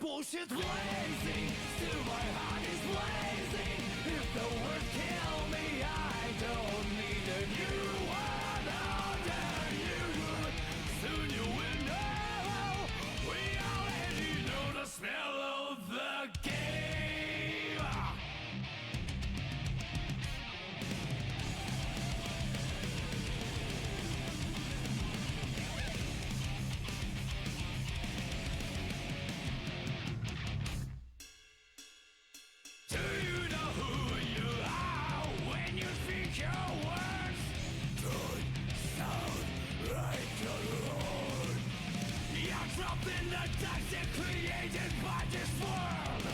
bullshit blazing, still my heart is blazing. If the words kill me, I don't need a new one under you. Soon you will know, we already know the smell of the game. Do you know who you are when you speak your words? Don't sound like the Lord. You're trapped in the toxic created by this world.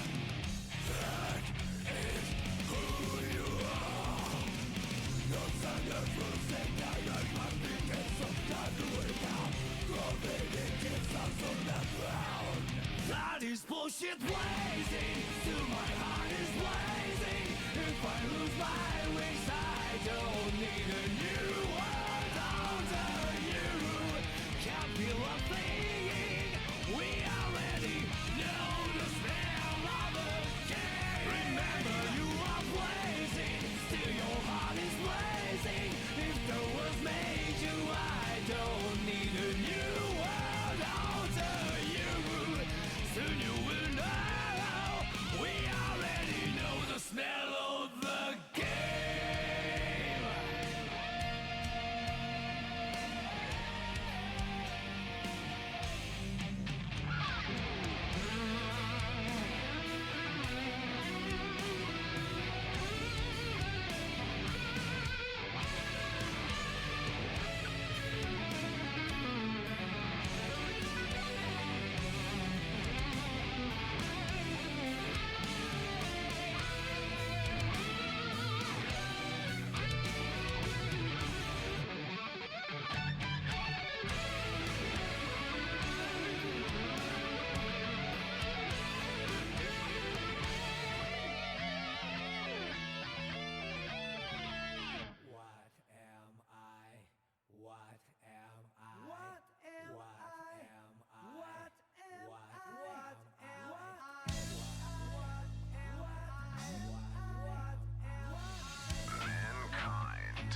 That is who you are. No science will say that I must be get some time to wake up. Gravity gets us on the ground. That is bullshit blazing, still my heart is blazing. If I lose my wings, I don't need a new world under you. Can't feel a thing, we already know the smell of the game. Remember you are blazing, still your heart is blazing. If the world made you, I don't need a new world under you. Soon you will know, we already know the smell of the game. What am I? What am I? What am I? What am Mankind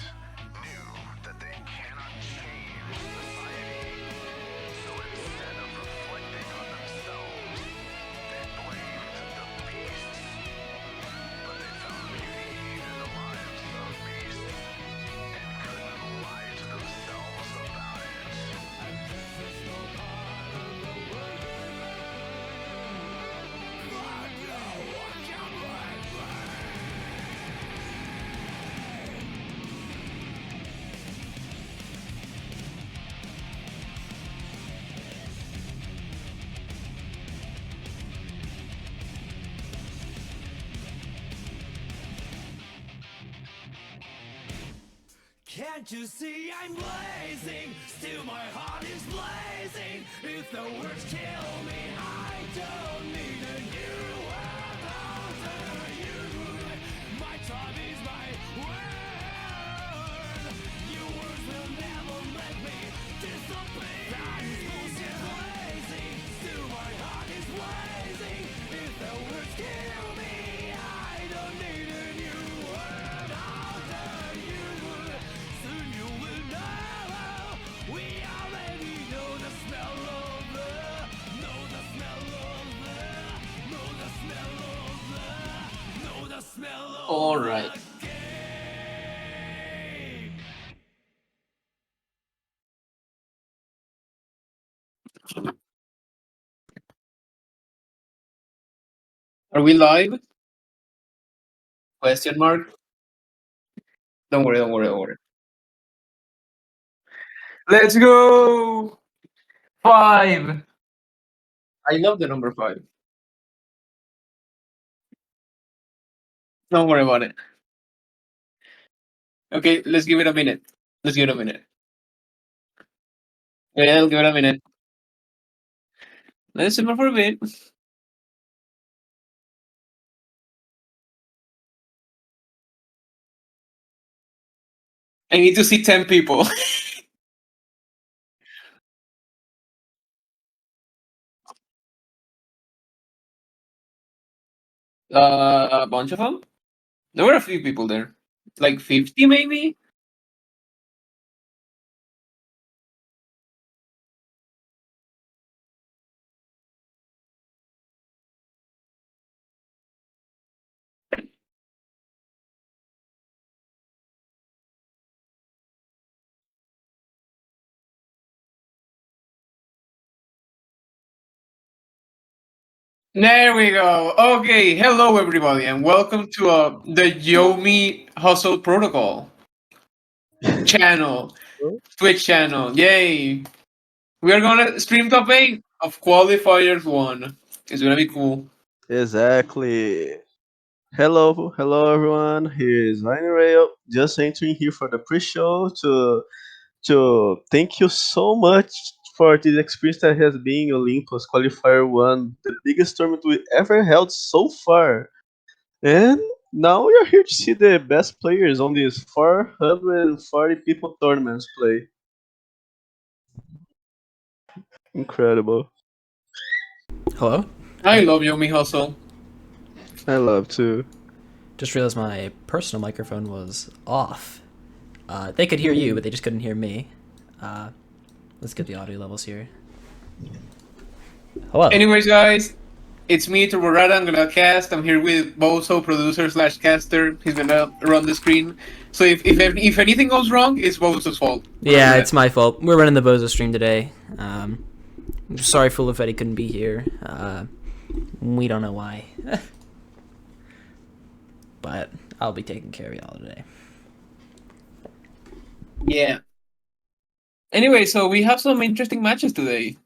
knew that they cannot change society, so instead of reflecting on themselves, they blamed the beasts. But they found beauty in the lives of beasts and couldn't lie to themselves about it. And this is no part of the world. But no one can blame me. Can't you see I'm blazing? Still my heart is blazing. If the words kill me, I don't need a new world under you. My tribe is my word. Your words will never make me disappear. That is bullshit blazing. Still my heart is blazing. If the words kill me, I don't need a new world under you. Soon you will know, we already know the smell of the, know the smell of the, know the smell of the, know the smell of All right. the game. Are we live? Question mark. Don't worry, don't worry, don't worry. Let's go! 5! I love the number 5. Don't worry about it. Okay, let's give it a minute. Let's give it a minute. Yeah, I'll give it a minute. Let's simmer for a bit. I need to see 10 people. A bunch of them. There were a few people there, like 50 maybe. There we go. Okay, hello everybody, and welcome to the Yomi Hustle Protocol channel, Twitch channel. Yay! We are gonna stream top 8 of Qualifiers 1. It's gonna be cool. Exactly. Hello everyone. Here is Rail. Just entering here for the pre-show to thank you so much for this experience that has been Olympus Qualifier 1, the biggest tournament we ever held so far. And now we are here to see the best players on these 440 people tournaments play. Incredible. Hello? I love Yomi Hustle. I love to. Just realized my personal microphone was off. They could hear you, but they just couldn't hear me. Let's get the audio levels here. Hello. Anyways, guys, it's me, Turborada. I'm gonna cast. I'm here with Boso, producer slash caster. He's gonna run the screen. So if anything goes wrong, it's Boso's fault. Yeah, it's my fault. We're running the Bozo stream today. I'm sorry Fulafetti couldn't be here. We don't know why. But I'll be taking care of y'all today. Yeah. Anyway, so we have some interesting matches today.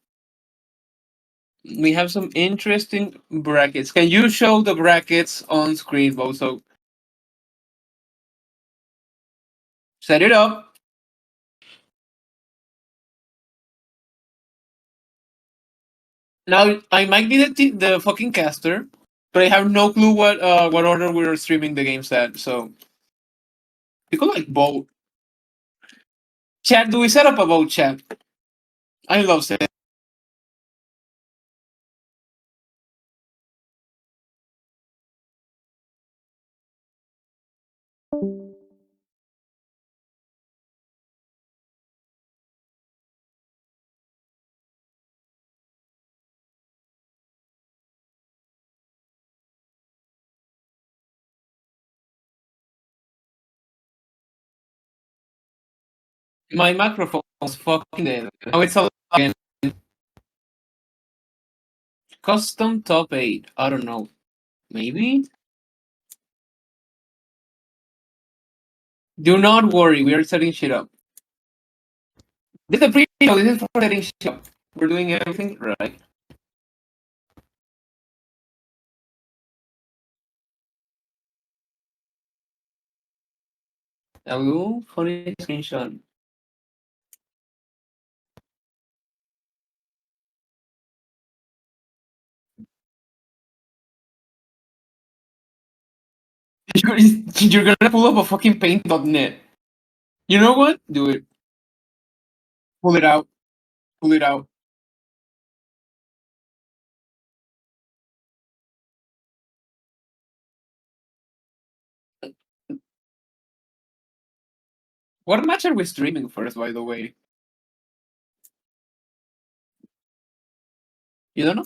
We have some interesting brackets. Can you show the brackets on screen, Boso? Set it up. Now, I might be the fucking caster, but I have no clue what order we're streaming the games at, so... You could, like, vote. Chat, do we set up a vote, chat? I love setting. My microphone is fucking dead. Oh, it's all again. Custom top 8. I don't know. Maybe? Do not worry, we are setting shit up. This is a pre-show, this is for setting shit up. We're doing everything right. Hello, funny screenshot. You're gonna pull up a fucking paint.net. You know what? Do it. Pull it out. Pull it out. What match are we streaming first, by the way? You don't know?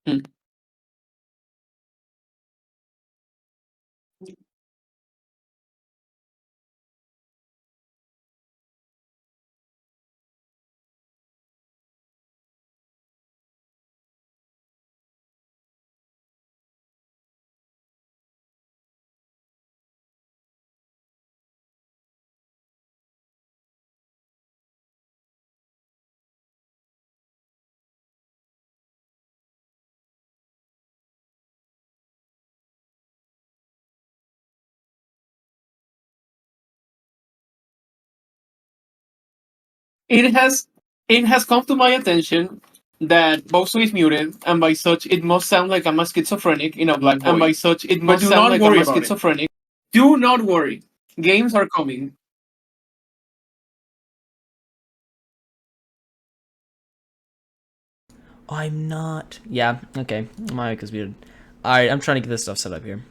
Hmm. It has come to my attention that Bosu is muted, and by such it must sound like I'm a schizophrenic in a black voice. And by such it must sound like I'm a schizophrenic. Do not worry. Games are coming. I'm not. Yeah, okay. My mic is muted. Alright, I'm trying to get this stuff set up here.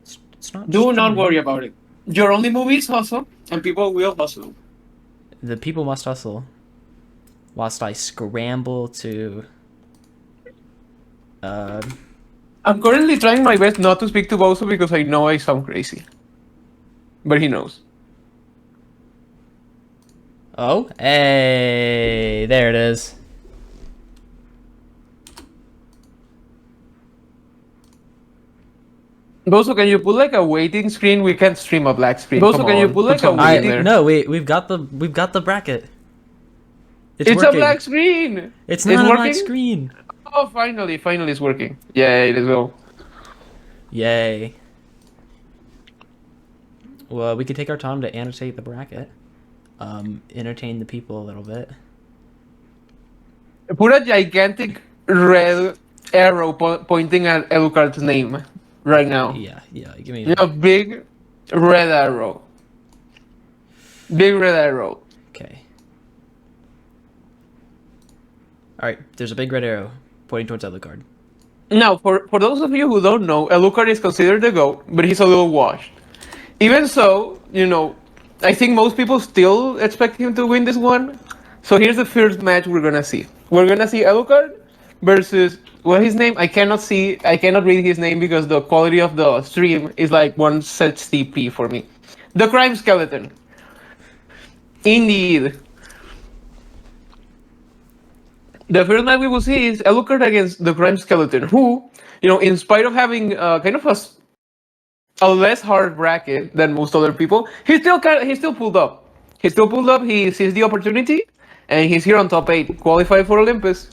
It's not Do not streaming. worry about it. Your only move is hustle, and people will hustle. The people must hustle. Whilst I scramble to... I'm currently trying my best not to speak to Boso because I know I sound crazy. But he knows. Oh, hey, there it is. Boso, can you put like a waiting screen? We can't stream a black screen. Boso, can you put like a waiting there? No, we've got the bracket. It's working. a black screen. It's not a black screen. Oh, finally it's working. Yay, let's go. Yay. Well, we could take our time to annotate the bracket. Entertain the people a little bit. Put a gigantic red arrow pointing at Elucard's name right now. Yeah, give me A big red arrow. Big red arrow. Okay. Alright, there's a big red arrow pointing towards Alucard. Now, for those of you who don't know, Alucard is considered the GOAT, but he's a little washed. Even so, I think most people still expect him to win this one. So here's the first match we're gonna see. We're gonna see Alucard versus what his name? I cannot read his name because the quality of the stream is like 160p for me. The Crime Skeleton. Indeed. The first match we will see is Alucard against the Crime Skeleton, who, in spite of having kind of a less hard bracket than most other people, he still pulled up. He sees the opportunity, and he's here on top 8, qualified for Olympus.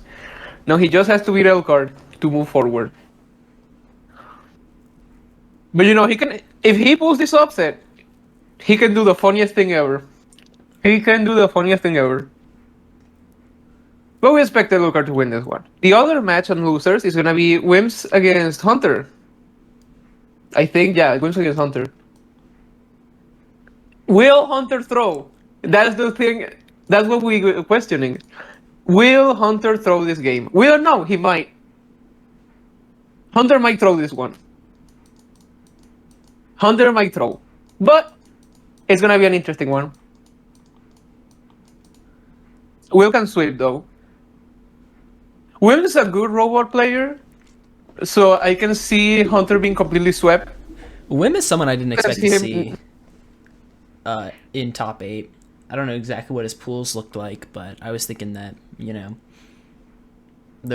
Now he just has to beat Alucard to move forward. But he can, if he pulls this upset, he can do the funniest thing ever. But we expect Alucard to win this one. The other match on losers is gonna be Wims against Hunter. I think, Wims against Hunter. Will Hunter throw? That's the thing. That's what we're questioning. Will Hunter throw this game? We don't know. He might. Hunter might throw this one. But it's gonna be an interesting one. Will can sweep though. Will is a good robot player, so I can see Hunter being completely swept. Wim is someone I didn't expect to see in top 8. I don't know exactly what his pools looked like, but I was thinking that, there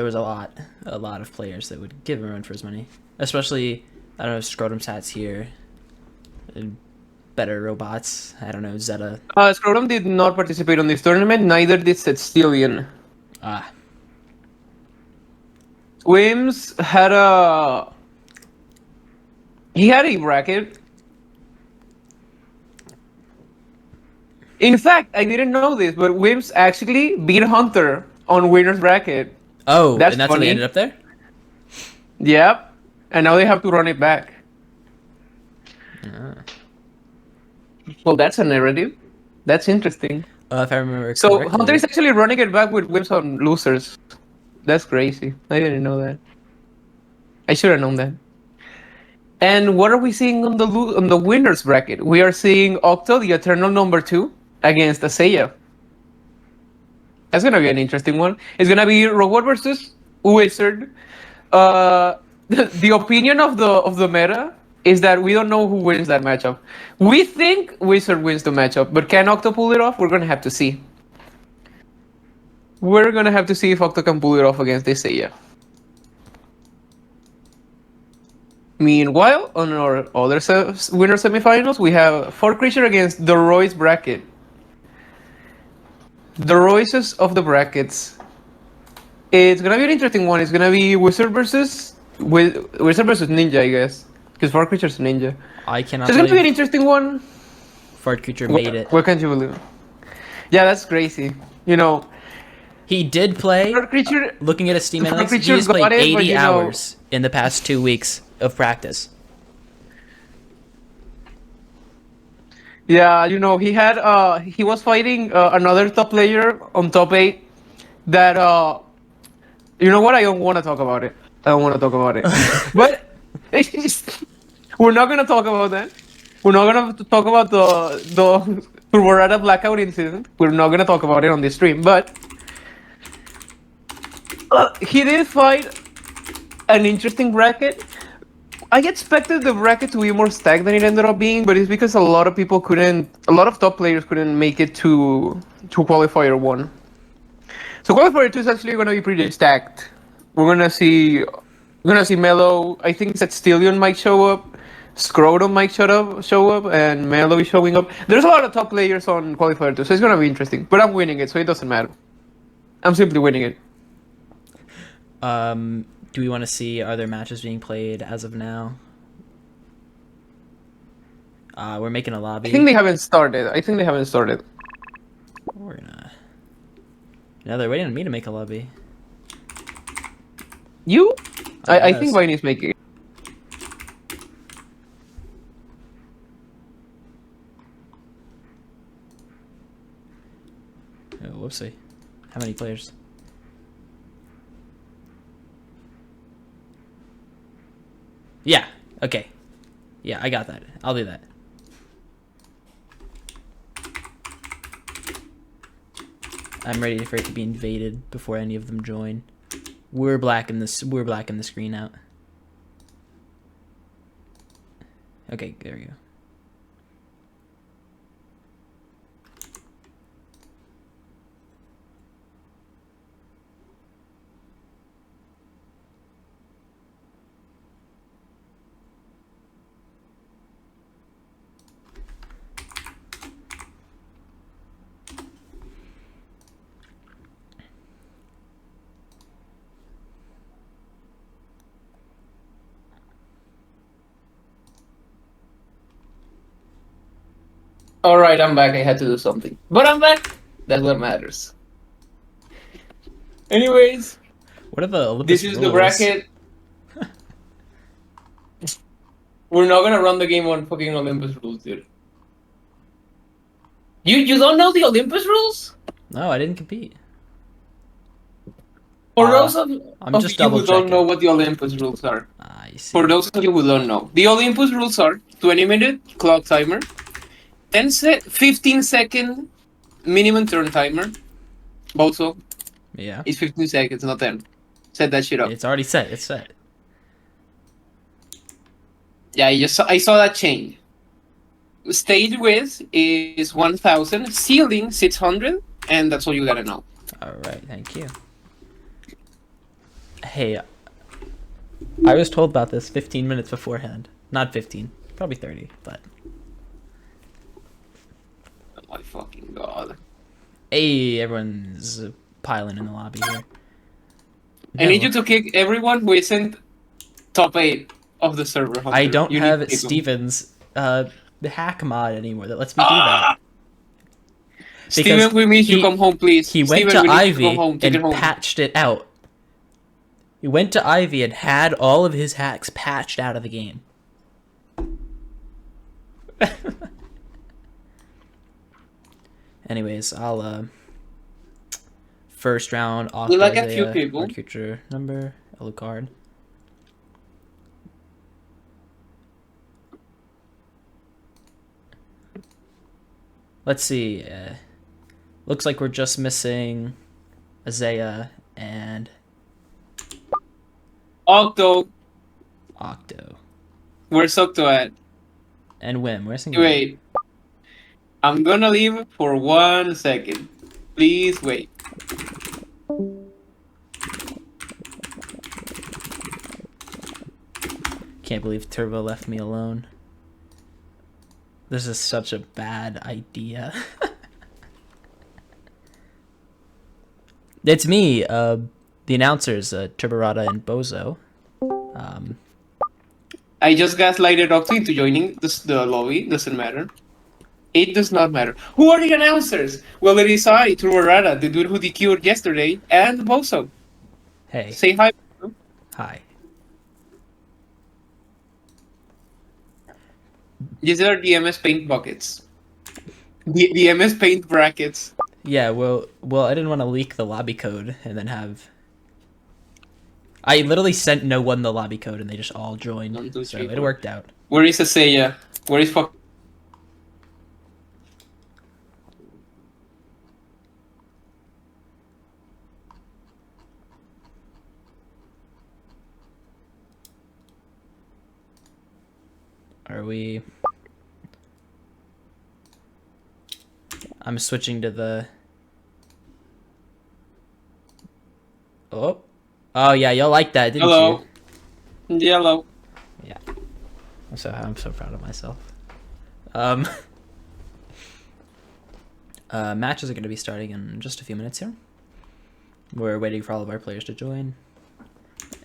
was a lot of players that would give him a run for his money. Especially, I don't know, Scrotum Sats here. Better robots. I don't know, Zeta. Scrotum did not participate on this tournament, neither did Setstilian. Wims had a bracket. In fact, I didn't know this, but Wims actually beat Hunter on winner's bracket. Oh, that's and that's funny. when he ended up there? Yep. And now they have to run it back. Well, that's a narrative. That's interesting. If I remember So correctly. Hunter is actually running it back with Wims on losers. That's crazy. I didn't know that. I should have known that. And what are we seeing on the winners bracket? We are seeing Octo, the Eternal number 2, against Asaya. That's gonna be an interesting one. It's gonna be Robot versus Wizard. The opinion of the meta is that we don't know who wins that matchup. We think Wizard wins the matchup, but can Octo pull it off? We're gonna have to see. We're gonna have to see if Octo can pull it off against Asaya. Meanwhile, on our other winner semifinals, we have Fort Creature against the Royce bracket. The Royces of the brackets. It's gonna be an interesting one. It's gonna be Wizard versus Ninja, I guess, because Fort Creature's a ninja. I cannot. So it's gonna be an interesting one. Fart Creature made it. What can't you believe? Yeah, that's crazy. He did play. Fort Creature. Looking at his Steam Fort analytics, he Creature has played got it, 80 but, hours in the past 2 weeks of practice. Yeah, he was fighting another top player on top 8 that You know what? I don't want to talk about it. I don't want to talk about it. But we're not gonna talk about that. We're not gonna talk about the Turborada blackout incident. We're not gonna talk about it on this stream. But he did fight an interesting bracket. I expected the bracket to be more stacked than it ended up being, but it's because a lot of top players couldn't make it to qualifier 1. So qualifier 2 is actually going to be pretty stacked. We're gonna see Melo. I think Stillion might show up, Scrotum might show up, and Melo is showing up. There's a lot of top players on qualifier 2, so it's gonna be interesting. But I'm winning it, so it doesn't matter. I'm simply winning it. Do we want to see other matches being played as of now? We're making a lobby. I think they haven't started. We're gonna. No, they're waiting on me to make a lobby. You? I Yes. think Viney's making it. Oh, whoopsie. How many players? Yeah. Okay. Yeah, I got that. I'll do that. I'm ready for it to be invaded before any of them join. We're blacking the screen out. Okay, there we go. Alright, I'm back. I had to do something. But I'm back. That's what matters. Anyways, What are the Olympus this is the rules? bracket. We're not gonna run the game on fucking Olympus rules, dude. You don't know the Olympus rules? No, I didn't compete. For those of I'm just you who double don't know checking. what the Olympus rules are. I see. For those of you who don't know, the Olympus rules are 20-minute clock timer, 15-second minimum turn timer. Also, Yeah. it's 15 seconds, not 10. Set that shit up. It's already set. It's set. Yeah, I saw that change. Stage width is 1,000, ceiling 600, and that's all you gotta know. All right. Thank you. Hey, I was told about this 15 minutes beforehand. Not 15, probably 30, but. Oh my fucking god. Hey, everyone's piling in the lobby here. I need you to kick everyone who isn't top 8 of the server. Hunter. I don't You need have to kick them. Steven's hack mod anymore that lets me do that. Steven, Because we miss you. he- Come home, please. He went Steven, to we need you to Ivy come home. Take it and home. patched it out. He went to Ivy and had all of his hacks patched out of the game. Anyways, I'll first round off We like a few people. future number, Alucard. Let's see. Looks like we're just missing Isaiah and Octo, Octo. where's Octo at? And Wim. Where's he? Wait. I'm gonna leave for 1 second. Please wait. Can't believe Turbo left me alone. This is such a bad idea. It's me, the announcers, Turborada and Bozo. I just gaslighted Octo into joining the lobby. Doesn't matter. It does not matter. Who are the announcers? Well, it is I, Turborada, the dude who DQ'd yesterday, and Bozo. Hey, Say hi. hi. These are the MS Paint buckets. The MS Paint brackets. Yeah, well, I didn't want to leak the lobby code and then have. I literally sent no one the lobby code and they just all joined. 1, 2, So 3, it 4. worked out. Where is Asaya? Where is fuck? Are we... I'm switching to the... Oh. Oh yeah, y'all like that, didn't Hello. you? Yellow. Yeah. I'm so proud of myself. Matches are going to be starting in just a few minutes here. We're waiting for all of our players to join,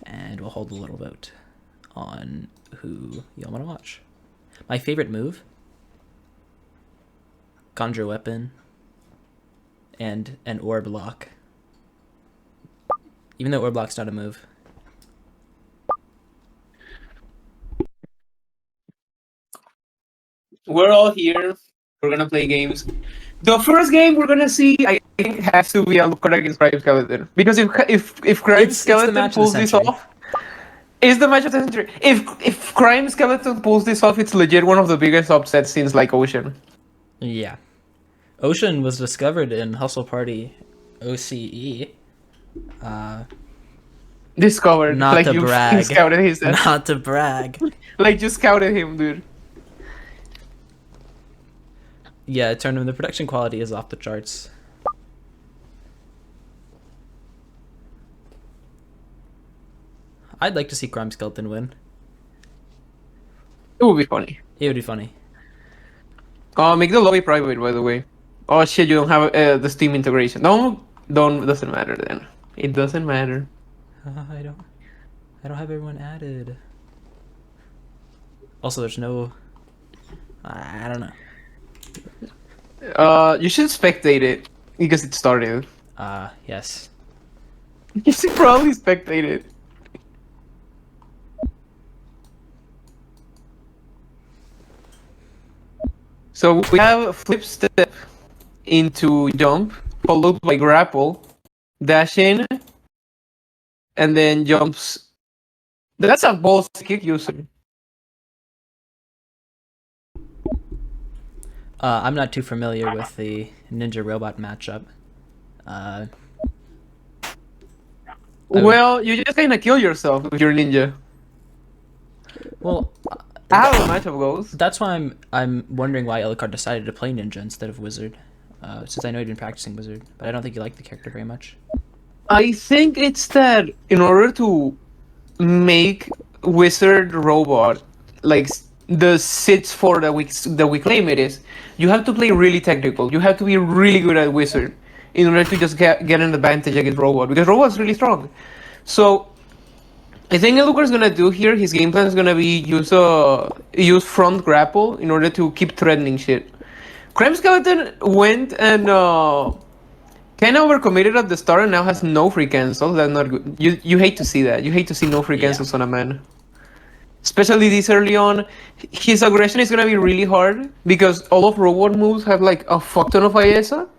and we'll hold a little vote on who y'all want to watch. My favorite move: conjure weapon and an orb lock. Even though orb lock's not a move. We're all here. We're gonna play games. The first game we're gonna see, I think, has to be a Alucard against Crime Skeleton. Because if Crime It's the Skeleton match of the pulls this century. off, it's the match of the century. If Crime Skeleton pulls this off, it's legit one of the biggest upsets since like Ocean. Yeah. Ocean was discovered in Hustle Party OCE. Discovered. Not like to you brag. scouted his ass. Not to brag. Like you scouted him, dude. Yeah, tournament, the production quality is off the charts. I'd like to see Crime Skeleton win. It would be funny. It would be funny. Make the lobby private, by the way. Oh shit, you don't have the Steam integration. Don't doesn't matter then. It doesn't matter. I don't have everyone added. Also, there's no... I don't know. You should spectate it because it started. Yes. You should probably spectate it. So we have flip step into jump, followed by grapple, dash in, and then jumps. That's a balls kick user. I'm not too familiar with the ninja robot matchup. Well, you just kind of kill yourself with your ninja. Well, How the matchup goes. that's why I'm wondering why Ellicott decided to play ninja instead of wizard. Since I know he'd been practicing wizard, but I don't think he liked the character very much. I think it's that in order to make wizard robot like the sits for the we claim it is, you have to play really technical. You have to be really good at wizard in order to just get an advantage against robot because robot's really strong. So I think Lucar's gonna do here. His game plan is gonna be use front grapple in order to keep threatening shit. Crime Skeleton went and kind of overcommitted at the start and now has no free cancels. That's not good. You hate to see that. You hate to see no free Yeah. cancels on a man. Especially this early on. His aggression is gonna be really hard because all of robot moves have like a fuck ton of ISA.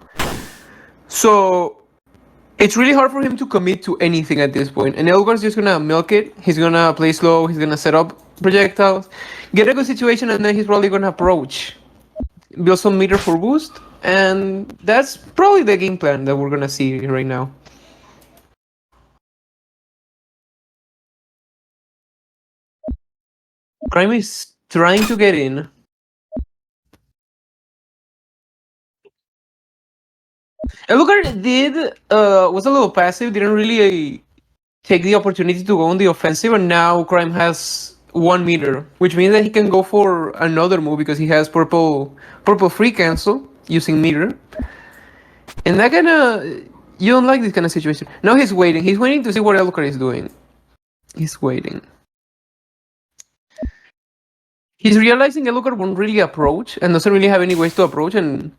So it's really hard for him to commit to anything at this point. And Elgar's just gonna milk it. He's gonna play slow. He's gonna set up projectiles, get a good situation, and then he's probably gonna approach, build some meter for boost, and that's probably the game plan that we're gonna see right now. Crime is trying to get in. Elgar was a little passive, didn't really take the opportunity to go on the offensive, and now Crime has 1 meter, which means that he can go for another move because he has purple free cancel using meter. And that you don't like this kind of situation. Now he's waiting. He's waiting to see what Elgar is doing. He's waiting. He's realizing Elgar won't really approach and doesn't really have any ways to approach, and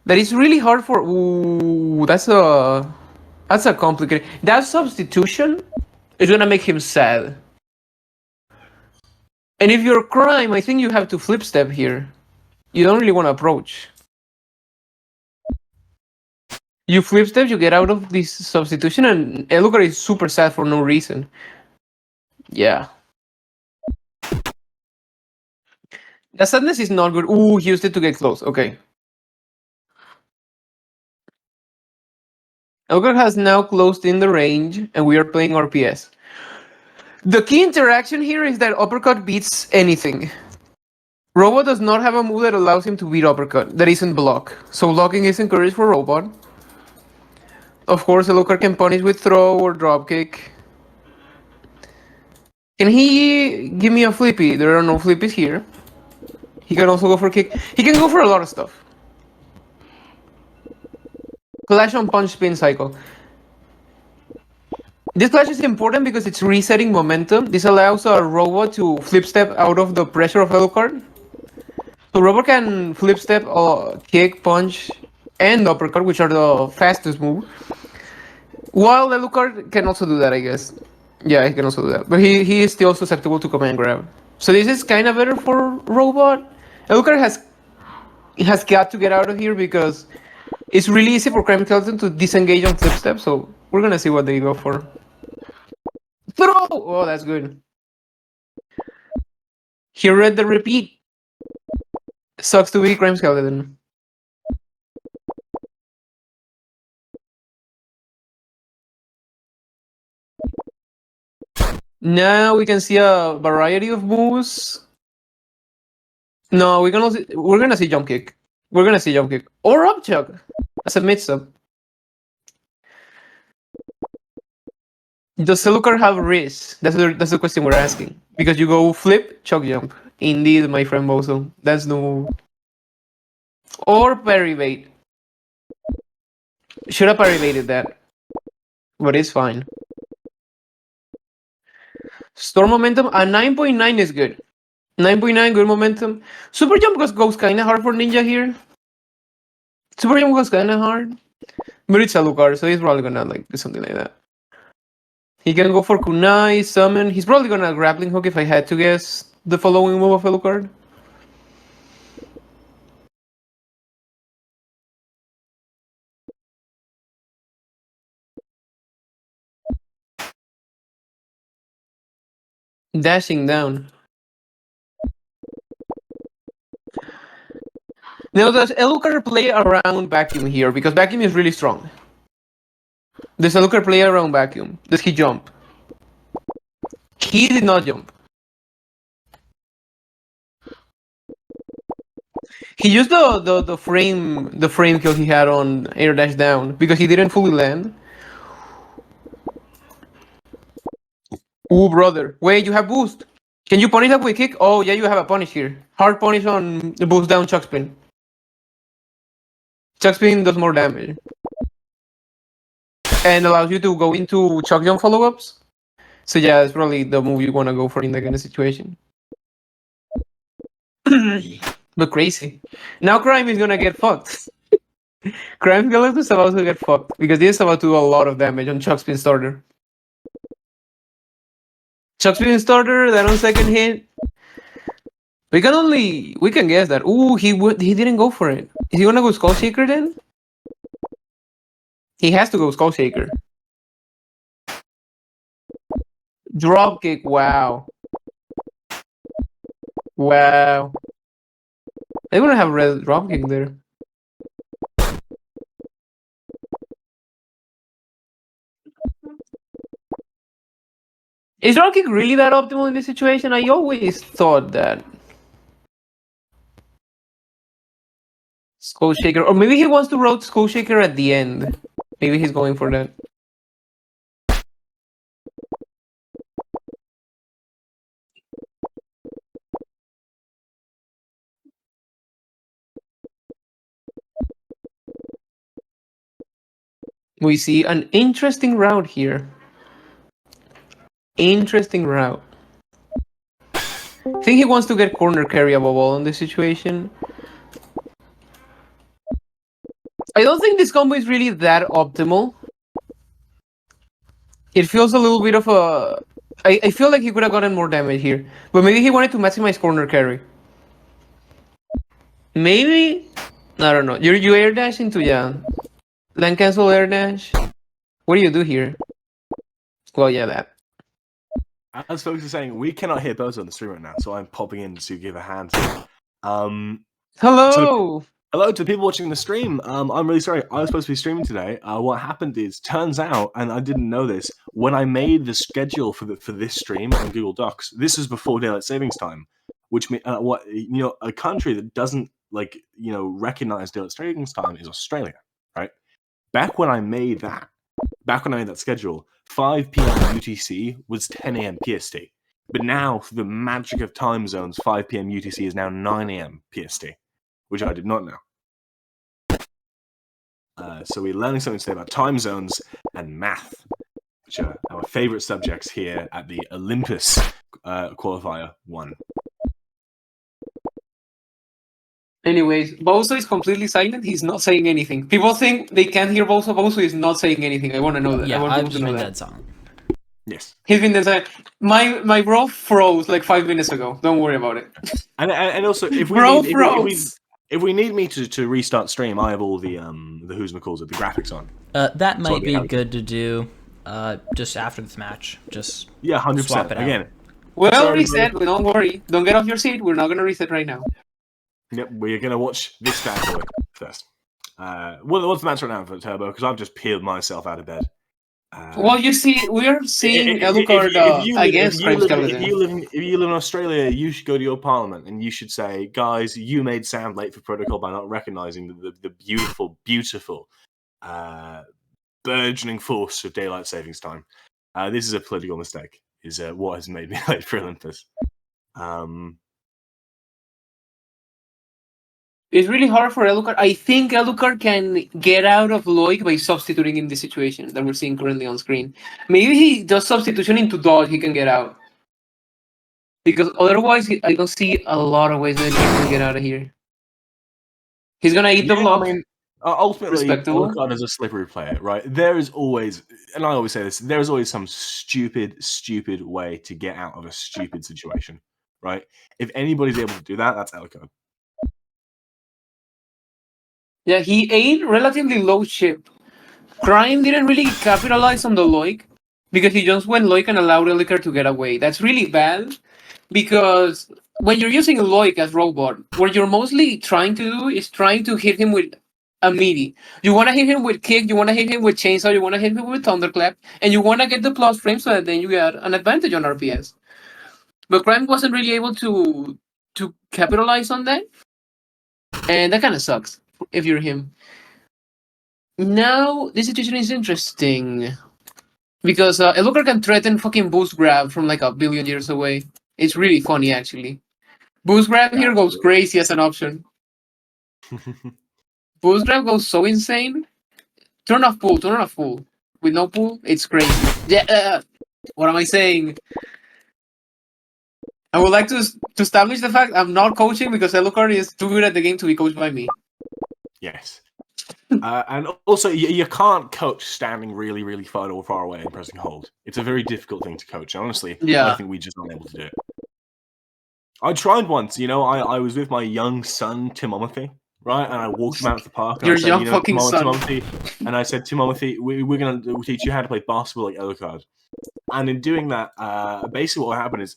that is really hard for. Ooh, that's a complicated. That substitution is gonna make him sad. And if you're Crime, I think you have to flip step here. You don't really want to approach. You flip step, you get out of this substitution, and Elgar is super sad for no reason. Yeah. The sadness is not good. Ooh, he used it to get close. Okay. Elgar has now closed in the range, and we are playing RPS. The key interaction here is that uppercut beats anything. Robot does not have a move that allows him to beat uppercut. That isn't block. So blocking is encouraged for Robot. Of course, Elgar can punish with throw or dropkick. Can he give me a flippy? There are no flippies here. He can also go for kick. He can go for a lot of stuff. Clash on punch spin cycle. This clash is important because it's resetting momentum. This allows a robot to flip step out of the pressure of Alucard. So robot can flip step, kick, punch, and uppercut, which are the fastest move. While Alucard can also do that, I guess. Yeah, he can also do that. But he is still susceptible to command grab. So this is kind of better for robot. Alucard has got to get out of here because it's really easy for Crime Skeleton to disengage on flip step. So we're gonna see what they go for. Throw! Oh, that's good. He read the repeat. Sucks to be Crime Skeleton. Now we can see a variety of moves. No, we're gonna see jump kick. We're gonna see jump kick or up chuck as a mid sub. Does Alucard have wrist? That's the question we're asking. Because you go flip, chuck jump. Indeed, my friend Bozo. That's the move. Or parry bait. Should have parry baited that. But it's fine. Storm momentum, a 9.9 is good. 9.9, good momentum. Super jump goes kinda hard for Ninja here. Super jump goes kinda hard. But it's Alucard, so he's probably gonna do something like that. He can go for kunai, summon. He's probably gonna grappling hook if I had to guess the following move of Alucard. Dashing down. Now does Alucard play around vacuum here? Because vacuum is really strong. Does Alucard play around vacuum? Does he jump? He did not jump. He used the frame kill he had on air dash down because he didn't fully land. Ooh, brother. Wait, you have boost. Can you punish that with kick? Oh, yeah, you have a punish here. Hard punish on the boost down chuck spin. Chuck spin does more damage. And allows you to go into chuck jump follow-ups. So yeah, it's probably the move you want to go for in that kind of situation. But crazy. Now Crime is gonna get fucked. Crime Skeleton is about to get fucked because this is about to do a lot of damage on Chuck Spin Starter. Chuck Spin Starter, then on second hit. We can guess that. Ooh, he didn't go for it. Is he gonna go Skull Shaker then? He has to go Skull Shaker. Drop kick, wow. Wow. They're gonna have red drop kick there. Is drop kick really that optimal in this situation? I always thought that. Skull Shaker. Or maybe he wants to road Skull Shaker at the end. Maybe he's going for that. We see an interesting route here. Interesting route. I think he wants to get corner carry above all in this situation. I don't think this combo is really that optimal. It feels a little bit of a... I feel like he could have gotten more damage here. But maybe he wanted to maximize corner carry. Maybe? I don't know. You air dash into, yeah. Land cancel air dash. What do you do here? Well, yeah, that. as folks are saying, we cannot hear Bozo on the stream right now, so I'm popping in to give a hand. Hello. Hello to the people watching the stream. I'm really sorry. I was supposed to be streaming today. What happened is, turns out, and I didn't know this, when I made the schedule for this stream on Google Docs, this is before daylight savings time, which means a country that doesn't recognize daylight savings time is Australia, right? Back when I made that schedule, 5 p.m. UTC was 10 a.m. PST. But now, through the magic of time zones, 5 p.m. UTC is now 9 a.m. PST, which I did not know. So we're learning something today about time zones and math, which are our favorite subjects here at the Olympus Qualifier 1. Anyways, Bozo is completely silent. He's not saying anything. People think they can't hear Bozo. Bozo is not saying anything. I want to know that. Yeah, I want I've people just to know been that. dead silent. Yes. He's been dead silent. My bro froze like 5 minutes ago. Don't worry about it. And also, if we Bro need, froze. if we need me to restart stream, I have all the who's McCalls it, the graphics on. That might be helpful. good to do just after this match. Just Yeah, 100%. swap it out. Again, We'll sorry, reset. But don't worry. Don't get off your seat. We're not gonna reset right now. yep, we're gonna watch this bad boy first. What's the match right now for Turbo? Because I've just peeled myself out of bed. Well, you see, we are seeing Alucard against Crime Skeleton. If you live in Australia, you should go to your parliament and you should say, guys, you made Sam late for protocol by not recognizing the beautiful burgeoning force of daylight savings time. This is a political mistake, is what has made me late for Olympus. It's really hard for Alucard. I think Alucard can get out of Loic by substituting in this situation that we're seeing currently on screen. Maybe he does substitution into dodge, he can get out. Because otherwise, I don't see a lot of ways that he can get out of here. He's gonna eat the block. I mean, ultimately, Respectable. Alucard is a slippery player, right? There is always, and I always say this, there is always some stupid way to get out of a stupid situation, right? If anybody's able to do that, that's Alucard. Yeah, he ate relatively low chip. Crime didn't really capitalize on the Loic because he just went Loic and allowed Alucard to get away. That's really bad because when you're using Loic as robot, what you're mostly trying to do is trying to hit him with a meaty. You want to hit him with kick, you want to hit him with chainsaw, you want to hit him with thunderclap, and you want to get the plus frame so that then you get an advantage on RPS. But Crime wasn't really able to capitalize on that, and that kind of sucks if you're him. Now, this situation is interesting because Alucard can threaten fucking boost grab from like a billion years away. It's really funny, actually. Boost grab here goes crazy as an option. Boost grab goes so insane. Turn off pool. With no pool, it's crazy. Yeah. What am I saying? I would like to establish the fact I'm not coaching because Alucard is too good at the game to be coached by me. Yes. And also, you can't coach standing really, really far away and pressing hold. It's a very difficult thing to coach. Honestly, Yeah. I think we just aren't able to do it. I tried once, I was with my young son, Timothy, right? And I walked him out to the park. And Your I said, young fucking son. Timothy, and I said, Timothy, we're going to teach you how to play basketball like Alucard. And in doing that, basically what happened is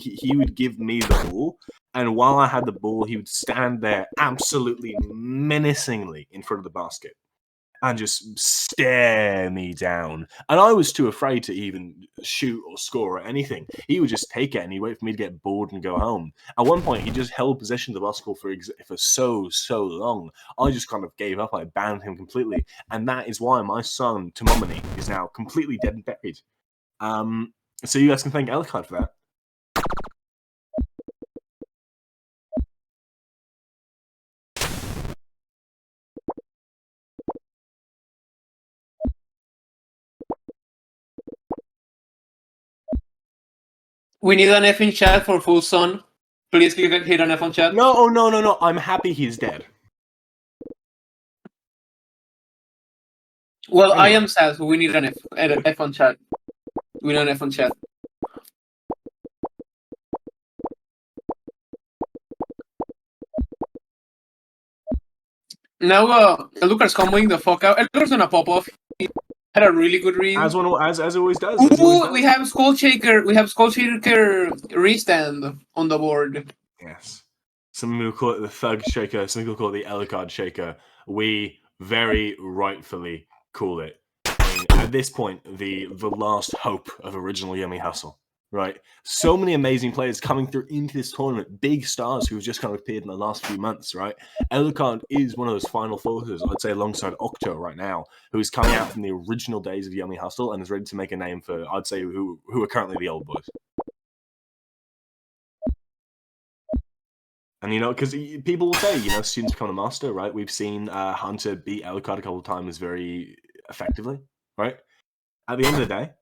he would give me the ball, and while I had the ball, he would stand there absolutely menacingly in front of the basket and just stare me down. And I was too afraid to even shoot or score or anything. He would just take it and he'd wait for me to get bored and go home. At one point, he just held possession of the basketball for so long. I just kind of gave up. I banned him completely. And that is why my son, Tomomini, is now completely dead and buried. So you guys can thank Alucard for that. We need an F in chat for full son. Please hit an F on chat. No. I'm happy he's dead. Well, Anyway. I am sad, so we need an F on chat. We need an F on chat. Now, Alucard's comboing the fuck out. Alucard's gonna pop off. Had a really good read. as it always does. As it always Ooh, does. we have Skull Shaker. We have Skull Shaker restand on the board. Yes. Some people call it the Thug Shaker. Some people call it the Elicard Shaker. We very rightfully call it. I mean, at this point, the last hope of original Yummy Hustle. Right? So many amazing players coming through into this tournament. Big stars who have just kind of appeared in the last few months, right? Elicard is one of those final forces, I'd say, alongside Octo right now, who is coming out from the original days of Yummy Hustle and is ready to make a name for, I'd say, who are currently the old boys. And, because people will say, students become a master, right? We've seen Hunter beat Elicard a couple of times very effectively, right? At the end of the day,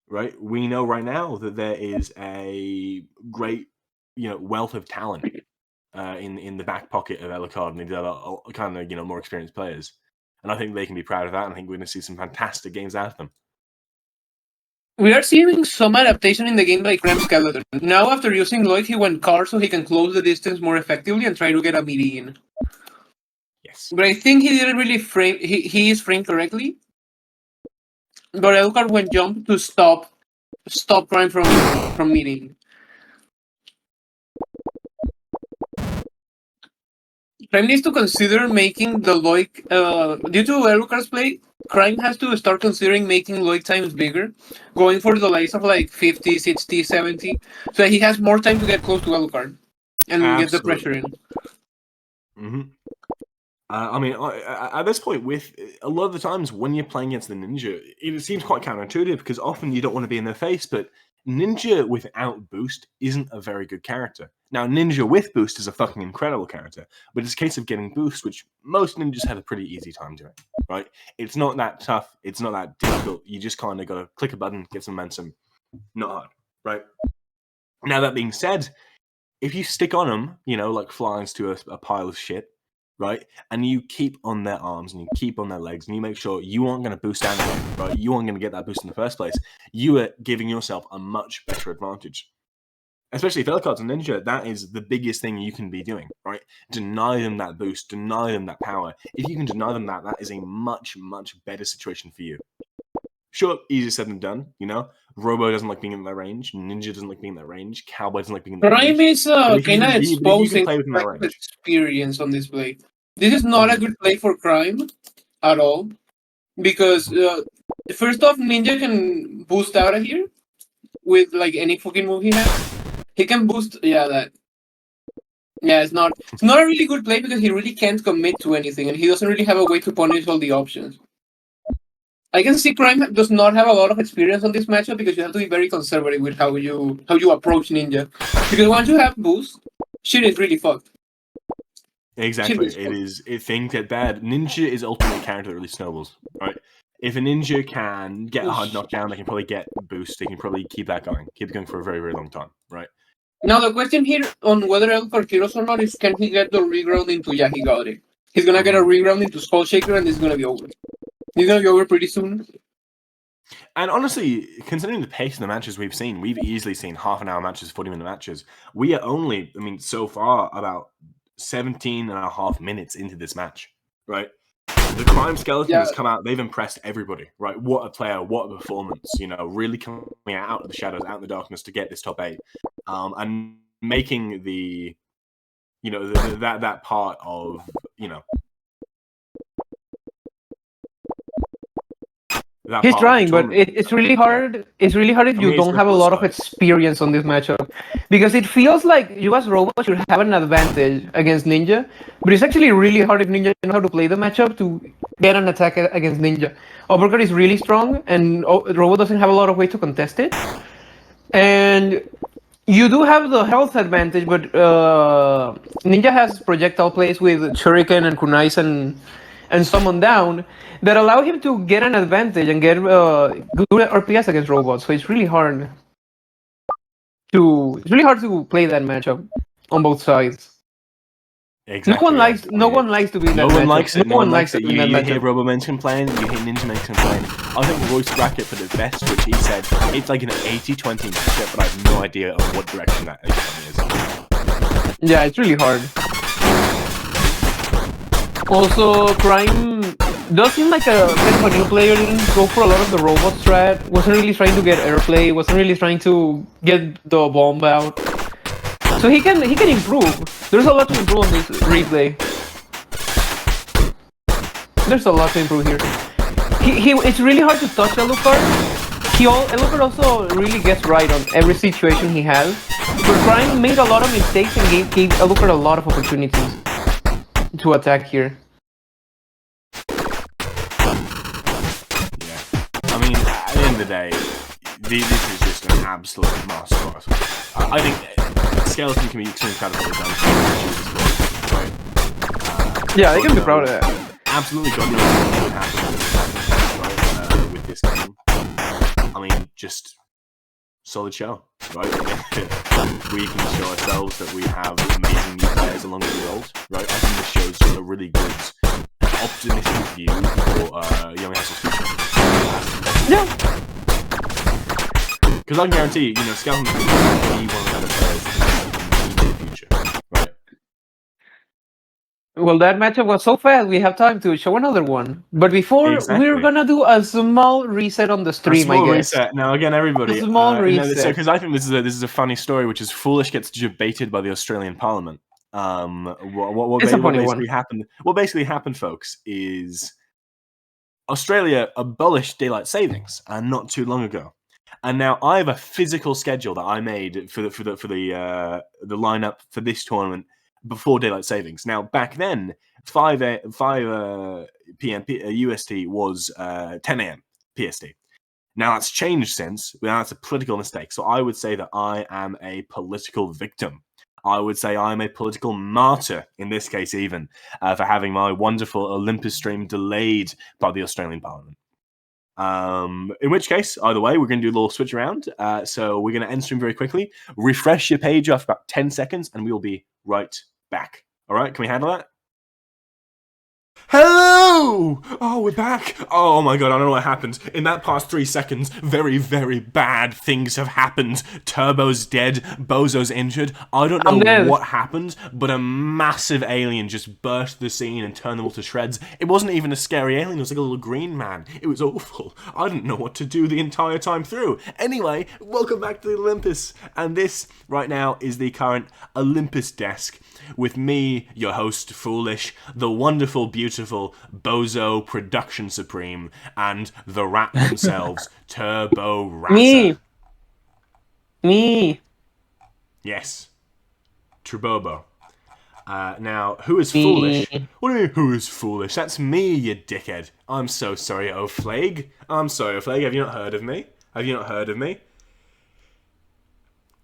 right, we know right now that there is a great, wealth of talent in the back pocket of Elicard and these other kind of, more experienced players. And I think they can be proud of that, and I think we're going to see some fantastic games out of them. We are seeing some adaptation in the game by Creme Skeleton. Now, after using Lloyd, he went car so he can close the distance more effectively and try to get a melee in. Yes. But I think he didn't really frame. He is framed correctly. But Elicard went jump to stop Crime from meeting. Crime needs to consider making the Lloyd. Due to Elicard's play, Crime has to start considering making Lloyd times bigger, going for the likes of like 50, 60, 70, so that he has more time to get close to Elicard and get the pressure in. Mm-hmm. I mean, at this point, with a lot of the times when you're playing against the Ninja, it seems quite counterintuitive because often you don't want to be in their face, but Ninja without boost isn't a very good character. Now, Ninja with boost is a fucking incredible character, but it's a case of getting boost, which most ninjas have a pretty easy time doing, right? It's not that tough. It's not that difficult. You just kind of got to click a button, get some momentum. Not hard, right? Now, that being said, if you stick on them, like flies to a pile of shit, right? And you keep on their arms and you keep on their legs and you make sure you aren't going to boost down them, right? You aren't going to get that boost in the first place. You are giving yourself a much better advantage. Especially if Elicard's a ninja, that is the biggest thing you can be doing, right? Deny them that boost, deny them that power. If you can deny them that, that is a much, much better situation for you. Sure, easier said than done, Robo doesn't like being in that range. Ninja doesn't like being in that range. Cowboy doesn't like being in that range. Crime is kind of exposing experience on this play. This is not a good play for Crime at all. Because, first off, Ninja can boost out of here with like any fucking move he has. He can boost, it's not a really good play because he really can't commit to anything and he doesn't really have a way to punish all the options. I can see Crime does not have a lot of experience on this matchup because you have to be very conservative with how you approach Ninja. Because once you have boost, shit is really fucked. Exactly. Things get bad. Ninja is ultimately a character that really snowballs, right? If a ninja can get a hard knockdown, they can probably get boost. They can probably keep that going. Keep it going for a very, very long time, right? Now the question here on whether Elicard heroes or not is can he get the reground into he got it. He's gonna get a reground into Skull Shaker and this is gonna be over. He's gonna be over pretty soon. And honestly, considering the pace of the matches we've easily seen half-an-hour matches, 40-minute matches. We are only, so far, about 17 and a half minutes into this match, right? The Crime Skeleton has come out. They've impressed everybody, right? What a player, what a performance, really coming out of the shadows, out in the darkness to get this top 8. And making the, that part of, He's trying, but it's really hard. It's really hard if you don't have a lot of experience on this matchup, because it feels like you as Robo should have an advantage against Ninja, but it's actually really hard if Ninja knows how to play the matchup to get an attack against Ninja. Uppercut is really strong, and Robo doesn't have a lot of way to contest it. And you do have the health advantage, but Ninja has projectile plays with Shuriken and Kunais and summon down that allow him to get an advantage and get good RPS against robots. So it's really hard to play that matchup on both sides. Exactly. No one likes to be in that matchup. No one likes it. You hear RoboMens complain, you hear Ninja Men complain. I think Royce Brackett put it best, which he said it's like an 80-20 matchup, but I have no idea on what direction that is. Yeah, it's really hard. Also, Crime does seem like a kind of a new player. Didn't go for a lot of the robot strat. Wasn't really trying to get airplay. Wasn't really trying to get the bomb out. So he can improve. There's a lot to improve on this replay. There's a lot to improve here. It's really hard to touch Alucard. Alucard also really gets right on every situation he has. But Prime made a lot of mistakes and gave Alucard a lot of opportunities to attack here. Yeah. I mean, at the end of the day, this is just an absolute masterclass. I think Skeleton can be incredibly done. Right? Yeah, they can be proud of that. Absolutely God knows what would happen with this game. I mean, just solid show, right? We can show ourselves that we have amazing new players along with the old, right? I think this shows just a really good, optimistic view for Yomi Hustle's future. Yeah. Because I can guarantee, Skeleton will be one of the better players in the future, right? Well, that matchup was so fast, we have time to show another one. But before, Exactly. we're gonna do a small reset on the stream, I guess. Reset. Now, again, everybody. A small reset. Because I think this is a funny story, which is Foolish gets debated by the Australian Parliament. What basically happened? What basically happened, folks, is Australia abolished daylight savings not too long ago, and now I have a physical schedule that I made for the lineup for this tournament before daylight savings. Now, back then, 5 p.m. UST was 10 a.m. PST. Now, that's changed since. Now, that's a political mistake. So I would say that I am a political victim. I would say I'm a political martyr, in this case even, for having my wonderful Olympus stream delayed by the Australian Parliament. In which case, either way, we're going to do a little switch around. So we're going to end stream very quickly, refresh your page after about 10 seconds, and we will be right back. All right, can we handle that? Hello! Oh, we're back. Oh my god, I don't know what happened. In that past 3 seconds, very, very bad things have happened. Turbo's dead, Bozo's injured. I don't know what happened, but a massive alien just burst the scene and turned them all to shreds. It wasn't even a scary alien, it was like a little green man. It was awful. I didn't know what to do the entire time through. Anyway, welcome back to the Olympus. And this, right now, is the current Olympus desk. With me, your host, Foolish, the wonderful, beautiful Bozo Production Supreme, and the rat themselves, Turbo Rasa. Me. Yes. Turbobo. Now, who is Foolish? What do you mean, who is Foolish? That's me, you dickhead. I'm so sorry, O'Flag. I'm sorry, O'Flag. Have you not heard of me?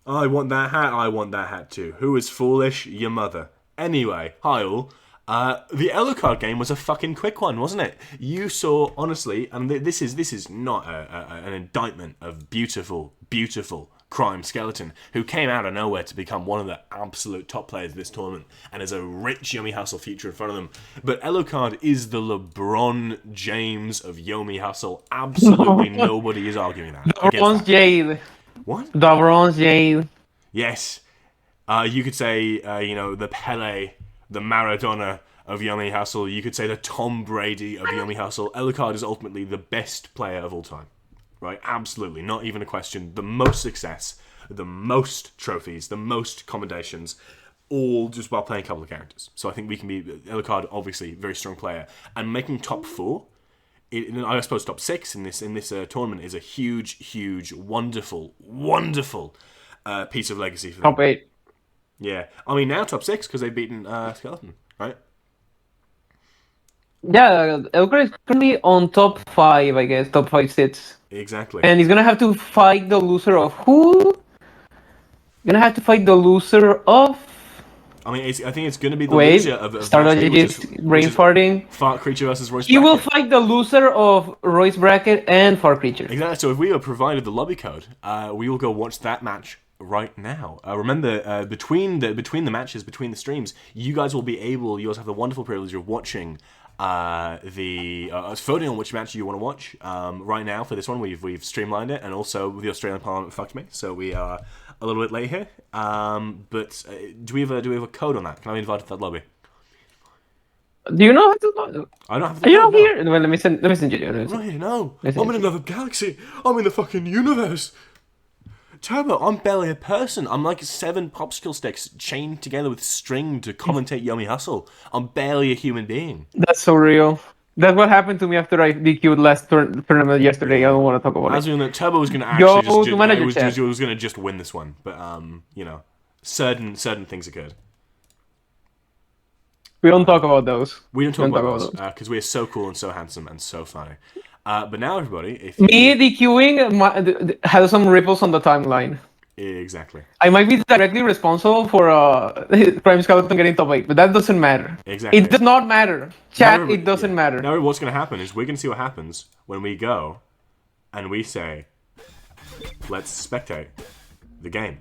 I want that hat. I want that hat too. Who is Foolish? Your mother. Anyway, hi all. The Alucard game was a fucking quick one, wasn't it? You saw, honestly, and this is not an indictment of beautiful, beautiful Crime Skeleton, who came out of nowhere to become one of the absolute top players of this tournament, and has a rich Yomi Hustle future in front of them. But Alucard is the LeBron James of Yomi Hustle. Absolutely nobody is arguing that. LeBron's Jade. What? The Bronze Jade. Yes. You could say, the Pele, the Maradona of Yomi Hustle. You could say the Tom Brady of Yomi Hustle. Alucard is ultimately the best player of all time. Right? Absolutely. Not even a question. The most success, the most trophies, the most commendations, all just while playing a couple of characters. So I think we can be... Alucard, obviously, very strong player. And making top 4... I suppose top 6 in this tournament is a huge, wonderful piece of legacy for them. Top 8. Yeah, I mean now top 6 because they've beaten Skeleton, right? Yeah, Elgar is currently on top 5, I guess. Top 5 sits. Exactly. And he's gonna have to fight the loser of who? Gonna have to fight the loser of... I mean, I think it's going to be the loser of Starlogic is brain farting. Fart Creature versus Royce Bracket. He will fight the loser of Royce Bracket and Fart Creature. Exactly. So if we are provided the lobby code, we will go watch that match right now. Remember, between the matches, between the streams, you guys will be able. You also have the wonderful privilege of watching voting on which match you want to watch. Right now for this one, we've streamlined it, and also the Australian Parliament fucked me, so we are a little bit late here. But do we have a code on that? Can I be invited to that lobby? Do you know how to? I don't have Are you no, not no. here? Well, let me send you. I'm not here, no. Listen, I'm in another galaxy. I'm in the fucking universe. Turbo, I'm barely a person. I'm like 7 popsicle sticks chained together with string to commentate Yummy Hustle. I'm barely a human being. That's so real. That's what happened to me after I DQ'd last tournament yesterday. I don't want to talk about As it. we know, Turbo was going to Go actually to manager chat. was going to just win this one, but you know, certain things occurred. We don't talk about those. We don't talk about those because we are so cool and so handsome and so funny. But now, everybody, if Me DQing has some ripples on the timeline. Exactly. I might be directly responsible for Prime Skeleton getting top 8, but that doesn't matter. Exactly. It does not matter. Chat, it doesn't matter. Now, what's going to happen is we're going to see what happens when we go and we say, let's spectate the game.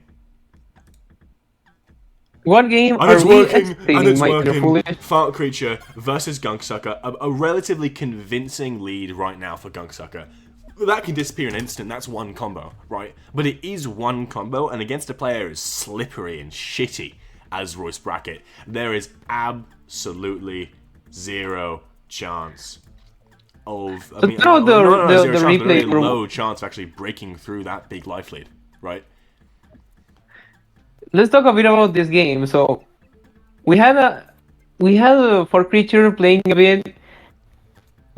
What game And are it's we working, and it's expecting, working. Fart Creature versus Gunksucker. A relatively convincing lead right now for Gunksucker. That can disappear in an instant. That's one combo, right? But it is one combo, and against a player as slippery and shitty as Royce Brackett, there is absolutely zero chance of. I mean, no, the replay, very low chance of actually breaking through that big life lead, right? Let's talk a bit about this game. So, we had a Fort Creature playing a bit,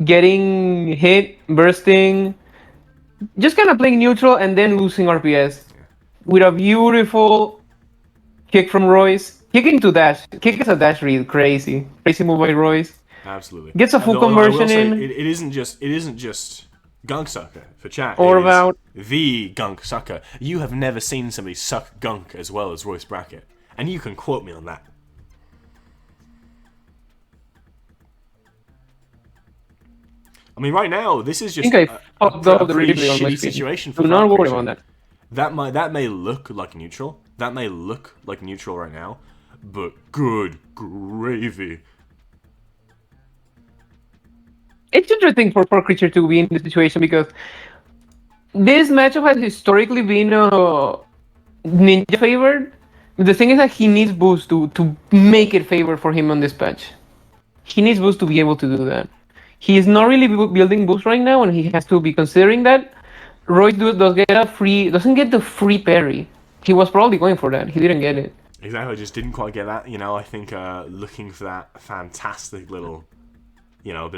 getting hit, bursting, just kind of playing neutral and then losing RPS with a beautiful kick from Royce. Kicking to dash. Kick is a dash read. Crazy move by Royce. Absolutely. Gets a full conversion in. It isn't just Gunksucker for chat. Or it is about the Gunksucker. You have never seen somebody suck gunk as well as Royce Brackett, and you can quote me on that. I mean, right now this is just I think I fucked up the pretty replay on my shitty screen. situation for Do not Fart worry Creature. about that. That may look like neutral. That may look like neutral right now, but good gravy. It's interesting for Fort Creature to be in this situation because this matchup has historically been Ninja favored. The thing is that he needs boost to make it favor for him on this patch. He needs boost to be able to do that. He is not really building boost right now, and he has to be considering that. Royce doesn't get the free parry. He was probably going for that. He didn't get it. Exactly, just didn't quite get that. You know, I think looking for that fantastic little, you know, a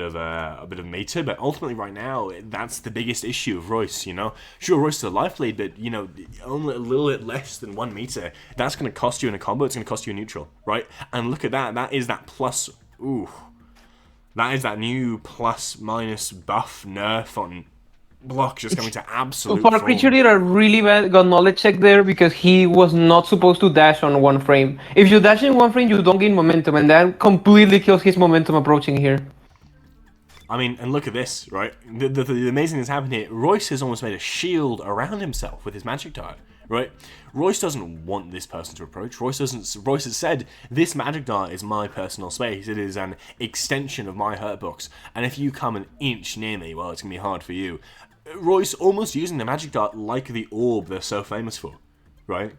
bit of meter, but ultimately right now that's the biggest issue of Royce. You know, sure, Royce is a life lead, but you know, only a little bit less than 1 meter. That's going to cost you in a combo. It's going to cost you a neutral, right? And look at that. That is that plus. Ooh, that is that new plus minus buff nerf on block just coming to absolute. Fort Creature did a really bad knowledge check there because he was not supposed to dash on 1 frame. If you dash in 1 frame, you don't gain momentum, and that completely kills his momentum approaching here. I mean, and look at this, right? The amazing thing that's happened here, Royce has almost made a shield around himself with his magic dart, right? Royce doesn't want this person to approach. Royce has said, this magic dart is my personal space. It is an extension of my hurt box. And if you come an inch near me, well, it's going to be hard for you. Royce almost using the magic dart like the orb they're so famous for, right?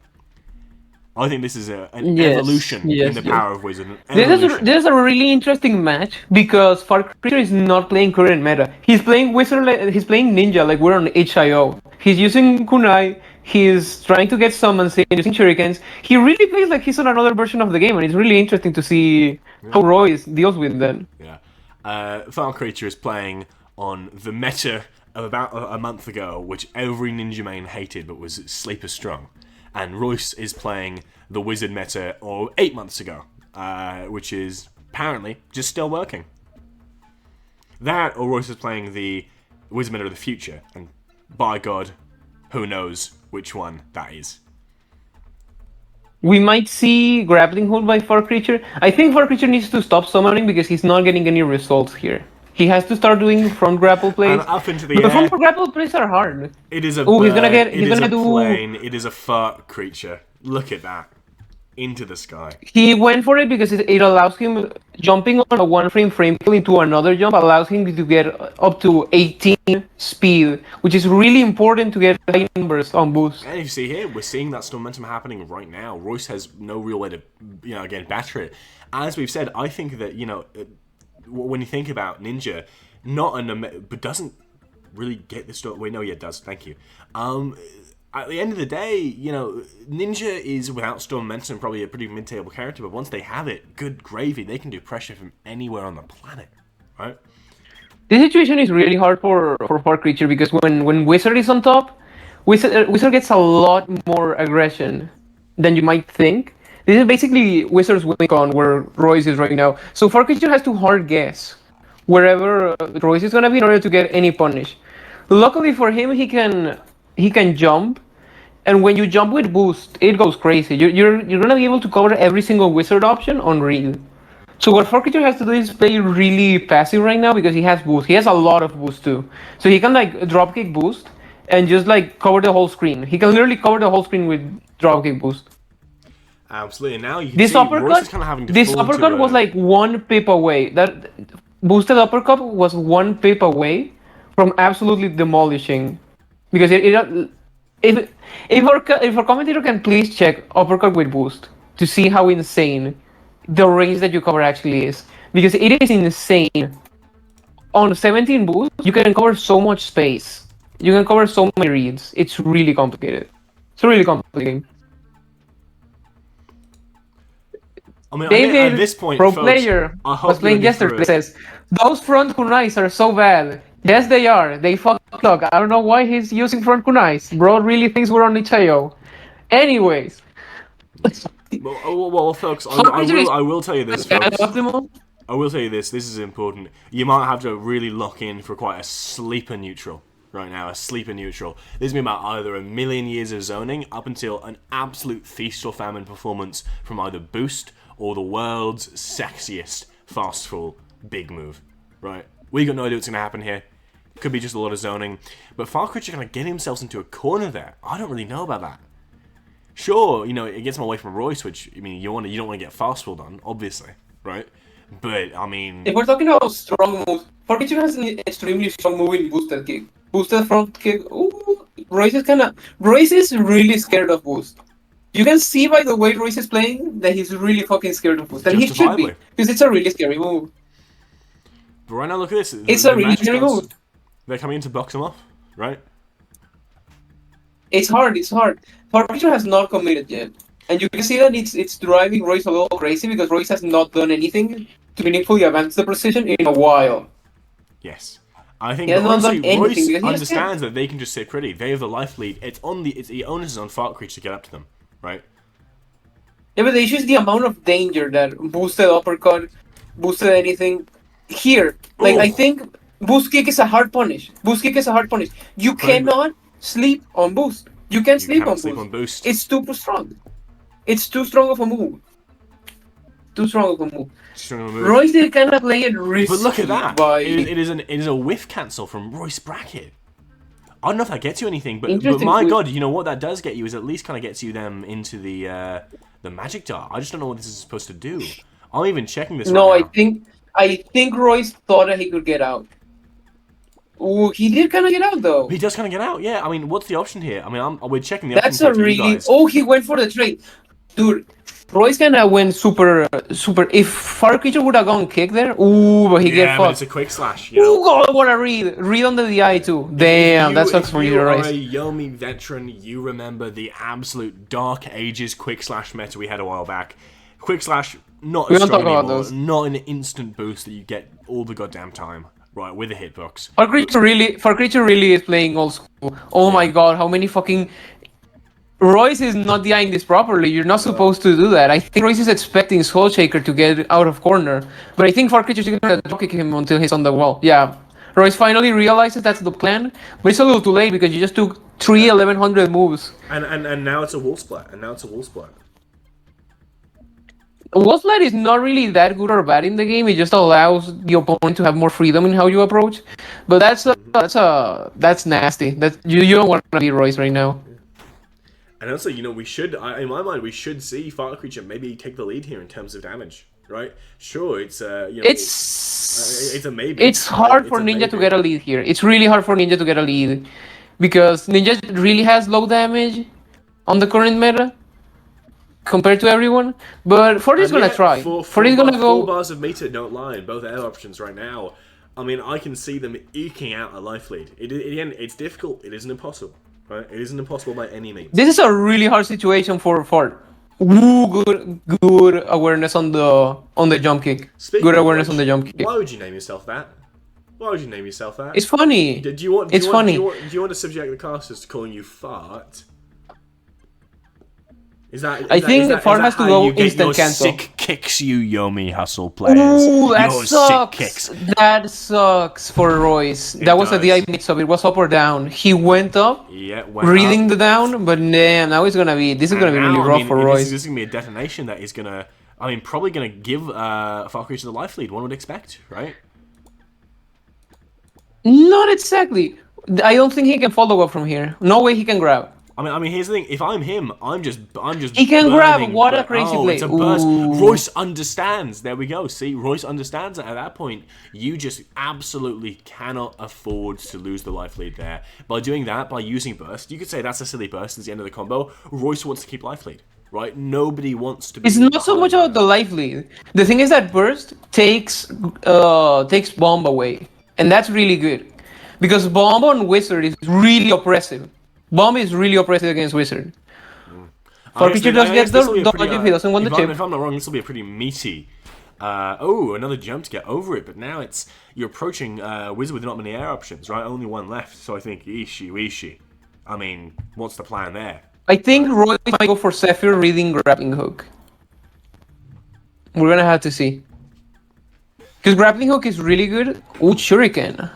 I think this is an evolution in the power of Wizard. This is a really interesting match because Fart Creature is not playing current meta. He's playing Wizard. He's playing Ninja like we're on HIO. He's using Kunai. He's trying to get summons in using Shurikens. He really plays like he's on another version of the game, and it's really interesting to see how Royce deals with that. Yeah, Fart Creature is playing on the meta of about a month ago, which every Ninja main hated, but was Sleeper Strong. And Royce is playing the Wizard meta or 8 months ago, which is apparently just still working. That, or Royce is playing the Wizard meta of the future, and by God, who knows which one that is. We might see grappling hold by Fart Creature. I think Fart Creature needs to stop summoning because he's not getting any results here. He has to start doing front grapple plays. And up into the but air. the front grapple plays are hard. It is a bird, he's gonna do plane. It is a Fart Creature. Look at that. Into the sky. He went for it because it allows him, jumping on a 1 frame kill into another jump allows him to get up to 18 speed, which is really important to get high numbers on boost. And you see here, we're seeing that momentum happening right now. Royce has no real way to, again, batter it. As we've said, I think that, when you think about Ninja, but doesn't really get the story. Wait, no, yeah, it does. Thank you. At the end of the day, you know, Ninja is, without Storm Momentum, probably a pretty mid-table character, but once they have it, good gravy, they can do pressure from anywhere on the planet, right? This situation is really hard for Far Creature because when Wizard is on top, Wizard gets a lot more aggression than you might think. This is basically Wizard's win con where Royce is right now. So Far Creature has to hard guess wherever Royce is gonna be in order to get any punish. Luckily for him, he can jump, and when you jump with boost, it goes crazy. You're gonna be able to cover every single Wizard option on read. So what Far Creature has to do is play really passive right now because he has boost. He has a lot of boost too. So he can like dropkick boost and just like cover the whole screen. He can literally cover the whole screen with dropkick boost. Absolutely. And now you can This see uppercut, Royce is kind of having to this fall into uppercut was like 1 pip away. That boosted uppercut was 1 pip away from absolutely demolishing. Because if our commentator can please check uppercut with boost to see how insane the range that you cover actually is, because it is insane. On 17 boost, you can cover so much space. You can cover so many reads. It's really complicated. It's a really complicated game. I mean, David, at this point, pro folks, player, I hope was playing you're ready for yesterday. it. Says those front kunais are so bad. Yes, they are. They fuck up. I don't know why he's using front kunais. Bro really thinks we're on Nichio. Anyways. Well, folks, Far Creature is I will tell you this, folks. optimal. I will tell you this. This is important. You might have to really lock in for quite a sleeper neutral right now. A sleeper neutral. This is going to be about either a million years of zoning up until an absolute feast or famine performance from either Boost or the world's sexiest fast fall big move. Right? We got no idea what's going to happen here. Could be just a lot of zoning. But Far Creature kind of get himself into a corner there. I don't really know about that. Sure, you know, it gets him away from Royce, which, I mean, you don't want to get fast fall done, obviously, right? But, I mean... If we're talking about strong moves, Far Creature has an extremely strong move in boosted kick. Boosted front kick, ooh, Royce is really scared of boost. You can see by the way Royce is playing that he's really fucking scared of boost. And he should be, because it's a really scary move. But right now, look at this. It's a really scary move. They're coming in to box him off, right? It's hard. Far Creature has not committed yet. And you can see that it's driving Royce a little crazy because Royce has not done anything to meaningfully advance the precision in a while. Yes. I think honestly, Royce understands that they can just sit pretty. They have the life lead. It's the onus is on Far Creature to get up to them, right? Yeah, but the issue is the amount of danger that boosted uppercut, boosted anything. Here, like, I think boost kick is a hard punish. You cannot sleep on boost. You can't sleep on boost. It's too strong. It's too strong of a move. Royce did kind of play it risky. But look at that. It is a whiff cancel from Royce Brackett. I don't know if that gets you anything, but my god, you know what that does get you is at least kind of gets you them into the magic dart. I just don't know what this is supposed to do. I'm even checking this. No, right now. I think Royce thought that he could get out. Ooh, he did kind of get out though. He does kind of get out, yeah. I mean, what's the option here? I mean, we're checking the That's options. a really. Oh, he went for the trade, dude. Royce kind of went super. If Far Creature would have gone kick there, ooh, but he get fucked. It's a quick slash. Ooh, God, what a read under the eye too. Damn, that sucks for you, Royce. If you are a Yomi veteran, you remember the absolute dark ages quick slash meta we had a while back. Quick slash, not as strong anymore. Not an instant boost that you get all the goddamn time. Right, with a hitbox. Far Creature really is playing old school. Oh my god, how many fucking... Royce is not DIing this properly. You're not supposed to do that. I think Royce is expecting Soul Shaker to get out of corner. But I think Far Creature is going to drop kick him until he's on the wall. Yeah. Royce finally realizes that's the plan. But it's a little too late because you just took 3 1100 moves. And now it's a wall splat. Wall splat is not really that good or bad in the game. It just allows the opponent to have more freedom in how you approach. But that's nasty. You don't want to be Royce right now. And also, you know, in my mind, we should see Far Creature maybe take the lead here in terms of damage, right? Sure, it's it's a maybe. It's hard for Ninja to get a lead here. It's really hard for Ninja to get a lead because Ninja really has low damage on the current meta. compared to everyone. But Ford is And gonna yet, try. Ford is gonna four go. bars of meter don't lie, and both air options right now. I mean, I can see them eking out a life lead. Again, it's difficult. It isn't impossible. Right? It isn't impossible by any means. This is a really hard situation for Ford. Ooh, good awareness on the jump kick. Speaking Good of awareness which, on the jump kick. why would you name yourself that? Why would you name yourself that? It's funny. Do you want? It's funny. Do you want to subject the casters to calling you fart? I think Ford has to go instant cancel. Sick kicks, you Yomi hustle players. Ooh, that Your sucks. sick kicks. That sucks for Royce. That was a does. DI mix-up. It was up or down. He went up, Yeah, went reading up. the down, but damn, now it's gonna be. This is gonna be really rough for Royce. This is gonna be a detonation that is gonna. I mean, probably gonna give Far Creature the life lead. One would expect, right? Not exactly. I don't think he can follow up from here. No way he can grab. I mean, here's the thing. If I'm him, I'm just. He can grab. burning, What a but- crazy oh, play. It's a burst. Ooh. Royce understands. There we go. See, Royce understands that at that point, you just absolutely cannot afford to lose the life lead there. By doing that, by using burst, you could say that's a silly burst. It's the end of the combo. Royce wants to keep life lead, right? Nobody wants to be. It's not so much about the life lead. The thing is that burst takes bomb away, and that's really good, because bomb on wizard is really oppressive. Bomb is really oppressive against wizard. For creature does get the dodge if he doesn't want the chip. If I'm not wrong, this will be a pretty meaty. Another jump to get over it, but now you're approaching wizard with not many air options, right? Only one left, so I think Ishi. I mean, what's the plan there? I think Roy might go for Zephyr reading grappling hook. We're gonna have to see. Because grappling hook is really good. Ooh, shuriken.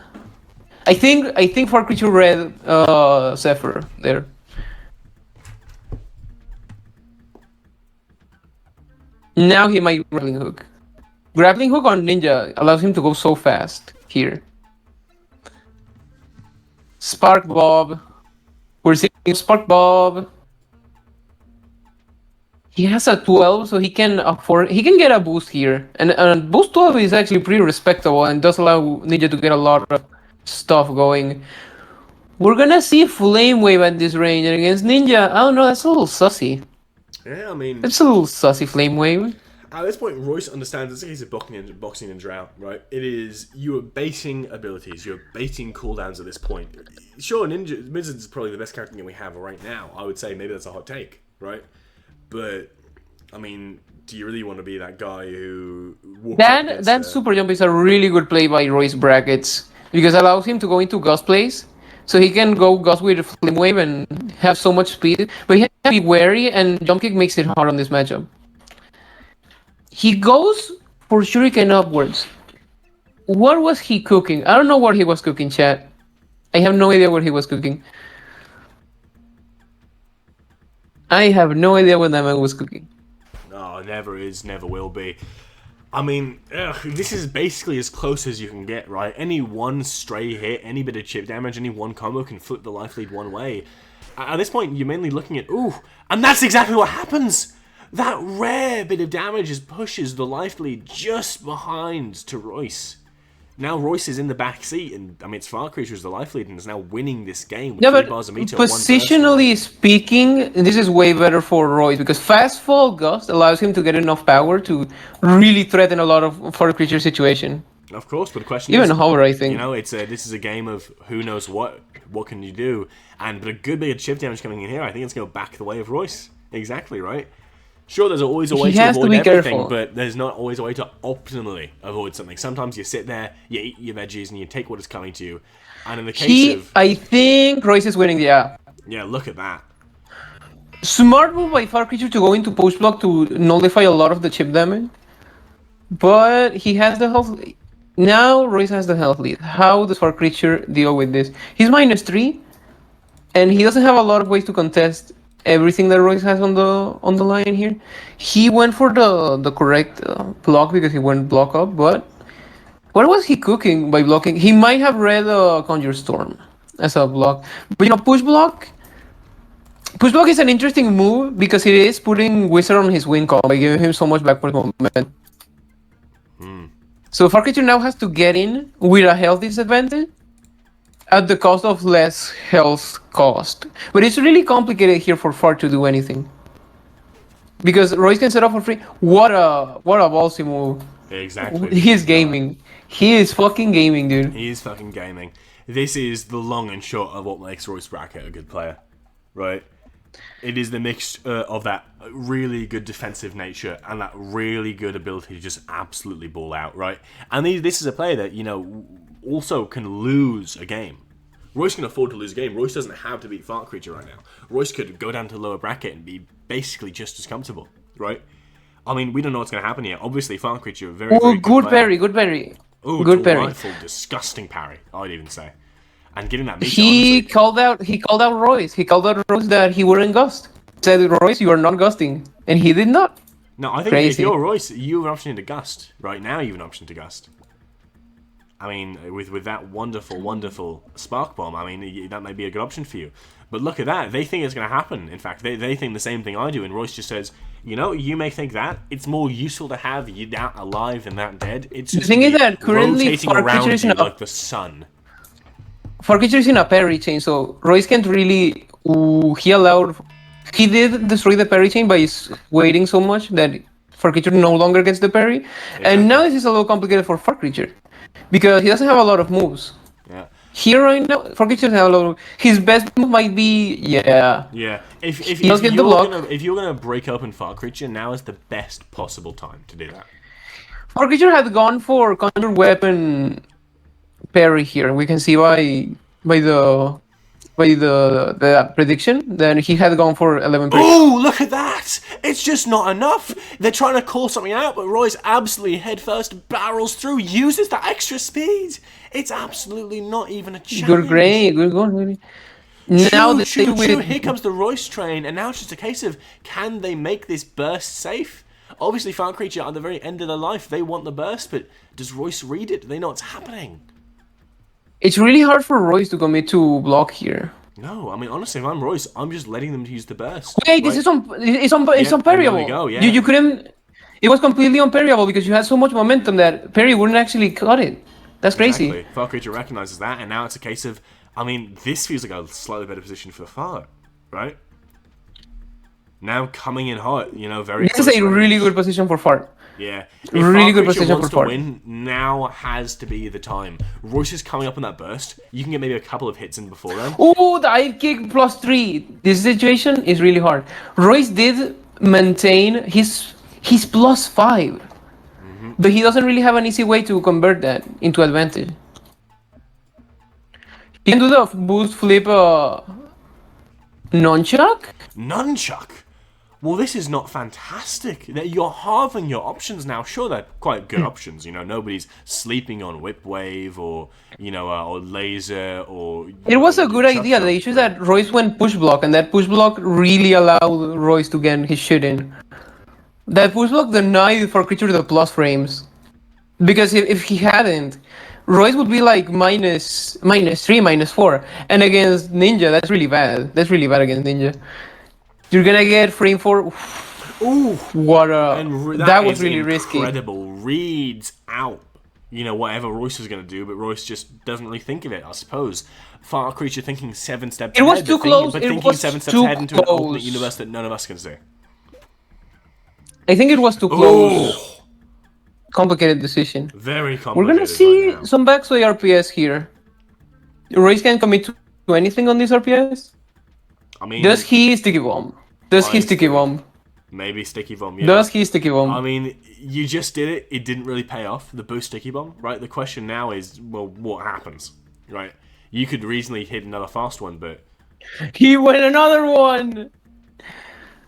I think for creature read Zephyr there. Now he might grappling hook. Grappling hook on Ninja allows him to go so fast here. Spark Bob. We're seeing Spark Bob. He has a 12, so he can get a boost here. And boost 12 is actually pretty respectable and does allow Ninja to get a lot of stuff going. We're gonna see Flame Wave at this range, and against Ninja, I don't know, that's a little sussy. Yeah, I mean, It's a little sussy Flame Wave. at this point, Royce understands it's a case of boxing and drought, right? It is, you are baiting abilities, you're baiting cooldowns at this point. Sure, Wizard is probably the best character that we have right now. I would say maybe that's a hot take, right? But, I mean, do you really want to be that guy who... That super jump is a really good play by Royce Brackets, because it allows him to go into Ghost plays, so he can go Ghost with Flame Wave and have so much speed, but he has to be wary, and jump kick makes it hard on this matchup. He goes for Shuriken upwards. What was he cooking? I don't know what he was cooking, chat. I have no idea what he was cooking. I have no idea what that man was cooking. No, never is, never will be. I mean, this is basically as close as you can get, right? Any one stray hit, any bit of chip damage, any one combo can flip the life lead one way. At this point, you're mainly looking at, ooh, and that's exactly what happens! That rare bit of damage pushes the life lead just behind to Royce. Now Royce is in the back seat, and I mean, it's Far Creature who's the life lead and is now winning this game with 3 bars a meter. Positionally speaking, this is way better for Royce, because Fast Fall Gust allows him to get enough power to really threaten a lot of Far Creature situation. Of course, but the question Even is, Hover, I think. you know, this is a game of who knows what can you do, but a good bit of chip damage coming in here, I think it's going to back the way of Royce. Exactly, right? Sure, there's always a way to avoid everything, but there's not always a way to optimally avoid something. Sometimes you sit there, you eat your veggies, and you take what is coming to you. And in the case of... I think Royce is winning, yeah. Yeah, look at that. Smart move by Far Creature to go into push block to nullify a lot of the chip damage. But he has the health lead. Now Royce has the health lead. How does Far Creature deal with this? He's -3, and he doesn't have a lot of ways to contest everything that Royce has on the line here. He went for the correct block because he went block up, but what was he cooking by blocking? He might have read Conjure Storm as a block. But you know, push block is an interesting move because it is putting Wizard on his win call by giving him so much backward movement. So Far Creature now has to get in with a health disadvantage at the cost of less health cost. But it's really complicated here for Far to do anything. because Royce can set up for free. What a ballsy move. Exactly. He's gaming. He is fucking gaming, dude. He is fucking gaming. This is the long and short of what makes Royce Brackett a good player, right? It is the mix of that really good defensive nature and that really good ability to just absolutely ball out, right? And this is a player that, you know, also can lose a game. Royce can afford to lose a game. Royce doesn't have to beat Fart Creature right now. Royce could go down to the lower bracket and be basically just as comfortable, right? I mean, we don't know what's going to happen yet. Obviously, Fart Creature, very, very good parry, good parry. Ooh, good delightful, parry. disgusting parry, I'd even say. And getting that meter, He honestly. called out Royce. He called out Royce that he wouldn't gust. He said, Royce, you are not gusting. And he did not. No, I think Crazy. if you're Royce, you have an option to gust. Right now, you have an option to gust. I mean, with that wonderful spark bomb, I mean, that may be a good option for you. But look at that. They think it's going to happen. In fact, they think the same thing I do. And Royce just says, you know, you may think that. It's more useful to have you that alive than that dead. It's just The thing is that currently rotating Fart around Creature is you in a like the sun. Fart Creature is in a parry chain, so Royce can't really. He did destroy the parry chain by waiting so much that Fart Creature no longer gets the parry. And now this is a little complicated for Fart Creature because he doesn't have a lot of moves. Yeah. Here right now, Fart Creature has a lot of. His best move might be Yeah. If you're gonna break open Fart Creature, now is the best possible time to do that. Fart Creature had gone for Conjure Weapon parry here. We can see by the prediction that he had gone for 11 parry. Oh, look at that! It's just not enough. They're trying to call something out, but Royce absolutely headfirst barrels through, uses that extra speed. It's absolutely not even a challenge. Good grade, good going. Now Here comes the Royce train, and now it's just a case of, can they make this burst safe? Obviously, Fart Creature at the very end of their life, they want the burst, but does Royce read it? Do they know what's happening? It's really hard for Royce to commit to block here. No, I mean, honestly, if I'm Royce, I'm just letting them use the burst. Wait, this is it's unparryable. There we go, yeah. You couldn't. It was completely unparryable because you had so much momentum that parry wouldn't actually cut it. That's crazy. Exactly. Fart Creature recognizes that, and now it's a case of, I mean, this feels like a slightly better position for the Fart, right? Now coming in hot, you know, very. This is a really good position for Fart. Yeah, if really good Fart Creature position wants for Fart. to win, now has to be the time. Royce is coming up on that burst. You can get maybe a couple of hits in before then. Oh, the eye kick +3. This situation is really hard. Royce did maintain his +5, but he doesn't really have an easy way to convert that into advantage. He can do the boost flip nunchuck? Nunchuck? Well, this is not fantastic. You're halving your options now. Sure, they're quite good options. You know, nobody's sleeping on Whip Wave or, you know, or Laser or... It was a good idea. The issue is that Royce went push block, and that push block really allowed Royce to get his shit in. That push block denied Fart Creature the plus frames. Because if he hadn't, Royce would be like minus 3, -4. And against Ninja, that's really bad. That's really bad against Ninja. You're gonna get frame 4. Ooh, what a... That was really incredible. risky. Reads out, you know, whatever Royce is going to do, but Royce just doesn't really think of it, I suppose. Fart Creature thinking 7 steps ahead. It was too close. But thinking 7 steps ahead into an alternate universe that none of us can see. I think it was too close. Complicated decision. Very complicated. We're gonna see some backstory RPS here. Royce can commit to anything on this RPS. I mean, does he sticky bomb? Does he sticky bomb? Maybe sticky bomb. Yeah. Does he sticky bomb? I mean, you just did it. It didn't really pay off. The boost sticky bomb, right? The question now is, well, what happens, right? You could reasonably hit another fast one, but he went another one.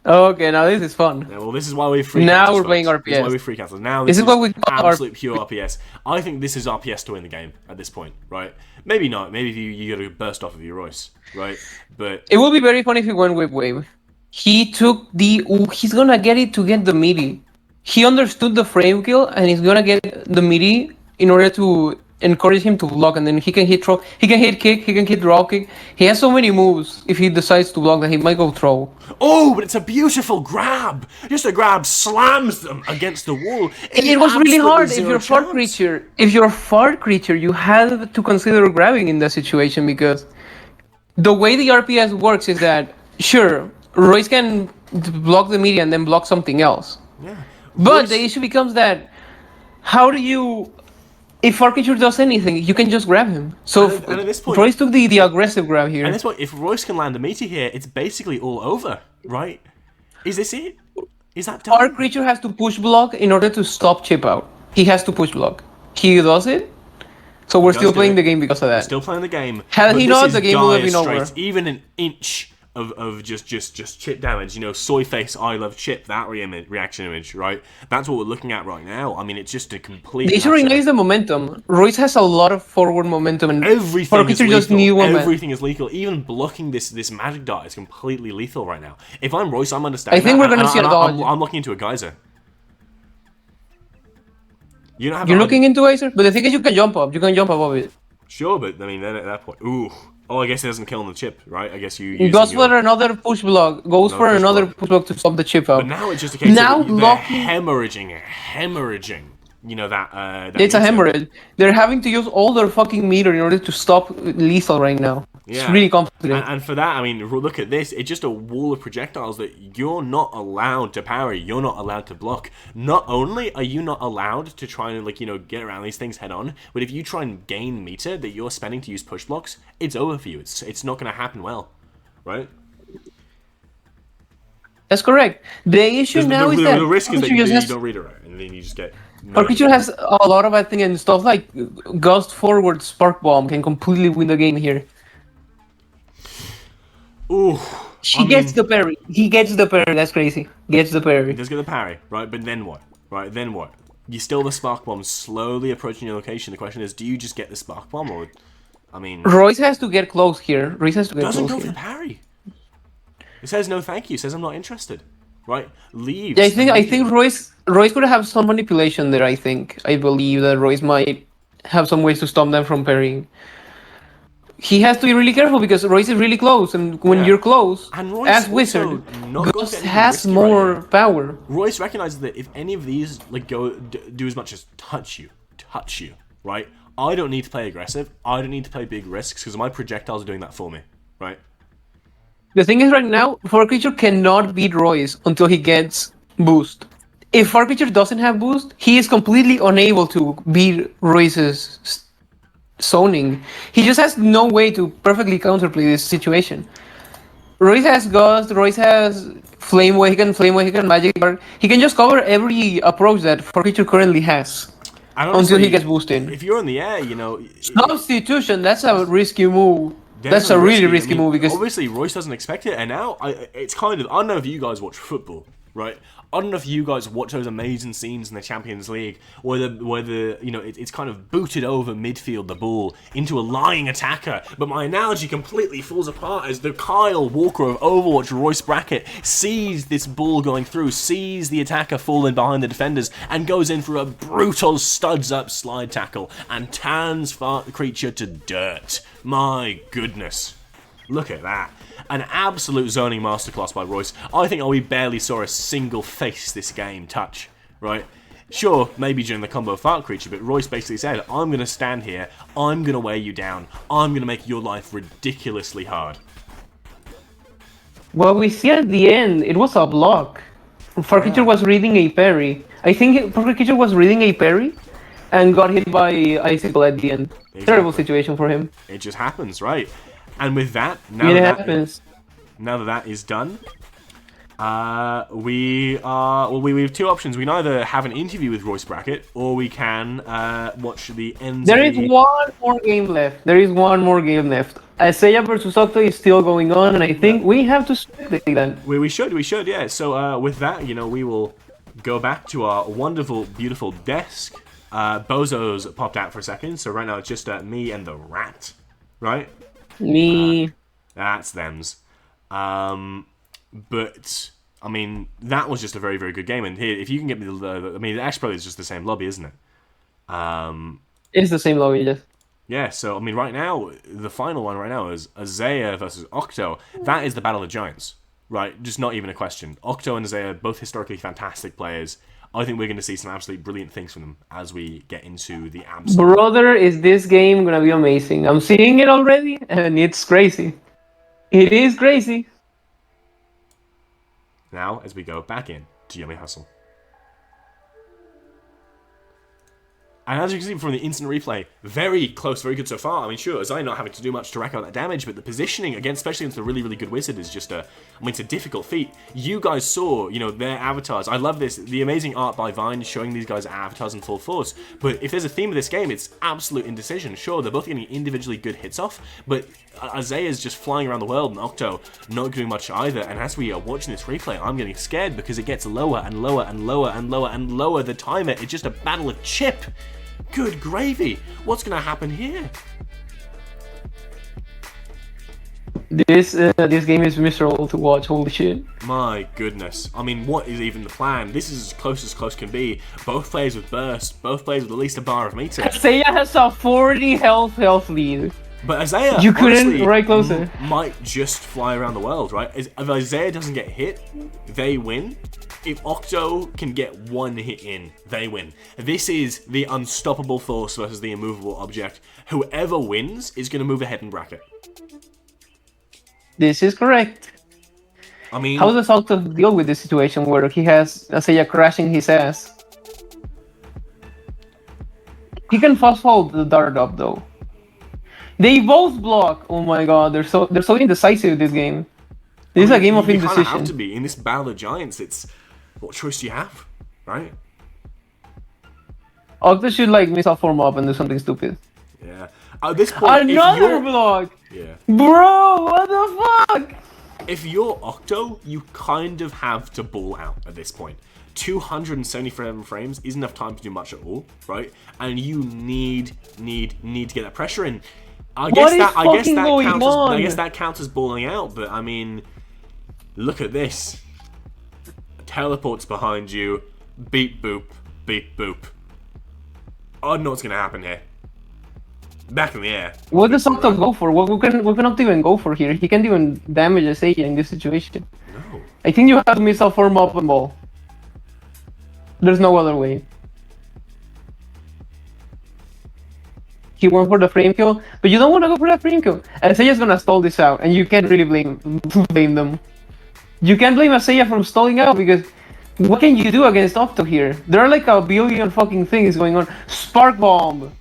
Okay, now this is fun. Yeah, well, this is why we free. Now we're playing RPS. This is why we free cancel. Now this is what we call absolute pure RPS. I think this is RPS to win the game at this point, right? Maybe not. Maybe you got to burst off of your Royce, right? But it will be very funny if he went Whip Wave. He took the. He's gonna get it to get the meaty. He understood the frame kill, and he's gonna get the meaty in order to encourage him to block, and then he can hit throw. He can hit kick. He can hit draw kick. He has so many moves. If he decides to block, that he might go throw. Oh, but it's a beautiful grab. Just a grab slams them against the wall. It was really hard. If you're a Fart Creature, you have to consider grabbing in that situation because the way the RPS works is that sure, Royce can block the media and then block something else. Yeah. But the issue becomes that how do you, if Farkeecher does anything, you can just grab him. So And at this point, Royce took the aggressive grab here. And that's why, if Royce can land a meteor here, it's basically all over, right? Is this it? Is that done? Farkeecher has to push block in order to stop chip out. He has to push block. He does it. So we're still playing the game because of that. Still playing the game. Had he not, the game would have been dire over. straits. Even an inch of just chip damage. You know, soy face, I love chip. That reaction image, right? That's what we're looking at right now. I mean, it's just a complete. The issue right now is the momentum. Royce has a lot of forward momentum, and everything is Farkeecher just lethal. one man. Everything is lethal. Even blocking this magic dart is completely lethal right now. If I'm Royce, I'm understanding. I think that, we're gonna see a dodge. I'm looking into a geyser. You don't have. You're looking into Acer, but the thing is, you can jump up. You can jump above it. Sure, but I mean, then at that point, ooh. Oh, I guess it doesn't kill on the chip, right? I guess you. Goes for another push block. Goes for another push block to stop the chip out. But now it's just a case now of they're blocking. hemorrhaging. You know that. It's a hemorrhage. They're having to use all their fucking meter in order to stop lethal right now. Yeah. It's really complicated. And for that, I mean, look at this. It's just a wall of projectiles that you're not allowed to parry. You're not allowed to block. Not only are you not allowed to try and, like, you know, get around these things head on, but if you try and gain meter that you're spending to use push blocks, it's over for you. It's not going to happen well, right? That's correct. The issue now is that the risk is that you has, don't read it right, and then you just get. Farkeecher has a lot of, I think, and stuff like Gust Forward Spark Bomb can completely win the game here. Ooh. He gets the parry. He gets the parry. That's crazy. Gets the parry. He does get the parry, right? But then what? Right? Then what? You still the spark bomb slowly approaching your location. The question is, do you just get the spark bomb, or, I mean, Royce has to get close here. Royce has to get doesn't close go for the here. parry. It says no, thank you. It says I'm not interested. Right? Leaves. Yeah, I think Royce could have some manipulation there. I believe that Royce might have some ways to stop them from parrying. He has to be really careful because Royce is really close, and when you're close, and Royce as Wizard, not Ghost has more power. Royce recognizes that if any of these like do as much as touch you, right? I don't need to play aggressive. I don't need to play big risks because my projectiles are doing that for me, right? The thing is, right now, Farkeecher cannot beat Royce until he gets boost. If Farkeecher doesn't have boost, he is completely unable to beat Royce's zoning. He just has no way to perfectly counterplay this situation. Royce has Gust, Royce has Flame Wave, he can Magic Guard. He can just cover every approach that Farkeecher currently has until he gets boosted. If you're in the air, you know... Substitution, that's a risky move. That's a really risky move because... Obviously, Royce doesn't expect it, and now it's kind of... I don't know if you guys watch football, right? I don't know if you guys watch those amazing scenes in the Champions League where the you know, it's kind of booted over midfield, the ball, into a lying attacker. But my analogy completely falls apart as the Kyle Walker of Overwatch Royce Brackett sees this ball going through, sees the attacker falling behind the defenders, and goes in for a brutal studs-up slide tackle and turns Creature to dirt. My goodness. Look at that. An absolute zoning masterclass by Royce. I think we barely saw a single face this game touch, right? Sure, maybe during the combo Fart Creature, but Royce basically said, I'm going to stand here, I'm going to wear you down, I'm going to make your life ridiculously hard. Well, we see at the end, it was a block. Farkeecher was reading a parry. I think Farkeecher was reading a parry and got hit by Icicle at the end. Exactly. Terrible situation for him. It just happens, right? And with that, now that is done, we have two options. We can either have an interview with Royce Brackett, or we can watch the end. There is one more game left. Isaiah versus Octo is still going on, and I think we have to spectate that. We should, yeah. So with that, you know, we will go back to our wonderful, beautiful desk. Bozo's popped out for a second, so right now it's just me and the rat, right? Me. That's them's. But I mean, that was just a very, very good game. And here, if you can get me I mean, actually, probably it's just the same lobby, isn't it? It's the same lobby, yes. Yeah. So I mean, right now, the final one right now is Isaiah versus Octo. That is the battle of giants, right? Just not even a question. Octo and Isaiah, both historically fantastic players. I think we're going to see some absolutely brilliant things from them as we get into the absolute... Brother, is this game going to be amazing. I'm seeing it already, and it's crazy. It is crazy. now as we go back in to Yummy Hustle. And as you can see from the instant replay, very close, very good so far. I mean, sure, Azai not having to do much to rack out that damage, but the positioning, again, especially against a really, really good wizard, is just it's a difficult feat. You guys saw, their avatars. I love this, the amazing art by Vine showing these guys' avatars in full force. But if there's a theme of this game, it's absolute indecision. Sure, they're both getting individually good hits off, but Isaiah's just flying around the world, and Octo not doing much either. And as we are watching this replay, I'm getting scared because it gets lower and lower and lower and lower and lower. The timer, it's just a battle of chip. Good gravy. What's going to happen here? This game is miserable to watch. Holy shit. My goodness. I mean, what is even the plan? This is as close can be. Both players with burst. Both players with at least a bar of meter. Seiya has a 40 health lead. But Isaiah, you couldn't honestly, right closer. Might just fly around the world, right? If Isaiah doesn't get hit, they win. If Octo can get one hit in, they win. This is the unstoppable force versus the immovable object. Whoever wins is going to move ahead in bracket. This is correct. I mean, how does Octo deal with this situation where he has Seiya crashing his ass? He can fast hold the dart up though. They both block. Oh my god, they're so indecisive this game. This is a game of indecision. You kind of have to be in this battle of giants. It's what choice do you have, right? Octo should missile form up and do something stupid. Yeah. At this point, another block. Yeah. Bro, what the fuck? If you're Octo, you kind of have to ball out at this point. 277 frames isn't enough time to do much at all, right? And you need to get that pressure in. I guess that counts as balling out, but I mean, look at this. Teleports behind you, beep boop, beep boop. I don't know what's gonna happen here. Back in the air. What does Octo go for? What can Octo even go for here? He can't even damage a Seiya in this situation. No. I think you have to missile form up and ball. There's no other way. He went for the frame kill, but you don't want to go for that frame kill. And Seiya's gonna stall this out, and you can't really blame them. You can't blame Seiya from stalling out because what can you do against Octo here? There are a billion fucking things going on. Spark Bomb!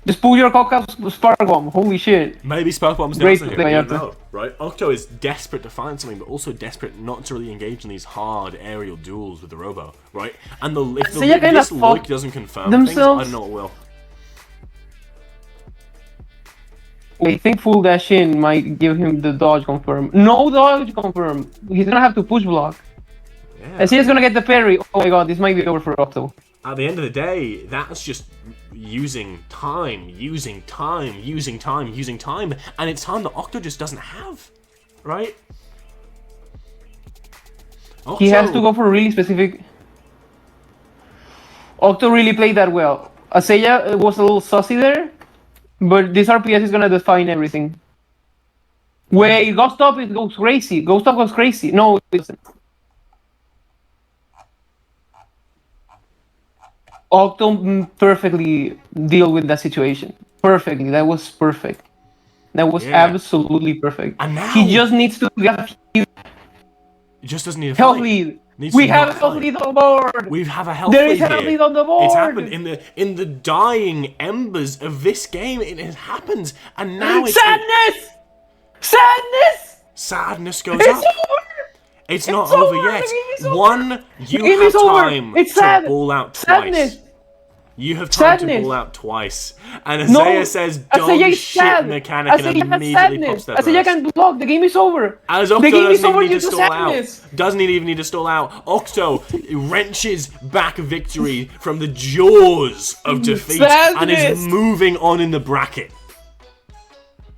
Just pull your cock up, Spark Bomb. Holy shit. Maybe Spark Bomb's the answer here. I don't know, right? Octo is desperate to find something, but also desperate not to really engage in these hard aerial duels with the Robo, right? And if this look doesn't confirm things, I don't know what will. I think full dash in might give him the dodge confirm. No dodge confirm. He's gonna have to push block. Yeah. Seiya's gonna get the parry. Oh my god, this might be over for Octo. At the end of the day, that's just using time, and it's time that Octo just doesn't have, right? Octo. He has to go for really specific. Octo really played that well. Seiya was a little sussy there, but this RPS is gonna define everything. Wait, Ghost Up it goes crazy. Ghost Up goes crazy. No, it doesn't. Octo perfectly deal with that situation. Perfectly. That was perfect. That was absolutely perfect. And now he just needs to get he just doesn't need a health lead. We have a health lead on the board. We have a health lead. There is a health lead on the board. It's happened in the dying embers of this game. It has happened, and now it's sadness goes up. It's not over yet. One, you have time to ball out twice. You have time to ball out twice. And Isaiah says, dog shit mechanic, and immediately pops that burst. Isaiah can block. The game is over. As Octo doesn't even need to stall out. Doesn't even need to stall out. Octo wrenches back victory from the jaws of defeat and is moving on in the bracket.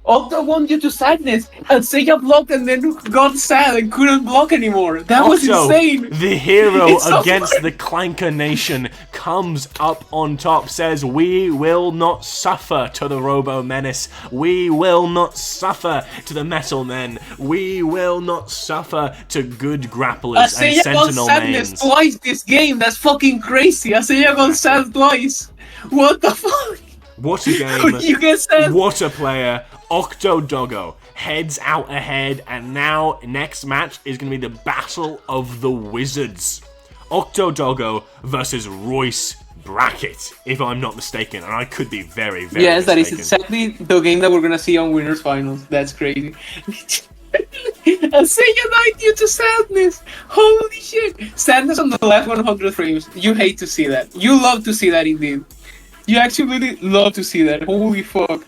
Octo won due to sadness, and Seiya blocked and then got sad and couldn't block anymore. That was insane. The hero against the Clanker Nation comes up on top, says, we will not suffer to the Robo Menace. We will not suffer to the Metal Men. We will not suffer to good grapplers and Sentinel mains. Twice this game, that's fucking crazy. Seiya got sad twice. What the fuck? What a game. You get sad. What a player. Octo Doggo heads out ahead, and now next match is going to be the Battle of the Wizards. Octodoggo versus Royce Brackett, if I'm not mistaken, and I could be very, very Yes, that is mistaken. exactly the game that we're gonna see on Winners Finals. That's crazy. I say unite you to sadness. Holy shit! Sadness on the last 100 frames. You hate to see that. You love to see that, indeed. You actually really love to see that. Holy fuck!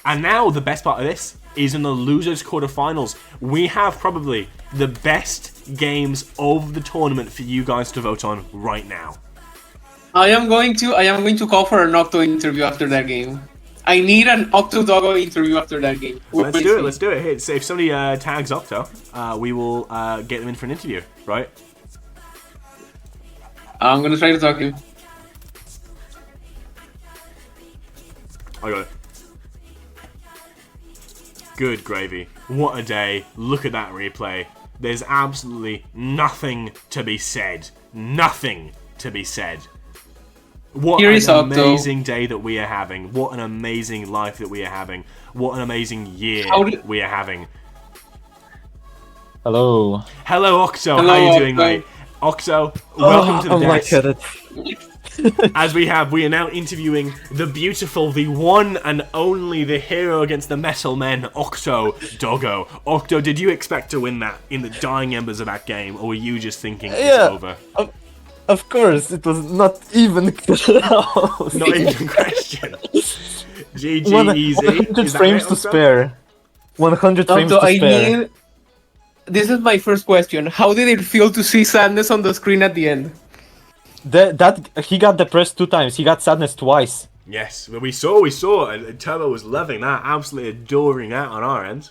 And now the best part of this is in the losers quarterfinals. We have probably the best games of the tournament for you guys to vote on right now. I am going to call for an Octo interview after that game. I need an Octodoggo interview after that game. Let's do it. Let's do it. Hey, so if somebody tags Octo, we will get them in for an interview, right? I'm gonna try to talk to him. I got it. Good gravy. What a day. Look at that replay. There's absolutely nothing to be said. Nothing to be said. What Here an is Octo. amazing day that we are having. What an amazing life that we are having. What an amazing year we are having. Hello. Hello, Octo. Hello, How are you doing, Octo. mate? Octo, welcome to the I'm desk. lightheaded. As we are now interviewing the beautiful, the one and only, the hero against the metal men, Octodoggo. Octo, did you expect to win that in the dying embers of that game, or were you just thinking it's Yeah. over? Of course, it was not even close. Not even a question. GG, easy. 100 Is that frames right, to Octo? spare. 100 frames Octo, to I spare. need. This is my first question. How did it feel to see sadness on the screen at the end? That he got depressed 2 times. He got sadness twice. Yes, well, we saw, and Turbo was loving that, absolutely adoring that on our end.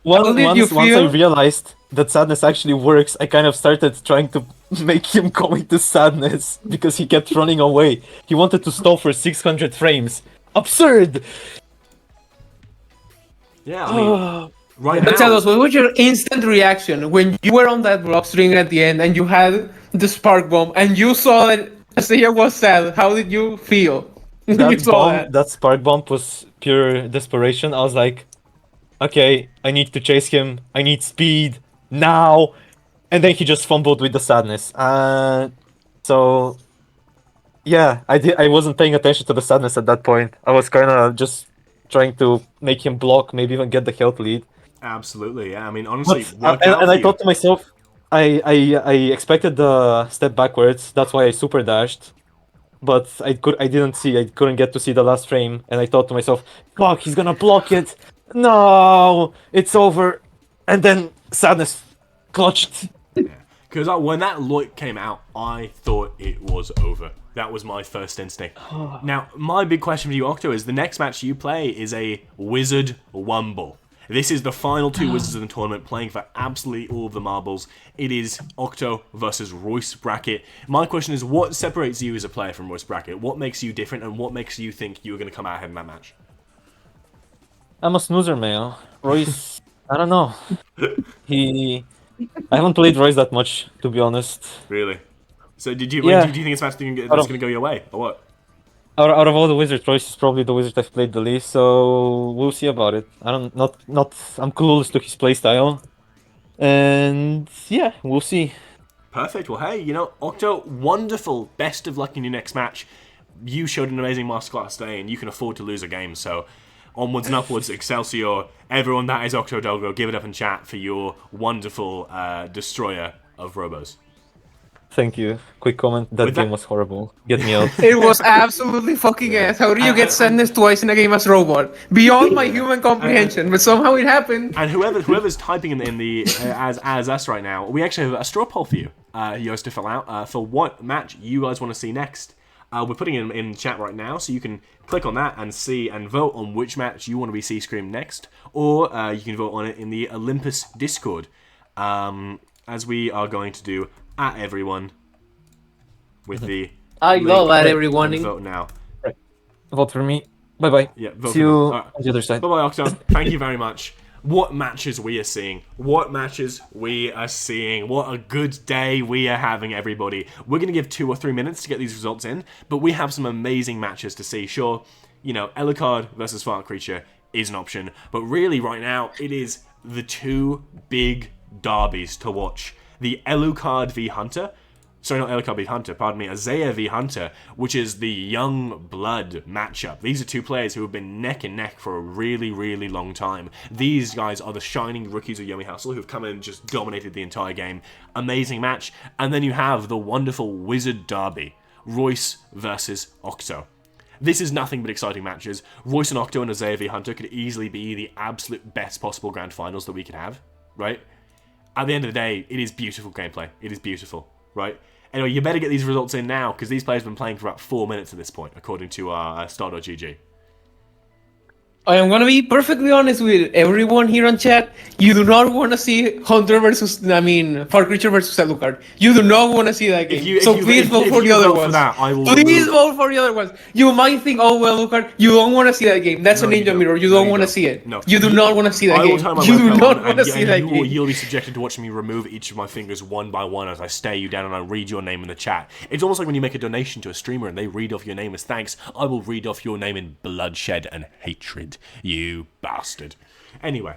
How did you Once I feel? realized that sadness actually works, I kind of started trying to make him go into sadness because he kept running away. He wanted to stall for 600 frames. Absurd! Yeah, I mean, right But tell now, us, what was your instant reaction when you were on that block string at the end and you had the spark bomb and you saw that Asaya was sad? How did you feel when you That saw bomb, that? that spark bomb was pure desperation. I was like, okay, I need to chase him. I need speed now. And then he just fumbled with the sadness. So yeah, I wasn't paying attention to the sadness at that point. I was kind of just trying to make him block, maybe even get the health lead. absolutely, yeah. I mean, honestly, But, worked out and for I you. thought to myself, I expected the step backwards. That's why I super dashed. But I couldn't get to see the last frame, and I thought to myself, "Fuck, he's gonna block it! No, it's over!" And then sadness clutched. Because when that Loit came out, I thought it was over. That was my first instinct. Now, my big question for you, Octo, is the next match you play is a Wizard Wumble. This is the final 2 Wizards in the tournament, playing for absolutely all of the marbles. It is Octo versus Royce Brackett. My question is, what separates you as a player from Royce Brackett? What makes you different, and what makes you think you're going to come out ahead in that match? I'm a snoozer, man. Royce, I don't know. I haven't played Royce that much, to be honest. Really? So do you Yeah. think it's a match that's Out going of- to go your way, or what? Out of all the wizards, Royce is probably the wizard I've played the least, so we'll see about it. I'm clueless to his playstyle. And yeah, we'll see. Perfect. Well, hey, you know, Octo, wonderful. Best of luck in your next match. You showed an amazing masterclass today, and you can afford to lose a game, so onwards and upwards, Excelsior. Everyone, that is Octodoggo. Give it up in chat for your wonderful destroyer of Robos. Thank you. Quick comment, that With game that- was horrible. Get me out. It was absolutely fucking ass. How do you get sadness twice in a game as robot? Beyond my human comprehension, but somehow it happened. And whoever's typing in the as us right now, we actually have a straw poll for you. You guys to fill out for what match you guys want to see next. We're putting it in chat right now, so you can click on that and see and vote on which match you want to be see screamed next, or you can vote on it in the Olympus Discord, as we are going to do at everyone with the. I love that, link. everyone. Vote now. Vote for me. Bye bye. Yeah, vote See for you me. All right. on the other side. Bye bye, Octo. Thank you very much. What matches we are seeing. What matches we are seeing. What a good day we are having, everybody. We're going to give 2 or 3 minutes to get these results in, but we have some amazing matches to see. Sure, you know, Elicard versus Fart Creature is an option. But really, right now, it is the two big derbies to watch. The Alucard v Hunter. Sorry, not Alucard v Hunter, pardon me. Azea v Hunter, which is the young blood matchup. These are two players who have been neck and neck for a really, really long time. These guys are the shining rookies of Yomi Hustle who've come in and just dominated the entire game. Amazing match. And then you have the wonderful Wizard Derby. Royce versus Octo. This is nothing but exciting matches. Royce and Octo and Azea v Hunter could easily be the absolute best possible grand finals that we could have, right? At the end of the day, it is beautiful gameplay. It is beautiful, right? Anyway, you better get these results in now, because these players have been playing for about 4 minutes at this point, according to star.gg. I am gonna be perfectly honest with everyone here on chat. You do not want to see Hunter versus, Far Creature versus Alucard. You do not want to see that game. So please vote for the other ones. Please vote for the other ones. You might think, oh well, Alucard, you don't want to see that game. That's a Ninja Mirror. You don't want to see it. No. You do not want to see that game. You do not want to see that game. You'll be subjected to watching me remove each of my fingers one by one as I stare you down and I read your name in the chat. It's almost like when you make a donation to a streamer and they read off your name as thanks. I will read off your name in bloodshed and hatred. You bastard. Anyway,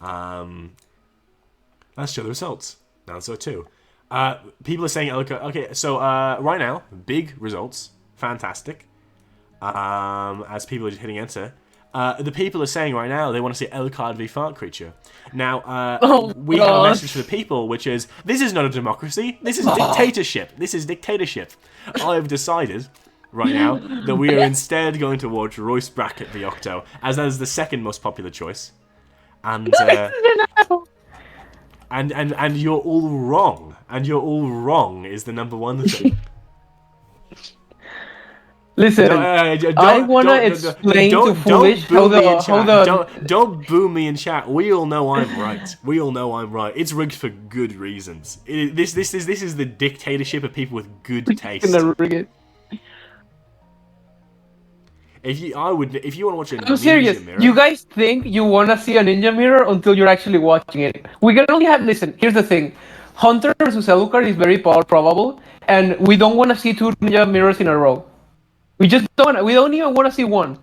let's show the results. Now so too. People are saying, okay, so right now, big results, fantastic. As people are just hitting enter, the people are saying right now they want to see Alucard v Fart Creature. Now, we have a message for the people, which is, this is not a democracy, this is dictatorship. This is dictatorship. I've decided right now that we are instead going to watch Royce Brackett v Octo, as that is the second most popular choice. And and you're all wrong. And you're all wrong is the number one thing. Listen, I want to explain to Foolish how the... Don't boo me in chat. We all know I'm right. We all know I'm right. It's rigged for good reasons. This is the dictatorship of people with good taste. If you want to watch a I'm serious. Mirror, you guys think you want to see a Ninja Mirror until you're actually watching it. We can only have... Listen, here's the thing. Hunter versus Alucard is very probable, and we don't want to see two Ninja Mirrors in a row. We just don't. We don't even want to see one.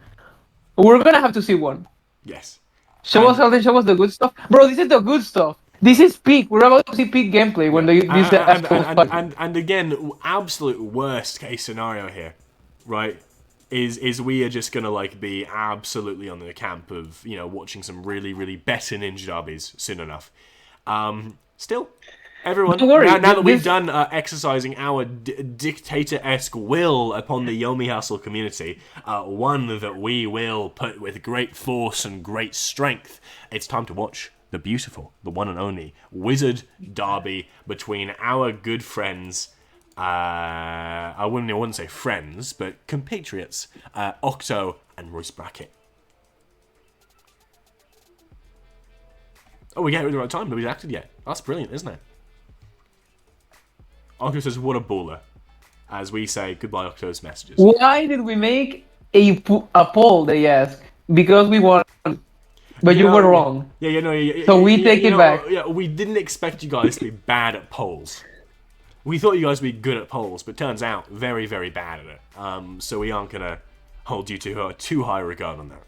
We're gonna have to see one. yes. Show us the good stuff, bro. This is the good stuff. This is peak. We're about to see peak gameplay when and again, absolute worst case scenario here, right? Is we are just gonna like be absolutely on the camp of watching some really really better ninja derbies soon enough. Still. Everyone, now that we've done exercising our dictator-esque will upon the Yomi Hustle community, one that we will put with great force and great strength, it's time to watch the beautiful, the one and only Wizard Derby between our good friends, I wouldn't say friends, but compatriots, Octo and Royce Brackett. Oh, we get it at the right time, nobody's acted yet. That's brilliant, isn't it? Octo says, what a baller. As we say goodbye, Octo's messages. Why did we make a poll, they ask? Because we won. But you were wrong. So we take it back. Yeah, we didn't expect you guys to be bad at polls. We thought you guys would be good at polls, but turns out very, very bad at it. So we aren't going to hold you to too high regard on that.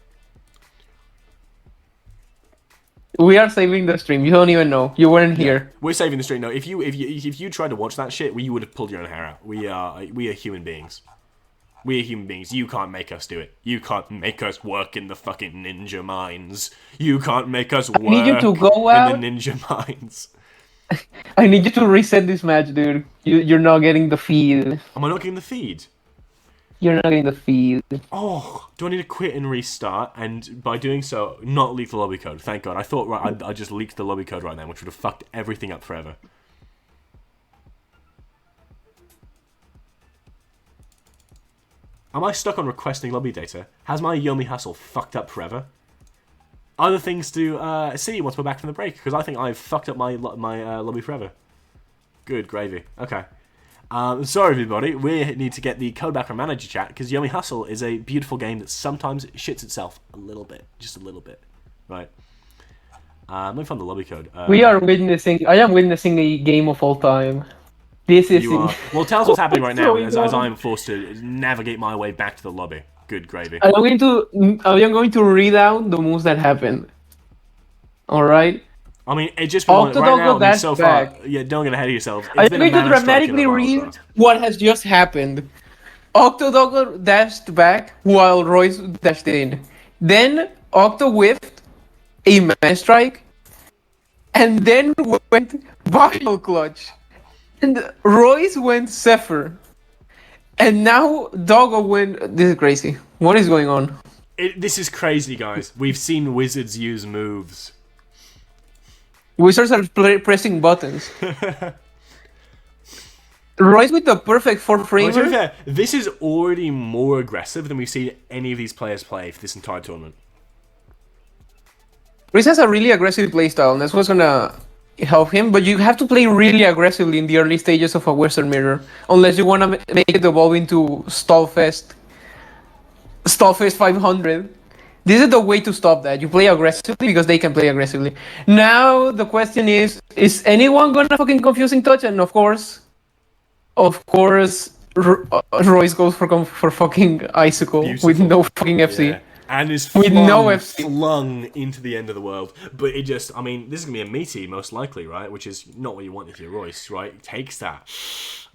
We are saving the stream. You don't even know. You weren't here. We're saving the stream. No, if you tried to watch that shit, you would have pulled your own hair out. We are human beings. We are human beings. You can't make us do it. You can't make us work in the fucking ninja mines. You can't make us work need you to go out. in the ninja mines. I need you to reset this match, dude. You're not getting the feed. Am I not getting the feed? You're not getting the feed. Oh, do I need to quit and restart? And by doing so, not leak the lobby code? Thank God. I thought I just leaked the lobby code right now, which would have fucked everything up forever. Am I stuck on requesting lobby data? Has my Yomi Hustle fucked up forever? Other things to see once we're back from the break, because I think I've fucked up my lobby forever. Good gravy. Okay. Sorry everybody, we need to get the code back from Manager Chat, because Yomi Hustle is a beautiful game that sometimes shits itself a little bit. Just a little bit. Right. Let me find the lobby code. I am witnessing a game of all time. This is... Well, tell us what's happening right now, as I am forced to navigate my way back to the lobby. good gravy. I'm going to read out the moves that happened. All right. I mean, it just right Octodog now. I mean, dash so far, back. yeah. Don't get ahead of yourselves. I'm It's been a going to mana strike and a dramatically vital read craft. what has just happened. Octodog dashed back while Royce dashed in. Then Octo whiffed a mana strike, and then went vital clutch. And Royce went Zephyr. And now Doggo went. This is crazy. What is going on? This is crazy, guys. We've seen wizards use moves. Wizards are pressing buttons. Royce with the perfect Well, to be four-framer. fair, this is already more aggressive than we've seen any of these players play for this entire tournament. Royce has a really aggressive playstyle, and that's what's gonna help him. But you have to play really aggressively in the early stages of a Western Mirror, unless you want to make it evolve into Stallfest 500. This is the way to stop that. You play aggressively because they can play aggressively. Now the question is anyone gonna fucking confusing touch? And of course, Royce goes for fucking Icicle with Beautiful. no fucking FC. Yeah. And is With flung, no FC. flung into the end of the world. But it just, I mean, this is going to be a meaty, most likely, right? Which is not what you want if you're Royce, right? Takes that.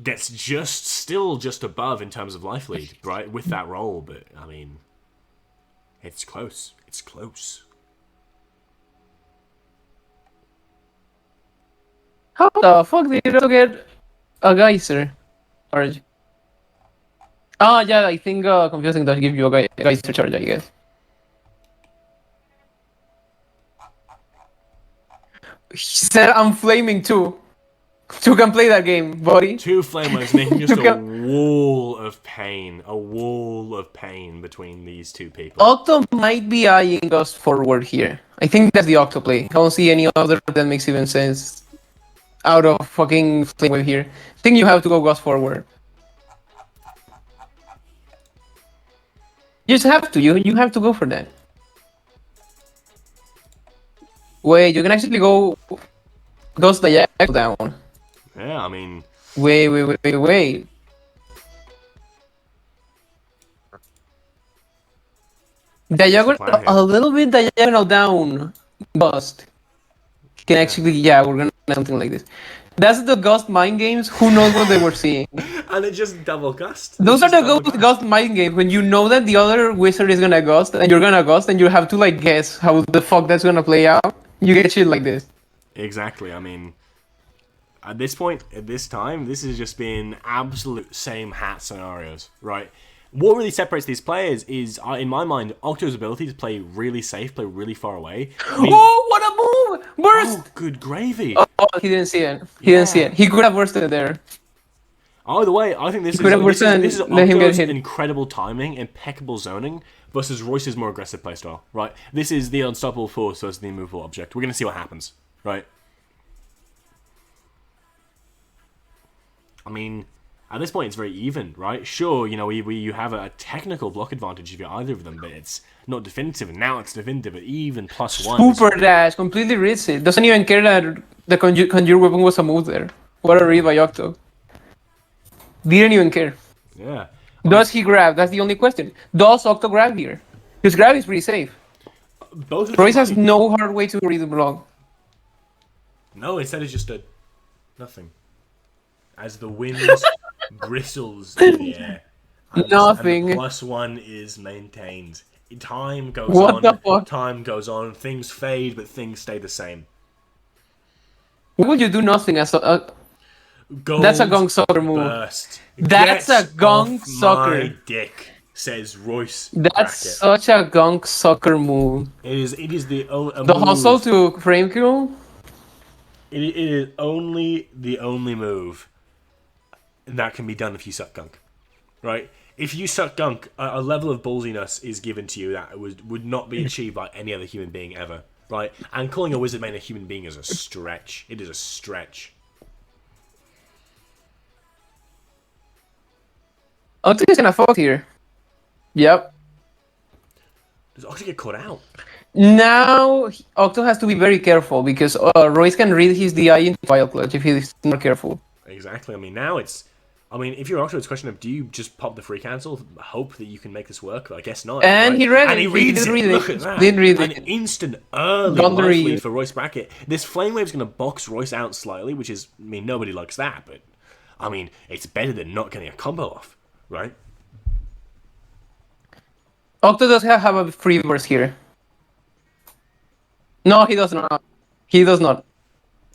Gets still just above in terms of life lead, right? With that roll. But, I mean, it's close. It's close. How the fuck did you get a geyser charge? Ah, yeah, I think confusing does give you a geyser charge, I guess. He said I'm flaming too. You can play that game, buddy. Two flamers making just You a wall of pain. A wall of pain between these two people. Octo might be eyeing us forward here. I think that's the Octo play. I don't see any other that makes even sense out of fucking flame wave here. I think you have to go Ghost forward. You just have to. You have to go for that. Wait, you can actually go Ghost diagonal down. Yeah, I mean... Wait. Diagonal, plan here. a little bit diagonal down. Ghost. Can actually, yeah, we're gonna do something like this. That's the Ghost mind games. Who knows what they were seeing? And it just double gust. Those are the Ghost mind games. When you know that the other wizard is gonna Ghost and you're gonna Ghost and you have to like guess how the fuck that's gonna play out. You get shit like this. Exactly. I mean, at this point, at this time, this has just been absolute same hat scenarios, right? What really separates these players is, in my mind, Octo's ability to play really safe, play really far away. I mean, Oh, what a move! Burst! oh, good gravy. Oh, he didn't see it. He didn't see it. He could have bursted there. Either way, I think this could have is let him get Octo's hit. incredible timing, impeccable zoning, versus Royce's more aggressive playstyle, right? This is the unstoppable force versus the immovable object. We're going to see what happens, right? I mean, at this point, it's very even, right? Sure, you know, you have a technical block advantage if you're either of them, but it's not definitive, and now it's definitive, but even +1. Super dash, completely reads it. Doesn't even care that the conjure weapon was a move there. What a read by Octo. Didn't even care. Yeah. Does he grab? That's the only question. Does Octo grab here? His grab is pretty safe. Both of Royce them- has no hard way to read the block. No, instead it's just a nothing. As the wind bristles in the air. And Nothing. the +1 is maintained. Time goes What on. the fuck? Time goes on. Things fade, but things stay the same. What would you do? Nothing as a Gold That's a gong sucker move. burst. That's Get a gong off sucker. My dick, says Royce. That's Brackett. such a gunk sucker move. It is the The hustle to frame kill. It is only the only move that can be done if you suck gunk, right? If you suck gunk, a level of ballsiness is given to you that would not be achieved by any other human being ever, right? And calling a wizard main a human being is a stretch. It is a stretch. Octo is gonna fuck here. Yep. Does Octo get caught out? Now Octo has to be very careful because Royce can read his DI into Wild Clutch if he's not careful. Exactly. I mean, now it's I mean, if you're Octo, it's a question of do you just pop the free cancel, hope that you can make this work? I guess not. And right? he read and it. he reads did it. read Look it. at that. Did read An it. instant early Got the life read. lead for Royce Brackett. This Flame Wave's going to box Royce out slightly, which is, I mean, nobody likes that, but I mean, it's better than not getting a combo off, right? Octo does have a free burst here. No, he does not. He does not.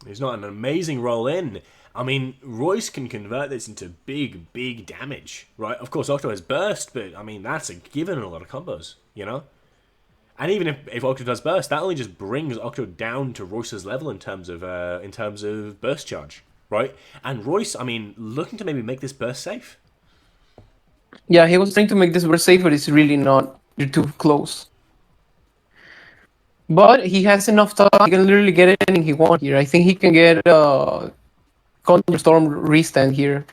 He's not an amazing roll in. I mean, Royce can convert this into big, big damage, right? Of course, Octo has burst, but I mean, that's a given in a lot of combos, you know? And even if Octo does burst, that only just brings Octo down to Royce's level in terms of burst charge, right? And Royce, I mean, looking to maybe make this burst safe. Yeah, he was trying to make this burst safe, but it's really not. You're too close. But he has enough time. He can literally get anything he wants here. I think he can get Thunderstorm restand here.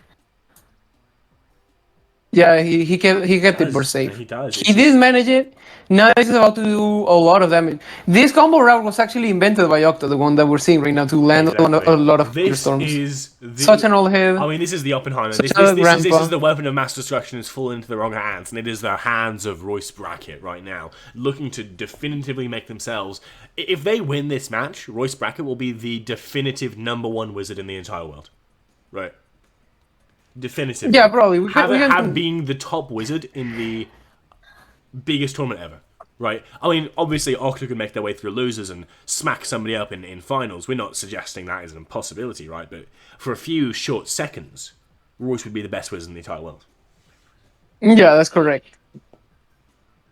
Yeah, he kept it burst safe. He does. He did manage it. Now he's about to do a lot of damage. This combo route was actually invented by Octo, the one that we're seeing right now, to land on a lot of Thunderstorms. Such an old head. I mean, this is the Oppenheimer. Such This is the weapon of mass destruction is fallen into the wrong hands, and it is the hands of Royce Brackett right now, looking to definitively make themselves. If they win this match, Royce Brackett will be the definitive #1 wizard in the entire world, right? Definitively. Yeah, probably. Have being the top wizard in the biggest tournament ever, right? I mean, obviously, Octo can make their way through losers and smack somebody up in finals. We're not suggesting that is an impossibility, right? But for a few short seconds, Royce would be the best wizard in the entire world. Yeah, that's correct.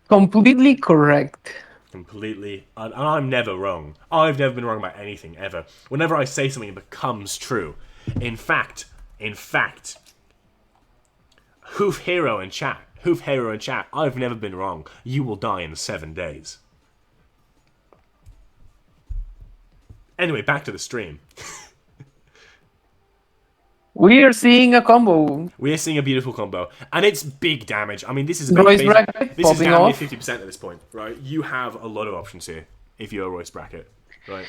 Completely correct. Completely. And I'm never wrong. I've never been wrong about anything, ever. Whenever I say something, it becomes true. In fact, Hoof Hero in chat, I've never been wrong. You will die in 7 days. Anyway, back to the stream. We are seeing a combo. We are seeing a beautiful combo. And it's big damage. I mean, this is Royce Brackett this is popping down near off. 50% at this point, right? You have a lot of options here if you're Royce Brackett, right?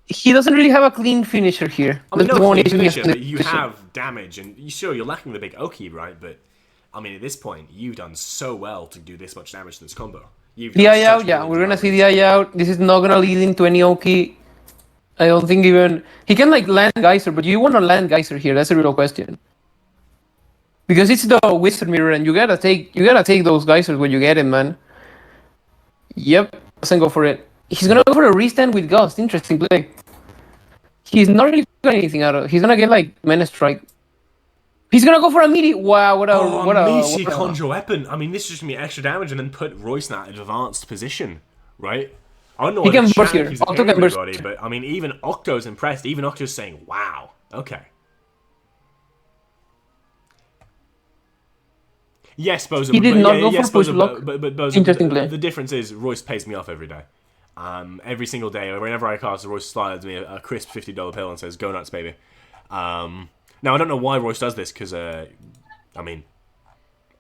He doesn't really have a clean finisher here. I mean, That's no the one clean issue he has finisher, to but you finish. have damage, and sure, you're lacking the big Oki, right? But, I mean, at this point, you've done so well to do this much damage to this combo. You've The done eye such out, yeah, brilliant we're gonna see damage. the eye out. This is not gonna lead into any Oki. I don't think even he can like land Geyser, but you want to land Geyser here? That's a real question. Because it's the Wizard Mirror, and you gotta take those Geysers when you get it, man. Yep, doesn't go for it. He's gonna go for a restand with Gust. Interesting play. He's not really getting anything out of it. He's gonna get like Menace Strike. He's gonna go for a meaty. Wow, what a Meaty Conjure Weapon. I mean, this is just gonna be extra damage and then put Royce in that advanced position, right? I don't know He what can the burst chat here. keeps Octo hearing can burst. everybody, but I mean, even Octo's impressed. Even Octo's saying, wow, okay. Yes, Bozo. He did but, not yeah, go yes, for push Bozo, block. But Bozo, Interesting play. the difference is Royce pays me off every day. Every single day, whenever I cast, Royce slides me a crisp $50 bill and says, "Go nuts, baby." Now I don't know why Royce does this because, I mean,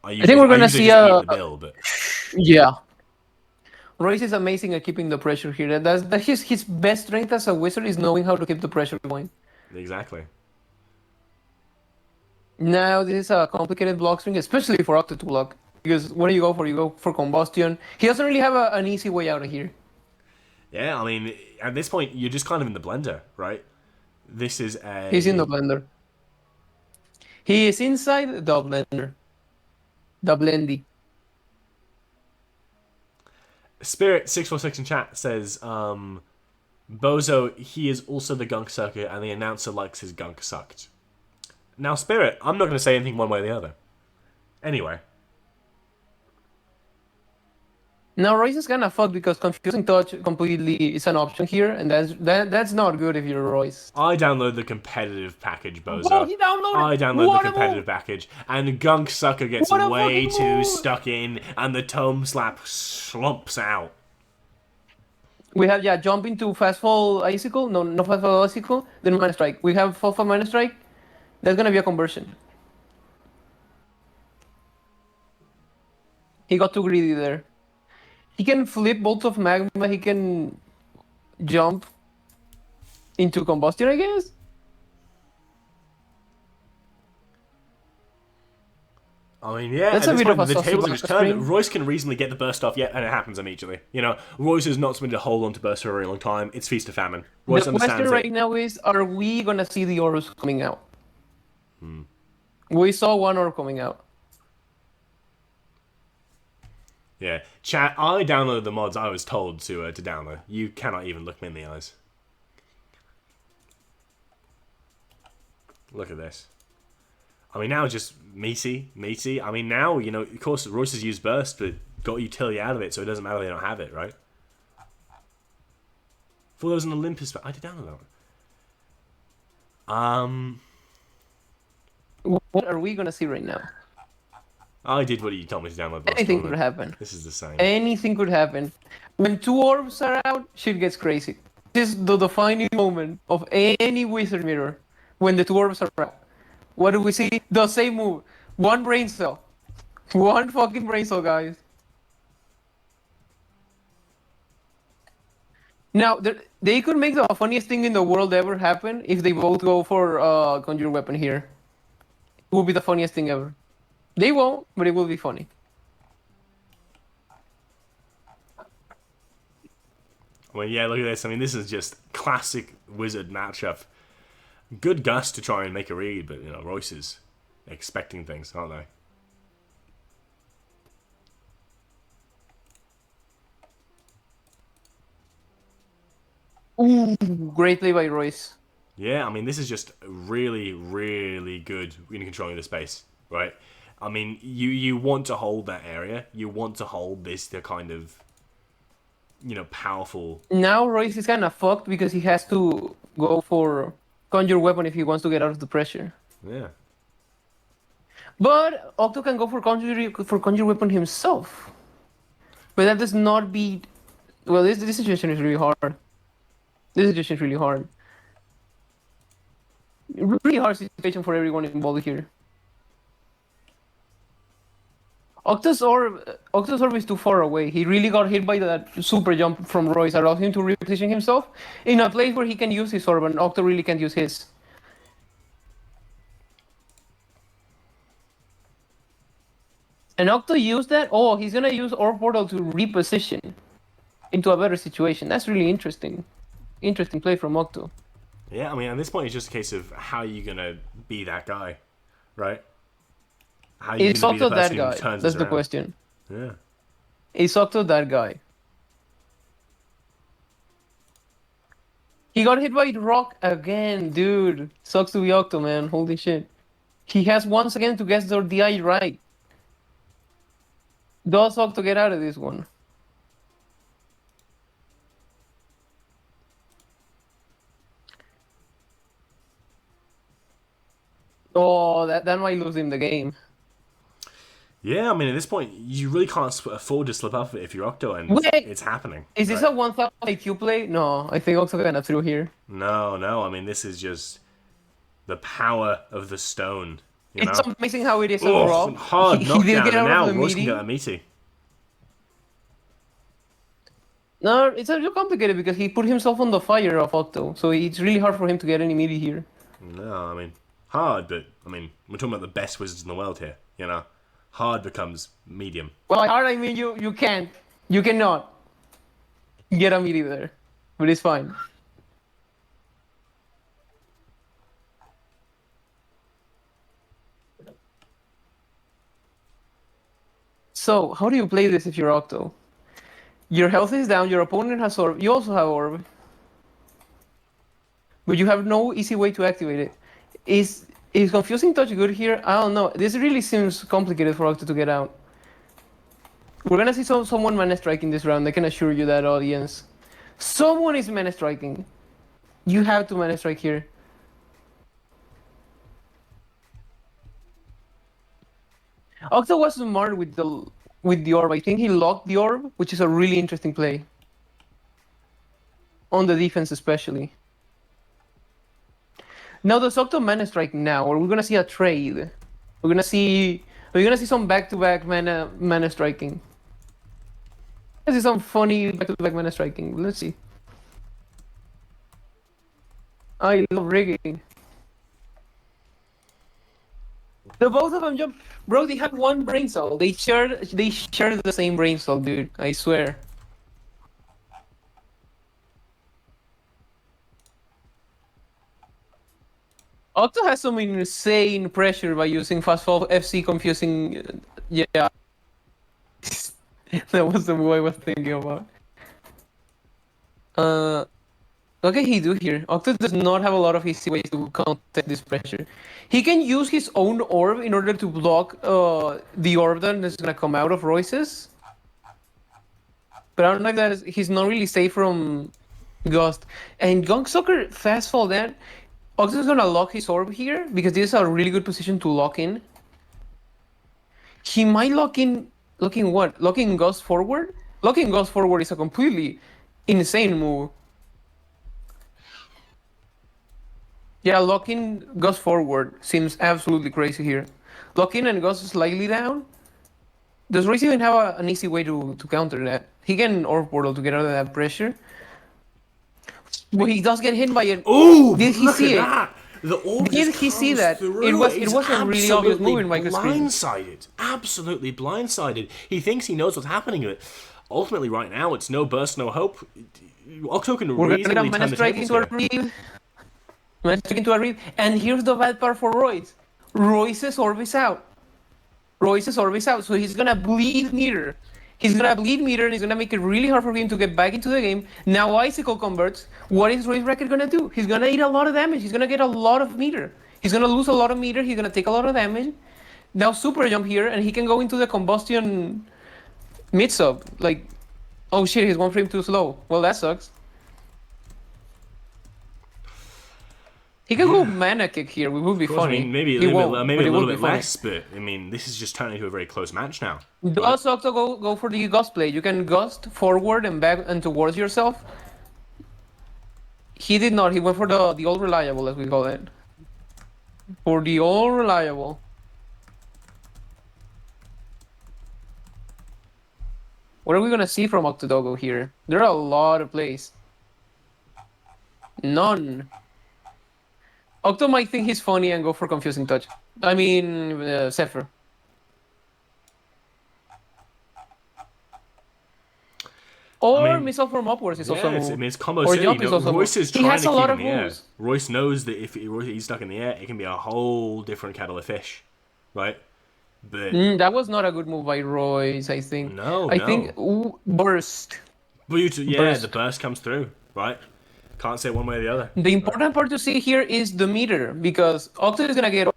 I think we're gonna usually see just eat the bill, but Yeah. Royce is amazing at keeping the pressure here. That's his best strength as a wizard is knowing how to keep the pressure going. exactly. Now this is a complicated block string, especially for Octo to block. Because what do you go for? You go for Combustion. He doesn't really have an easy way out of here. Yeah, I mean, at this point, you're just kind of in the blender, right? This is a... He's in the blender. He is inside the blender. The blendy. Spirit646 in chat says, Bozo, he is also the gunk sucker, and the announcer likes his gunk sucked. Now, Spirit, I'm not going to say anything one way or the other. Anyway. Now Royce is kind of fucked because confusing touch completely is an option here, and that's not good if you're Royce. I download the competitive package, Bozo. Whoa, he downloaded! I download What the a competitive package, and Gunk Sucker gets What a way fucking too move! stuck in, and the Tome Slap slumps out. We have, jump into Fast Fall Icicle. No Fast Fall Icicle. Then Mana Strike. We have Fall Mana Strike. That's gonna be a conversion. He got too greedy there. He can flip Bolts of Magma. He can jump into Combustion, I guess. I mean, yeah, That's at a this bit of point, a the tables are saucy just screen. turned. Royce can reasonably get the burst off, and it happens immediately. You know, Royce is not somebody to hold on to burst for a very long time. It's feast or famine. Royce The question understands right it. now is, are we gonna see the orbs coming out? We saw one orb coming out. Yeah, chat. I downloaded the mods I was told to download. You cannot even look me in the eyes. Look at this. I mean, now just meaty. I mean, now, you know, of course, Royce has used burst, but got utility out of it, so it doesn't matter they don't have it, right? Thought there was an Olympus, but I did download that one. What are we gonna see right now? I did what you told me to download last Anything tournament. could happen. This is the same. Anything could happen. When 2 orbs are out, shit gets crazy. This is the defining moment of any wizard mirror. When the 2 orbs are out. What do we see? The same move. 1 brain cell. 1 fucking brain cell, guys. Now, they could make the funniest thing in the world ever happen if they both go for Conjure Weapon here. It will be the funniest thing ever. They won't, but it will be funny. Well, yeah, look at this. I mean, this is just classic wizard matchup. Good Gus to try and make a read, but, you know, Royce is expecting things, aren't they? Ooh, great play by Royce. Yeah, I mean, this is just really, really good in controlling the space, right? I mean, you want to hold that area. You want to hold the kind of, you know, powerful... Now Royce is kind of fucked because he has to go for Conjure Weapon if he wants to get out of the pressure. Yeah. But Octo can go for Conjure Weapon himself. But that does not beat... Well, this situation is really hard. This situation is really hard. Really hard situation for everyone involved here. Octo's orb is too far away. He really got hit by that super jump from Royce, allowed him to reposition himself in a place where he can use his orb, and Octo really can't use his. And Octo used that. Oh, he's gonna use Orb Portal to reposition into a better situation. That's really interesting. Interesting play from Octo. Yeah, I mean, at this point, it's just a case of how you're going to be that guy, right? How you Is going to Octo be the that person who guy? turns That's this the around? question. Yeah. Is Octo that guy? He got hit by rock again, dude. Sucks to be Octo, man. Holy shit. He has once again to guess the DI right. Does Octo get out of this one? Oh, that might lose him the game. Yeah, I mean, at this point, you really can't afford to slip up if you're Octo, and Wait, it's happening. Is this a 1,000 IQ play? No, I think Octo kind of through here. No, I mean, this is just the power of the stone, you know? It's amazing how it is a Oh, drop. hard He did knockdown, get and out now of the Royce can meaty. get that meaty. No, it's a little complicated because he put himself on the fire of Octo, so it's really hard for him to get any meaty here. No, I mean, hard, but, I mean, we're talking about the best wizards in the world here, you know? Hard becomes medium. Well, hard, I mean, you can't. You cannot get a meaty there, but it's fine. So, how do you play this if you're Octo? Your health is down, your opponent has orb, you also have orb. But you have no easy way to activate it. Is Confusing Touch good here? I don't know. This really seems complicated for Octo to get out. We're gonna see someone mana striking this round, I can assure you that, audience. Someone is mana striking. You have to mana strike here. Octo was smart with the orb. I think he locked the orb, which is a really interesting play. On the defense especially. Now does Octo mana strike now, or we're gonna see a trade? We're gonna see some back-to-back mana striking. This is some funny back-to-back mana striking. Let's see. I love rigging. The both of them jump. Bro, they have one brain cell. They share the same brain cell, dude. I swear. Octo has some insane pressure by using fast fall FC confusing. Yeah. That was the move I was thinking about. What can he do here? Octo does not have a lot of easy ways to counter this pressure. He can use his own orb in order to block the orb that's gonna come out of Royce's. But I don't like that he's not really safe from Ghost. And Gunk Soccer fast fall that. Octo's gonna lock his orb here because this is a really good position to lock in. He might lock in what? Locking Ghost forward? Locking Ghost forward is a completely insane move. Yeah, locking Ghost forward seems absolutely crazy here. Locking and Ghost slightly down. Does Royce even have an easy way to counter that? He can Orb Portal to get out of that pressure. But he does get hit by it. Oh, did he see it? That. The orb Did he see that? It was a really obvious move in microscreen. Blindsided, absolutely blindsided. He thinks he knows what's happening, but ultimately, right now, it's no burst, no hope. Octo can reasonably turn the tables here. Into a read. And here's the bad part for Royce. Royce's orb is out. So he's gonna bleed meter. He's gonna bleed meter and he's gonna make it really hard for him to get back into the game. Now Icicle converts. What is Royce Record gonna do? He's gonna eat a lot of damage. He's gonna get a lot of meter. He's gonna lose a lot of meter. He's gonna take a lot of damage. Now Super Jump here and he can go into the combustion mid-sub. Like, oh shit, he's 1 frame too slow. Well, that sucks. He can go mana kick here. It would be funny. I mean, maybe a little bit less, but I mean, this is just turning into a very close match now. Does Octo go for the Gust play? You can Gust forward and back and towards yourself. He did not. He went for the all reliable, as we call it. For the all reliable. What are we gonna see from Octodogo here? There are a lot of plays. None. Octo might think he's funny and go for confusing touch. I mean, Zephyr. Or missile from upwards is also a move. It's combo or city. jump is also Royce is he trying has to a keep lot in of the air. moves. Royce knows that if he's stuck in the air, it can be a whole different kettle of fish, right? But That was not a good move by Royce, I think. I think burst. The burst comes through, right? Can't say one way or the other. The important part to see here is the meter, because Octo is gonna get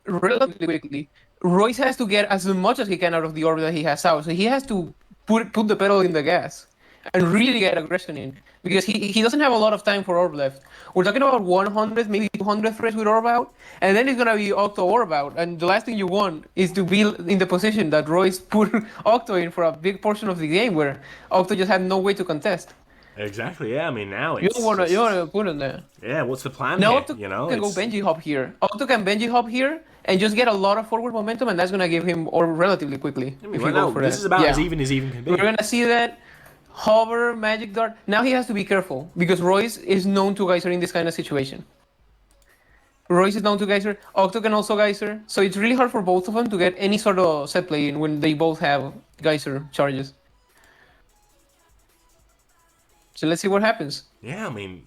relatively quickly. Royce has to get as much as he can out of the orb that he has out, so he has to put the pedal in the gas and really get aggression in, because he doesn't have a lot of time for orb left. We're talking about 100, maybe 200 threads with orb out, and then it's gonna be Octo orb out, and the last thing you want is to be in the position that Royce put Octo in for a big portion of the game, where Octo just had no way to contest. Exactly. Yeah. I mean, now You don't wanna put him there. Yeah. What's the plan Now here? Octo can go Benji hop here. Octo can Benji hop here and just get a lot of forward momentum, and that's gonna give him orb relatively quickly. I mean, right now, this is about as even can be. We're gonna see that hover, magic dart. Now he has to be careful because Royce is known to Geyser in this kind of situation. Royce is known to Geyser. Octo can also Geyser, so it's really hard for both of them to get any sort of set play in when they both have Geyser charges. So let's see what happens. Yeah, I mean,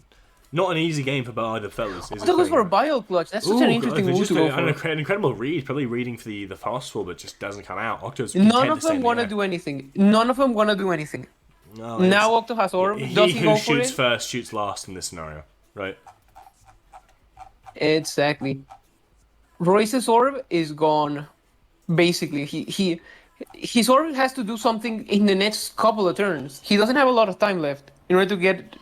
not an easy game for either fellas. Octo goes for a bio clutch. That's such an interesting move to go for. An incredible read, probably reading for the fast fall, but just doesn't come out. Octo's None of them want to do anything. None of them want to do anything. No, now Octo has orb. Does he who go for shoots it? first shoots last in this scenario, right? Exactly. Royce's orb is gone. Basically, his orb has to do something in the next couple of turns. He doesn't have a lot of time left in order to get.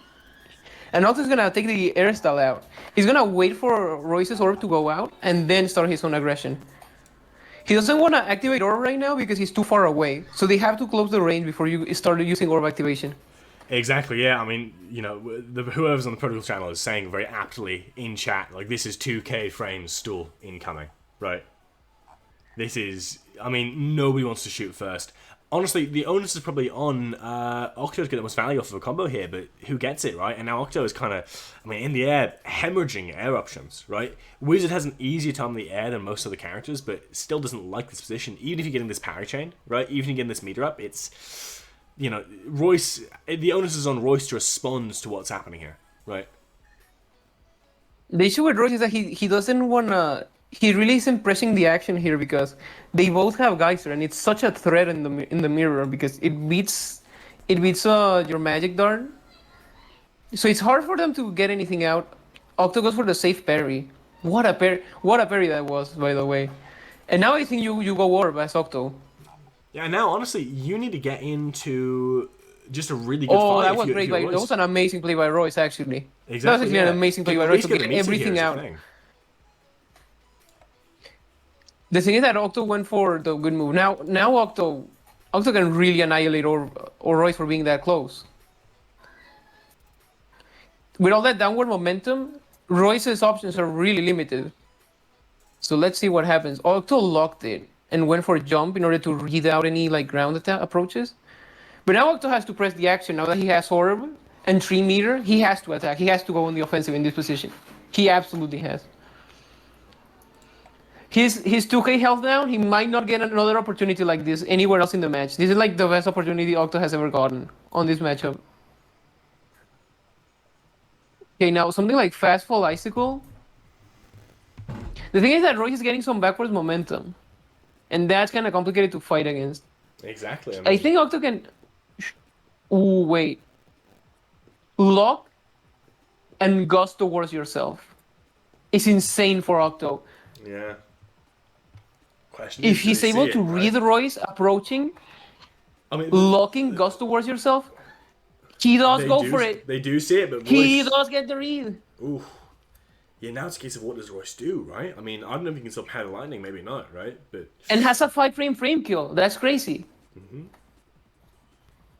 And Octo's gonna take the air style out. He's gonna wait for Royce's orb to go out and then start his own aggression. He doesn't want to activate orb right now because he's too far away. So they have to close the range before you start using orb activation. Exactly, yeah. I mean, you know, whoever's on the protocol channel is saying very aptly in chat, like, this is 2k frames stall incoming, right? This is, I mean, nobody wants to shoot first. honestly, the onus is probably on Octo to get the most value off of a combo here, but who gets it, right? And now Octo is kind of, I mean, in the air, hemorrhaging air options, right? Wizard has an easier time in the air than most of the characters, but still doesn't like this position. Even if you're getting this parry chain, right? Even if you're getting this meter up, it's, you know, Royce, the onus is on Royce to respond to what's happening here, right? The issue with Royce is that he doesn't wanna. He really isn't pressing the action here because they both have Geyser, and it's such a threat in the mirror because it beats your magic dart. So it's hard for them to get anything out. Octo goes for the safe parry. What a parry that was, by the way. And now I think you go Orb as Octo. Yeah, now honestly, you need to get into just a really good Oh, fight. that was great. That was an amazing play by Royce, actually. Exactly, That was actually an amazing play by Royce to get everything out. The thing is that Octo went for the good move. Now Octo can really annihilate or Royce for being that close. With all that downward momentum, Royce's options are really limited. So let's see what happens. Octo locked it and went for a jump in order to read out any like ground attack approaches. But now Octo has to press the action. Now that he has Orb and 3 meter, he has to attack. He has to go on the offensive in this position. He absolutely has. His 2k health down, he might not get another opportunity like this anywhere else in the match. This is like the best opportunity Octo has ever gotten on this matchup. Okay, now something like Fast Fall Icicle. The thing is that Royce is getting some backwards momentum. And that's kind of complicated to fight against. Exactly. I think Octo can... Ooh, wait. Lock and gust towards yourself. It's insane for Octo. Yeah. Question If he's able to read Royce approaching, I mean, locking gust towards yourself, he does go for it. They do see it, but Royce... He does get the read. Ooh. Yeah, now it's a case of what does Royce do, right? I mean, I don't know if he can stop Hand of Lightning, maybe not, right? But and has a 5-frame kill. That's crazy. Mm-hmm.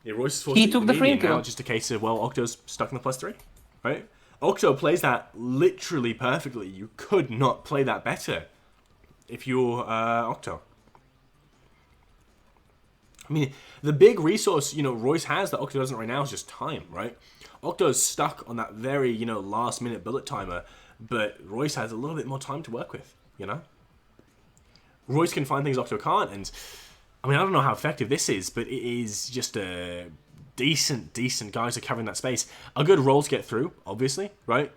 Yeah, Royce is forced he took the frame kill. Now just a case of, well, Octo's stuck in the +3, right? Octo plays that literally perfectly. You could not play that better if you're Octo. I mean, the big resource, Royce has that Octo doesn't right now is just time, right? Octo's stuck on that very, last-minute bullet timer, but Royce has a little bit more time to work with, Royce can find things Octo can't, and, I mean, I don't know how effective this is, but it is just a decent guys are covering that space. A good roll to get through, obviously, right?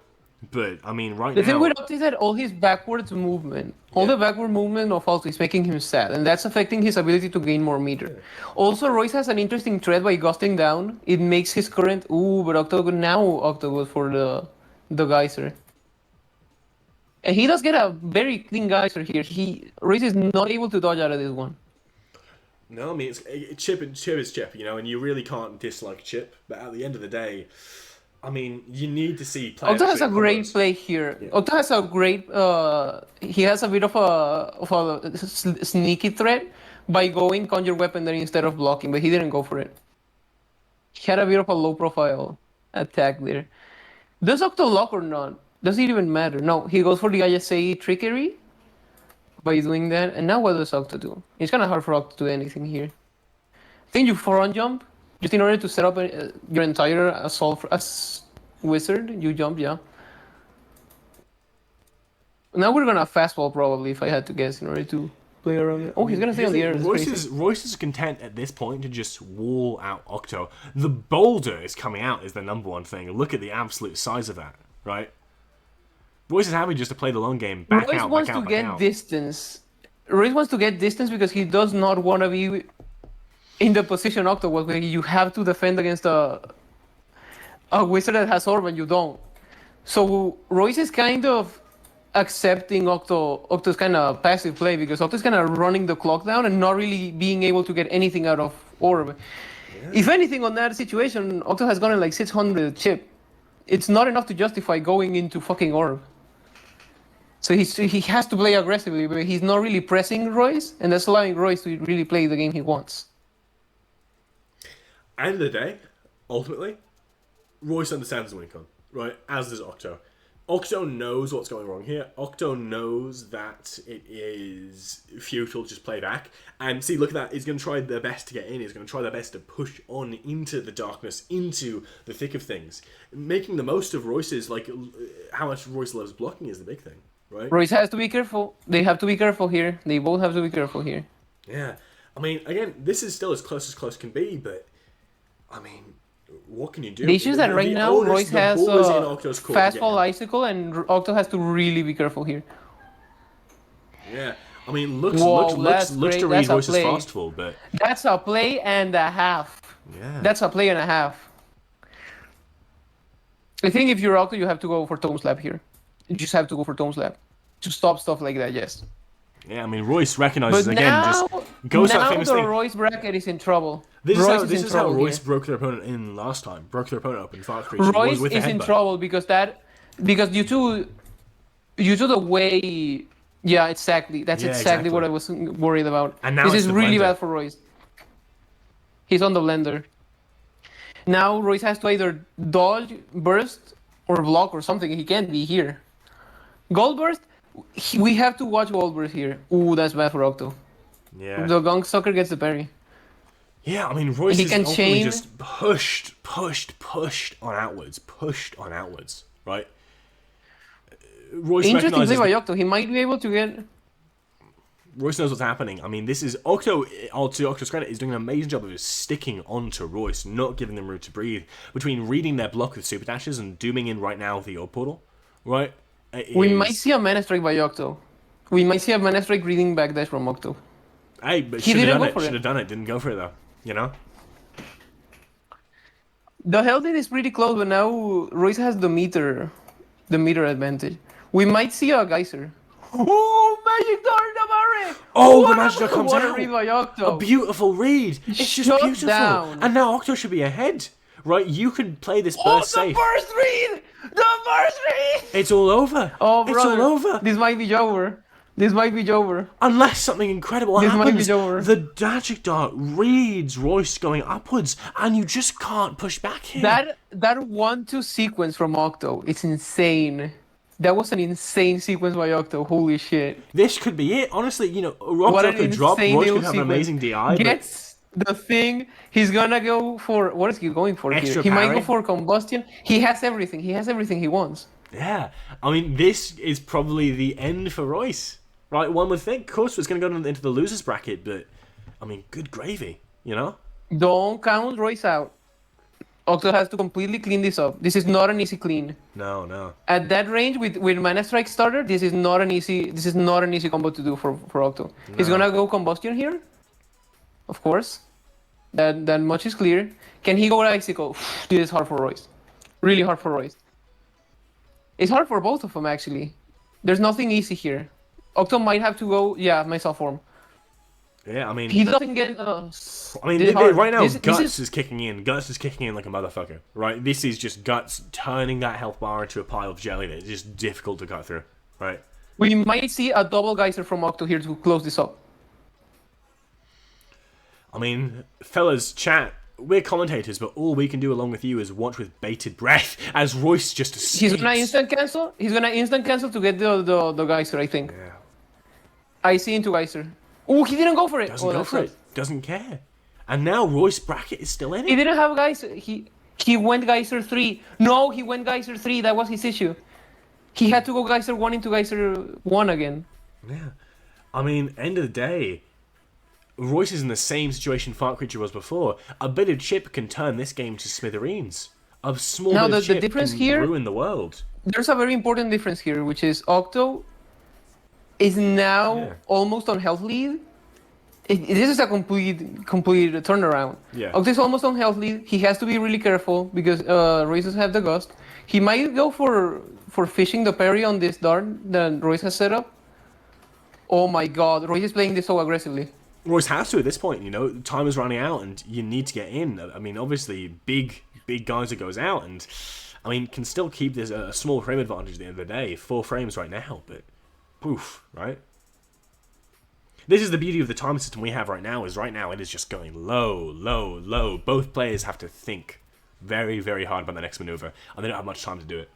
But, I mean, right now... The thing with Octo is that all his backwards movement, the backward movement of Octo is making him sad, and that's affecting his ability to gain more meter. Yeah. Also, Royce has an interesting thread by gusting down. It makes his current... Ooh, but Octo goes for the Geyser. And he does get a very clean Geyser here. Royce is not able to dodge out of this one. No, I mean, Chip is Chip, and you really can't dislike Chip, but at the end of the day... I mean, you need to see... Octo has a great play here. Yeah. Octo has a great... he has a bit of a sneaky threat by going Conjure Weapon there instead of blocking, but he didn't go for it. He had a bit of a low-profile attack there. Does Octo lock or not? Does it even matter? No, he goes for the ISA trickery by doing that. And now what does Octo do? It's kind of hard for Octo to do anything here. I think you front jump. Just in order to set up your entire assault as wizard, you jump, yeah. Now we're gonna fastball probably, if I had to guess, in order to play around it. Oh, he's gonna stay on the air. Royce is content at this point to just wall out Octo. The boulder is coming out is the #1 thing. Look at the absolute size of that, right? Royce is happy just to play the long game. Royce wants to get distance. Royce wants to get distance because he does not want to be in the position Octo was, where you have to defend against a wizard that has Orb and you don't. So Royce is kind of accepting Octo's kind of passive play because Octo's kind of running the clock down and not really being able to get anything out of Orb. Yeah. If anything, on that situation, Octo has gotten like 600 chip. It's not enough to justify going into fucking Orb. So he has to play aggressively, but he's not really pressing Royce, and that's allowing Royce to really play the game he wants. End of the day, ultimately, Royce understands the win con, right? As does Octo. Octo knows what's going wrong here. Octo knows that it is futile to just play back. And see, look at that. He's going to try their best to get in. He's going to try their best to push on into the darkness, into the thick of things. Making the most of Royce's, like, how much Royce loves blocking is the big thing, right? Royce has to be careful. They have to be careful here. They both have to be careful here. Yeah. I mean, again, this is still as close can be, but, I mean, what can you do? The issue is that right now onus- Royce the has ball is in Octo's court fast again. fall icicle, and Octo has to really be careful here. Yeah. I mean, looks that's to great. read That's a Royce's play. fastfall, but That's a play and a half. yeah. That's a play and a half. I think if you're Octo, you have to go for Tome Slap here. You just have to go for Tome Slap to stop stuff like that. Yes. Yeah, I mean, Royce recognizes But again, now, just goes that now famous the thing. Royce bracket is in trouble. This Royce is how in Royce trouble broke their opponent in last time. Broke their opponent up in Fart here. Creature. Royce with is a in headbutt. trouble because due to the way. Yeah, exactly. That's Yeah, exactly what exactly. I was worried about. And now this it's is the really blender. bad for Royce. He's on the blender. Now Royce has to either dodge, burst, or block or something. He can't be here. Gold burst. We have to watch gold burst here. Ooh, that's bad for Octo. Yeah. The Gunk Sucker gets the parry. Yeah, I mean, Royce He is can ultimately chain- just pushed on outwards, right? Royce Interesting play recognizes by Octo. He might be able to get. Royce knows what's happening. I mean, this is Octo. To Octo's credit, is doing an amazing job of just sticking onto Royce, not giving them room to breathe. Between reading their block with super dashes and dooming in right now with the orb portal, right? We might see a Mana Strike by Octo. We might see a Mana Strike reading backdash from Octo. Hey, but He should have didn't done go it. for it. Should have done it. Didn't go for it though. You know. The health is pretty close, but now Royce has the meter advantage. We might see a Geyser. Oh, Magic Dart Navarre! Oh, the Magic Dart comes what out. A read by Octo. A beautiful read. It's just Shut beautiful. down. And now Octo should be ahead, right? You can play this Oh, burst the safe. first read! The first read! It's all over. Oh, it's brother. all over. This might be over. This might be over. Unless something incredible This might happens, be over. the Magic Dart reads Royce going upwards, and you just can't push back here. That 1-2 sequence from Octo, it's insane. That was an insane sequence by Octo. Holy shit. This could be it. Honestly, you know, What Octo an could drop, insane Royce little could have an sequence. amazing DI, but Gets the thing. He's gonna go for. What is he going for here? Extra He might parry? go for combustion. He has everything. He has everything he wants. yeah. I mean, this is probably the end for Royce. Right, one would think, of course, it's going to go into the losers bracket, but, I mean, good gravy, you know? Don't count Royce out. Octo has to completely clean this up. This is not an easy clean. No. At that range with Mana Strike starter, this is not an easy combo to do for Octo. He's gonna go combustion here. Of course. That much is clear. Can he go Icicle? This is hard for Royce. Really hard for Royce. It's hard for both of them actually. There's nothing easy here. Octo might have to go, Mesa form. Yeah, I mean... He doesn't get. Right now, This Guts is kicking in. Guts is kicking in like a motherfucker, right? This is just Guts turning that health bar into a pile of jelly that is just difficult to cut through, right? We might see a double Geyser from Octo here to close this up. I mean, fellas, chat, we're commentators, but all we can do along with you is watch with bated breath as Royce just escapes. He's gonna instant cancel. He's gonna instant cancel to get the Geyser, I think. Yeah. I see into Geyser. Oh, he didn't go for it. Doesn't go that's for it. it. Doesn't care. And now Royce bracket is still in He it. didn't have Geyser. He went Geyser 3. No, he went Geyser 3. That was his issue. He had to go Geyser 1 into Geyser 1 again. Yeah. I mean, end of the day, Royce is in the same situation Fart Creature was before. A bit of chip can turn this game to smithereens. A small Now, bit of the chip difference can here- ruin the world. There's a very important difference here, which is Octo is now almost on health lead. This is a complete turnaround. Yeah. Octo is almost on health lead. He has to be really careful because Royce does have the gust. He might go for fishing the parry on this dart that Royce has set up. Oh my god, Royce is playing this so aggressively. Royce has to at this point, you know. Time is running out and you need to get in. I mean, obviously, big Geyser goes out and, I mean, can still keep this a small frame advantage at the end of the day. 4 frames right now, but poof, right? This is the beauty of the time system we have right now, is right now it is just going low, low, low. Both players have to think very, very hard about the next maneuver, and they don't have much time to do it.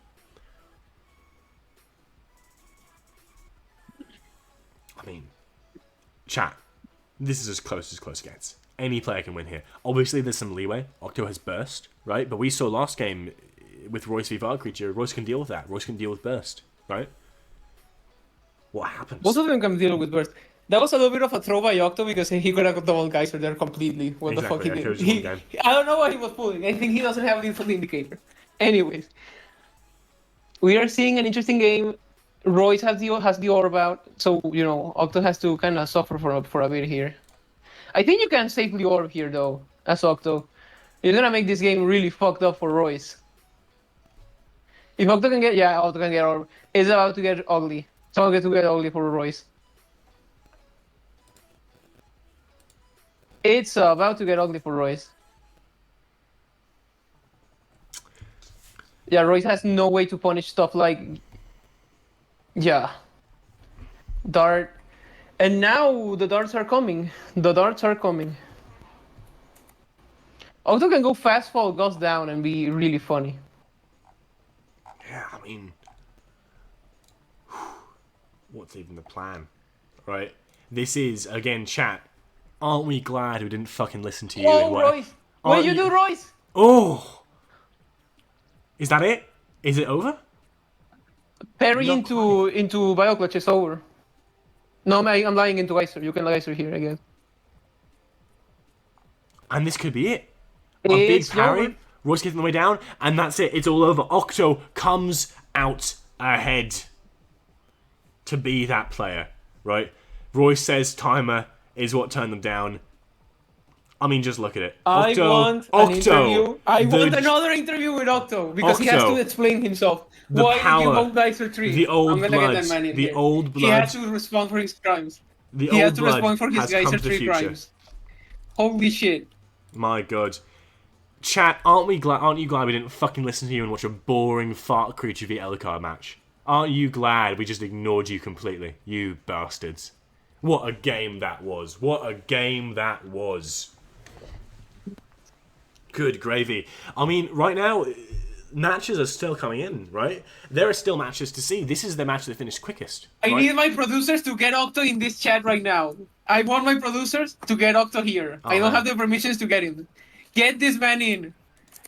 I mean, chat. This is as close gets. Any player can win here. Obviously, there's some leeway. Octo has burst, right? But we saw last game with Royce v Fire Creature, Royce can deal with that. Royce can deal with burst, right? What happens? Both of them can deal with burst. That was a little bit of a throw by Octo because he could have double Geyser there completely. What Exactly, the yeah, fuck he he did. was I don't know what he was pulling. I think he doesn't have the full indicator. Anyways, we are seeing an interesting game. Royce has the orb out, so Octo has to kind of suffer for a bit here. I think you can safely orb here though, as Octo. You're gonna make this game really fucked up for Royce. If Octo can get, Octo can get orb. It's about to get ugly. It's about to get ugly for Royce. It's about to get ugly for Royce. Yeah, Royce has no way to punish stuff like... Yeah. Dart. And now the darts are coming. The darts are coming. Octo can go fast fall Gus down and be really funny. Yeah, I mean... What's even the plan? Right? This is, again, chat. Aren't we glad we didn't fucking listen to you? Oh, Royce! What did you do, Royce? Oh! Is that it? Is it over? Parry into Bio Clutch is over. No, I'm lying into Geyser. You can Geyser here again. And this could be it. A big parry. Over. Royce getting the way down, and that's it. It's all over. Octo comes out ahead to be that player, right? Royce says timer is what turned them down. I mean, just look at it. Octo, I want an interview. I want another interview with Octo because he has to explain himself. Why did you vote Geyser 3? The old blood. Get that man in The here. old blood. He has to respond for his crimes. The he old has to blood respond for his has come Geyser to the 3 future. crimes. Holy shit. My god. Chat, aren't you glad we didn't fucking listen to you and watch a boring fart creature v Elcard match? Aren't you glad we just ignored you completely? You bastards. What a game that was. What a game that was. Good gravy. I mean, right now, matches are still coming in, right? There are still matches to see. This is the match that finished quickest. I right? need my producers to get Octo in this chat right now. I want my producers to get Octo here. I don't have the permissions to get him. Get this man in.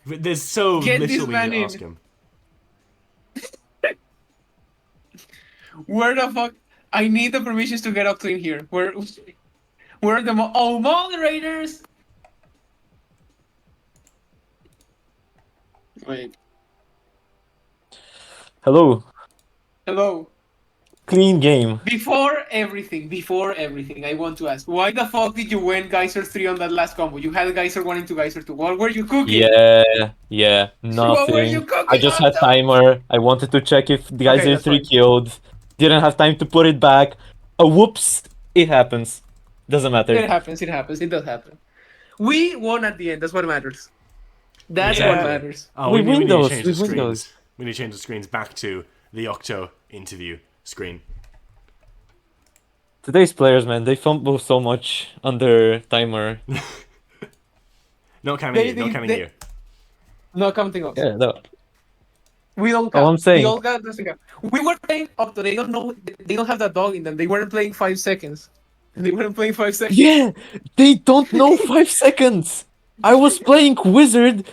There's so little we need to ask him. Where the fuck? I need the permissions to get Octo in here. Where are the moderators? Wait. Hello. Hello. Clean game. Before everything, I want to ask, why the fuck did you win Geyser 3 on that last combo? You had Geyser 1 into Geyser 2. What were you cooking? Yeah, nothing. What were you cooking? I just had timer. I wanted to check if the Geyser 3 killed. Didn't have time to put it back. Whoops. It happens. Doesn't matter. It happens. It does happen. We won at the end. That's what matters. That's what matters. Oh, we need win to change the those. screens. We need to change the screens back to the Octo interview screen. Today's players, man, they fumble so much under timer. Not counting you. Not counting you. Not counting us. Yeah, no. We don't count. All I'm saying. We all got this account. We were playing Octo. They don't know. They don't have that dog in them. They weren't playing 5 seconds. They weren't playing 5 seconds. Yeah, they don't know 5 seconds. I was playing Wizard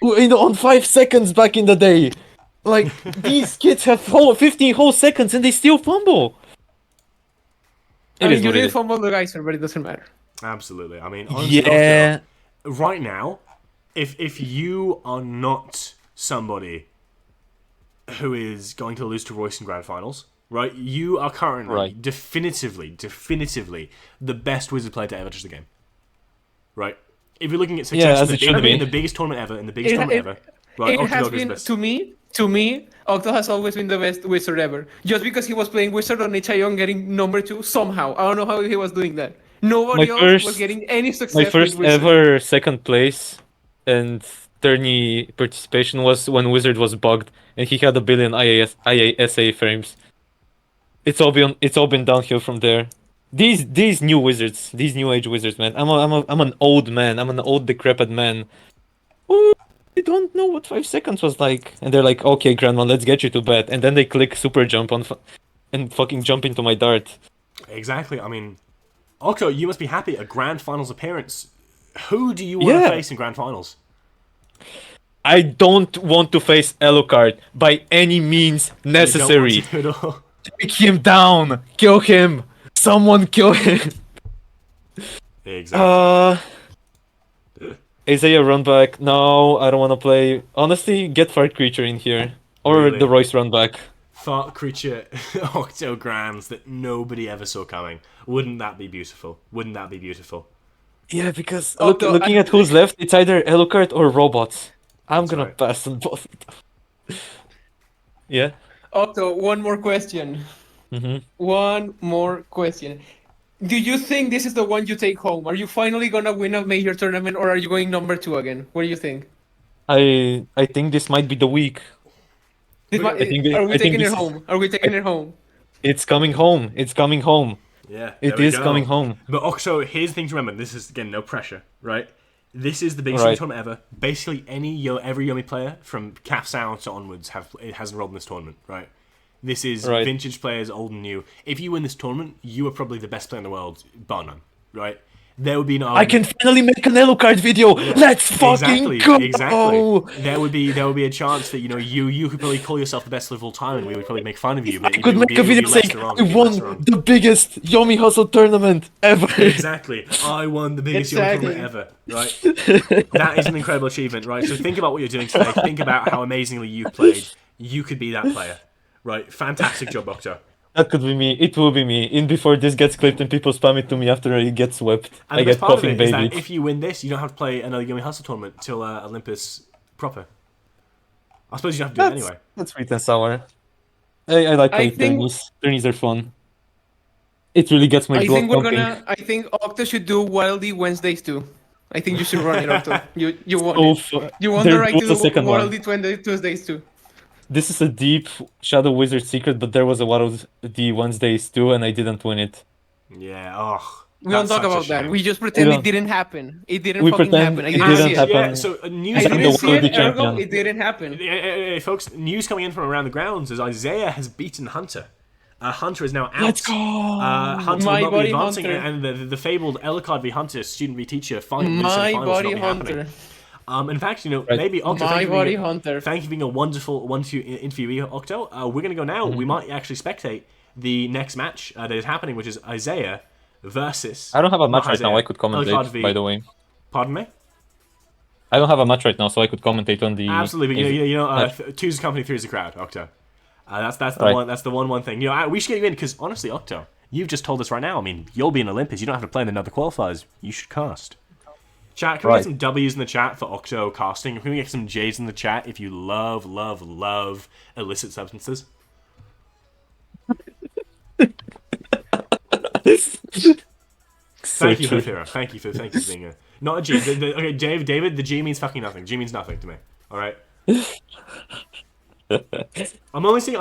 on 5 seconds back in the day. Like, these kids have 15 whole seconds and they still fumble. I mean, you did fumble the Geyser, but it doesn't matter. Absolutely. I mean, honestly, yeah. Octo, right now, if you are not somebody who is going to lose to Royce in grand finals, right? You are currently definitively the best Wizard player to ever touch the game, right? If you're looking at success in the biggest tournament ever, right? It has been to me, Octo has always been the best Wizard ever. Just because he was playing Wizard on Ichayon getting number 2 somehow. I don't know how he was doing that. Nobody else was getting any success. My first ever second place and tourney participation was when Wizard was bugged and he had 1 billion IASA frames. It's all been downhill from there. These new wizards, these new age wizards, man. I'm an old man. I'm an old decrepit man. Ooh, I don't know what 5 seconds was like. And they're like, okay, grandma, let's get you to bed. And then they click super jump and fucking jump into my dart. Exactly. I mean, Octo, you must be happy. A grand finals appearance. Who do you want to face in grand finals? I don't want to face Alucard by any means necessary. You don't want to at all. Take him down. Kill him. Someone kill him. Exactly. Isaiah run back. No, I don't want to play. Honestly, get Fart Creature in here. Or Really? the Royce run back. Fart Creature octograms that nobody ever saw coming. Wouldn't that be beautiful? Wouldn't that be beautiful? Yeah, because Octo, looking at who's left, it's either Alucard or robots. I'm That's gonna right. pass on both of them. Yeah. Octo, one more question. One more question. Do you think this is the one you take home? Are you finally gonna win a major tournament, or are you going number 2 again? What do you think? I think this might be the week. Are we taking it home? Are we taking it home? It's coming home. It's coming home. Yeah, It is coming home. But Octo, here's the thing to remember. This is, again, no pressure, right? This is the biggest Yomi tournament ever. Basically, every Yomi player from CAF Sound to onwards has enrolled in this tournament, right? This is vintage players, old and new. If you win this tournament, you are probably the best player in the world, bar none, right? There would be no. I can finally make an Alucard video. Yeah. Let's fucking go. Exactly. There would be a chance that you could probably call yourself the best of all time, and we would probably make fun of you. But I could make a video saying I won the biggest Yomi Hustle tournament ever. Exactly. I won the biggest Yomi tournament ever. Right. That is an incredible achievement. Right. So think about what you're doing today. Think about how amazingly you played. You could be that player. Right. Fantastic job, Octo. That could be me. It will be me. In before this gets clipped and people spam it to me after it gets swept. And I get coughing baby. That if you win this, you don't have to play another Yomi Hustle tournament till Olympus proper. I suppose you don't have to do it anyway. That's sweet and sour. I like playing tourneys. Tourneys are fun. It really gets my blood pumping. I think Octo should do Wildy Wednesdays too. I think you should run it, Octo. You want it. You want the right to do Wildy Tuesdays too. This is a deep Shadow Wizard secret, but there was a lot of the Wednesdays too, and I didn't win it. Yeah, we don't talk about that. We just pretend it didn't happen. It didn't fucking happen. I didn't see it. Yeah, so news it didn't happen. Folks, news coming in from around the grounds is Isaiah has beaten Hunter. Hunter is now out. Let's go! Hunter will not be advancing, and the fabled Alucard v Hunter, student v teacher, My body Hunter. In fact, maybe Octo, thank you for being a wonderful interviewee, Octo. We're going to go now. We might actually spectate the next match that is happening, which is Isaiah versus... I don't have a match right now. I could commentate, by the way. Pardon me? I don't have a match right now, so I could commentate on the... Absolutely, but two's a company, three's a crowd, Octo. That's the one thing. We should get you in, because honestly, Octo, you've just told us right now, I mean, you'll be in Olympus. You don't have to play in another qualifiers. You should cast. Chat, can we get some W's in the chat for Octo casting? Can we get some J's in the chat if you love illicit substances? Thank you, Fira. Thank you for being here. Not a G. Okay, David, the G means fucking nothing. G means nothing to me. Alright? I'm only seeing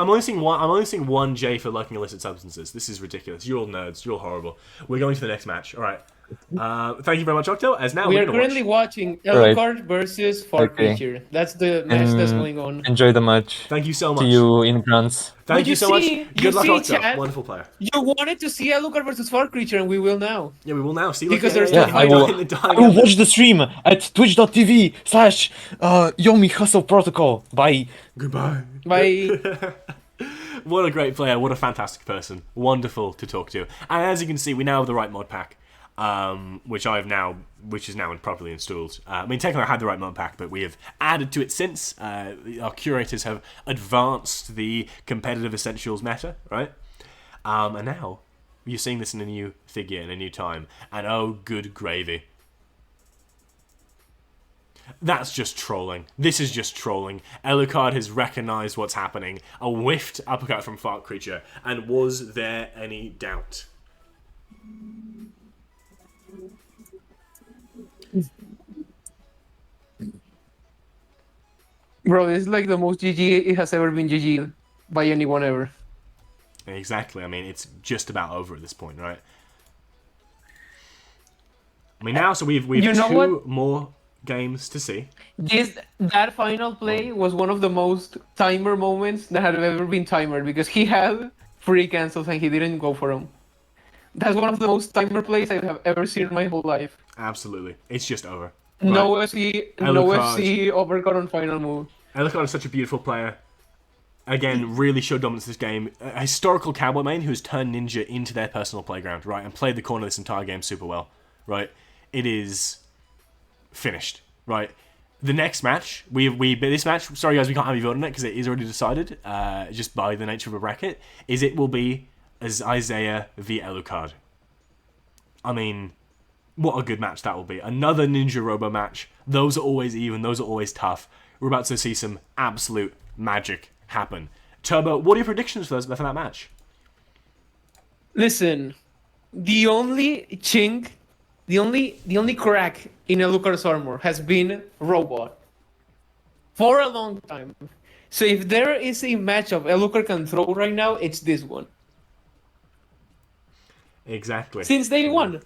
one J for liking illicit substances. This is ridiculous. You're all nerds. You're all horrible. We're going to the next match. Alright. Thank you very much, Octo. As now we are currently watching Alucard versus Fart Creature. That's the match that's going on. Enjoy the match. Thank you so much. See you in France. Thank you so much. Good luck, Octo. Wonderful player. You wanted to see Alucard versus Fart Creature, and we will now. Yeah, we will now. See, because there's I will watch the stream at twitch.tv/Yomi Hustle Protocol. Bye. Goodbye. Bye. What a great player. What a fantastic person. Wonderful to talk to. And as you can see, we now have the right mod pack. Which is now properly installed. I mean, technically I had the right mod pack, but we have added to it since. Our curators have advanced the competitive essentials meta, right? And now you're seeing this in a new figure, in a new time. And oh, good gravy. That's just trolling. This is just trolling. Alucard has recognized what's happening. A whiffed uppercut from Fart Creature. And was there any doubt? Bro, this is like the most GG it has ever been GG by anyone ever. Exactly. I mean, it's just about over at this point, right? I mean, now, so we've two more games to see. That final play was one of the most timer moments that had ever been timed, because he had free cancels and he didn't go for them. That's one of the most timer plays I have ever seen in my whole life. Absolutely, it's just over. No Right. FC, no Alucard. FC overcut on final move. Alucard is such a beautiful player. Again, really showed dominance this game. A historical cowboy main who has turned Ninja into their personal playground, right, and played the corner this entire game super well, right. It is finished, right. The next match, this match. Sorry guys, we can't have you vote on it because it is already decided, just by the nature of a bracket. It will be as Isaiah v Alucard. I mean, what a good match that will be. Another Ninja Robo match. Those are always even. Those are always tough. We're about to see some absolute magic happen. Turbo, what are your predictions for that match? Listen, the only chink, the only crack in Alucard's armor has been Robot for a long time. So if there is a matchup Alucard can throw right now, it's this one. Exactly. Since day one,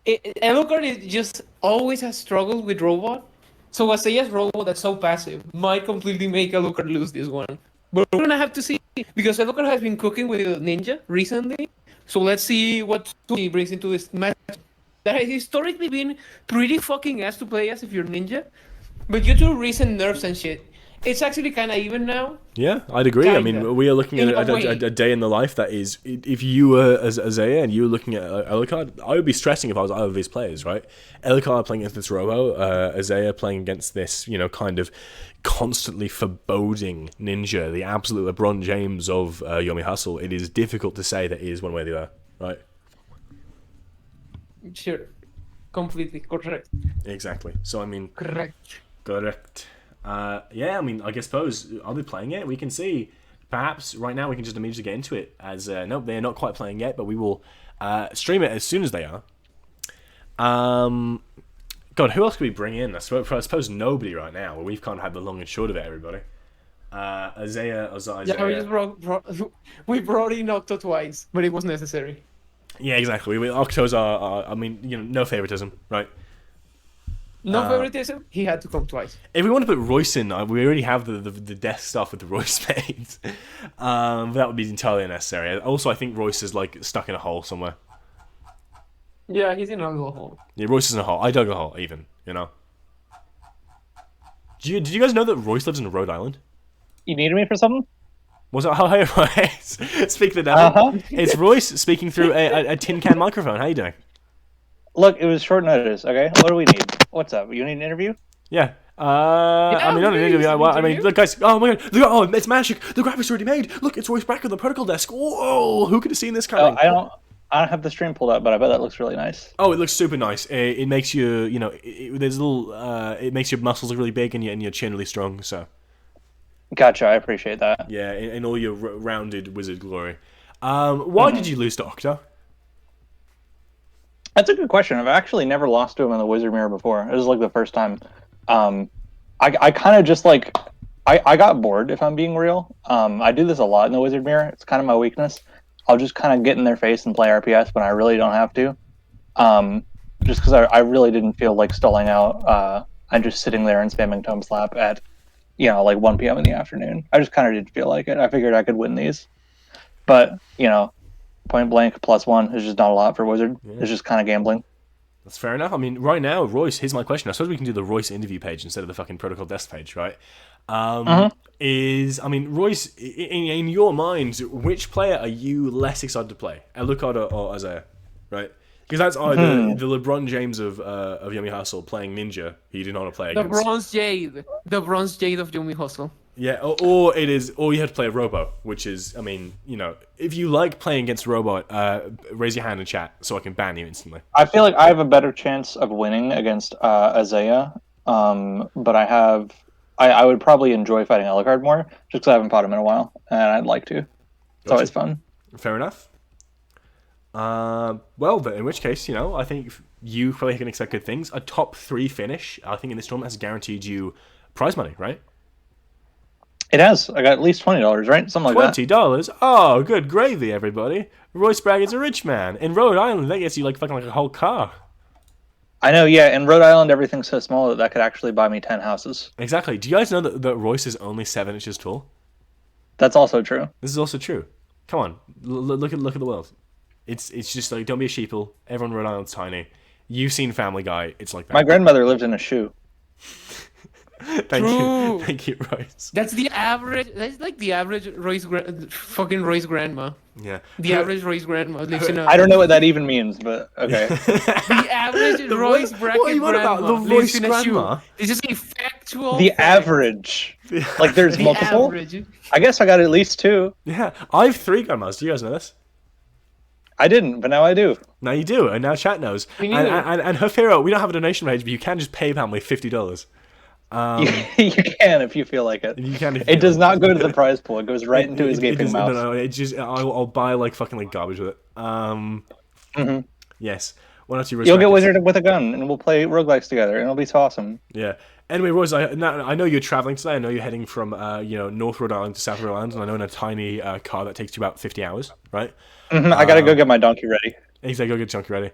Alucard just always has struggled with Robot. So Asaya's Robot that's so passive might completely make Alucard lose this one. But we're gonna have to see because Alucard has been cooking with Ninja recently. So let's see what he brings into this match. That has historically been pretty fucking ass to play as if you're Ninja. But due to recent nerfs and shit, it's actually kind of even now. Yeah, I'd agree. Kinda. I mean, we are looking at a day in the life that is, if you were as Isaiah and you were looking at Alucard, I would be stressing if I was either of these players, right? Alucard playing against this Robo, Isaiah playing against this, kind of constantly foreboding Ninja, the absolute LeBron James of Yomi Hustle. It is difficult to say that it is one way or the other, right? Sure. Completely correct. Exactly. So, I mean... Correct. Yeah, I mean, I suppose I'll be playing it. We can see. Perhaps right now we can just immediately get into it. As nope, they're not quite playing yet, but we will stream it as soon as they are. God, who else could we bring in? I suppose nobody right now. We've kind of had the long and short of it, everybody. Isaiah. Yeah, we brought in Octo twice, but it was necessary. Yeah, exactly. Octos are. I mean, no favoritism, right? No favoritism. He had to come twice. If we want to put Royce in, we already have the death stuff with the Royce mate. That would be entirely unnecessary. Also, I think Royce is stuck in a hole somewhere. Yeah, he's in a little hole. Yeah, Royce is in a hole. I dug a hole, even. Did you guys know that Royce lives in Rhode Island? You needed me for something? Was it? Hi, Royce. Speak the devil. It's Royce speaking through a tin can microphone. How you doing? Look, it was short notice. Okay, what do we need? What's up? You need an interview? Yeah. I mean, not an interview. I mean, look, guys. Oh my god! Look, oh, it's magic. The graphics are already made. Look, it's Royce back on the protocol desk. Whoa! Who could have seen this coming? I don't have the stream pulled up, but I bet that looks really nice. Oh, it looks super nice. It makes you, there's a little. It makes your muscles look really big and your chin really strong. So. Gotcha. I appreciate that. Yeah, in all your rounded wizard glory. Why did you lose to Octo? That's a good question. I've actually never lost to him in the Wizard Mirror before. It was the first time. I kind of just I got bored, if I'm being real. I do this a lot in the Wizard Mirror. It's kind of my weakness. I'll just kind of get in their face and play RPS when I really don't have to. Just because I really didn't feel like stalling out and just sitting there and spamming Tome Slap at 1 p.m. in the afternoon. I just kind of didn't feel like it. I figured I could win these. But, point blank +1 is just not a lot for Wizard. Yeah. It's just kind of gambling. That's fair enough. I mean, right now, Royce, here's my question. I suppose we can do the Royce interview page instead of the fucking protocol desk page, right? Royce, in your mind, which player are you less excited to play? Alucard or Isaiah, right? Because that's either the LeBron James of Yomi Hustle playing Ninja, who you did not want to play against. The Bronze Jade of Yomi Hustle. Yeah, or you have to play a Robo, which is, I mean, if you like playing against Robot, raise your hand in chat so I can ban you instantly. I feel like I have a better chance of winning against Isaiah, but I would probably enjoy fighting Alucard more, just because I haven't fought him in a while, and I'd like to. It's always fun. Fair enough. Well, in which case, I think you probably can expect good things. A top 3 finish, I think, in this tournament has guaranteed you prize money, right? It has. I got at least $20, right? Something like that. $20? Oh, good gravy, everybody. Royce Bragg is a rich man. In Rhode Island, that gets you fucking a whole car. I know, yeah. In Rhode Island, everything's so small that could actually buy me 10 houses. Exactly. Do you guys know that Royce is only 7 inches tall? That's also true. This is also true. Come on, look at the world. It's just like, don't be a sheeple. Everyone Rhode Island's tiny. You've seen Family Guy. It's like that. My grandmother lived in a shoe. Thank you, Royce. That's the average. That's like the average fucking Roy's grandma. Yeah. The average Roy's grandma lives in a. I don't know what that even means, but okay. The average Roy's bracket what are you on grandma about? The lives Royce in a shoe. grandma? This is a factual. The fact. average. Like there's The multiple. average. I guess I got at least 2. Yeah, I have 3 grandmas. Do you guys know this? I didn't, but now I do. Now you do, and now chat knows. Me And, neither. and Hafiro, we don't have a donation page, but you can just PayPal me $50. You can if you feel like it. You can. If It you does want. not go to the prize pool. It goes right into his It gaping does- mouth. No, it just I'll buy like fucking like garbage with it. Mhm. Yes. Why don't you? You'll get Wizard. Wizard with a gun, and we'll play roguelikes together, and it'll be awesome. Yeah. Anyway, Rose, I know you're traveling today. I know you're heading from North Rhode Island to South Rhode Island, and I know in a tiny car that takes you about 50 hours, right? I gotta go get my donkey ready. Exactly. Go get chunky ready.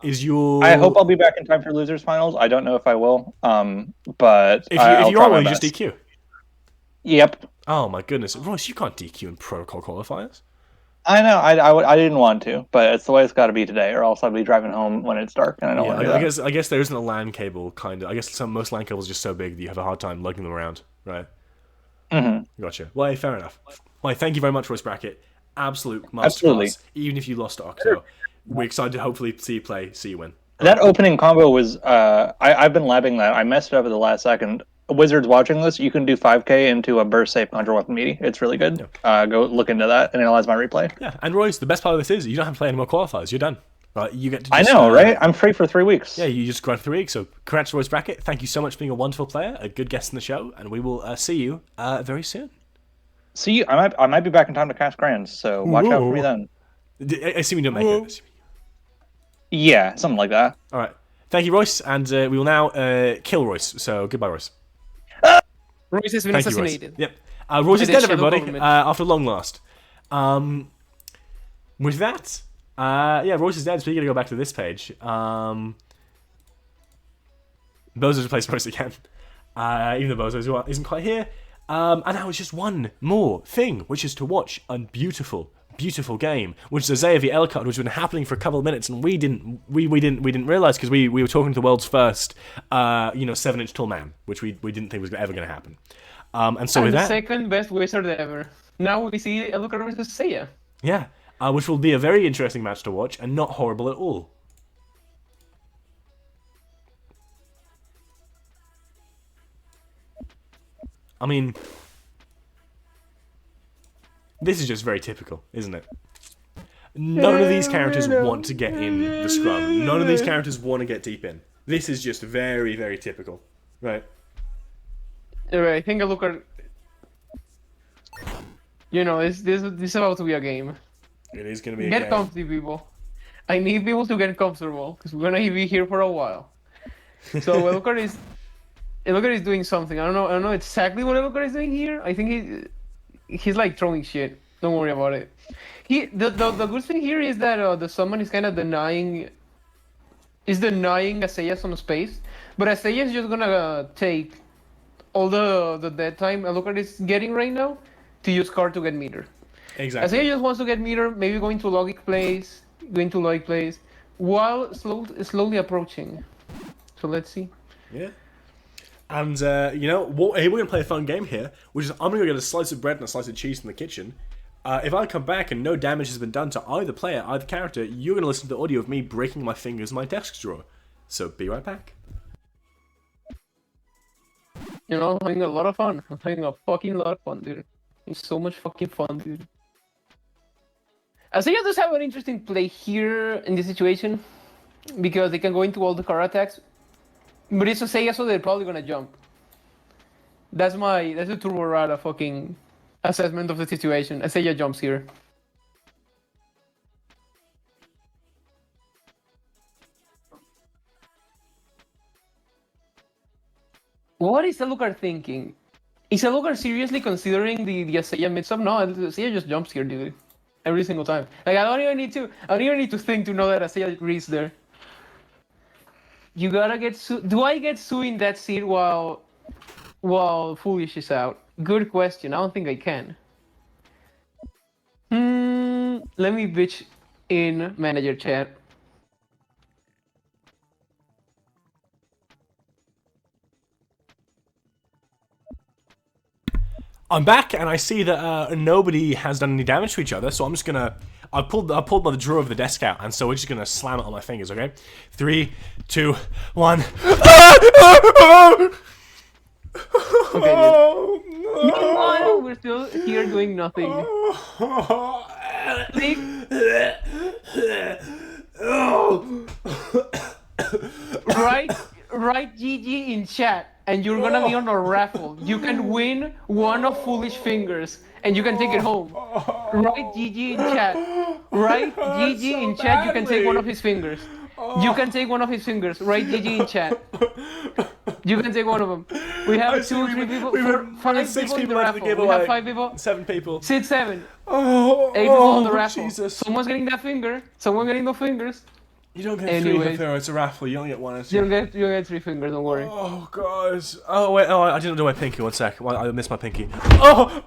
Is your? I hope I'll be back in time for losers finals. I don't know if I will. But If I'll you try are, my will you just best. DQ? Yep. Oh my goodness, Royce, you can't DQ in protocol qualifiers. I know. I didn't want to, but it's the way it's got to be today, or else I'll be driving home when it's dark, and I don't Yeah, want to. I guess there isn't a LAN cable kind of. I guess most LAN cables are just so big that you have a hard time lugging them around, right? Mm-hmm. Gotcha. Well, hey, fair enough. Well, hey, thank you very much, Royce Brackett. Absolute masterclass. Absolutely. Even if you lost to Octo, we're excited to hopefully see you win. That opening combo was. I've been labbing that. I messed it up at the last second. Wizards watching this, you can do 5k into a burst safe 100 weapon meaty. It's really good. Go look into that and analyze my replay. Yeah, and Royce, the best part of this is you don't have to play any more qualifiers. You're done. Right? You get to. I Just, know, right? I'm free for 3 weeks. Yeah, you just grind for 3 weeks. So, congrats, Royce Brackett. Thank you so much for being a wonderful player, a good guest in the show, and we will see you very soon. See you. I might be back in time to cast grands, so watch out for me then. Assuming you don't make it. Yeah, something like that. All right. Thank you, Royce, and we will now kill Royce. So goodbye, Royce. Royce has been Thank you, Royce. assassinated. Yep. Royce is By the dead, shadow everybody, government. after long last. With that, Royce is dead, so we're going to go back to this page. Bozo's replaced Royce again. Even though Bozo isn't quite here. And now it's just one more thing, which is to watch a beautiful game, which is Isaiah v Elcott, which has been happening for a couple of minutes, and we didn't realize because we were talking to the world's first 7-inch tall man, which we didn't think was ever going to happen. And so with the that, second best wizard ever. Now we see Elcott versus Seiya. yeah, which will be a very interesting match to watch and not horrible at all. I mean, this is just very typical, isn't it? None of these characters want to get in the scrum. None of these characters want to get deep in. This is just very, very typical, right? Alright, I think Elcott. This is about to be a game. It is going to be a Get game. comfy, people. I need people to get comfortable because we're gonna be here for a while. So Elcott is doing something. I don't know exactly what Elcott is doing here. I think he's like throwing shit. Don't worry about it. The good thing here is that the summon is kind of denying Asaya some space, but Asaya is just gonna take all the dead time Elcott is getting right now to use card to get meter. Exactly. Asaya just wants to get meter, maybe going to logic plays, while slowly approaching. So let's see. Yeah. And, what? Hey, we're going to play a fun game here, which is I'm going to go get a slice of bread and a slice of cheese in the kitchen. If I come back and no damage has been done to either player, either character, you're going to listen to the audio of me breaking my fingers in my desk drawer. So be right back. I'm having a lot of fun. I'm having a fucking lot of fun, dude. It's so much fucking fun, dude. Asaya does have an interesting play here in this situation because they can go into all the card attacks, but it's Asaya, so they're probably gonna jump. That's the Turbo Rara fucking assessment of the situation. Asaya jumps here. What is Alucard thinking? Is Alucard seriously considering the Asaya mix-up? No, Asaya just jumps here, dude. Every single time. Like I don't even need to think to know that Asaya reads there. You gotta get Do I get Su in that seat while Foolish is out? Good question. I don't think I can. Let me bitch in manager chat. I'm back, and I see that nobody has done any damage to each other. So I'm just gonna. I pulled the drawer of the desk out, and so we're just gonna slam it on my fingers. Okay, 3, 2, 1. Okay, meanwhile, we're still here doing nothing. Write GG in chat, and you're gonna be on a raffle. You can win one of Foolish Fingers, and you can take it home. Write GG in chat. Write GG in chat. You can take one of his fingers. You can take one of his fingers. Write GG in chat. You can take one of them. We have 2, 3 people, 5 6 people in the people into the raffle. We have giveaway. 5 people. 7 people. 6, 7. Oh, 8 people on the raffle. Jesus. Someone's getting that finger. Someone getting those fingers. You don't get Anyways. 3 it's a raffle. You only get 1. You don't get 3 fingers. Don't worry. Oh, guys. Oh, wait. Oh, I didn't do my pinky. 1 sec. I missed my pinky. Oh!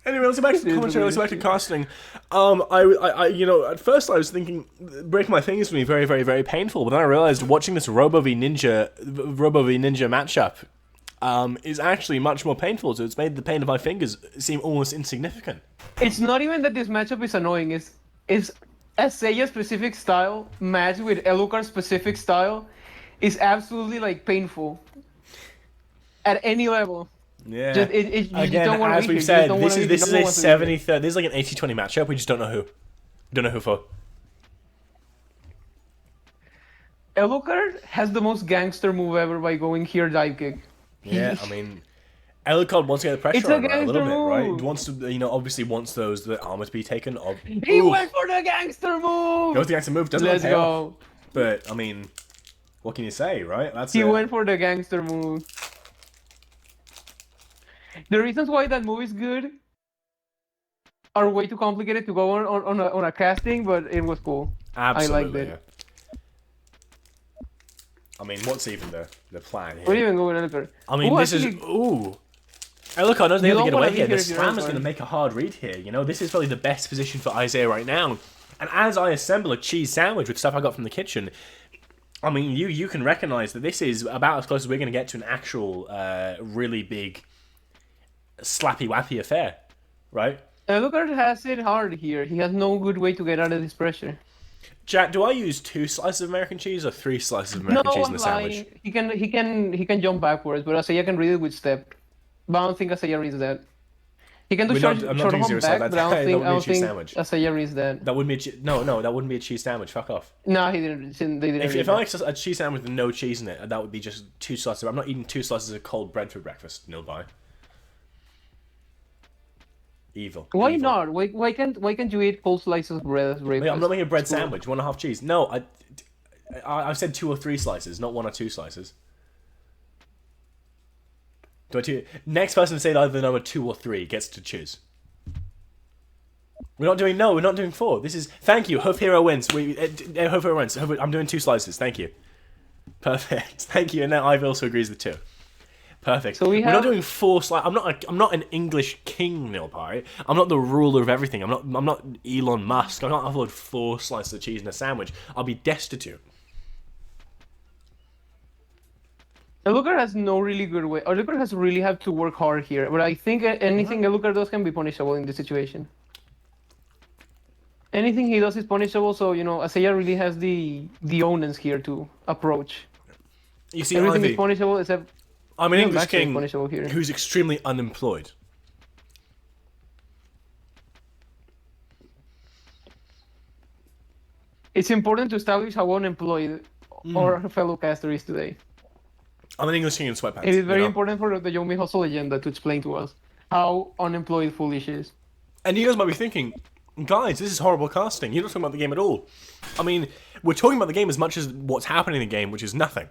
Anyway, let's get back to the commentary. Let's get back to casting. You know, at first I was thinking breaking my fingers would be very, very, very painful, but then I realized watching this Robo v Ninja matchup is actually much more painful. So it's made the pain of my fingers seem almost insignificant. It's not even that this matchup is annoying. It's a Seiya specific style match with Elucar specific style is absolutely like painful at any level. Yeah. You Again, don't as we've said, this is a 70-30. This is like an 80-20 matchup. We just don't know who. Don't know who for. Elucar has the most gangster move ever by going here dive kick. Yeah, I mean, Elucard wants to get the pressure It's a on her a little bit, gangster right? move. He wants to, you know, obviously wants the armor to be taken. He went for the gangster move. Goes the gangster move. Doesn't Let's pay go. off. But I mean, what can you say, right? That's He it. went for the gangster move. The reasons why that move is good are way too complicated to go on a casting, but it was cool. Absolutely. I liked it. Yeah. I mean, what's even the plan here? What do you even go with Elucar? I mean, Ooh, this is actually- Elucard doesn't You have to don't get wanna away be here. here The if you're slam is Elucard. going to make a hard read here. You know, this is probably the best position for Isaiah right now. And as I assemble a cheese sandwich with stuff I got from the kitchen, I mean, you can recognize that this is about as close as we're going to get to an actual really big slappy wappy affair, right? Elucar has it hard here. He has no good way to get out of this pressure. Jack, do I use 2 slices of American cheese or 3 slices of American cheese in the sandwich? He can jump backwards, but Asaya can read it with step. But I don't think Asaya reads that. He can do short I'm not home doing 0 back, slice. but I That would be a don't cheese think sandwich. Asaya reads that. That wouldn't be that wouldn't be a cheese sandwich. Fuck off. No, he didn't. They didn't. If read I that. like a cheese sandwich with no cheese in it, that would be just 2 slices. I'm not eating 2 slices of cold bread for breakfast. Nil by. Evil. Why Evil. not? Why can't you eat cold slices of bread as breakfast? Wait, I'm not making a bread It's cool. sandwich. 1.5 cheese. No, I've said 2 or 3 slices, not 1 or 2 slices. Next person to say either the number 2 or 3 gets to choose. We're not doing 4. This is thank you. Hope Hero wins. Hope Hero wins. I'm doing 2 slices. Thank you. Perfect. Thank you. And now Ivy also agrees with 2. Perfect. So we're not doing 4 slices. I'm not an English king, Nilpari. I'm not the ruler of everything. I'm not Elon Musk. I can't afford 4 slices of cheese in a sandwich. I'll be destitute. Elucar has no really good way. Elucar has really had to work hard here, but I think anything Elucar does can be punishable in this situation. Anything he does is punishable, so you know Asaya really has the onus here to approach. You see, Everything Ivy, is punishable except I'm an Even English Baxter is king punishable here. who's extremely unemployed. it's important to establish how unemployed our fellow caster is today. I'm an English king in sweatpants. It is very you know? important for the Yomi Hustle agenda to explain to us how unemployed Foolish is. And you guys might be thinking, guys, this is horrible casting. You're not talking about the game at all. I mean, we're talking about the game as much as what's happening in the game, which is nothing.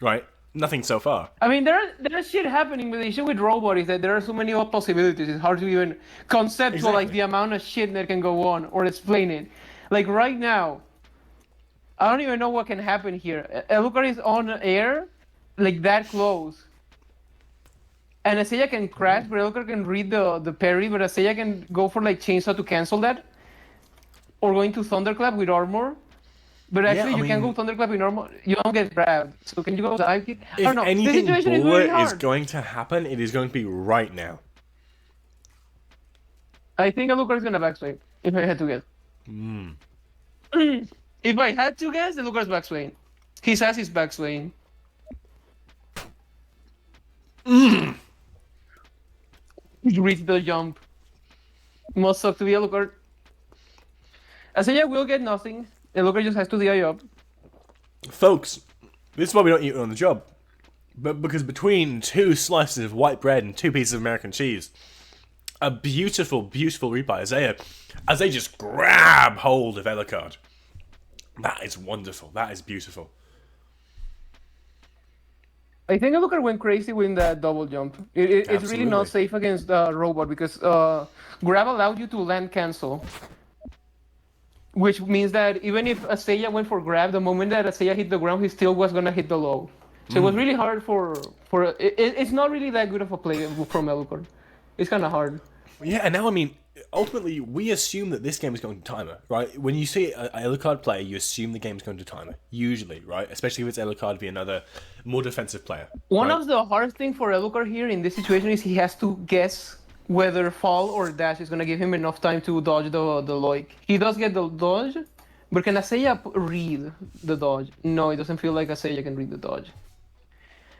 Right? Nothing so far. I mean, there's shit happening, but the issue with robot is that there are so many possibilities. It's hard to even conceptualize the amount of shit that can go on or explain it. Like right now, I don't even know what can happen here. Elucar is on air, like that close. And Asaya can crash, but Elukar can read the parry, but Asaya can go for like chainsaw to cancel that. Or going to Thunderclap with armor. But actually, I you can go mean, Thunderclap with armor. You don't get grabbed. So can you go dive kick? I if don't know. This anything situation is bullet really is hard. going to happen, it is going to be right now. I think Elukar is gonna backswing. If I had to guess. If I had to guess, Elukar's backswing. He says he's backswing. He reached the jump. Must suck to be Elukar. Asaya will get nothing. Elukar just has to DI up. Folks, this is why we don't eat it on the job. But because between 2 slices of white bread and 2 pieces of American cheese, a beautiful, beautiful read by Isaiah, as they just grab hold of Ellicard. That is wonderful. That is beautiful. I think Elukar went crazy with that double jump. It's really not safe against Robot because grab allowed you to land cancel. Which means that even if Asaya went for grab, the moment that Asaya hit the ground, he still was gonna hit the low. So it was really hard it's not really that good of a play from Elukar. It's kind of hard. Yeah, and now, I mean, ultimately, we assume that this game is going to timer, right? When you see an Ellicard player, you assume the game's going to timer, usually, right? Especially if it's Ellicard be another more defensive player. One of the hard things for Elukar here in this situation is he has to guess whether fall or dash is going to give him enough time to dodge the Loic. He does get the dodge, but can Asaya read the dodge? No, it doesn't feel like Asaya can read the dodge.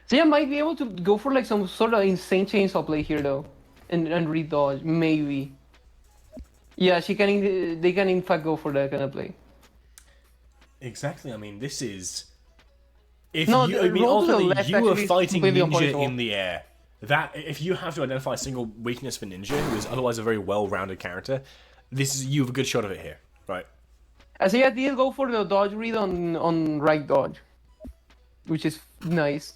Asaya might be able to go for like some sort of insane chainsaw play here though, and read dodge, maybe. Yeah, they can in fact go for that kind of play. Exactly, I mean, this is... Ultimately, you are fighting Ninja in the air. That if you have to identify a single weakness for Ninja, who is otherwise a very well-rounded character, you have a good shot of it here, right? Asaya did go for the dodge read on right dodge, which is nice.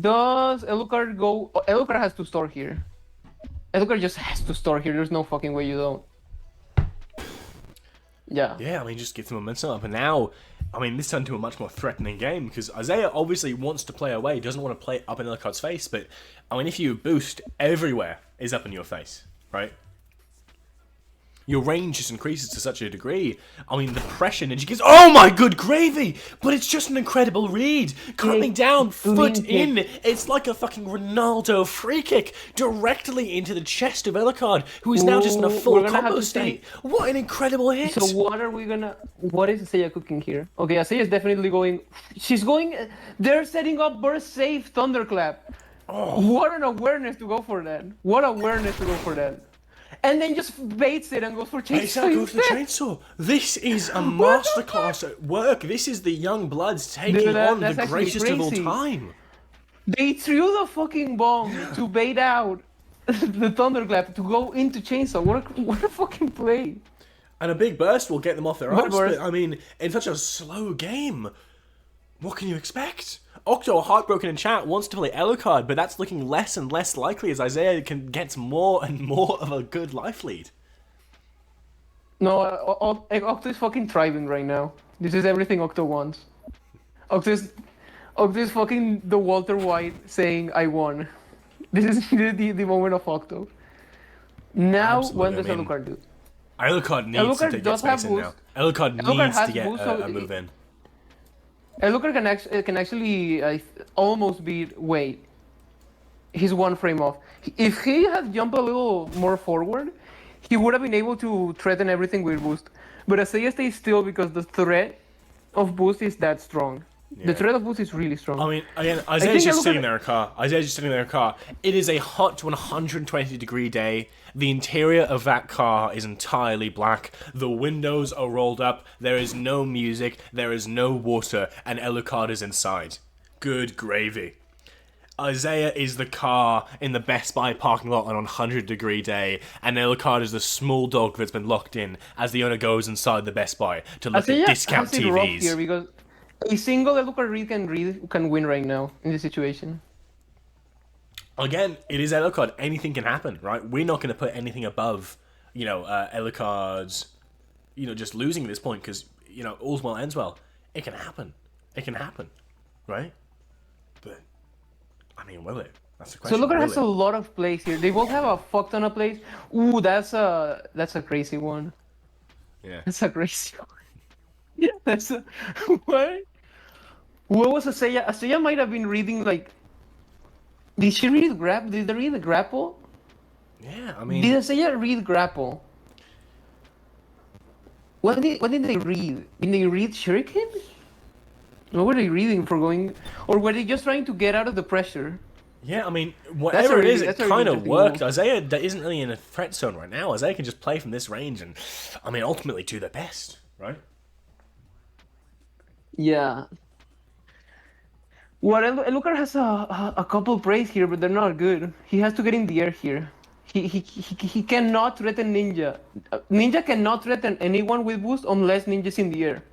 Does Elukar go? Elukar has to store here. Elukar just has to store here. There's no fucking way you don't. Yeah. Yeah, I mean, just get the momentum up. And now, I mean, this turned into a much more threatening game because Isaiah obviously wants to play away, doesn't want to play up in Ellicard's face. But, I mean, if you boost, everywhere is up in your face, right? Your range just increases to such a degree. I mean, the pressure Ninja gives... Oh my good gravy! But it's just an incredible read. Coming down, foot in. It's like a fucking Ronaldo free kick directly into the chest of Ellicard, who is now just in a full combo state. What an incredible hit! So what is Asaya cooking here? Okay, Asaya is definitely going... She's going... They're setting up burst safe thunderclap. Oh. What an awareness to go for that. What awareness to go for that. And then just baits it and goes for chainsaw. Goes for the chainsaw. This is a masterclass at work. This is the young bloods taking on the greatest of all time. They threw the fucking bomb to bait out the thunderclap to go into chainsaw. What a fucking play. And a big burst will get them off their arse. But I mean, in such a slow game, what can you expect? Octo, heartbroken in chat, wants to play Ellicard, but that's looking less and less likely as Isaiah gets more and more of a good life lead. No, Octo is fucking thriving right now. This is everything Octo wants. Octo is fucking the Walter White saying, I won. This is the moment of Octo. Now, what does Ellicard do? Ellicard needs to get space in now. Ellicard needs to get a move in. Elukar can actually almost beat Wade. He's 1 frame off. If he had jumped a little more forward, he would have been able to threaten everything with boost. But Asaya stays still because the threat of boost is that strong. Yeah. The threat of boost is really strong. I mean, again, Isaiah's just sitting there in a car. Isaiah's just sitting there in a car. It is a hot 120-degree day. The interior of that car is entirely black. The windows are rolled up. There is no music. There is no water. And Ellicard is inside. Good gravy. Isaiah is the car in the Best Buy parking lot on a 100-degree day, and Ellicard is the small dog that's been locked in as the owner goes inside the Best Buy to look at discount TVs. Here because a single Ellicard read can win right now in this situation. Again, it is Ellicard. Anything can happen, right? We're not going to put anything above, Ellicard's, just losing at this point because, all's well ends well. It can happen. It can happen, right? But I mean, will it? That's the So question. Looker will has it? a lot of plays here. They both have a fuck ton of plays. Ooh, that's a crazy one. Yeah. That's a crazy one. Yeah, that's a what? What was Asaya? Asaya might have been reading like. Did she read grab? Did they read the grapple? Yeah, I Did mean, Asaya read grapple? What did they read? Did they read shuriken? What were they reading for going? Or were they just trying to get out of the pressure? yeah, I mean, whatever it really- is, it that's a really kind of interesting worked. move. Isaiah isn't really in a threat zone right now. Isaiah can just play from this range and, I mean, ultimately do their best, right? Yeah. Well, Elukar has a couple plays here, but they're not good. He has to get in the air here. He cannot threaten Ninja. Ninja cannot threaten anyone with boost unless Ninja's in the air.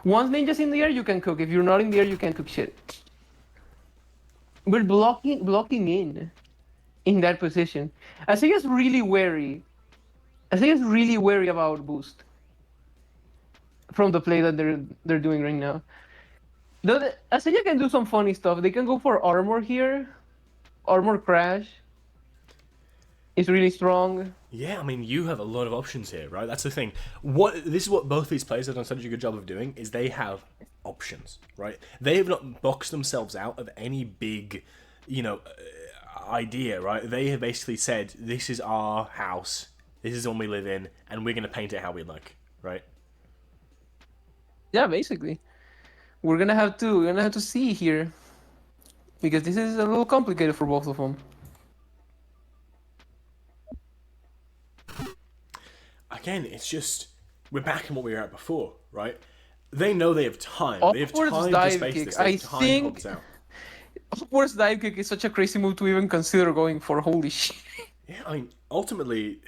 Once Ninja's in the air, you can cook. If you're not in the air, you can't cook shit. But blocking in that position. Asaya's really wary. Asaya's really wary about boost from the play that they're doing right now. Though Asaya can do some funny stuff. They can go for armor here. Armor crash. It's really strong. Yeah, I mean, you have a lot of options here, right? That's the thing. This is what both these players have done such a good job of doing, is they have options, right? They have not boxed themselves out of any big, idea, right? They have basically said, this is our house, this is the one we live in, and we're going to paint it how we like, right? Yeah, basically. We're gonna have to see here. Because this is a little complicated for both of them. Again, it's just, we're back in what we were at before, right? They know they have time. They have Upwards time to dive space kick. this. They I have time think- to hold this out. Upwards dive kick is such a crazy move to even consider going for. Holy shit. Yeah, I mean, ultimately,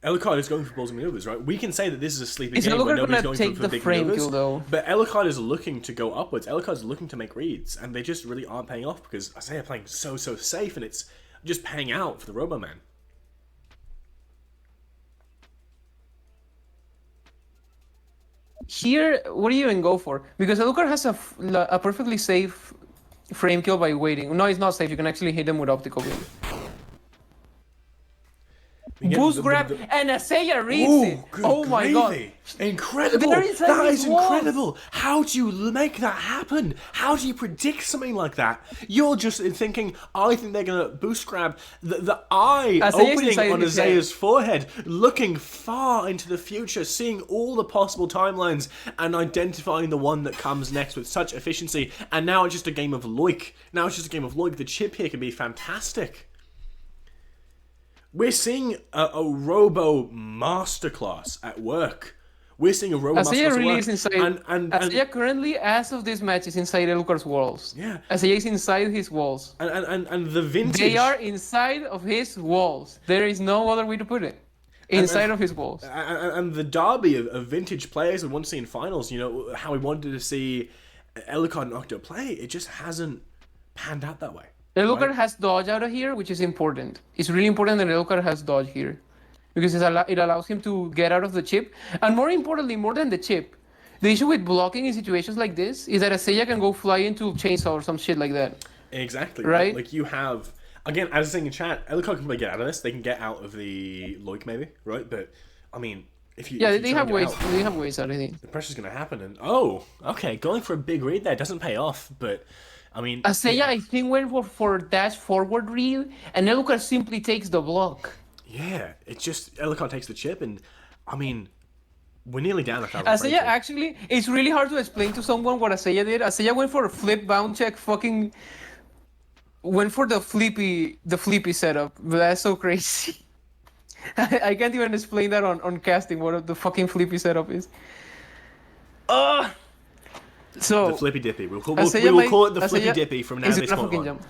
Ellicott is going for balls and maneuvers, right? We can say that this is a sleeping Is game where Ellicott nobody's gonna going take for the big frame maneuvers. kill though? But Ellicott is looking to go upwards. Ellicott is looking to make reads, and they just really aren't paying off because Isaiah playing so safe, and it's just paying out for the Robo Man. Here, what do you even go for? Because Elukar has a perfectly safe frame kill by waiting. No, it's not safe. You can actually hit them with optical beam. Again, Boost grab and Asaya reads it. good Oh my god. gravy. Incredible! They're inside That these is walls. incredible! How do you make that happen? How do you predict something like that? You're just thinking, I think they're gonna boost grab the eye Asaya's opening inside on his Isaiah's forehead, looking far into the future, seeing all the possible timelines and identifying the one that comes next with such efficiency. And now it's just a game of Loik. Now it's just a game of Loik. The chip here can be fantastic. We're seeing a Robo masterclass at work. We're seeing a Robo Asaya masterclass really at is work. inside. And Asaya currently, as of this match, is inside Elukar's walls. Yeah. Asaya is inside his walls. and the vintage. They are inside of his walls. There is no other way to put it. Inside of his walls. And the derby of vintage players we want to see in finals, how we wanted to see Ellicott and Octo play, it just hasn't panned out that way. Elukar right? has dodge out of here, which is important. It's really important that Elukar has dodge here. Because it allows him to get out of the chip. And more importantly, more than the chip, the issue with blocking in situations like this is that Asaya can go fly into chainsaw or some shit like that. Exactly. Right? Like you have, again, as I was saying in chat, Ellicott can probably get out of this. They can get out of the Loik maybe, right? But, I mean, if you... Yeah, if you they try have and get ways. out, They have ways out of it. the pressure's going to happen. And, oh, okay, going for a big read there doesn't pay off, but... I mean, Asaya, I think, went for dash forward read, and Elukar simply takes the block. yeah, it's just Ellicott takes the chip, and I mean, we're nearly down 1,000 Asaya frames here. actually, it's really hard to explain to someone what Asaya did. Asaya went for a flip bound check, fucking went for the flippy setup. But that's so crazy. I can't even explain that on casting what the fucking flippy setup is. So The flippy dippy. We'll call it the flippy dippy from now is this gonna point fucking on. jump.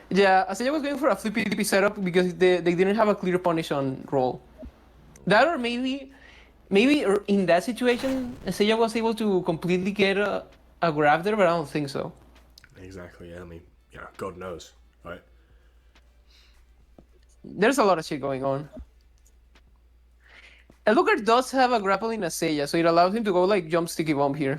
Yeah, Asaya was going for a flippy dippy setup because they didn't have a clear punish on roll. That or maybe in that situation, Asaya was able to completely get a grab there, but I don't think so. Exactly, yeah, I mean, yeah, God knows, right? There's a lot of shit going on. Elukar does have a grapple in Asaya, so it allows him to go like jump sticky bomb here.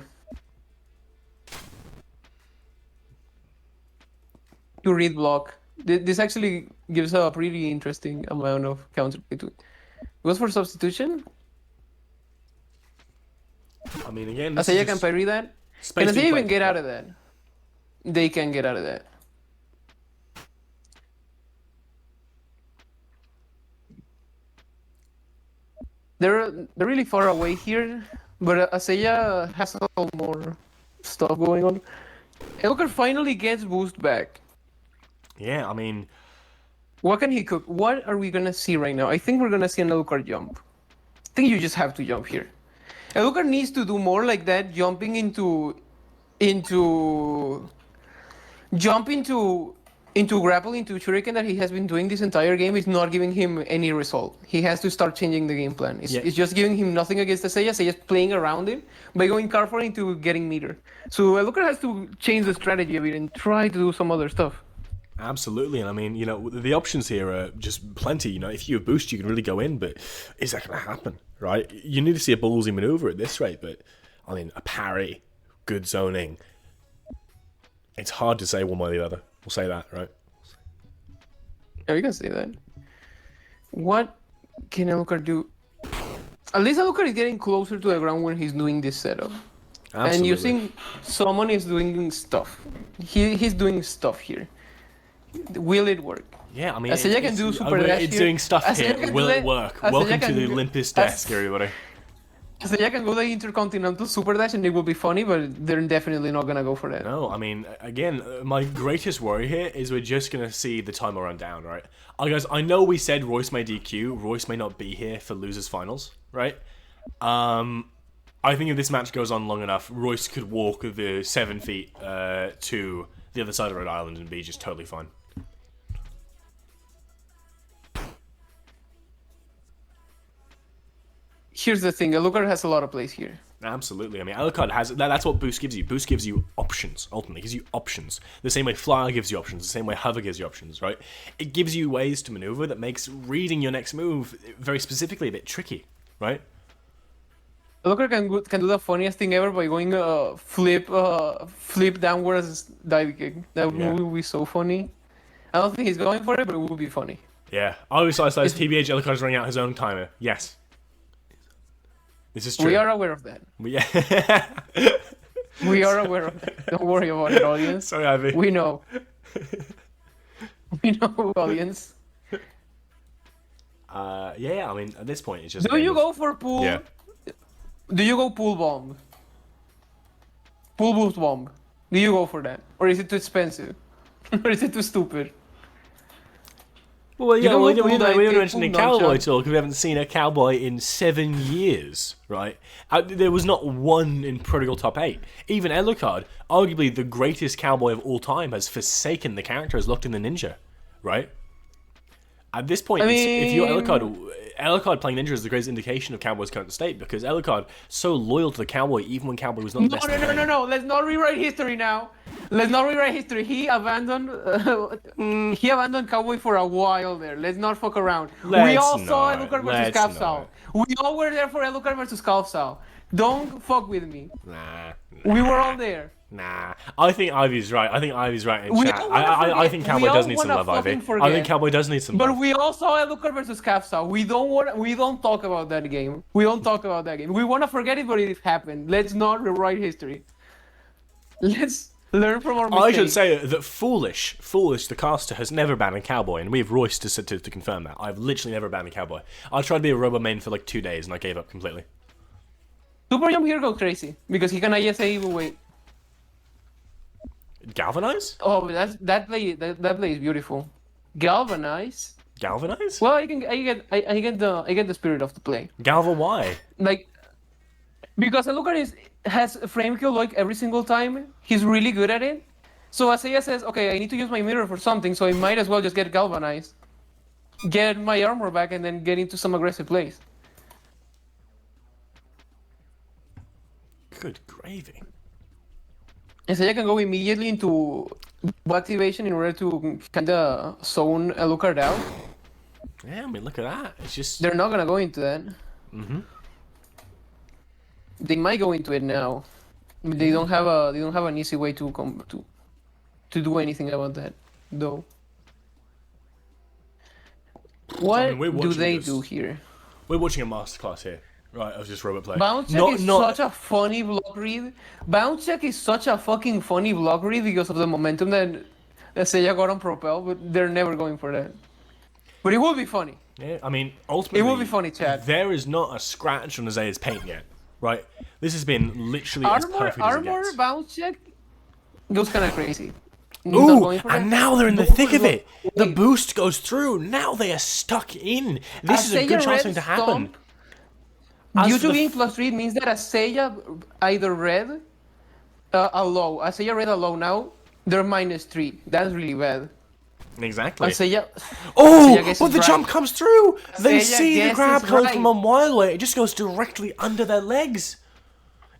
to read block. This actually gives a pretty interesting amount of counterplay to it. Goes for substitution. I mean, again, this Asaya is can just parry that. space Can Asaya being even played. get out of that? They can get out of that. They're really far away here, but Asaya has a lot more stuff going on. Elkar finally gets boost back. Yeah, I mean, What can he cook? What are we gonna see right now? I think we're gonna see an Elkar jump. I think you just have to jump here. Elkar needs to do more like that, jumping into grapple into shuriken that he has been doing this entire game is not giving him any result. He has to start changing the game plan. It's just giving him nothing against Asaya. Asaya's playing around it by going careful into getting meter. So Elkar has to change the strategy a bit and try to do some other stuff. absolutely. And I mean, the options here are just plenty. If you have boost, you can really go in, but is that going to happen, right? You need to see a ballsy maneuver at this rate, but I mean, a parry, good zoning. It's hard to say one way or the other. We'll say that, right? Yeah, we can say that. What can Elkar do? At least Elkar is getting closer to the ground when he's doing this setup. Absolutely. And using someone is doing stuff. He's doing stuff here. Will it work? Yeah, I mean, Asaya can do super dash it's here. doing stuff Asaya here. can Will do it that. work? Asaya Welcome to can the do- Olympus As- desk, everybody. Asaya can go the intercontinental super dash and it will be funny, but they're definitely not gonna go for that. No, I mean, again, my greatest worry here is we're just going to see the timer run down, right? Guys, I know we said Royce may DQ. Royce may not be here for losers finals, right? I think if this match goes on long enough, Royce could walk the 7 feet to the other side of Rhode Island and be just totally fine. Here's the thing, Elkar has a lot of plays here. Absolutely. I mean, Alucard has that's what Boost gives you. Boost gives you options. Ultimately, it gives you options. The same way Flyer gives you options. The same way Hover gives you options. Right? It gives you ways to maneuver that makes reading your next move very specifically a bit tricky. Right? Elkar can do the funniest thing ever by going flip downwards dive kick. That Yeah. will be so funny. I don't think he's going for it, but it will be funny. Yeah. Oh, slice. TBH Alucard's running out his own timer. Yes. This is true. We are aware of that. Yeah. We are aware of that. Don't worry about it, audience. Sorry, Ivy. We know. We know, audience. Yeah. I mean, at this point, it's just. Do you go for pool? Yeah. Do you go pool bomb? Pool boost bomb. Do you go for that? Or is it too expensive? Or is it too stupid? Well, yeah, can we go don't full dive mention a kick, full cowboy nunchuck. talk because we haven't seen a cowboy in 7 years, right? There was not one in Prodigal Top 8. Even Alucard, arguably the greatest cowboy of all time, has forsaken the character, has locked in the ninja, right? At this point, if you're Alucard playing ninja is the greatest indication of Cowboy's current state because Alucard so loyal to the cowboy even when Cowboy was not the best. No. Let's not rewrite history now. Let's not rewrite history. He abandoned Cowboy for a while there. Let's not fuck around. We Let's all saw not. Alucard versus Let's Capsal. We all were there for Alucard versus Capsal. Don't fuck with me. Nah. We were all there. Nah, I think Ivy's right. I think Ivy's right in We chat. all wanna I forget- think we Cowboy all does need some wanna love, Ivy. fucking I forget. think Cowboy does need some But love. we all saw Alucard versus Capsal. We don't talk about that game. We don't talk about that game. We want to forget it, but it happened. Let's not rewrite history. Let's learn from our mistakes. I should say that Foolish, the caster, has never banned a Cowboy, and we have Royce to confirm that. I've literally never banned a Cowboy. I tried to be a Robo main for like 2 days, and I gave up completely. Super Jump here go crazy because he can ISA even wait. Galvanize? Oh, that play is beautiful. Galvanize. Galvanize? Well, I get the spirit of the play. Galva, why? Like, because Alucard has frame kill like every single time. He's really good at it. So Asaya says, okay, I need to use my mirror for something, so I might as well just get galvanized, get my armor back, and then get into some aggressive plays. Good gravy. Asaya can go immediately into activation in order to kinda zone Alucard out. Yeah, I mean, look at that. It's just... They're not gonna go into that. Mm-hmm. They might go into it now. They don't have an easy way to do anything about that. though. What we're do watching they this. do here? We're watching a masterclass here, right? Of just robot play. Bounce check is such a funny block read. Bounce check is such a fucking funny block read because of the momentum that Seiya got on Propel, but they're never going for that. But it will be funny. Yeah, I mean, ultimately, It will be funny, Chad. There is not a scratch on Isaiah's paint yet, right? This has been literally as perfect as it Armor gets. bounce check goes kind of crazy. He's not Ooh, going for that. and now they're in the But thick of it. wait. The boost goes through. Now they are stuck in. This is a Seiya good chance red for it to happen. stomp, As Due for to the being +3, it means that a Seiya either red, a low. A Seiya red a low now, they're -3. That's really bad. Exactly. A Seiya... Oh, Seiya guesses but the right. jump comes through. They Seiya see the guesses grab coming right. from a mile away. It just goes directly under their legs.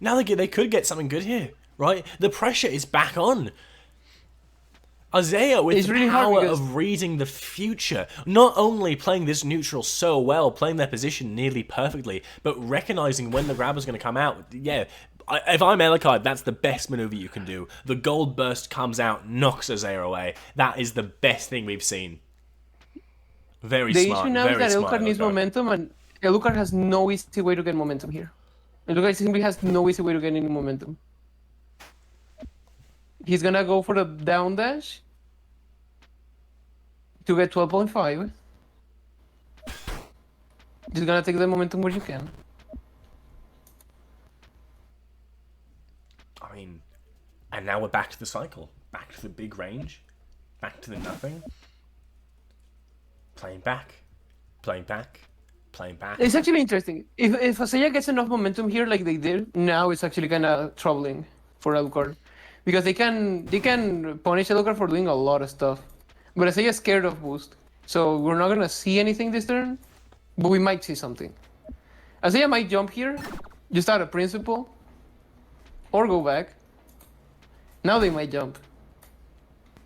Now they could get something good here, right? The pressure is back on. Isaiah with It's the really hard power because- of reading the future, not only playing this neutral so well, playing their position nearly perfectly, but recognizing when the grab is going to come out. Yeah, if I'm Ellicott, that's the best maneuver you can do. The gold burst comes out, knocks Isaiah away. That is the best thing we've seen. Very The smart. issue now is Very that smart. Elukar needs Ellicott. momentum, and Elukar has no easy way to get momentum here. Elukar simply has no easy way to get any momentum. He's gonna go for the down dash to get 12.5. Just gonna take the momentum where you can. I mean, and now we're back to the cycle. Back to the big range. Back to the nothing. Playing back. Playing back. Playing back. It's actually interesting. If Asaya gets enough momentum here like they did, now it's actually kind of troubling for Alucard. Because they can punish Alucard for doing a lot of stuff. But Asaya is scared of boost. So we're not going to see anything this turn, but we might see something. Asaya might jump here, just out of principle, or go back. Now they might jump.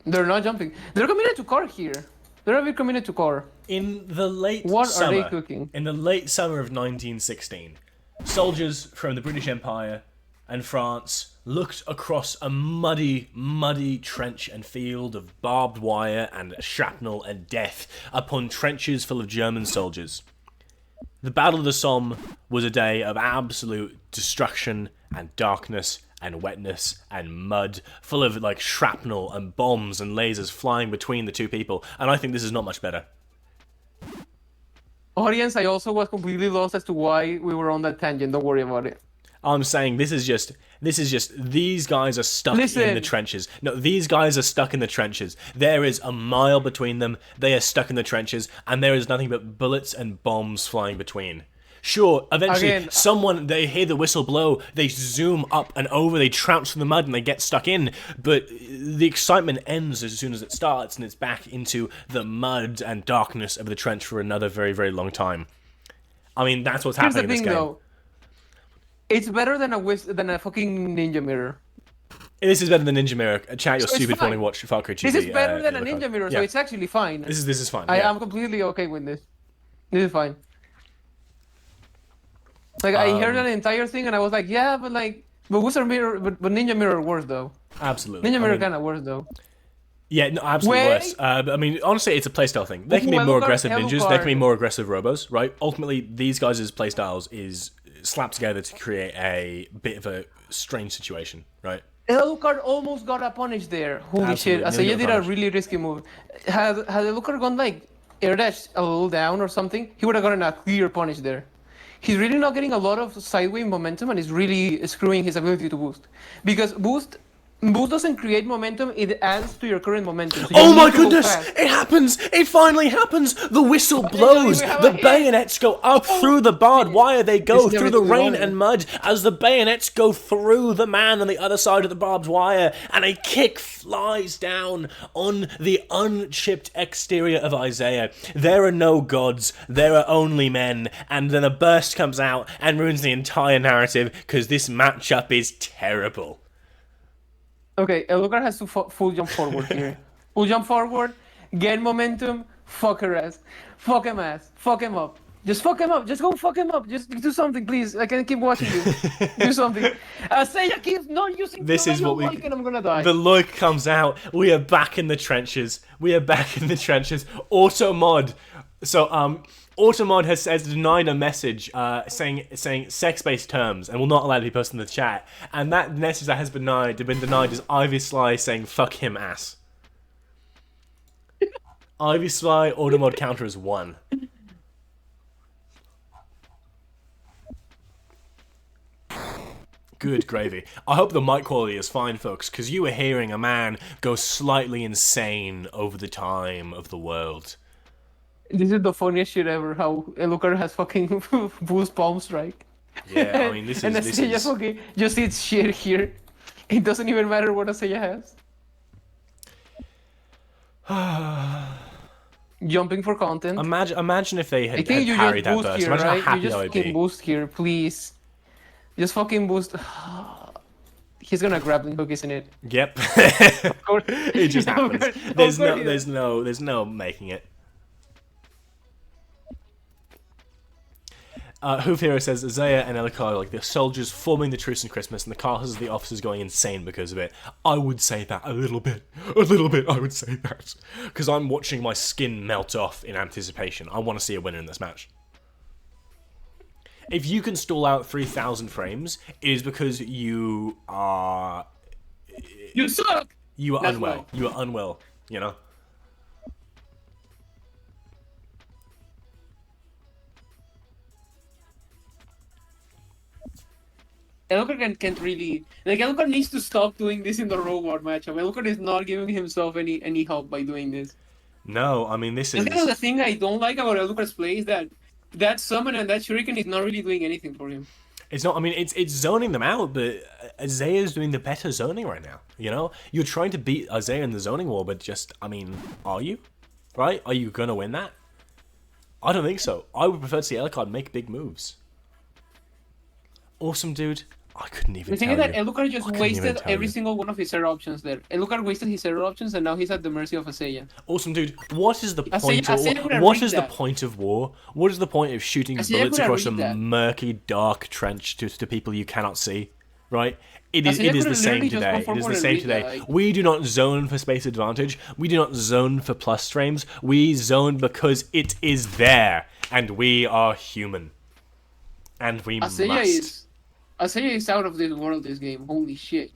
They're not jumping. They're committed to car here. They're a bit committed to car. In the late What summer, are they cooking? In the late summer of 1916, soldiers from the British Empire and France looked across a muddy, muddy trench and field of barbed wire and shrapnel and death upon trenches full of German soldiers. The Battle of the Somme was a day of absolute destruction and darkness and wetness and mud, full of like shrapnel and bombs and lasers flying between the two people, and I think this is not much better. Audience, I also was completely lost as to why we were on that tangent. Don't worry about it. I'm saying this is just these guys are stuck in Listen. the trenches. No, these guys are stuck in the trenches. There is a mile between them. They are stuck in the trenches, and there is nothing but bullets and bombs flying between. Sure, eventually Again, they hear the whistle blow, they zoom up and over, they trounce through the mud and they get stuck in, but the excitement ends as soon as it starts and it's back into the mud and darkness of the trench for another very, very long time. I mean, that's what's Here's happening the in thing, this game. though. It's better than a fucking ninja mirror. This is better than Ninja Mirror. Chat, you're So it's stupid for only fine. watch Far Cry 2D. This is better than a Illico. ninja mirror, Yeah. so it's actually fine. This is fine. I yeah. am completely okay with this. This is fine. Like I heard that entire thing and I was like, yeah, but Wizard Mirror, but Ninja Mirror worse though. Absolutely. Ninja I Mirror mean, kind of worse though. Yeah, no, absolutely Wait. worse. I mean, honestly, it's a playstyle thing. They can be more aggressive ninjas. They can be more aggressive robos, right? Ultimately, these guys' playstyles is slapped together to create a bit of a strange situation, right? Alucard almost got a punish there. Holy Absolutely, shit! nearly Asaya got a did a punish. really risky move. Had Alucard gone like air dash a little down or something, he would have gotten a clear punish there. He's really not getting a lot of sideways momentum and is really screwing his ability to boost. Because boost doesn't create momentum, it adds to your current momentum. So you Oh my need to go goodness! fast. It happens! It finally happens! The whistle blows! we have The a hit. bayonets go up through the barbed wire. They go It's through the never rain gone. and mud as the bayonets go through the man on the other side of the barbed wire, and a kick flies down on the unchipped exterior of Isaiah. There are no gods, there are only men, and then a burst comes out and ruins the entire narrative because this matchup is terrible. Okay, Alucard has to full jump forward here. Full jump forward, get momentum, fuck her ass. Fuck him up. Just fuck him up. Just go fuck him up. Just do something, please. I can't keep watching you. Do something. Seiya keeps not using. This is what we. Like, and I'm gonna die. The look comes out. We are back in the trenches. Auto mod. So Auto mod has denied a message saying sex-based terms and will not allow it to be posted in the chat. And that message that has been denied is Ivy Sly saying fuck him ass. Ivy Sly auto mod counter is 1. Good gravy. I hope the mic quality is fine, folks, because you were hearing a man go slightly insane over the time of the world. This is the funniest shit ever. How Alucard has fucking boost palm strike. Yeah, I mean this and is. Seiya fucking just eats shit here. It doesn't even matter what Seiya has. Jumping for content. Imagine if they had, I think you parried just that boost burst. here, Imagine right? how happy You just I would fucking be. boost here, please. Just fucking boost. He's gonna grappling hook, isn't it? Yep. Of course. It just Of happens. course- There's of course there's no making it. Hoof Hero says Zaya and Alucard are like the soldiers forming the truce in Christmas, and the castles of the officers going insane because of it. I would say that a little bit. I would say that because I'm watching my skin melt off in anticipation. I want to see a winner in this match. If you can stall out 3,000 frames, it is because you are. You suck. You are That's unwell. why. You are unwell. You know. Alucard can't really like. Alucard needs to stop doing this in the robot matchup. Alucard is not giving himself any help by doing this. No, I mean this And is. kind of the thing I don't like about Alucard's play is that summon and that shuriken is not really doing anything for him. It's not. I mean, it's zoning them out, but Isaiah's doing the better zoning right now. You know, you're trying to beat Isaiah in the zoning war, but just, I mean, are you? Right? Are you gonna win that? I don't think so. I would prefer to see Alucard make big moves. Awesome, dude. I couldn't even The thing tell is that you. Alucard just I couldn't even wasted tell every you. single one of his air options there. Alucard wasted his air options and now he's at the mercy of Seiya. Awesome, dude. What is the Isaiah- point of Isaiah could have what read is the that. point of war? What is the point of shooting Isaiah bullets could have across a read that. murky, dark trench to people you cannot see? Right? It Isaiah is could the have same literally just today. gone It is forward the and same read that, today. like- We do not zone for space advantage. We do not zone for plus frames. We zone because it is there, and we are human, and we Seiya is out of this world this game. Holy shit.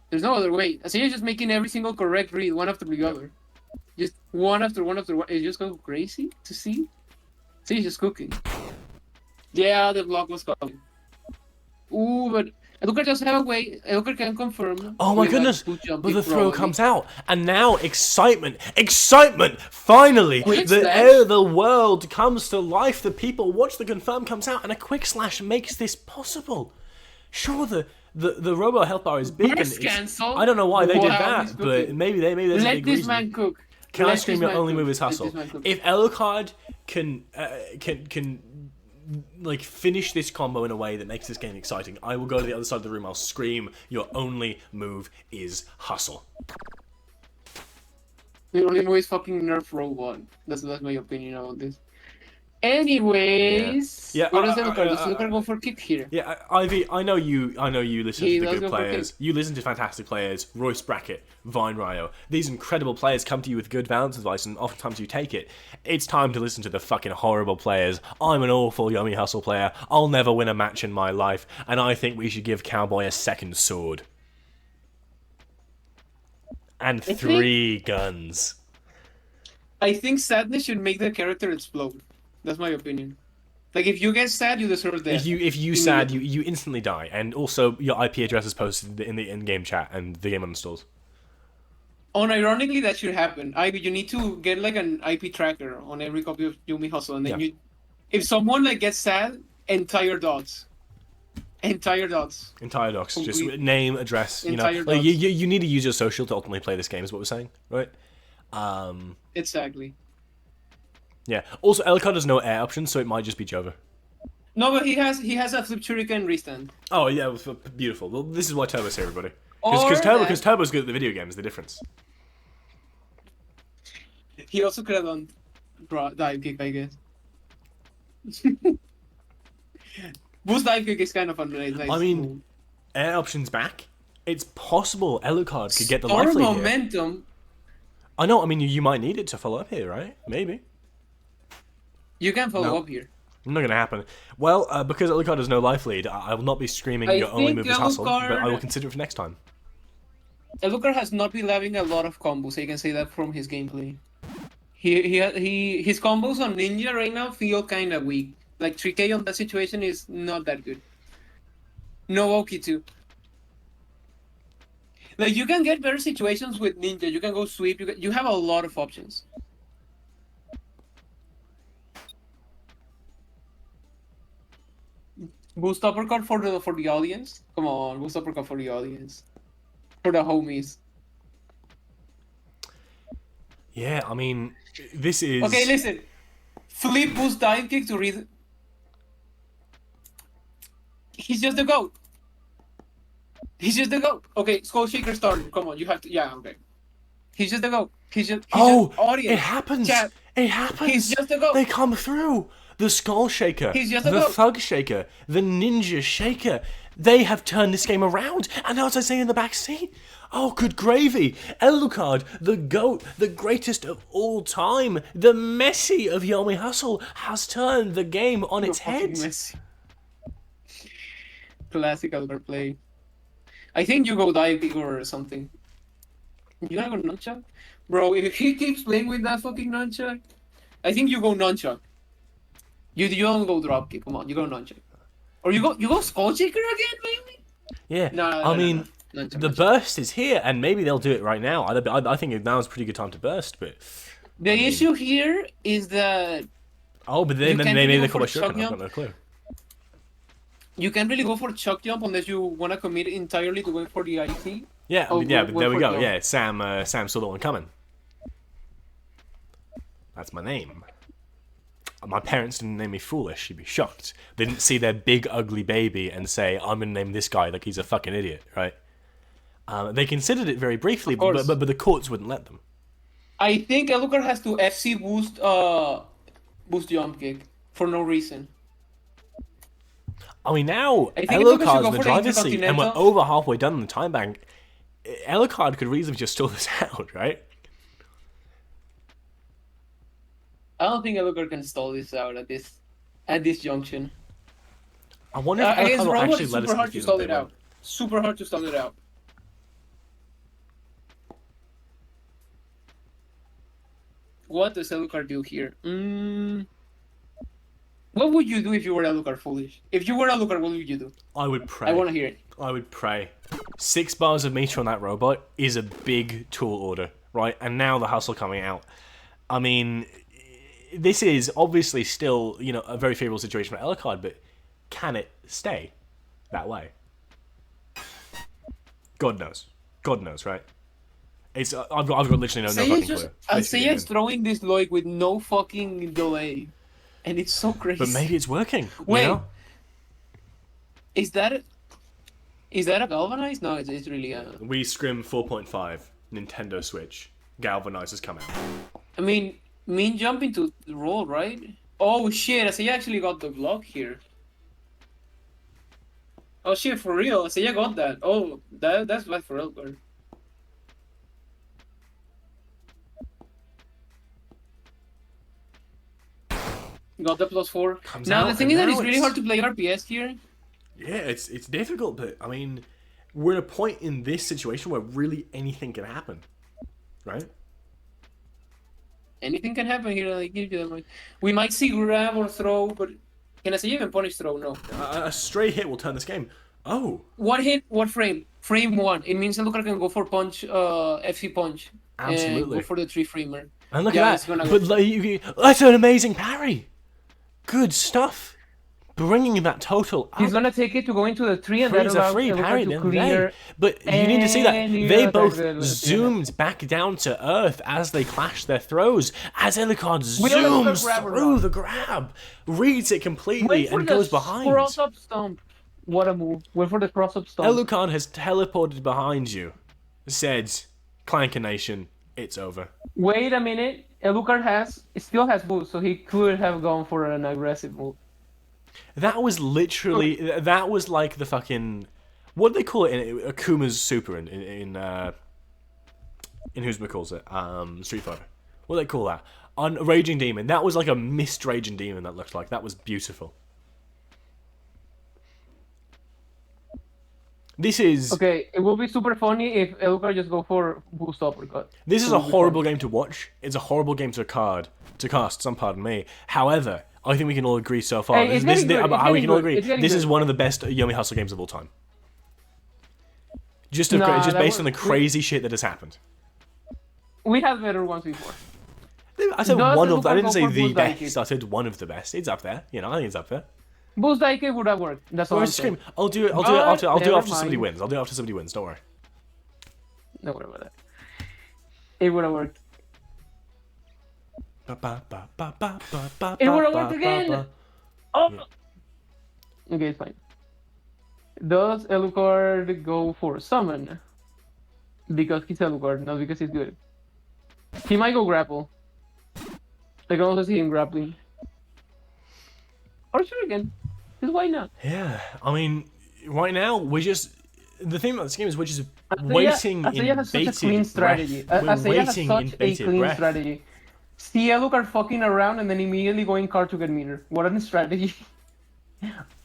There's no other way. Seiya is just making every single correct read one after the other. Just one after one after one. It just goes crazy to see. Seiya's just cooking. Yeah, the block was coming. Ooh, but Alucard does have a way. Alucard can confirm. Oh my with a goodness! good jump But the kick throw probably. comes out, and now excitement! Finally, Quick the slash. the world comes to life. The people watch the confirm comes out, and a quick slash makes this possible. Sure, the robo health bar is big, and Burst it's, cancel. I don't know why they did Wow, that, he's but cooking. maybe there's a Let big this reason. man cook. Can I Let scream this your man only cook. move is Let hustle? this man cook. If Alucard can like finish this combo in a way that makes this game exciting, I will go to the other side of the room. I'll scream, "Your only move is hustle." The only way is fucking nerf robot. That's my opinion about this. Anyways, Yeah. what does Alucard? Does Alucard go for kick here? Yeah, Ivy, I know you listen He to the does good go for players. kick. You listen to fantastic players, Royce Brackett, Vine Ryo. These incredible players come to you with good balance advice, and oftentimes you take it. It's time to listen to the fucking horrible players. I'm an awful Yummy Hustle player. I'll never win a match in my life, and I think we should give Cowboy a second sword. And 3 guns. I think sadness should make the character explode. That's my opinion. Like if you get sad, you deserve death. If you sad, you instantly die, and also your IP address is posted in the in-game chat, and the game uninstalls. Unironically, that should happen. You need to get like an IP tracker on every copy of Yumi Hustle, and then if someone like gets sad, entire dots. Entire dots. Entire docs, just Complete. name, address. You know, Entire like, docs. you need to use your social to ultimately play this game. Is what we're saying, right? Exactly. Yeah. Also, Alucard has no air options, so it might just be Jova. No, but he has a flip shuriken restand. Oh yeah, beautiful. Well, this is why Turbo's here, everybody. Or Because Turbo's good at the video game is the difference. He also could have done dive kick, I guess. Boost dive kick is kind of a nice. I mean, move. air options back. It's possible Elucard could get the Storm life lead here. momentum. I know. I mean, you might need it to follow up here, right? Maybe. You can follow No. up here. Not gonna happen. Well, because Elucard has no life lead, I will not be screaming I your only think move is hustle, but I will Alucard- consider it for next time. Alucard has not been having a lot of combos. I can say that from his gameplay. His combos on Ninja right now feel kind of weak. Like 3K on that situation is not that good. No Oki too. Like you can get better situations with Ninja. You can go sweep. You have a lot of options. Boost uppercut for the audience. Come on, boost uppercut for the audience. For the homies. Yeah, I mean, this is... Okay, listen. Flip boost dive kick to read. He's just the GOAT. He's just the GOAT. Okay, Skull Shaker started. Come on, you have to. Yeah, okay. He's just the GOAT. He's just audience. It happens. Chat. It happens. He's just the GOAT. They come through. The Skull Shaker, He's just a the goat. Thug Shaker, the Ninja Shaker. They have turned this game around. And now, as I say in the back seat, oh, good gravy. Elucard, the GOAT, the greatest of all time, the Messi of Yomi Hustle, has turned the game on its head. Classic Albert play. I think you go dive kick or something. You gonna go nunchuck? Bro, if he keeps playing with that fucking nunchuck, I think you go nunchuck. You don't go drop kick. Come on, you go nunchuck. Or you go skull shaker again, maybe? Yeah, No, I mean, no. the burst is here, and maybe they'll do it right now. I think now is a pretty good time to burst, but... The issue here is that Oh, but You then can't maybe really they go call for a shuriken. I've Shogun. got no clue. you can't really go for chuck jump unless you wanna commit entirely to going for the IC. Yeah, Oh, yeah, went but there we for go. jump. Yeah, Sam saw the one coming. That's my name. My parents didn't name me foolish. You'd be shocked. They didn't see their big ugly baby and say, "I'm gonna name this guy like he's a fucking idiot," right? They considered it very briefly, Of course. but the courts wouldn't let them. I think Alucard has to FC boost jump kick for no reason. I mean, now I think Alucard should Elucard's go in the for the driver's seat, and we're Intercontinental. over halfway done in the time bank. Elucard could reasonably just stall this out, right? I don't think Alucard can stall this out at this junction. I wonder if Against Elucard will Robot, actually it's let us super hard to confuse stall them if it they out. win. Super hard to stall it out. What does Alucard do here? What would you do if you were Alucard foolish? If you were Alucard, what would you do? I would pray. I want to hear it. I would pray. 6 bars of meter on that robot is a big tool order, right? And now the hustle coming out. I mean, this is obviously still, a very favorable situation for Elucard, but can it stay that way? God knows. God knows, right? It's I've got literally no fucking clue. Seiya's throwing this Loic with no fucking delay, and it's so crazy. But maybe it's working. Wait. You know? Is that a galvanized? No, it's really a. We Scrim 4.5 Nintendo Switch Galvanize has come out. I mean jump into the roll, right? Oh shit! Seiya actually got the block here. Oh shit! For real, Seiya got that. Oh, that's bad for Elgar. Got the +4. Comes Now out, the thing and is that now it's really it's- hard to play RPS here. Yeah, it's difficult, but I mean, we're at a point in this situation where really anything can happen, right? Anything can happen here. Like, we might see grab or throw, but can Seiya even punish throw? No. A stray hit will turn this game. Oh, What hit? What frame? Frame 1. It means Alucard can go for punch, FC punch. And Absolutely. go for the 3-framer. and look Yeah, at it's gonna that! go- But that's an amazing parry. Good stuff. Bringing that total up. He's gonna take it to go into the 3 and Free then is a allow free Alucard parry at to the end of the clear. day. But you need to see that any they attack both that- zoomed back down to earth as they clashed their throws. As Elucard We don't know the zooms grab or through not. the grab, reads it completely, Wait for and the goes behind. cross-up stomp. What a move. Wait for the cross-up stomp. Elucard has teleported behind you. Said, Clanker Nation, it's over. Wait a minute. Alucard still has boost, so he could have gone for an aggressive move. That was literally that was like the fucking what do they call it in Akuma's super in who's calls it Street Fighter. What do they call that? On Raging Demon. That was like a missed Raging Demon. That looked like that was beautiful. This is okay. It will be super funny if Alucard just go for boost uppercut. This is a horrible game to watch. It's a horrible game to cast. Some pardon me. However, I think we can all agree so far. Hey, This is one of the best Yomi Hustle games of all time. Just based on the crazy shit that has happened. We had better ones before. I said one of. I didn't say the best. I said one of the best. It's up there. You know, I think it's up there. Boost Daike would have worked. That's all I'm saying. I'll do it after somebody wins. I'll do it after somebody wins. Don't worry. Don't worry about that. It would have worked. It would have worked again. Oh. Yeah. Okay, it's fine. Does Alucard go for summon? Because he's Alucard, not because he's good. He might go grapple. I can also see him grappling. Or Shuriken. Because why not? Yeah, I mean, right now we're just the thing about this game is we're just waiting Asaya has such a clean strategy. Asaya has such a clean strategy. See Alucard fucking around and then immediately going car to get meter. What a strategy!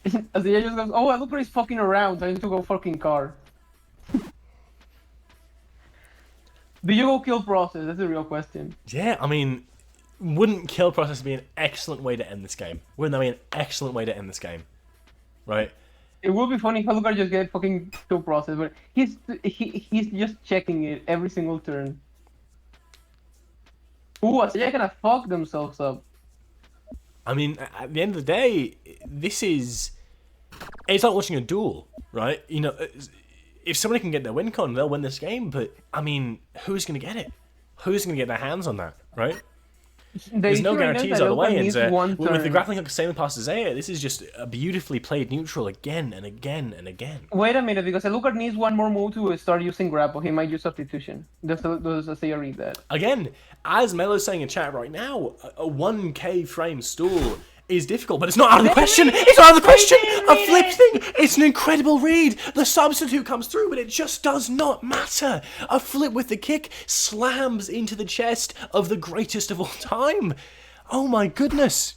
Asaya just goes, "Oh, Alucard is fucking around. I need to go fucking car." Do you go kill process? That's the real question. Yeah, I mean, wouldn't kill process be an excellent way to end this game? Wouldn't that be an excellent way to end this game? Right? It would be funny if Alucard just get fucking kill process, but he's just checking it every single turn. Ooh, Asaya gonna fuck themselves up. I mean, at the end of the day, it's like watching a duel, right? You know, if somebody can get their win con, they'll win this game, but, I mean, who's going to get it? Who's going to get their hands on that, right? There's no guarantees either way, and with the grappling hook sailing past Isaiah, this is just a beautifully played neutral again and again and again. Wait a minute, because Alucard needs one more move to start using grapple. He might use substitution. Does Isaiah read that? Again, as Melo's saying in chat right now, a 1k frame stool is difficult, but it's not out of the question. It's not out of the question. A flip thing. It's an incredible read. The substitute comes through, but it just does not matter. A flip with the kick slams into the chest of the greatest of all time. Oh my goodness.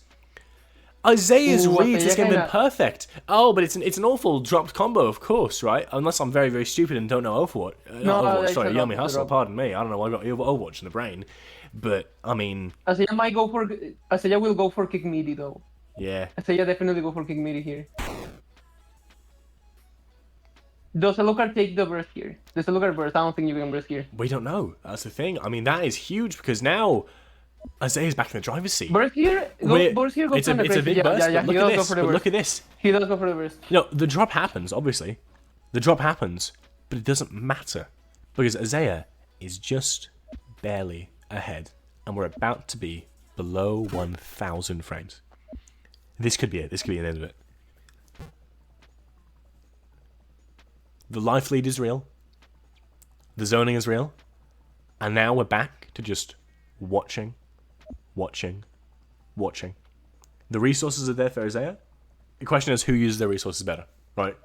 Isaiah's reads this game been perfect. Oh, but it's an awful dropped combo, of course, right? Unless I'm very, very stupid and don't know Overwatch. Yomi Hustle, pardon me. I don't know why I got Overwatch in the brain. But, I mean... Asaya will go for kick midi, though. Yeah. Asaya definitely go for kick midi here. Does Alucard take the burst here? Does Alucard burst? I don't think you can burst here. We don't know. That's the thing. I mean, that is huge because now Isaiah's back in the driver's seat. Burst here? Burst here? It's a big burst. Yeah, look at this. He does go for the burst. You know, the drop happens, obviously. The drop happens, but it doesn't matter. Because Isaiah is just barely ahead. And we're about to be below 1,000 frames. This could be it. This could be the end of it. The life lead is real. The zoning is real. And now we're back to just watching. The resources are there for Isaiah. The question is who uses their resources better, right?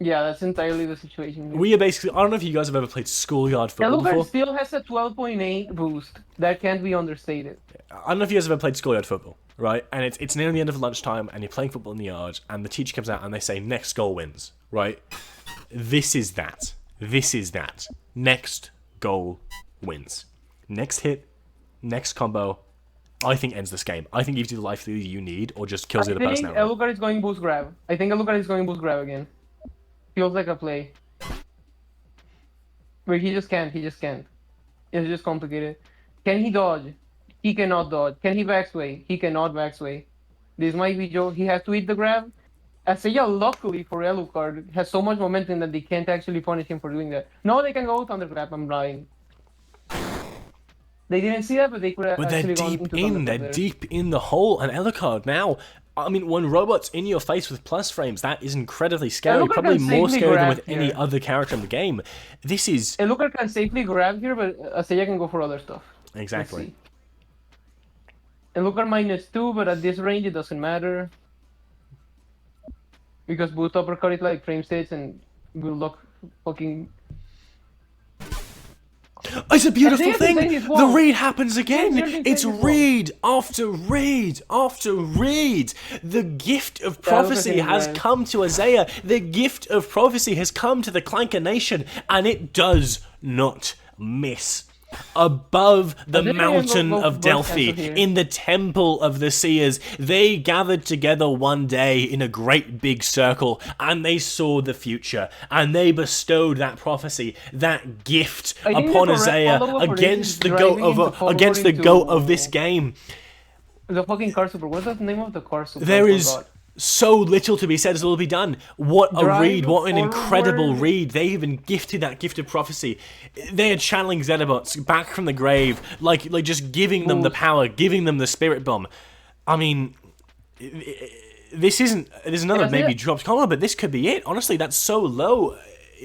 Yeah, that's entirely the situation here. We are basically... I don't know if you guys have ever played schoolyard football before. Alucard still has a 12.8 boost. That can't be understated. I don't know if you guys have ever played schoolyard football, right? And it's near the end of lunchtime, and you're playing football in the yard, and the teacher comes out and they say, next goal wins, right? This is that. Next goal wins. Next hit, next combo, I think ends this game. I think gives you the life lead you need, or just kills the other person out. I think Alucard is going boost grab. Again. Feels like a play. But he just can't. It's just complicated. Can he dodge? He cannot dodge. Can he backsway? He cannot backsway. This might be Joe. He has to eat the grab. Asaya, luckily for Alucard, has so much momentum that they can't actually punish him for doing that. No, they can go thunder grab. I'm lying. They didn't see that, but they could have actually gone into thunder grab. They're deep in the hole. And Alucard now... I mean, when robots in your face with plus frames, that is incredibly scary. Probably more scary than with any other character in the game. This is... Alucard can safely grab here, but Asaya can go for other stuff. Exactly. see. And look at -2, but at this range it doesn't matter. Because boost uppercut is like frame states and good luck fucking. It's a beautiful Isaiah can thing. say his The wall. read happens again. Literally It's say his wall. read after read after read. The gift of prophecy him, has man. come to Isaiah. The gift of prophecy has come to the Clanker Nation, and it does not miss. Above the Isaiah mountain go of burst Delphi, cancel here. in the temple of the seers, they gathered together one day in a great big circle, and they saw the future, and they bestowed that prophecy, that gift I think upon the correct Isaiah follow-up for this against is the goat driving of into against the forward goat into- of this game. The fucking car super. What's the name of the car super? There I is forgot. so little to be said as will be done. What a Drive read, what an incredible forward. read. They even gifted that gift of prophecy. They are channeling Xenobots back from the grave, like just giving them the power, giving them the spirit bomb. I mean, this isn't, there's another maybe dropped comma, but this could be it. Honestly, that's so low.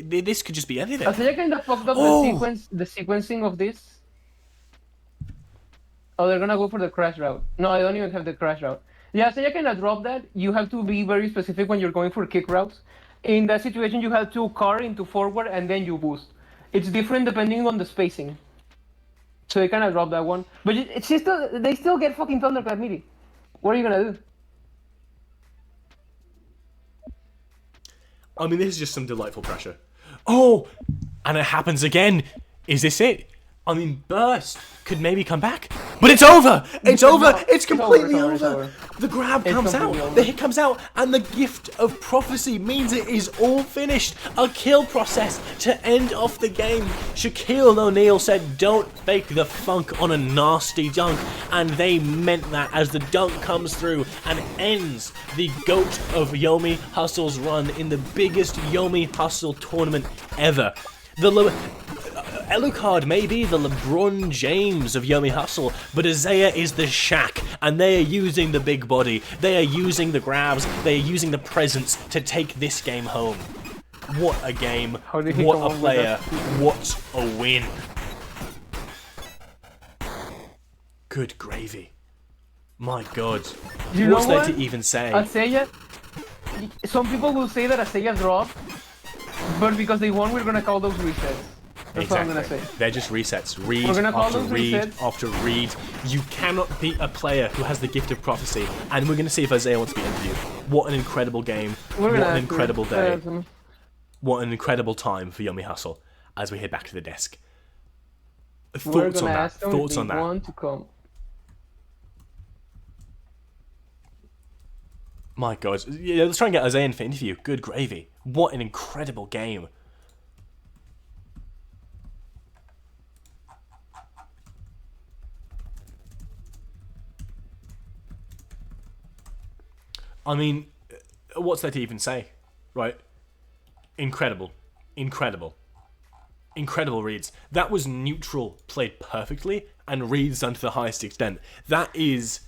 This could just be anything. Isaiah kind of fucked up Oh. the sequencing of this. Oh, they're gonna go for the crash route. No, I don't even have the crash route. Yeah, Isaiah kind of dropped that. You have to be very specific when you're going for kick routes. In that situation, you have to car into forward and then you boost. It's different depending on the spacing. So they kind of dropped that one. But it's still, they still get fucking thunderclap meaty. What are you gonna do? I mean, this is just some delightful pressure. Oh, and it happens again. Is this it? I mean, Burst could maybe come back, but it's over. It's over. It's completely over. The grab comes out. The hit comes out, and the gift of prophecy means it is all finished. A kill process to end off the game. Shaquille O'Neal said, "Don't fake the funk on a nasty dunk," and they meant that as the dunk comes through and ends the GOAT of Yomi Hustle's run in the biggest Yomi Hustle tournament ever. Alucard may be the LeBron James of Yomi Hustle, but Isaiah is the Shaq, and they are using the big body, they are using the grabs, they are using the presence to take this game home. What a game, what a player, what a win. Good gravy. My god. What's there to even say? Isaiah, some people will say that Isaiah dropped, but because they won, we're gonna call those resets. That's what I'm gonna say. They're just resets. Read We're gonna call after those read resets. after read. You cannot beat a player who has the gift of prophecy. And we're going to see if Isaiah wants to be interviewed. What an incredible game. What an incredible day. What an incredible time for Yomi Hustle as we head back to the desk. Thoughts on that? Thoughts on that? Want to come. My god. Yeah, let's try and get Isaiah in for interview. Good gravy. What an incredible game. I mean, what's there to even say, right? Incredible. Incredible. Incredible reads. That was neutral played perfectly and reads done to the highest extent. That is...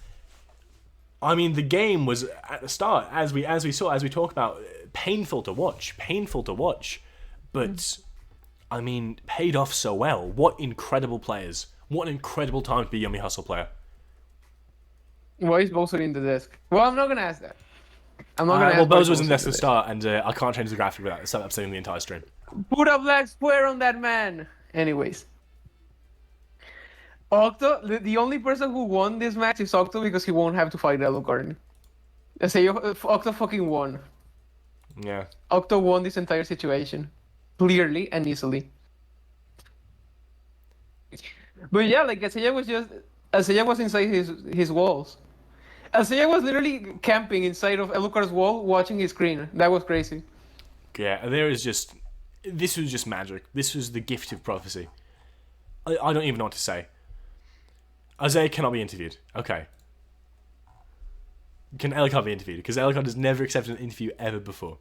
I mean, the game was, at the start, as we talk about, painful to watch. Painful to watch. But, I mean, paid off so well. What incredible players. What an incredible time to be a Yomi Hustle player. Why is Bowser in the desk? Well, I'm not gonna ask that. I'm not gonna ask. Well, Bowser was in the desk at the start, and I can't change the graphic without upsetting the entire stream. Put a black square on that man. Anyways. Octo, the only person who won this match is Octo because he won't have to fight Alucard. I say Octo fucking won. Yeah. Octo won this entire situation. Clearly and easily. But yeah, like Isaiah was inside his walls. Isaiah was literally camping inside of Alucard's wall watching his screen. That was crazy. Yeah, this was just magic. This was the gift of prophecy. I don't even know what to say. Isaiah cannot be interviewed. Okay. Can Alucard be interviewed? Because Alucard has never accepted an interview ever before.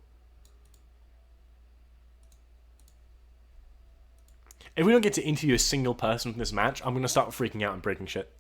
If we don't get to interview a single person from this match, I'm going to start freaking out and breaking shit.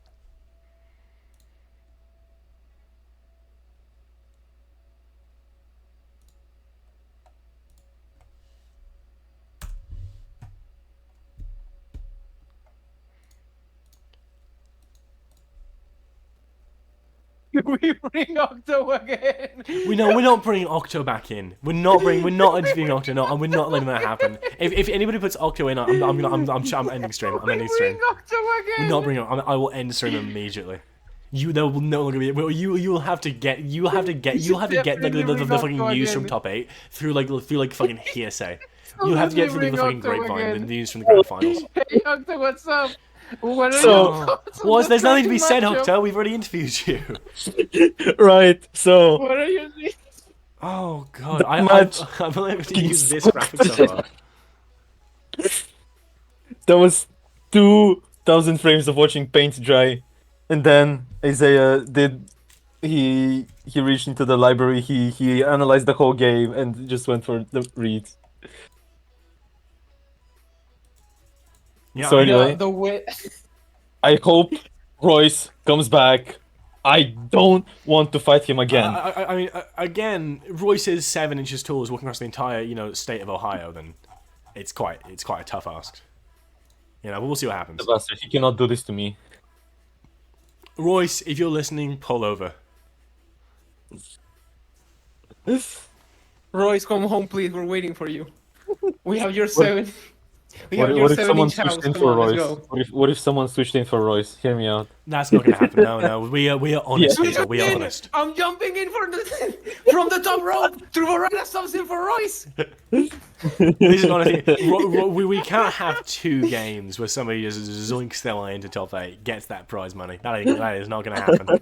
we bring Octo again? We're not bringing Octo back in. We're not interviewing Octo. No, and we're not letting that happen. If anybody puts Octo in, I'm ending stream. I'm ending stream. Bring Octo again. We're not bringing. I will end stream immediately. There will no longer be. You will have to get the fucking news from top 8 through fucking hearsay. You'll have to get through the fucking grapevine, the news from the grand finals. Hey Octo, what's up? What are So- your thoughts on Well, the there's nothing to be fucking said, matchup? Octo. We've already interviewed you. Right. So What are your Oh god, I match believe I have to fucking use this sucked. graphic so far. that was 2,000 frames of watching paint dry, and then Isaiah did. He reached into the library. He analyzed the whole game and just went for the read. Yeah, So I mean, anyway, the way? I hope Royce comes back. I don't want to fight him again. I mean, again, Royce is 7 inches tall, is walking across the entire, state of Ohio. Then it's quite a tough ask. But we'll see what happens. The bastard, he cannot do this to me. Royce, if you're listening, pull over. Royce, come home, please. We're waiting for you. We have your 7. We have What, your what if someone 7-inch house. switched in Come for on, let's Royce? go. What if someone switched in for Royce? Hear me out. That's not going to happen. No, we are honest people. We are honest. I'm jumping in from the top rope. Truvarana stops in for Royce. This is honestly, we can't have 2 games where somebody just zoinks their way into top 8, gets that prize money. That is not going to happen.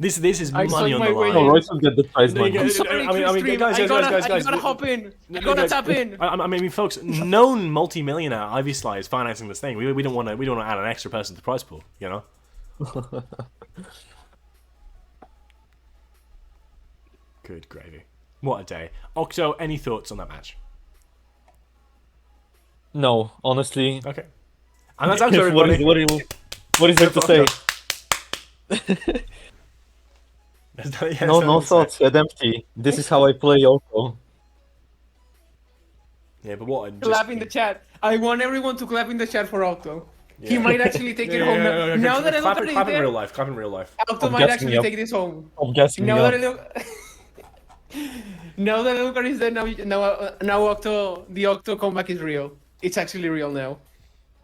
This is I money saw on the my way line. No, Royce will get the prize money. I'm Sorry, I mean, guys, I gotta guys. hop in. I gotta tap in. I mean, folks, known multi-millionaire Ivy Sly is financing this thing. We don't want to add an extra person to the prize pool, Good gravy. What a day. Octo, any thoughts on that match? No, honestly. Okay. And that's Octo, everybody. What is there to say? No thoughts. Head empty. This is how I play Octo. Yeah, but what? Clap in the chat. I want everyone to clap in the chat for Octo. He Yeah. might actually take it home. Now that I look at it, clap in real life. Clap in real life. Octo I'm might gassing actually me up. take this home. I'm gassing me Now that I up. look, now that I look at it, then now Octo, the Octo comeback is real. It's actually real now.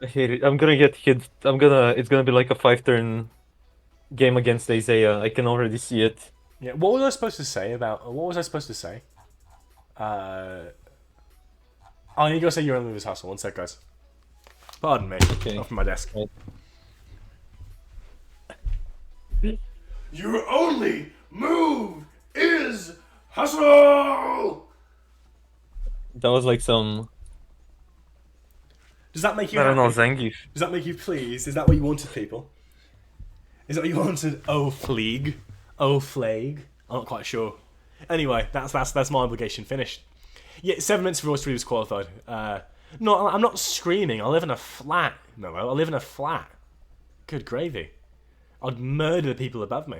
I hate it. I'm gonna get hit. It's gonna be like a 5-turn game against Isaiah. I can already see it. Yeah. What was I supposed to say? Oh, you go say you're in Louis' hustle. One sec, guys. Pardon me. Okay. Off from my desk. Right. Your only move is hustle! That was like some. Does that make you I don't know, happy? Zangief. Does that make you pleased? Is that what you wanted, people? Is that what you wanted? Oh, Fleeg. Oh, Flag. I'm not quite sure. Anyway, that's my obligation finished. Yeah, 7 minutes before Royce was qualified. No, I'm not screaming. I live in a flat. No, I live in a flat. Good gravy. I'd murder the people above me.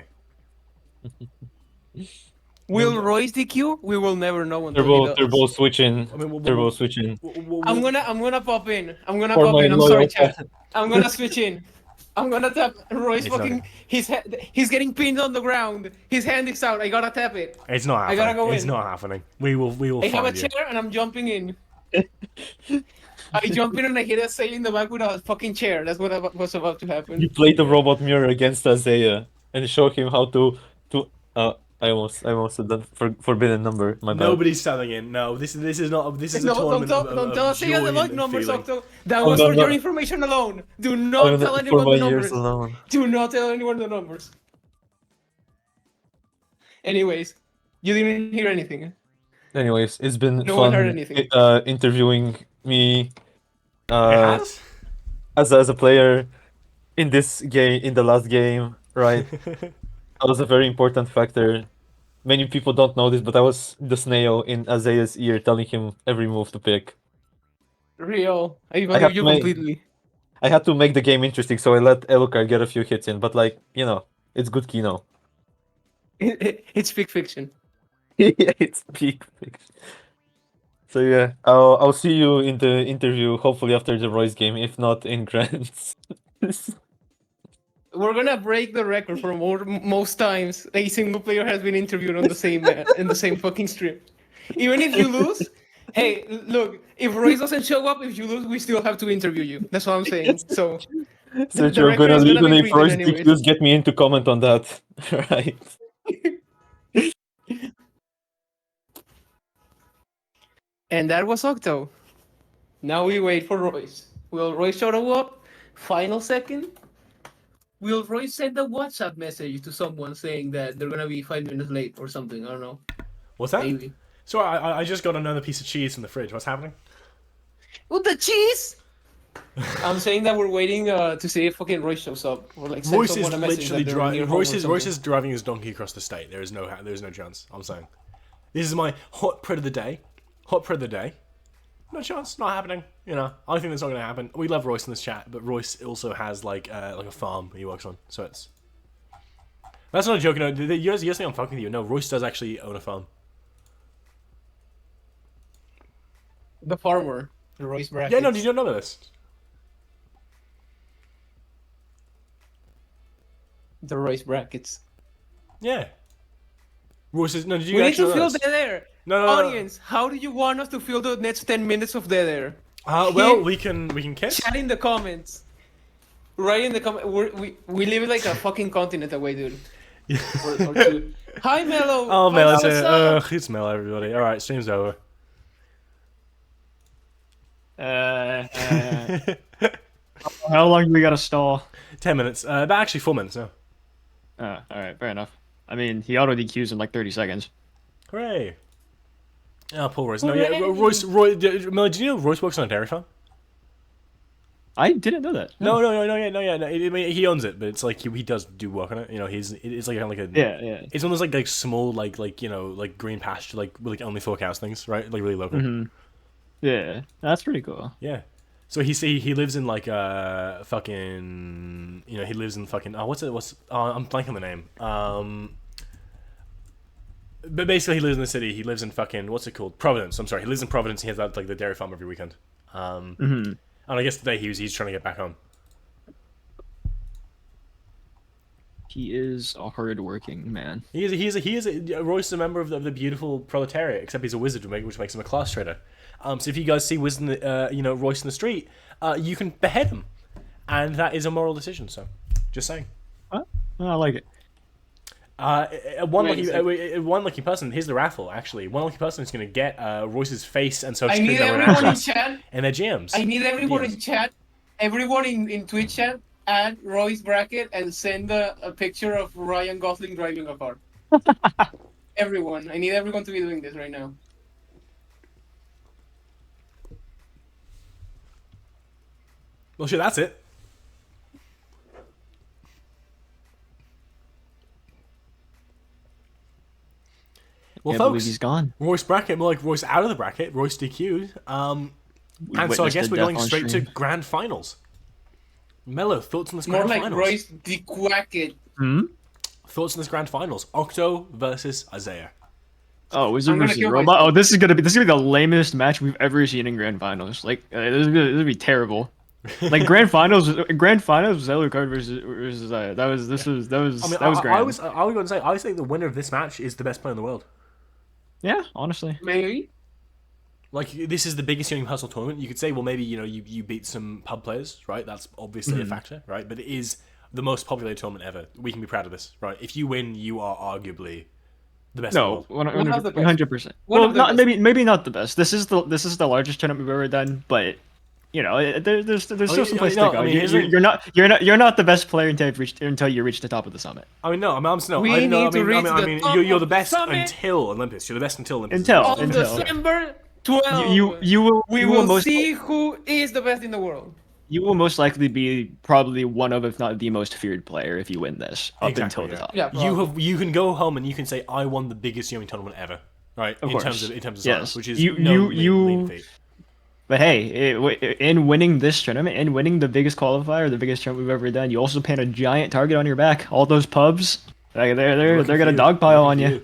Will Royce DQ? We will never know until he does. They're both switching. I mean, They're both switching. I'm gonna pop in. I'm gonna For pop my in. I'm sorry, loyal chat. I'm gonna switch in. I'm gonna tap Royce. It's Fucking he's getting pinned on the ground. His hand is out. I gotta tap it. It's not happening. I gotta go It's in. not happening. We will I have a find you. chair and I'm jumping in. I jump in and I hit a sail in the back with a fucking chair. That's what was about to happen. You play the robot mirror against Isaiah and show him how to. I almost said that forbidden number. My bad. Nobody's selling in. No, this is not. This is a No, tournament don't tell us joy the log and numbers, feeling. Octo. That Oh, was no, for no. your information alone. Do not tell for anyone my the ears numbers. alone. Do not tell anyone the numbers. Anyways, you didn't hear anything. Anyways, it's been No one heard fun anything. interviewing me It has? as a player in this game, in the last game, right? That was a very important factor. Many people don't know this, but I was the snail in Isaiah's ear telling him every move to pick. Real. I have believe you to make- completely. I had to make the game interesting, so I let Elukar get a few hits in, but it's good Kino. It's fake fiction. Yeah, it's peak fiction. So yeah, I'll see you in the interview, hopefully after the Royce game, if not in Grants. we're gonna break the record for most times a single player has been interviewed on the same in the same fucking stream. Even if you lose, hey, look, if Royce doesn't show up, if you lose, we still have to interview you. That's what I'm saying. So So the you're record gonna is leave gonna be if beaten Royce anyways. DQs, get me into comment on that. Right. And that was Octo. Now we wait for Royce. Will Royce show up? Final second? Will Royce send a WhatsApp message to someone saying that they're gonna be 5 minutes late or something? I don't know. What's that? Maybe. So I just got another piece of cheese from the fridge. What's happening? With the cheese? I'm saying that we're waiting to see if fucking Royce shows up. Or like send Royce is someone a message literally that they're near driving. home or Royce is something. driving his donkey across the state. There's no chance. I'm saying, this is my hot pred of the day. Hot pred of the day. No chance. Not happening. You know, I think that's not going to happen. We love Royce in this chat, but Royce also has like a farm he works on. So it's. That's not a joke. No, you guys think I'm fucking with you? No, Royce does actually own a farm. The farmer, the Royce brackets. Yeah, no, you don't know this. The Royce brackets. Yeah. Royce is no. Did you We need actually to know fill this? dead air. No. Audience, how do you want us to fill the next 10 minutes of dead air? Well, we can kiss. Chat in the comments. Write in the comment. We live like a fucking continent away, dude. or two. Hi, Mello. Oh, Melo's What's here. up? It's Melo, everybody. All right, stream's over. How long do we gotta stall? 10 minutes. But actually 4 minutes now. All right, fair enough. I mean, he auto DQs in like 30 seconds. Hooray! Oh, poor Royce. No, yeah, Roy. Melo, did you know Royce works on a dairy farm? I didn't know that. No. He owns it, but it's like he does do work on it. You know, it's like a Yeah. It's one of those like small like you know like green pasture like with like only 4 cows things, right? Like really local. Mm-hmm. Yeah, that's pretty cool. Yeah. So he lives in like fucking he lives in fucking I'm blanking on the name. But basically he lives in the city. He lives in fucking what's it called? Providence. I'm sorry. He lives in Providence. He has that like the dairy farm every weekend. And I guess today he's trying to get back home. He is a hard-working man. He is a Royce is a member of the beautiful proletariat, except he's a wizard, which makes him a class traitor. So if you guys see Royce in the street, you can behead him, and that is a moral decision. So, just saying. I like it. One lucky person. Here's the raffle. Actually, one lucky person is going to get Royce's face and social I need security number everyone in address chat. and their GMs. I need everyone DMs. in chat. Everyone in Twitch chat. Add Royce bracket and send a picture of Ryan Gosling driving a car. Everyone. I need everyone to be doing this right now. Well, shit, that's it. Well, Can't folks, believe he's gone. Royce bracket, more like Royce out of the bracket. Royce DQ'd. And so I guess we're going straight to grand finals. Mello, thoughts on this More grand like finals? Royce the Quacket. Thoughts on this grand finals? Octo versus Isaiah. Oh, Wizard I'm gonna versus kill Robot. myself. Oh, this is gonna be the lamest match we've ever seen in grand finals. Like this is gonna be terrible. Like grand finals, Alucard versus that was grand. I was going to say, I think the winner of this match is the best player in the world. Yeah, honestly. Maybe. Like, this is the biggest Young Hustle tournament. You could say, well, maybe, you beat some pub players, right? That's obviously a factor, right? But it is the most popular tournament ever. We can be proud of this, right? If you win, you are arguably the best in the No, world. 100%. One Well, of the not best. maybe not the best. This is the largest tournament we've ever done, but there's still some place to go. I mean, You're not the best player until you reach the top of the summit. I mean, no, I'm no. We I, no, need I to mean, reach I the mean, top you're of the best the summit. until Olympus. You're the best until Olympus. Until. On December 12th, You will we you will most see who is the best in the world. you will most likely be probably one of, if not the most feared player if you win this up Exactly, until the top. Yeah, You can go home and you can say, I won the biggest Young tournament ever, right? Of in course. terms of Yes. size, which is You- no you- mean feat. But hey, in winning this tournament, in winning the biggest qualifier, the biggest tournament we've ever done, you also paint a giant target on your back. All those pubs, they're gonna dogpile on you.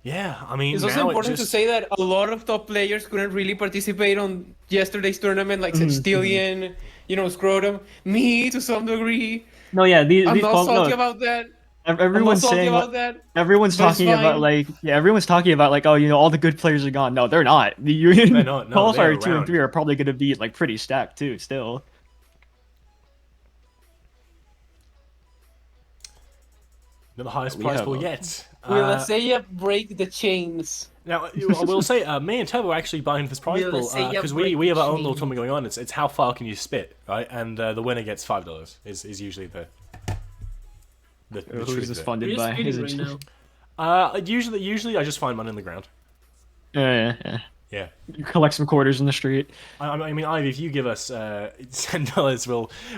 Yeah, I mean, It's also now important to say that a lot of top players couldn't really participate on yesterday's tournament, like Stillian, scrotum. Me to some degree. No, yeah, I'm these not salty no, about that. everyone's salty saying about that. everyone's but it's talking about fine. like everyone's talking about like, oh, all the good players are gone. No, they're not. The They're not, no, they're qualifier 2 and around. 3 are probably going to be like pretty stacked too. Still, Not the highest We prize have pool a- yet. Will Asaya break the chains? Now, I will say, me and Turbo are actually buying this prize Will pool Asaya because break we have the our own little chain? tournament going on. It's how far can you spit, right? And the winner gets $5. Is usually the who's truth this of it. funded by? Is it? Usually I just find money on the ground. Yeah. Yeah. You collect some quarters in the street. I mean, Ivy, if you give us $10,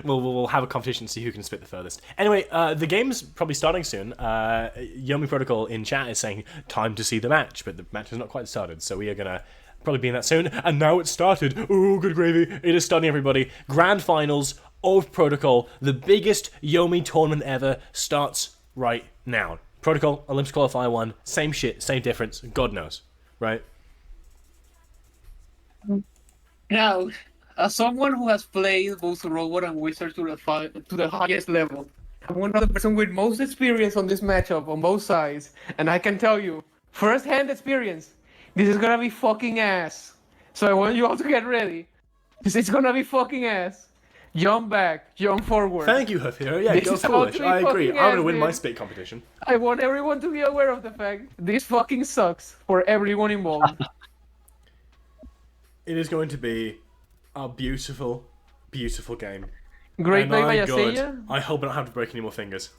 we'll have a competition to see who can spit the furthest. Anyway, the game's probably starting soon. Yomi Protocol in chat is saying time to see the match, but the match has not quite started, so we are gonna probably be in that soon. And now it's started. Ooh, good gravy! It is starting, everybody. Grand finals of Protocol, the biggest Yomi tournament ever, starts right now. Protocol, Olympus Qualifier 1, same shit, same difference. God knows, right? Now, as someone who has played both Robot and Wizard to the highest level, I'm one of the person with most experience on this matchup on both sides, and I can tell you, first-hand experience, this is gonna be fucking ass. So I want you all to get ready, because it's gonna be fucking ass. Jump back, jump forward. Thank you, Hufiro. Yeah, This go is about foolish. to be I agree. fucking I'm gonna ass, win my dude. spit competition. I want everyone to be aware of the fact this fucking sucks for everyone involved. It is going to be a beautiful, beautiful game. Great And play by my God, Asaya. I hope I don't have to break any more fingers.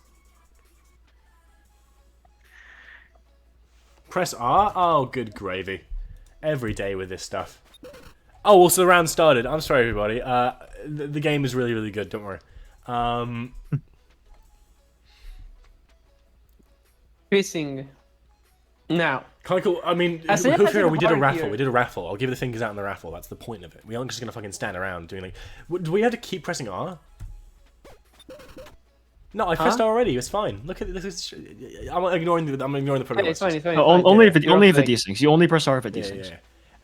Press R? Oh, good gravy. Every day with this stuff. Oh, also the round started. I'm sorry, everybody. The game is really, really good. Don't worry. Pissing. Now. Cool. I mean, Asaya has it we did a hard raffle. here. We did a raffle. I'll give the fingers out in the raffle. That's the point of it. We aren't just gonna fucking stand around doing like. Do we have to keep pressing R? No, I pressed R already. It's fine. Look at this. I'm ignoring the protocol. Hey, it's fine, it's fine. Only if You're only up if it to desyncs. You only press R if it Yeah, desyncs. yeah.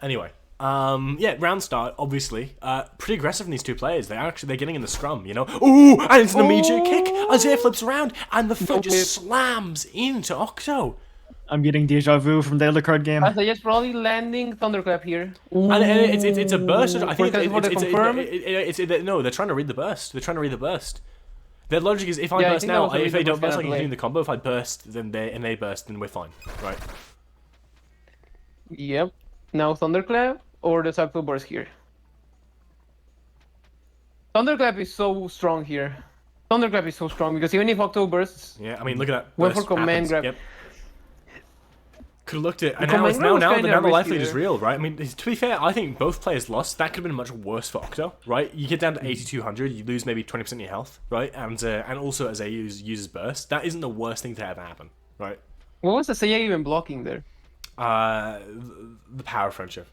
Anyway, yeah, round start. Obviously, pretty aggressive from these two players. They're getting in the scrum. You know. Ooh, and it's an immediate kick. Isaiah flips around, and the foot just slams into Octo. I'm getting deja vu from the other card game. Asaya's probably landing Thunderclap here. And it's a burst. I think confirm. they're trying to read the burst. They're trying to read the burst. Their logic is if I Yeah, I burst think that now, was the if reason they don't was burst, I gonna can play. continue the combo. If I burst, then they burst, then we're fine, right? Yep. Now Thunderclap or the Octo Burst here. Thunderclap is so strong here. Thunderclap is so strong because even if Octo bursts, Yeah, I mean, look at that. Went for burst command happens. grab. Yep. Could have looked at, and command grab was now kinda the life risky lead is there. real, right? I mean, to be fair, I think both players lost. That could have been much worse for Octo, right? You get down to 8,200, you lose maybe 20% of your health, right? And also as a uses burst, that isn't the worst thing to ever happen, right? what was Asaya even blocking there? The power of friendship.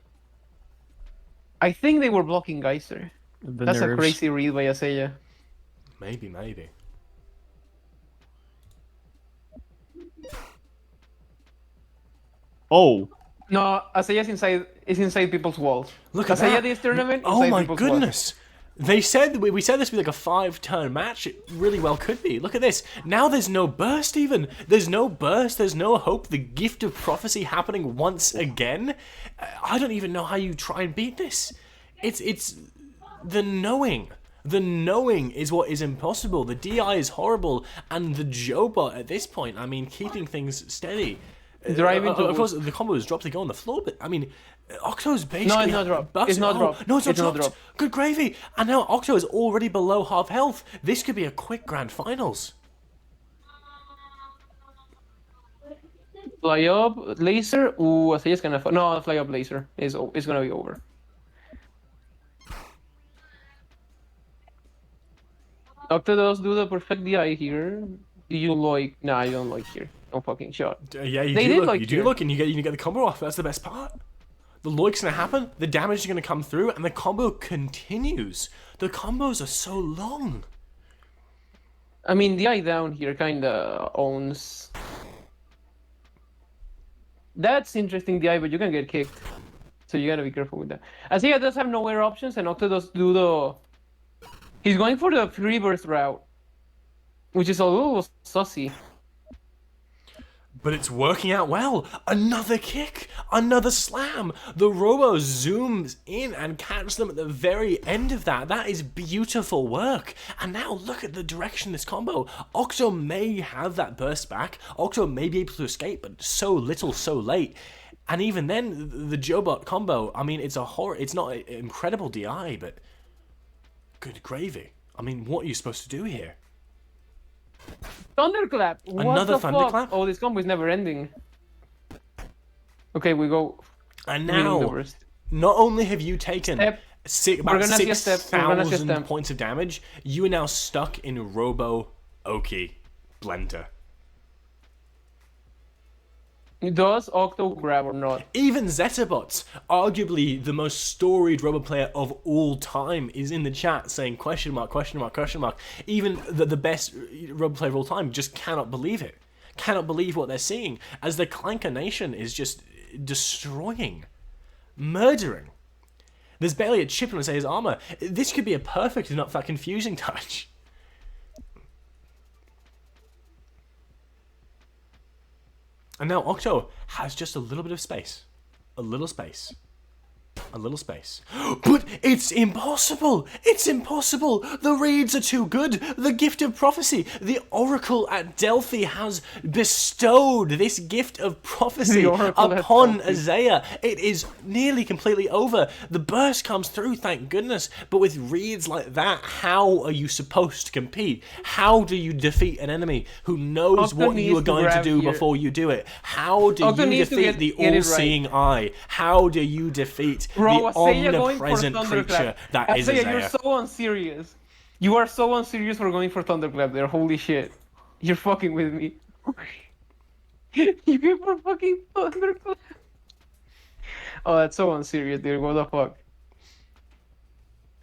I think they were blocking Geyser. The That's a nerves. crazy read by Asaya. Maybe. Oh, No, Asaya's inside people's walls. Look at Asaya that. this tournament. Oh inside my people's walls. goodness. They said we said this would be like a 5-turn match. It really well could be. Look at this. Now there's no burst even. There's no burst. There's no hope. The gift of prophecy happening once again. I don't even know how you try and beat this. It's the knowing. The knowing is what is impossible. The DI is horrible, and the Jobot at this point, I mean, keeping things steady. Driving to of course, the combo is dropped to go on the floor, but I mean, Octo's basically. No, it's not dropped. busted- It's not oh, dropped. No, it's not It's not dropped. dropped. Good gravy. And now Octo is already below half health. This could be a quick grand finals. Fly up, laser. Ooh, Asaya's gonna. No, fly up, laser is gonna be over. Octo does do the perfect DI here. Do you like? Nah, you don't like here. No fucking shot. Yeah, you They do did look. like You do here. look, and you get the combo off. That's the best part. The loik's gonna happen. The damage is gonna come through, and the combo continues. The combos are so long. I mean, DI down here kinda owns. That's interesting DI, but you can get kicked. So you gotta be careful with that. Asaya does have nowhere options, and Octo does do He's going for the rebirth route, which is a little sussy. But it's working out well. Another kick, another slam. The Robo zooms in and catches them at the very end of that. That is beautiful work. And now look at the direction of this combo. Octo may have that burst back. Octo may be able to escape, but so little, so late. And even then, the Jobot combo, I mean, it's not an incredible DI, but good gravy. I mean, what are you supposed to do here? Thunderclap! What Another the thunderclap? Fuck? Oh, this combo is never ending. Okay, we go. And winning the now, burst. Not only have you taken Step. about We're gonna see a step. We're gonna see a 6,000 step. points of damage, you are now stuck in Robo Oki Blender. Does Octo grab or not? Even Zetabots, arguably the most storied Robo player of all time, is in the chat saying question mark, question mark, question mark. Even the best Robo player of all time just cannot believe it. Cannot believe what they're seeing, as the Clanker Nation is just destroying, murdering. There's barely a chip on Isaiah's armor. This could be a perfect, if not that confusing touch. And now Octo has just a little bit of space. A little space. A little space. But it's impossible! It's impossible! The reeds are too good! The gift of prophecy! The oracle at Delphi has bestowed this gift of prophecy upon Isaiah. It is nearly completely over. The burst comes through, thank goodness. But with reeds like that, how are you supposed to compete? How do you defeat an enemy who knows Octo what you are going to do before you do it? How do Octo you needs to defeat the get it right. all-seeing eye? How do you defeat Bro, the Isaiah going for omnipresent Thunderclap. creature that is Isaiah, Isaiah? you're so unserious. You are so unserious for going for Thunderclap there. Holy shit. You're fucking with me. You go for fucking Thunderclap. Oh, that's so unserious, dude. What the fuck?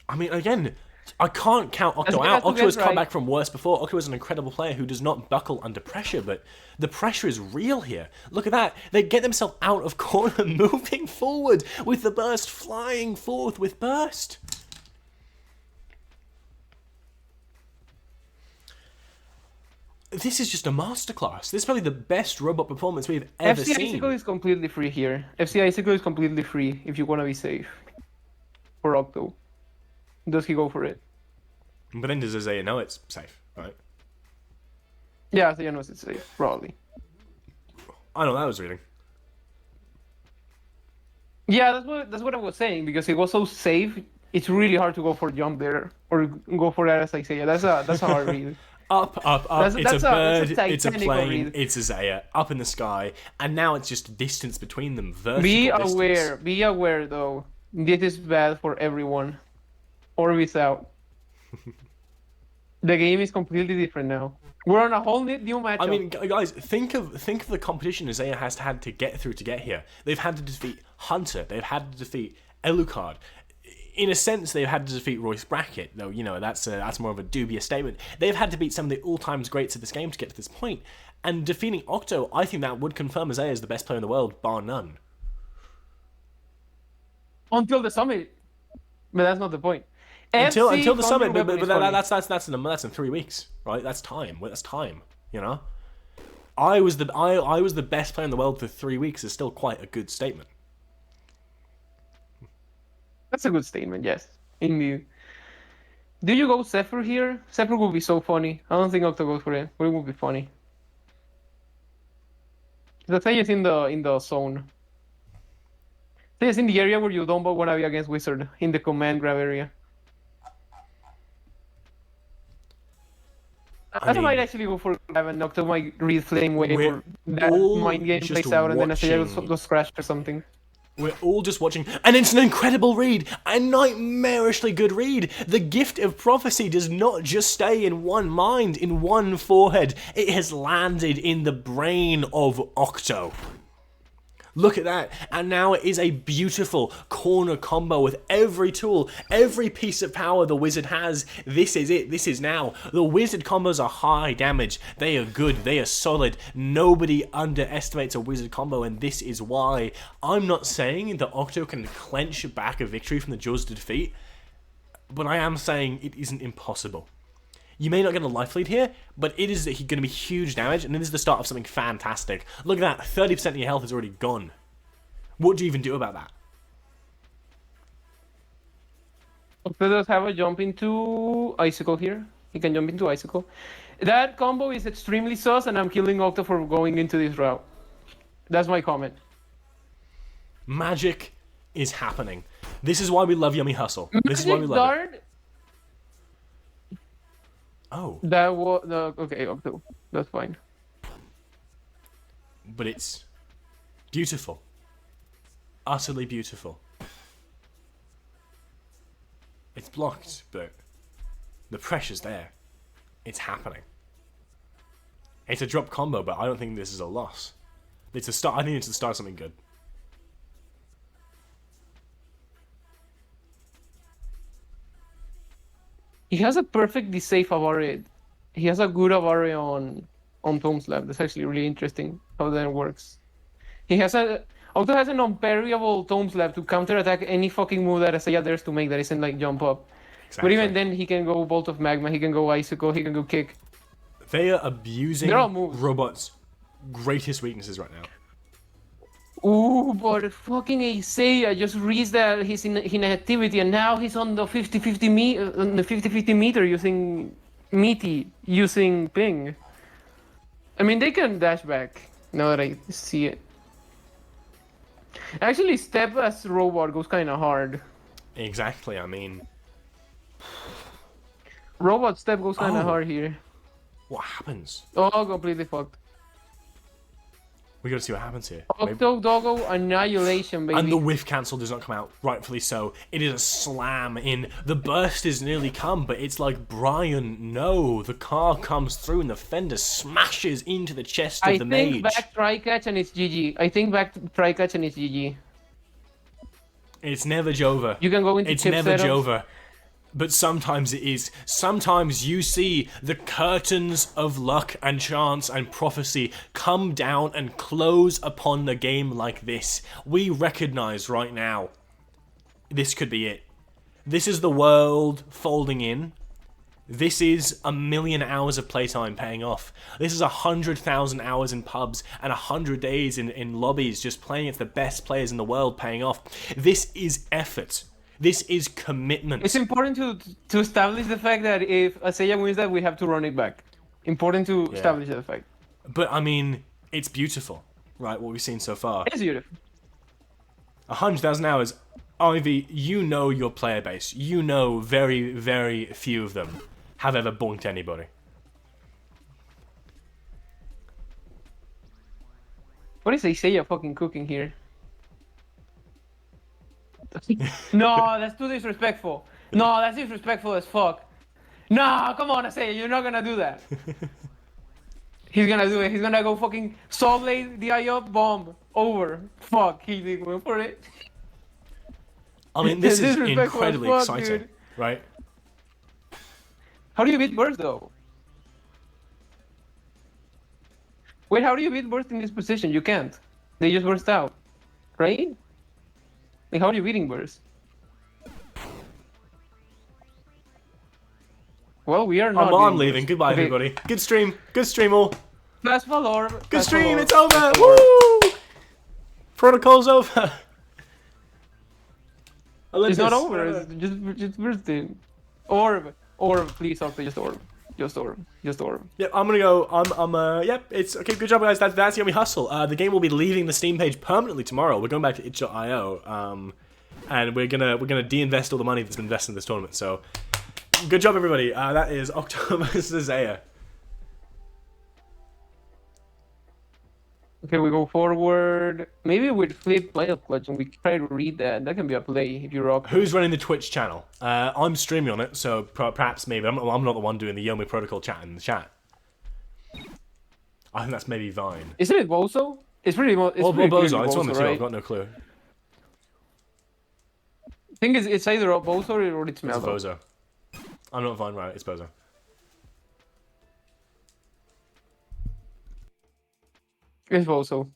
I mean, again, I can't count Octo Isaiah out. has to Octo get has come right. back from worse before. Octo is an incredible player who does not buckle under pressure, but the pressure is real here. Look at that. They get themselves out of corner, moving forward with the burst, flying forth with burst. This is just a masterclass. This is probably the best robot performance we've ever FC seen. Icicle is completely free here. FC Icicle is completely free if you want to be safe. For Octo. Does he go for it? But then does Isaiah know it's safe, right? Yeah, Isaiah knows it's safe, probably. I know that was reading. Yeah, that's what I was saying, because it was so safe, it's really hard to go for jump there. Or go for that as Isaiah. That's a hard read. Up. That's It's a bird, it's a Titanic plane, read. it's Isaiah, up in the sky, and now it's just distance between them, vertical Be distance. aware though. This is bad for everyone. Or without. The game is completely different now. We're on a whole new matchup. I mean, guys, think of the competition Isaiah has had to get through to get here. They've had to defeat Hunter, they've had to defeat Elucard. In a sense, they've had to defeat Royce Brackett, though, you know, that's more of a dubious statement. They've had to beat some of the all-time greats of this game to get to this point. And defeating Octo, I think that would confirm Isaiah as the best player in the world, bar none. until the summit. But that's not the point. Until FC the summit, Thunder but Weapon is that's in 3 weeks, right? That's time. That's time. You know, I was the best player in the world for 3 weeks is still quite a good statement. That's a good statement, yes. Indeed. Do you go Zephyr here? Zephyr would be so funny. I don't think Octo goes for it, but it would be funny. The thing is in the zone. It's in the area where you don't want to be against Wizard, in the command grab area. I might actually go for grab and Octo might read Flame Wave We're or that all mind game just plays out and then Asaya watching. goes crash or something. We're all just watching, and it's an incredible read, a nightmarishly good read. The gift of prophecy does not just stay in one mind, in one forehead. It has landed in the brain of Octo. Look at that, and now it is a beautiful corner combo with every tool, every piece of power the wizard has. This is it, this is now. The wizard combos are high damage, they are good, they are solid. Nobody underestimates a wizard combo, and this is why. I'm not saying that Octo can clench back a victory from the jaws to defeat, but I am saying it isn't impossible. You may not get a life lead here, but it is going to be huge damage, and it is the start of something fantastic. Look at that, 30% of your health is already gone. What do you even do about that? Octo does have a jump into Icicle here. He can jump into Icicle. That combo is extremely sus, and I'm killing Octo for going into this route. That's my comment. Magic is happening. This is why we love Yummy Hustle. This is why we love it. Oh. That was okay, Octo. That's fine. But it's beautiful. Utterly beautiful. It's blocked, but the pressure's there. It's happening. It's a drop combo, but I don't think this is a loss. It's a start. I think it's the start of something good. He has a perfectly safe Avari. He has a good Avari on Tome Slab. That's actually really interesting how that works. He has Octo has an unparryable Tome Slab to counterattack any fucking move that Asaya dares to make that isn't like jump up. Exactly. But even then, he can go Bolt of Magma, he can go Icicle, he can go Kick. They are abusing Robot's greatest weaknesses right now. Ooh, but fucking Isaiah just reached that his inactivity, and now he's on the 50-50 meter using Meaty, using Ping. I mean, they can dash back, now that I see it. Actually, step as Robot goes kind of hard. Exactly, I mean... Robot step goes kind of hard here. What happens? Oh, completely fucked. We gotta see what happens here. Octo Doggo Annihilation, baby. And the whiff cancel does not come out, rightfully so. It is a slam in. The burst is nearly come, but it's like, Brian, no. The car comes through and the fender smashes into the chest of the mage. I think back try-catch and it's GG. I think back try-catch and it's GG. It's never Jova. You can go into It's chip never setups. Jova. But sometimes it is. Sometimes you see the curtains of luck and chance and prophecy come down and close upon the game like this. We recognize right now, this could be it. This is the world folding in. This is 1,000,000 hours of playtime paying off. This is 100,000 hours in pubs and 100 days in lobbies just playing against the best players in the world paying off. This is effort. This is commitment. It's important to establish the fact that if Asaya wins that, we have to run it back. Important to establish that fact. But I mean, it's beautiful, right? What we've seen so far. It's beautiful. 100,000 hours. Ivy, you know your player base. You know very, very few of them have ever bonked anybody. What is Asaya fucking cooking here? No, that's too disrespectful. No, that's disrespectful as fuck. No, come on, Asaya, you're not gonna do that. He's gonna do it. He's gonna go fucking Soul Blade, DI up, bomb, over. Fuck, he didn't go for it. I mean, this is Disrespectful as incredibly fuck, exciting, dude. right? How do you beat Burst though? Wait, how do you beat Burst in this position? You can't. They just burst out, right? Like, how are you beating Burst? Well, we are not. I'm leaving. Goodbye, everybody. Good stream. Good stream, all. Plasma Orb. Good stream. It's over. Woo! Protocol's over. It's not over. It's just bursting. Orb. Please, Octo, just orb. Just orb. Yep, I'm gonna go. Yep, it's okay. Good job, guys. That's Yummy Hustle. The game will be leaving the Steam page permanently tomorrow. We're going back to itch.io. And we're gonna de-invest all the money that's been invested in this tournament. So, good job, everybody. That is Octo versus Zaya. Okay, we go forward. Maybe we'd flip play of clutch and we try to read that. That can be a play if you rock. Who's running the Twitch channel? I'm streaming on it, so perhaps maybe I'm not the one doing the Yomi Protocol chat in the chat. I think that's maybe Vine. Isn't it Bozo? It's pretty. It's Or pretty Bozo. It's one Bozo, of the two. right? I've got no clue. I think it's either Bozo or it's Mellow. It's Bozo. I'm not Vine, right? It's Bozo. It's Bozo.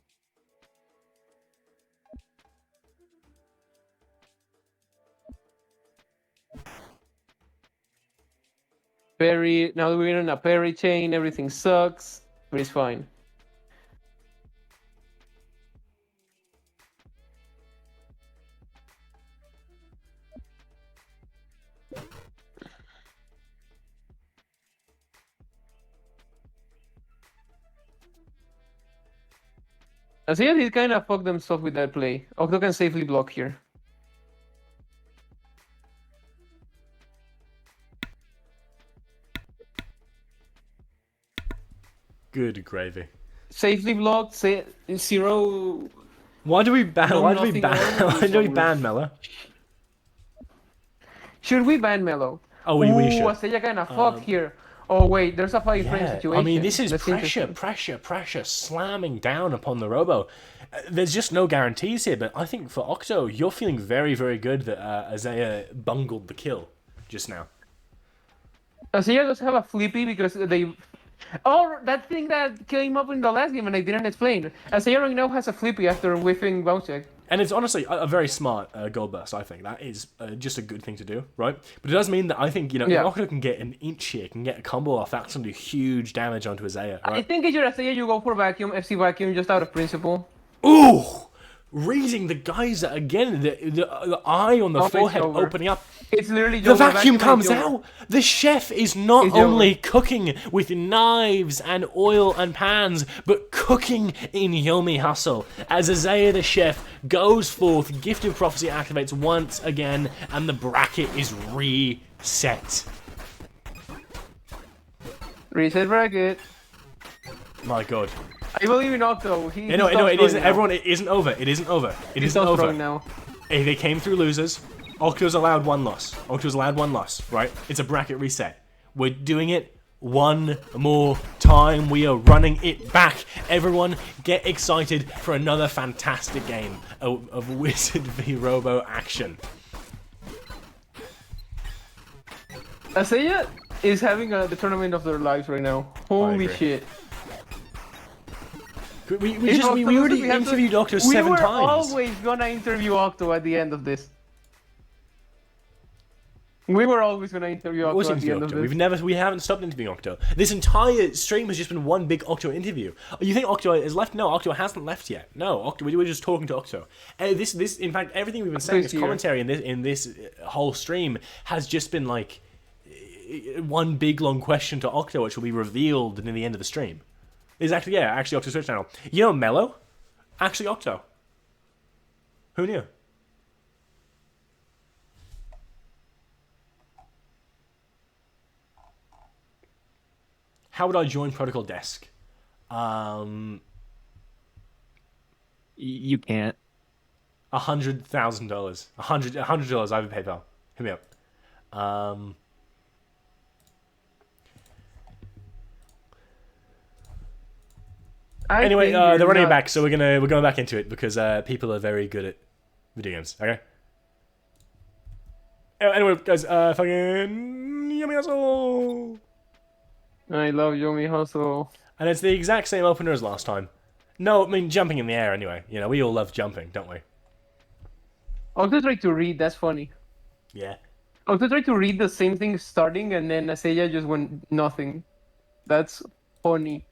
Parry. Now we're in a parry chain. Everything sucks, but it's fine. I see he kind of fucked themselves with that play. Octo can safely block here. Good gravy. Safely blocked. Zero. Why do we ban? No, Why do we nothing ban? wrong. Why do we ban Mello? Should we ban Mello? Oh, we should. Asaya kind of fucked here. Oh wait, there's a 5-frame Yeah, situation. I mean, this is That's pressure, interesting. pressure slamming down upon the Robo. There's just no guarantees here, but I think for Octo, you're feeling very, very good that Isaiah bungled the kill just now. Asaya does have a flippy because they. Oh, that thing that came up in the last game and I didn't explain. Asaya right now has a flippy after whiffing bounce check. And it's honestly a very smart gold burst, I think. That is just a good thing to do, right? But it does mean that I think, if Octo can get an inch here, can get a combo off, that's going to do huge damage onto Isaiah, right? I think if you're Asaya, you go for vacuum, FC vacuum, just out of principle. Ooh! Reading the geyser again, the eye on the forehead opening up. It's literally the vacuum comes out. The chef is not only cooking with knives and oil and pans, but cooking in Yomi Hustle. As Isaiah the chef goes forth, Gift of Prophecy activates once again, and the bracket is reset. Reset bracket. My God. I believe in Octo. No, it isn't. Everyone, it isn't over. It isn't over. It isn't over. Now. They came through losers. Octo's allowed one loss. Right? It's a bracket reset. We're doing it one more time. We are running it back. Everyone, get excited for another fantastic game of Wizard v Robo action. Asaya is having the tournament of their lives right now. Holy shit. We already interviewed Octo 7 times. We were always gonna interview Octo at the end of this. We were always gonna interview Octo at the end of this. We haven't stopped interviewing Octo. This entire stream has just been one big Octo interview. You think Octo has left? No, Octo hasn't left yet. No, Octo. We're just talking to Octo. This, in fact, everything we've been saying, this commentary in this whole stream has just been like one big long question to Octo, which will be revealed near the end of the stream. Is actually Octo's Twitch channel. You know Mello? Actually Octo. Who knew? How would I join Protocol Desk? You can't. $100,000. $100 I have a PayPal. Hit me up. Anyway, they're running it back, so we're going back into it because people are very good at video games. Okay. Anyway, guys, fucking Yomi Hustle. I love Yomi Hustle. And it's the exact same opener as last time. No, I mean jumping in the air anyway. We all love jumping, don't we? Octo tried to read. That's funny. Yeah. Octo tried to read the same thing starting, and then Asaya just went nothing. That's funny.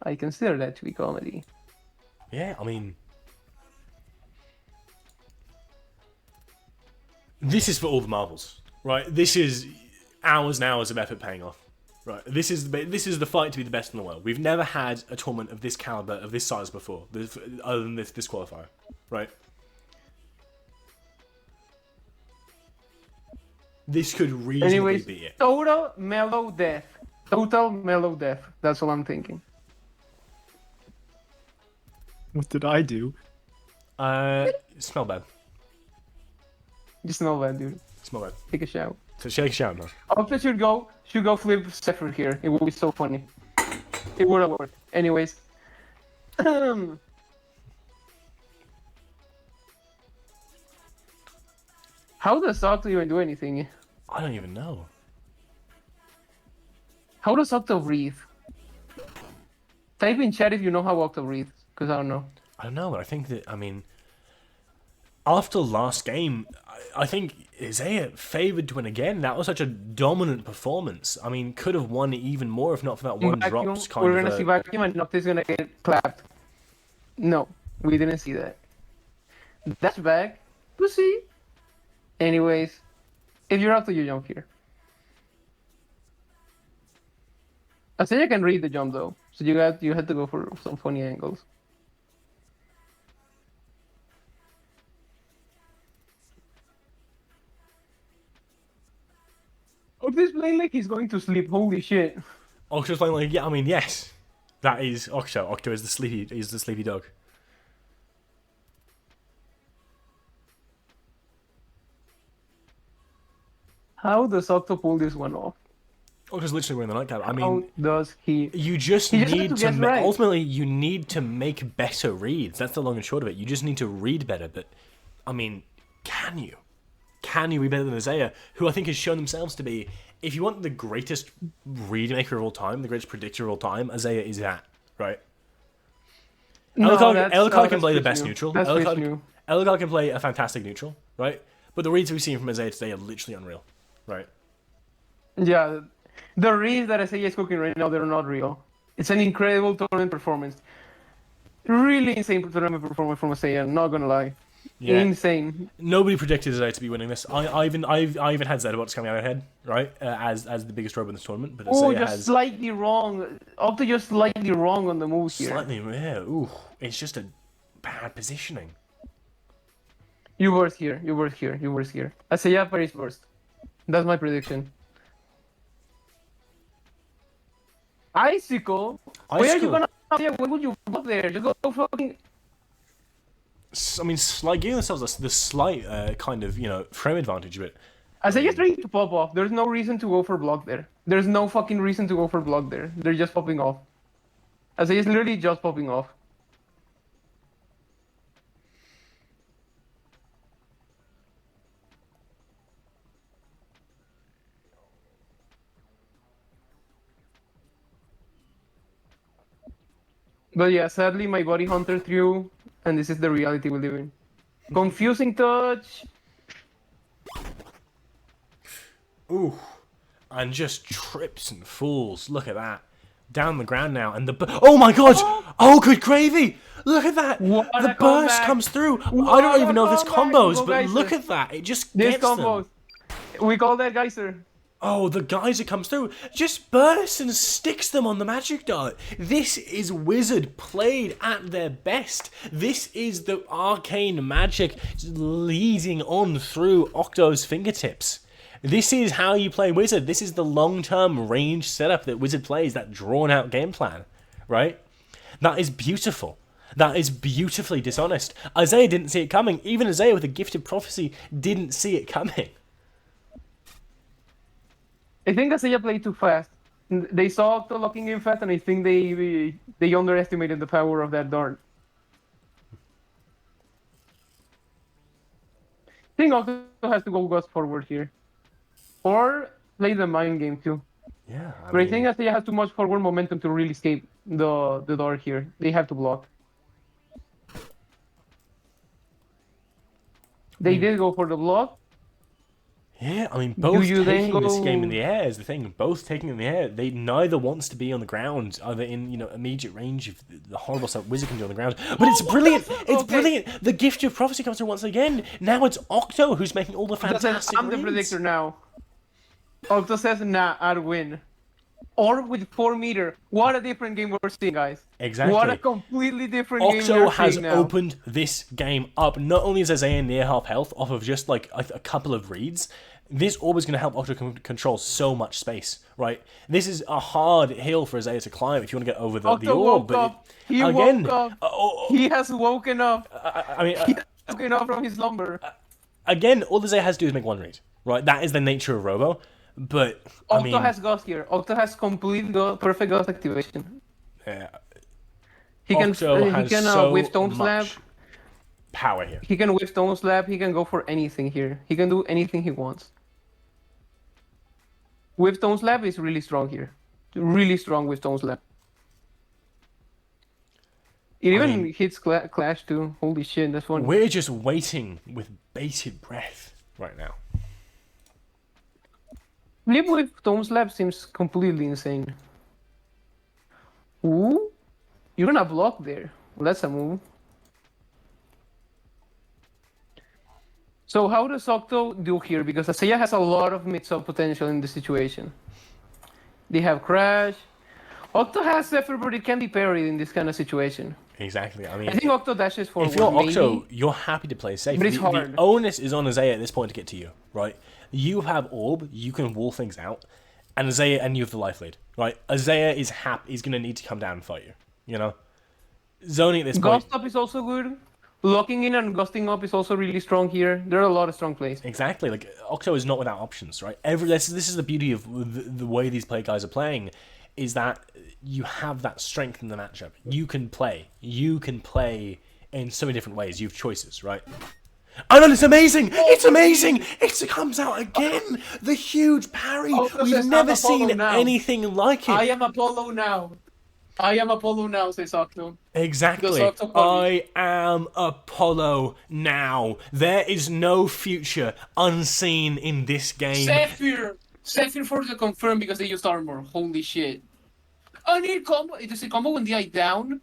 I consider that to be comedy. Yeah, I mean... This is for all the marbles, right? This is hours and hours of effort paying off, right? This is the fight to be the best in the world. We've never had a tournament of this caliber, of this size before, other than this qualifier, right? This could reasonably be it. Total mellow death. Total mellow death. That's all I'm thinking. What did I do? Smell bad. You smell bad, dude. Smell bad. Take a shower. So take a shower, man. Octo should go flip Zephyr here. It would be so funny. It would have worked. Anyways. How does Octo even do anything? I don't even know. How does Octo breathe? Type in chat if you know how Octo breathes, because I don't know. I don't know, but I think that, I mean... after last game, I think Isaiah favored to win again. That was such a dominant performance. I mean, could have won even more if not for that one Vacuum, drops kind we're of. gonna see Vacuum and Noctis gonna get clapped. No, we didn't see that. That's back. We'll see. Anyways, if you're after, you jump here. I say you can read the jump though, so you had to go for some funny angles. Octo's playing like he's going to sleep. Holy shit! Octo's playing like, yeah. I mean, yes, that is Octo. Octo is the sleepy dog. How does Octo pull this one off? Octo's literally wearing the nightcap. I mean, How does he? you just He just need had to to guess right. ultimately you need to make better reads. That's the long and short of it. You just need to read better. But I mean, can you? Can you be better than Isaiah, who I think has shown themselves to be, if you want the greatest read maker of all time, the greatest predictor of all time, Isaiah is that, right? Elcard can play the best neutral. Elcard can play a fantastic neutral, right? But the reads we've seen from Isaiah today are literally unreal, right? Yeah, the reads that Isaiah is cooking right now, they're not real. It's an incredible tournament performance. Really insane tournament performance from Isaiah, not gonna lie. Yeah. Insane. Nobody predicted Isaiah to be winning this. I even had Zedbots coming out ahead, right? As the biggest robe in this tournament, but Isaiah just slightly wrong. Octo just slightly wrong on the move here. Slightly, yeah. Ooh, it's just a bad positioning. You burst here. You burst here. You burst here. Isaiah Paris burst. That's my prediction. Icicle? Where are you gonna? Yeah, where would you go there? Just go fucking. I mean, giving themselves the slight kind of, frame advantage, but Isaiah's trying to pop off. There's no reason to go for block there. There's no fucking reason to go for block there. They're just popping off. Isaiah's literally just popping off. But yeah, sadly my body hunter threw, and this is the reality we live in. Confusing touch. Ooh, and just trips and falls. Look at that. Down the ground now, and oh my god! Oh, good gravy! Look at that! The burst comes through. I don't even know if it's combos, but look at that! It just gets them. We call that geyser. Oh, the geyser comes through, just bursts and sticks them on the magic dart. This is Wizard played at their best. This is the arcane magic leading on through Octo's fingertips. This is how you play Wizard. This is the long-term range setup that Wizard plays, that drawn-out game plan, right? That is beautiful. That is beautifully dishonest. Isaiah didn't see it coming. Even Isaiah with a gifted prophecy didn't see it coming. I think Isaiah played too fast. They saw Octo locking in fast, and I think they underestimated the power of that dart. I think Octo has to go ghost forward here. Or play the mind game too. Yeah. I think Isaiah has too much forward momentum to really escape the dart here. They have to block. They did go for the block. Yeah, I mean, both taking this game in the air is the thing. Both taking it in the air. They neither wants to be on the ground, either in immediate range of the horrible stuff Wizard can do on the ground. But it's brilliant. It's brilliant. The gift of prophecy comes through once again. Now it's Octo who's making all the fantastic I'm the predictor now. Octo says, nah, I'd win. Or with 4 meter. What a different game we're seeing, guys. Exactly. What a completely different game we're seeing Octo has now. opened this game up. Not only is Isaiah near half health off of just like a couple of reads, this orb is going to help Octo control so much space, right? This is a hard hill for Isaiah to climb if you want to get over the orb. But he again, woke up. He has woken up. He has woken up from his slumber. Again, all Isaiah has to do is make one read, right? That is the nature of Robo. But Octo has Ghost here. Octo has complete perfect Ghost activation. Yeah. He can so whiff Stone Slap. Power here. He can whiff Stone Slap. He can go for anything here. He can do anything he wants. Whiff Stone Slap is really strong here. Really strong with Stone Slap. It I even mean- hits Clash too. Holy shit, that's funny. We're just waiting with bated breath right now. Flip with Tome Slap seems completely insane. Ooh, you're gonna block there. Well, that's a move. So how does Octo do here? Because Asaya has a lot of mix-up potential in this situation. They have Crash. Octo has Zephyr, but it can be parried in this kind of situation. Exactly. I I mean, think Octo dashes forward. if you're maybe. Octo, you're happy to play safe. But it's The hard. onus is on Isaiah at this point to get to you, right? You have Orb, you can wall things out, and Isaiah, and you have the life lead, right? Isaiah is going to need to come down and fight you, you know? Zoning at this point. Ghost up is also good. Locking in and ghosting up is also really strong here. There are a lot of strong plays. Exactly. Like, Octo is not without options, right? This is the beauty of the way these guys are playing, is that you have that strength in the matchup. You can play. You can play in so many different ways. You have choices, right? Oh, no, it's amazing! It's amazing! It comes out again! The huge parry! Octo We've says, never "I'm Apollo seen now." anything like it. I am Apollo now. I am Apollo now, says Octo. Exactly. The Octo Poly. I am Apollo now. There is no future unseen in this game. Zephyr! Zephyr for the confirm because they used armor. Holy shit. And it combo. Does it combo when DI down?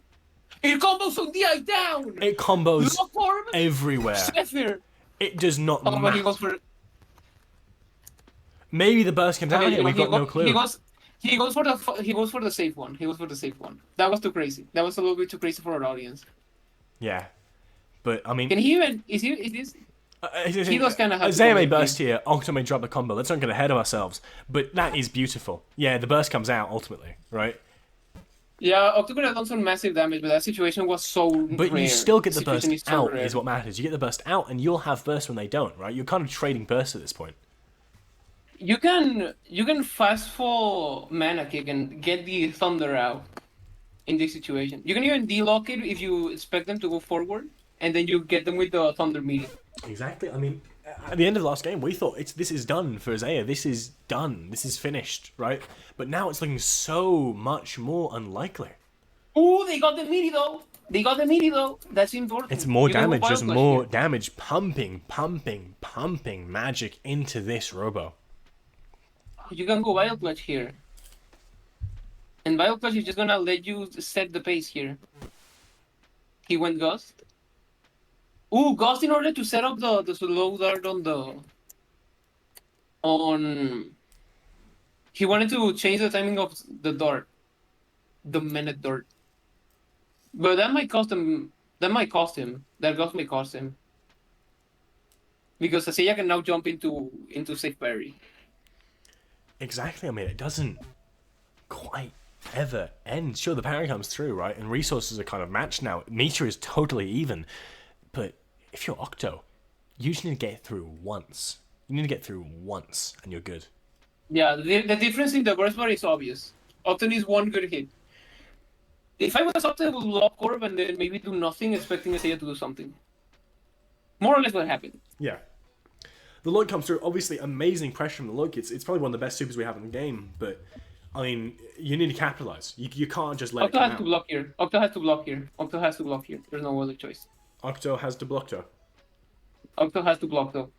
It combos on DI down! It combos Lock orb? everywhere. Zephyr! It does not Oh, but he matter. goes for. Maybe the burst comes out Okay, here. We've got no clue. He goes for the safe one. He goes for the safe one. That was too crazy. That was a little bit too crazy for our audience. Yeah, but I mean, Can he even? Is this? He does kind of have. Isaiah may burst here. Octo may drop the combo. Let's not get ahead of ourselves. But that is beautiful. Yeah, the burst comes out ultimately, right? Yeah, Octo could have done some massive damage, but that situation was so But rare. you still get the Situation burst is so out, rare. is what matters. You get the burst out, and you'll have burst when they don't, right? You're kind of trading burst at this point. You can fast fall mana kick and get the thunder out in this situation. You can even delock it if you expect them to go forward, and then you get them with the thunder meeting. Exactly. I mean, at the end of the last game, we thought this is done for Isaiah. This is done. This is finished, right? But now it's looking so much more unlikely. Ooh, they got the meaty though. They got the meaty though. That's important. It's more You can go damage, wild just flash more here. damage, pumping magic into this Robo. You can go wild clutch here. And wild clutch is just gonna let you set the pace here. He went ghost. Ooh, ghost in order to set up the slow dart on. He wanted to change the timing of the dart, the minute dart. But that might cost him. That ghost may cost him. Because Seiya can now jump into safe parry. Exactly. I mean, it doesn't quite ever end. Sure, the parry comes through, right? And resources are kind of matched now. Meter is totally even. But if you're Octo, you just need to get through once. You need to get through once, and you're good. Yeah, the difference in the burst bar is obvious. Octo needs one good hit. If I was Octo, I would lock Orb and then maybe do nothing, expecting Seiya to do something. More or less what happened. Yeah. The Lloyd comes through. Obviously, amazing pressure from the Lloyd. It's probably one of the best supers we have in the game. But, I mean, you need to capitalize. You can't just let Octo it come has out. to block here. Octo has to block here. Octo has to block here. There's no other choice. Octo has to block her. Octo has to block though.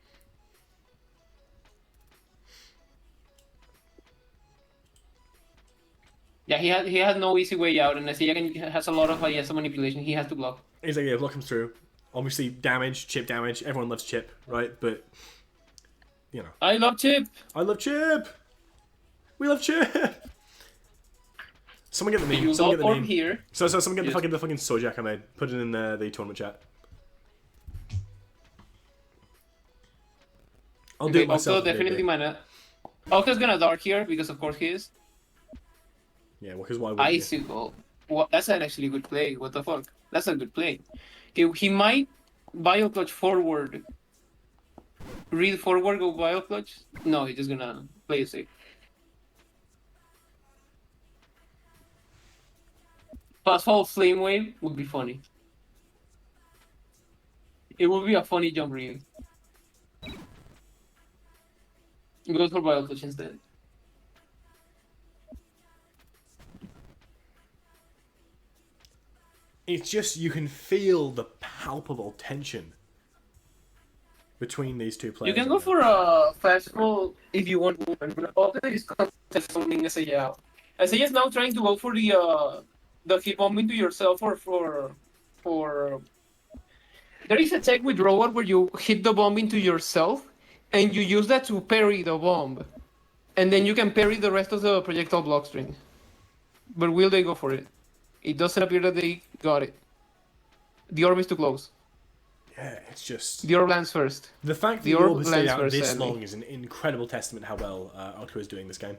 Yeah, he has no easy way out, and Seiya has a lot of IS manipulation. He has to block. He's like, yeah, block comes through. Obviously, chip damage. Everyone loves chip, right? But, you know. I love Chip. I love chip! We love chip! Someone get the You name. Someone get love the Orb name. here. So someone get Yes. the fucking Sojak I made. Put it in the tournament chat. I'll do it myself. Octo definitely mana. Octo's gonna dark here because of course he is. Yeah, well, because why would you? Icicle. What? That's an actually good play. What the fuck? That's a good play. He might bio clutch forward. Read forward, go bio clutch. No, he's just gonna play it safe. Fast fall flame wave would be funny. It would be a funny jump read. He goes for bio clutch instead. it's just you can feel the palpable tension between these two players. You can go for a fastball if you want to, but Octo is contesting Seiya out. Seiya is now trying to go for the hit bomb into yourself for. There is a tech with robot where you hit the bomb into yourself, and you use that to parry the bomb, and then you can parry the rest of the projectile block string. But will they go for it? It doesn't appear that they got it. The orb is too close. Yeah, it's just The orb lands first. the fact that The the orb orb has stayed lands out first, this sadly. long is an incredible testament how well Octo is doing this game.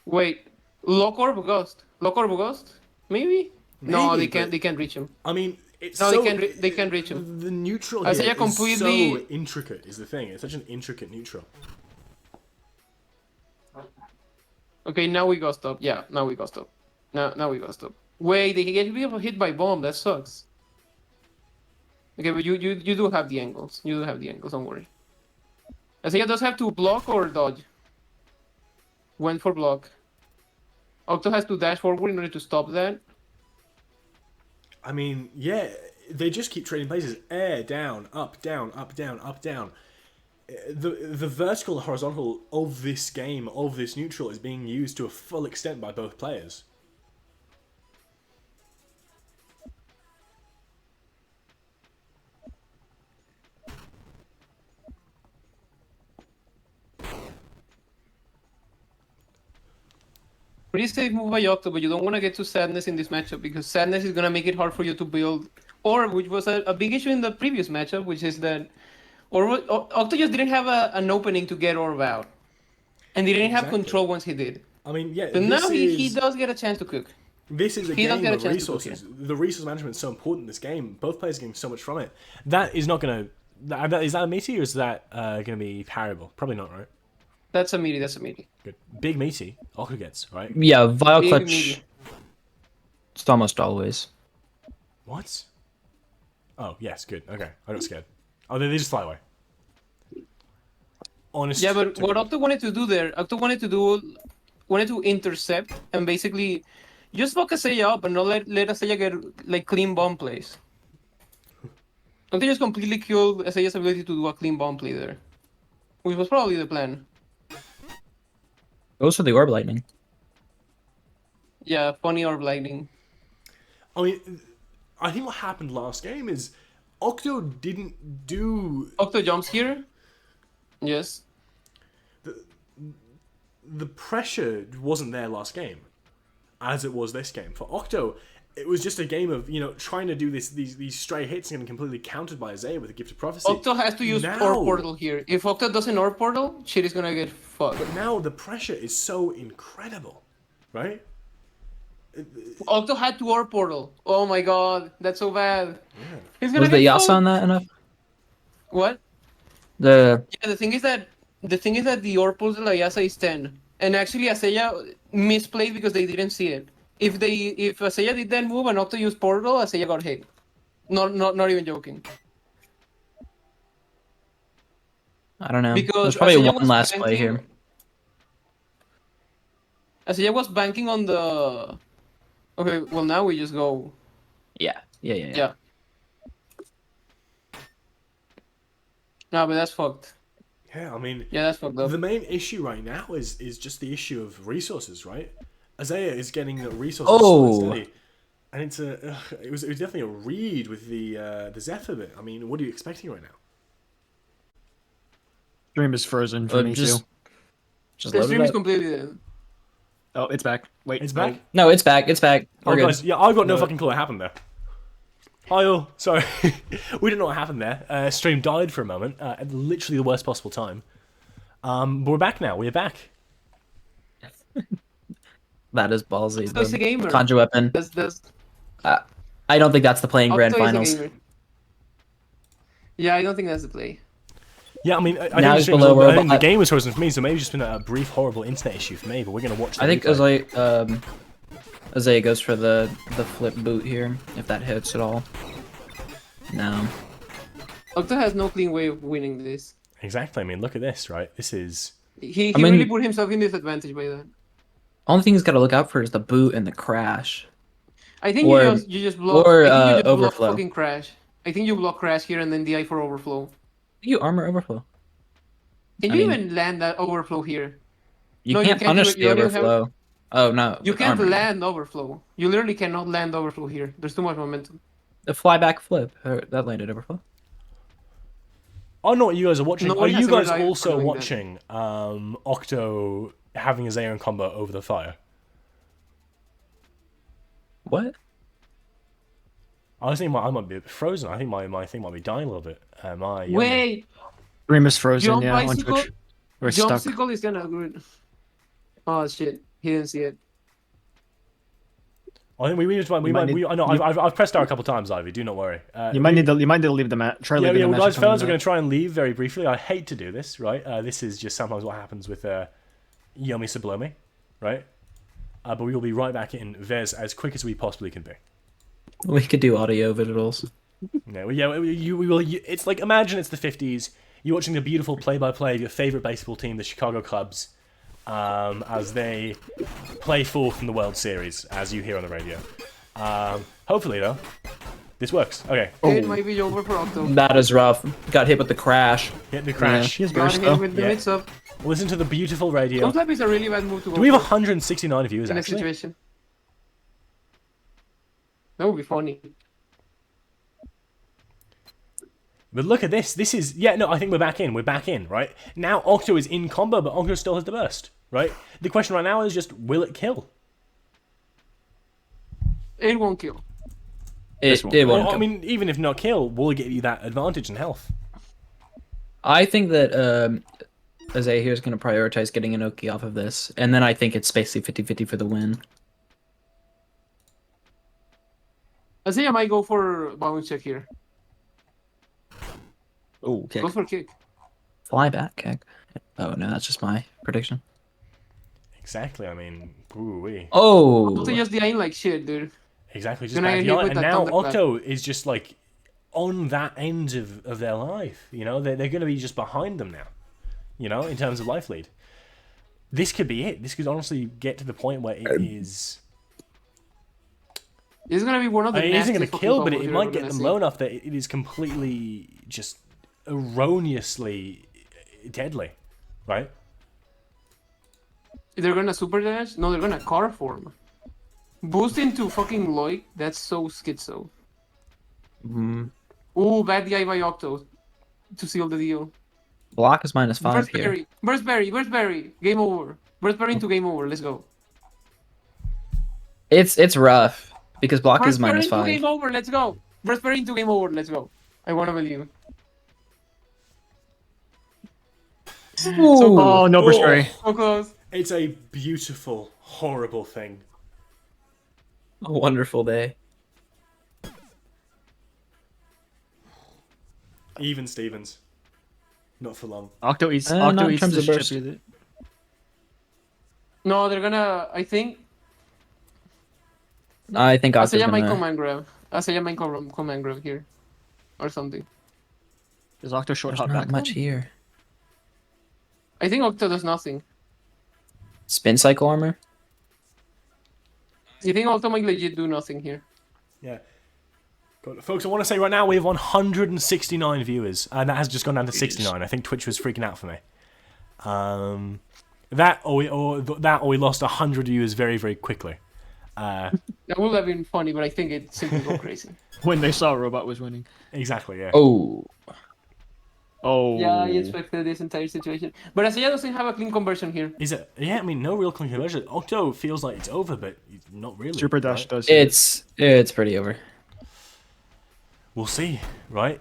Wait, lock orb or ghost? Lock orb or ghost? Maybe? No, Maybe, they can't. but- They can't reach him. I mean, it's No, so, they can't reach him. The neutral Isaiah here is completely- so intricate. Is the thing? It's such an intricate neutral. Okay, now we got stop. Yeah, now we got stop. Now we got stop. Wait, they get hit by bomb. That sucks. Okay, but you do have the angles. You do have the angles. Don't worry. Isaiah does have to block or dodge. Went for block. Octo has to dash forward in order to stop that. I mean, yeah, they just keep trading places. Air, down, up, down, up, down, up, down. The vertical and horizontal of this game, of this neutral, is being used to a full extent by both players. Pretty safe move by Octo, but you don't want to get to Sadness in this matchup because Sadness is going to make it hard for you to build Orb, which was a big issue in the previous matchup, which is that Octo just didn't have an opening to get Orb out. And he didn't have Exactly. control once he did. I mean, yeah, So now this he is- does get a chance to cook. This is a He does game get a of chance to cook resources. The resource management is so important in this game. Both players are getting so much from it. That is not going to... Is that a meaty or is that going to be parryable? Probably not, right? That's a meaty, that's a meaty. Good. Big meaty. Octo gets, right? Yeah, Vile Big Clutch. meaty. It's almost always. What? Oh, yes, good. Okay, I got scared. Oh, they just fly away. Honest. Yeah, but to what God. Octo wanted to do there, Octo wanted to intercept and basically just fuck Asaya up and not let Asaya get like clean bomb plays. Octo just completely killed Asaya's ability to do a clean bomb play there, which was probably the plan. Goes for the Orb Lightning. Yeah, funny orb lightning. I mean, I think what happened last game is Octo didn't do Octo jumps here. Yes. the pressure wasn't there last game, as it was this game. For Octo, it was just a game of trying to do these stray hits and completely countered by Isaiah with a Gift of Prophecy. Octo has to use Now- Orb Portal here. If Octo doesn't Orb Portal, shit is gonna get fucked. But now the pressure is so incredible, right? Octo had to Orb Portal. Oh my god, that's so bad. He's gonna Was the get Yasa fucked. on that enough? What? The Yeah, the thing is that the Orb Portal Ayasa is 10. And actually Asaya misplayed because they didn't see it. If Asaya did that move and Octo used Portal, Asaya got hit. Not even joking. I don't know. Because There's probably Asaya one was last play banking- here. Asaya was banking on the... Okay, well now we just go... Yeah. Yeah. No, but that's fucked. Yeah, I mean, Yeah, that's fucked up. the main issue right now is just the issue of resources, right? Isaiah is getting the resources Oh. steady, and it was definitely a read with the Zephyr bit. I mean, what are you expecting right now? Stream is frozen for me Just The load stream it is up. completely dead. too. Oh, it's back. Wait, It's back. No, it's back. It's back. We're Oh, good. guys, yeah, I've got no No. fucking clue what happened there. Hi all, sorry, we didn't know what happened there. Stream died for a moment, at literally the worst possible time. But we're back now. We're back. That is ballsy. Octo is a gamer. Conjure weapon. That's I don't think that's the play in grand Octo is a finals. gamer. Yeah, I don't think that's the play. Yeah, I mean, I Now think, the, he's stream below was, I think the robot. game was frozen for me, so maybe it's just been a brief, horrible internet issue for me. But we're gonna watch. The I think replay. Isaiah goes for the flip boot here, if that hits at all. No. Octo has no clean way of winning this. Exactly. I mean, look at this, right? This is. He I mean- really put himself in disadvantage by that. Only thing he's got to look out for is the boot and the crash. I think Or- you just block. or, I think you just block overflow. fucking crash. I think you block crash here and then DI for overflow. You armor overflow. Can I you mean- even land that overflow here? You No, you can't can't do punish it. You the already have- overflow. Oh no. You with can't armor. land overflow. You literally cannot land overflow here. There's too much momentum. The flyback flip. That landed overflow. I know what you guys are watching. Nobody Are has you ever guys died for also doing that. watching Octo having his Aeon combo over the fire? What? I think I might be frozen. I think my thing might be dying a little bit. Wait, Stream is frozen, Jump yeah, on bicycle? Twitch. We're stuck. Jumpsicle is gonna good. Oh shit, he didn't see it. I think I know I've pressed R a couple times, Ivy. Do not worry. You might need to leave the match. Try leaving the match. Guys, and coming fellas, we're back. going to try and leave very briefly. I hate to do this, right? This is just sometimes what happens with Yomi Sublomi, right? But we will be right back in Vez as quick as we possibly can be. We could do audio visuals. We will. It's like, imagine it's the 50s. You're watching the beautiful play-by-play of your favorite baseball team, the Chicago Cubs, as they play forth in the World Series, as you hear on the radio. Hopefully, though, this works. Okay. It might be over for Octo. That is rough. Got hit with the crash. Hit the crash. He's Got burst hit though. with the Yeah. mix up. Listen to the beautiful radio. Don't is a really bad move to go Do we have for 169 viewers, in this actually? situation. That would be funny. But look at this. This is... Yeah, no, I think we're back in. We're back in, right? Now Octo is in combo, but Octo still has the burst, right? The question right now is just, will it kill? It won't kill. It Well, won't. I mean, even if not kill, will it give you that advantage in health? I think that Isaiah here is going to prioritize getting Inoki off of this, and then I think it's basically 50-50 for the win. Isaiah might go for bounce check here. Oh, kick. Go for kick. Fly back kick. Oh no, that's just my prediction. Exactly, I mean... Ooh-wee. Oh! Also just DIing like shit, dude. Exactly, just Then I back hit on. with And that now thunderclap. Octo is just, like, on that end of their life, you know? They're going to be just behind them now, you know, in terms of life lead. This could be it. This could honestly get to the point where it is... This is gonna be one of the I mean, it isn't going to nastiest kill, fucking but combos it you're might ever get gonna them see. low enough that it is completely just erroneously deadly, right? They're gonna super dash? No, they're gonna car form. Boost into fucking Loic? That's so schizo. Ooh, bad DI by Octo to seal the deal. Block is -5 Burst here. Berry, Burst Berry, Burst Berry. Game over. Burst Berry into game over. Let's go. It's rough because block is Burst Berry into -5. game over. Let's go. Burst Berry into game over. Let's go. I wanna believe. Oh, no burst berry. So close. It's a beautiful, horrible thing. A wonderful day. Even Stevens. Not for long. Octo eats. Not Octo in eats terms the of chip burst. either. No, they're gonna. I think I think Octo's Asaya might gonna... command grab. Asaya might command grab here, or something. Does Octo short There's hop not back? much here. I think Octo does nothing. Spin cycle armor? You think Octo might legit do nothing here? Yeah. God, folks, I want to say right now we have 169 viewers, and that has just gone down to 69. I think Twitch was freaking out for me. That or we lost 100 viewers very, very quickly. That would have been funny, but I think it simply go crazy. When they saw Robot was winning. Exactly, yeah. Oh. Oh. Yeah, I expected this entire situation. But Asaya doesn't have a clean conversion here. Is it? Yeah, I mean, no real conversion. Octo feels like it's over, but not really. Super Dash right? does. It's pretty over. We'll see, right?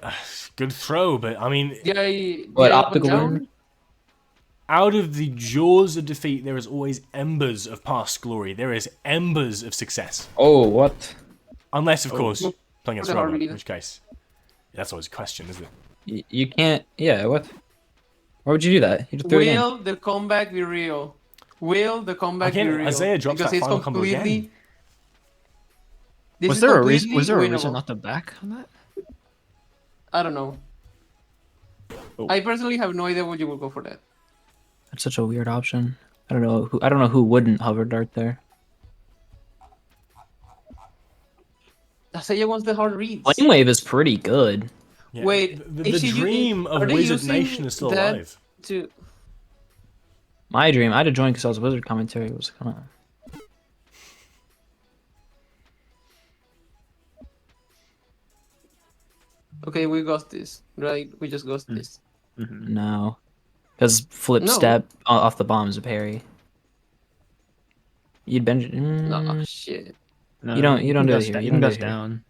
Good throw, but I mean, Yeah, What, up and optical down? armor? out of the jaws of defeat, there is always embers of past glory. There is embers of success. Oh, what? Unless, of course, playing against What the Robert, hell, in which case, that's always a question, isn't it? You can't. Yeah, what? Why would you do that? You just threw it in. Will the comeback be real? Will the comeback Again, be real? Isaiah drops because that it's final combo completely. again. This Was is there a reason? completely Was there a winnable. reason not to back on that? I don't know. Oh. I personally have no idea what you will go for that. That's such a weird option. I don't know who wouldn't hover dart there. Seiya wants the hard reads. Flame Wave is pretty good. Yeah. Wait, the dream of Wizard Nation is still alive. My dream, I had to join because I was Wizard commentary. It was kind of. Okay, we got this, right? We just got this. No, because flip No. step off the bomb is a parry. You'd bend. No, shit. No, You don't do it gust here. down- You don't do gust it here. down.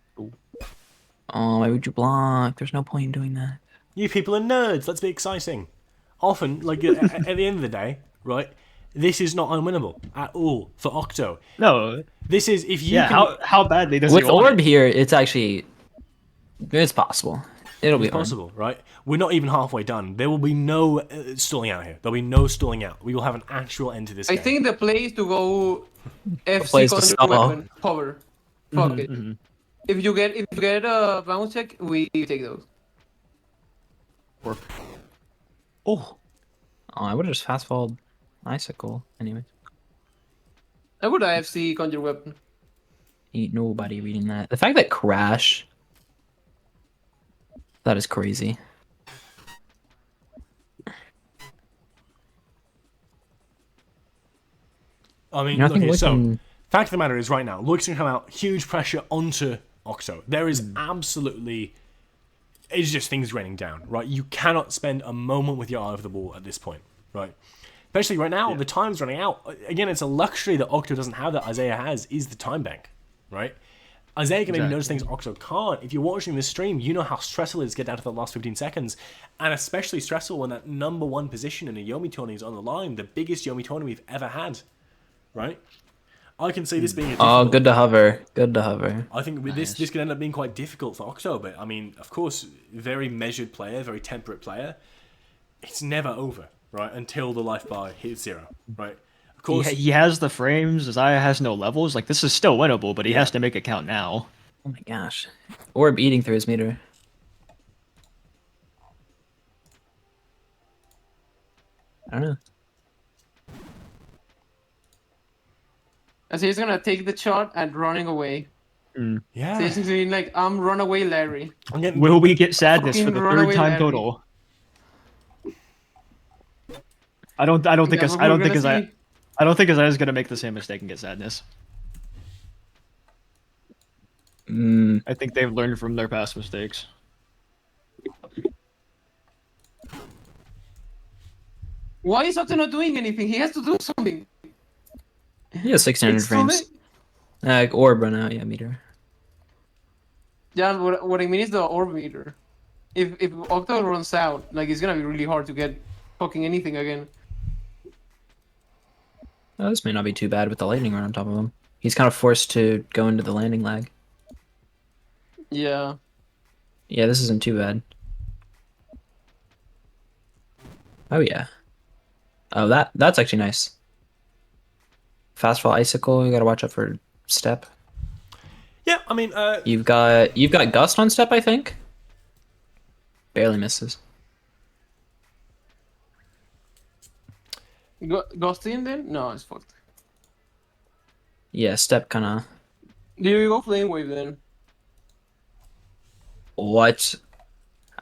Oh, why would you block? There's no point in doing that. You people are nerds. Let's be exciting. Often, like at the end of the day, right? This is not unwinnable at all for Octo. No. This is if you Yeah. can, How badly does With he want Orb it? here, it's possible. It'll be it's hard. possible, right? We're not even halfway done. There will be no stalling out here. There'll be no stalling out. We will have an actual end to this I game. think the play is to go FC place to conjure stall. weapon hover. Fuck it. If you get a bounce check, we take those. Oh, I would have just fast followed Icicle. Anyways, I would IFC conjure weapon. ain't nobody reading that. The fact that Crash. That is crazy. I mean, You know, I look think here, so looking- fact of the matter is, right now, Luke's gonna come out, huge pressure onto Octo. There is absolutely, it's just things raining down, right? You cannot spend a moment with your eye over the ball at this point, right? Especially right now, the time's running out. Again, it's a luxury that Octo doesn't have that Isaiah has, is the time bank, right? Isaiah can maybe notice things Octo can't. If you're watching this stream, you know how stressful it is to get down to the last 15 seconds. And especially stressful when that number one position in a Yomi tourney is on the line, the biggest Yomi tourney we've ever had, right? I can see this being a Oh, difficult... good to hover. Good to hover. I think with this could end up being quite difficult for Octo, but I mean, of course, very measured player, very temperate player. It's never over, right? Until the life bar hits 0, right? Of course, He has the frames. Isaiah has no levels. Like, this is still winnable, but he has to make it count now. Oh my gosh. Orb eating through his meter. I don't know. I say he's gonna take the shot and running away. yeah. So he's gonna be like, I'm runaway Larry. I'm getting, Will we get sadness for Fucking the runaway third time Larry. total? I don't think That's what we're gonna see. I don't think Isaiah's gonna make the same mistake and get sadness. I think they've learned from their past mistakes. Why is Octo not doing anything? He has to do something. He has 1600 It's too frames. Orb run out, yeah, meter. Yeah, what I mean is the orb meter. If Octo runs out, like it's gonna be really hard to get fucking anything again. Oh, this may not be too bad with the lightning run on top of him. He's kind of forced to go into the landing lag. Yeah. Yeah, this isn't too bad. Oh yeah. Oh, that's actually nice. Fast fall icicle. You gotta watch out for step. yeah, I mean, You've got gust on step, I think. Barely misses. Ghost in then? No, it's fucked. Yeah, step kind of. Do you go flame wave then? What?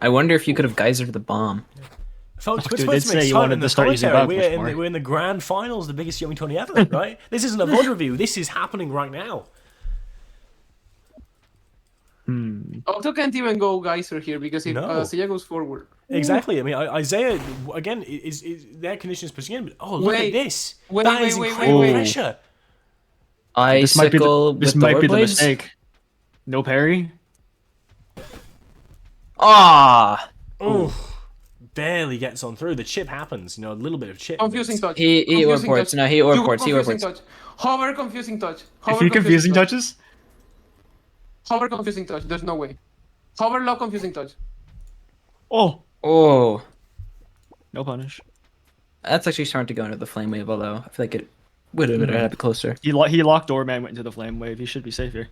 I wonder if you could have geysered the bomb. folks, we're Dude supposed did to make say you fun wanted in the to start using commentary. Valkyrie more. We're in the grand finals, the biggest Yomi tourney ever, right? This isn't a VOD review. This is happening right now. Octo can't even go geyser here because if No. Seiya goes forward. Exactly. I mean, Isaiah again is their conditions pushing in. But oh, look at Wait. this! Wait, That wait, is wait, incredible wait. pressure. This might be Icicle the, this with might the be the blades? mistake. No parry. Ah! Oh, barely gets on through. The chip happens. You know, a little bit of chip. Confusing touch. He Confusing reports. touch. No, he You go reports. He confusing reports. touch. Hover confusing touch. If Hover he confusing touches, Hover confusing touch. There's no way. Hover lock confusing touch. oh, Oh, no punish. that's actually starting to go into the flame wave. Although I feel like it would have been a bit closer. He locked Doorman, went into the flame wave. He should be safe here.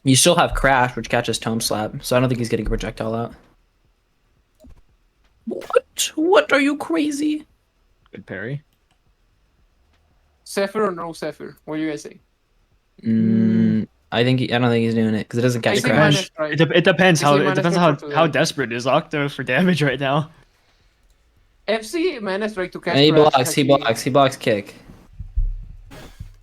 You still have crash, which catches tome slap, so I don't think he's getting a projectile out. What? What? What are you crazy? Good parry. Zephyr or no Zephyr? What do you guys say? I don't think he's doing it because it doesn't I catch say crash. Mana Strike. It depends I how say it Mana depends Strike how for how today. desperate is Octo for damage right now. FC Mana Strike to catch And he crash. blocks. He blocks. He blocks kick.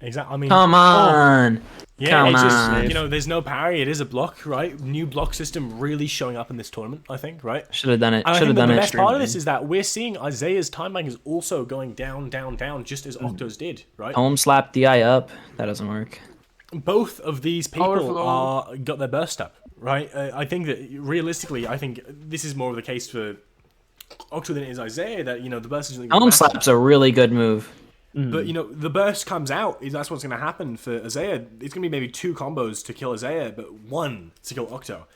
Exactly. I mean, Come on. yeah, Come it's just on. there's no parry. It is a block, right? New block system really showing up in this tournament. I think, right? Should have done it. And I Should think have that done the it. best part of this is that we're seeing Isaiah's time bank is also going down, down, down, just as Octo's did, right? Home slap DI up. That doesn't work. Both of these people Overflow. got their burst up, right? I think that realistically, I think this is more of the case for Octo than it is Isaiah. That the burst is really Home slap's a really good move. But the burst comes out. That's what's going to happen for Isaiah. It's going to be maybe 2 combos to kill Isaiah, but 1 to kill Octo.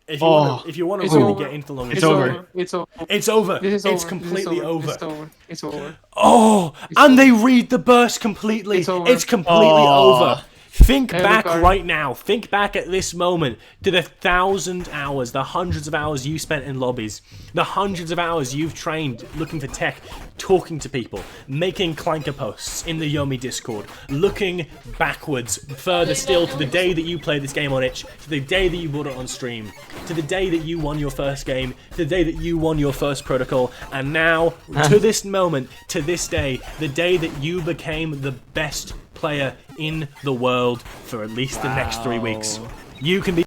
If you want to It's really over. get into the long It's term, over. It's over. It's over. This is It's over. completely This is over. It's over. It's over. Oh, and they read the burst completely. It's over. It's completely over. Think back card. right now. Think back at this moment to the 1,000 hours, the hundreds of hours you spent in lobbies, the hundreds of hours you've trained looking for tech, talking to people, making clanker posts in the Yomi Discord, looking backwards further still to the day that you played this game on itch, to the day that you bought it on stream, to the day that you won your first game, to the day that you won your first protocol, and now to this moment, to this day, the day that you became the best player in the world for at least the next 3 weeks. You can be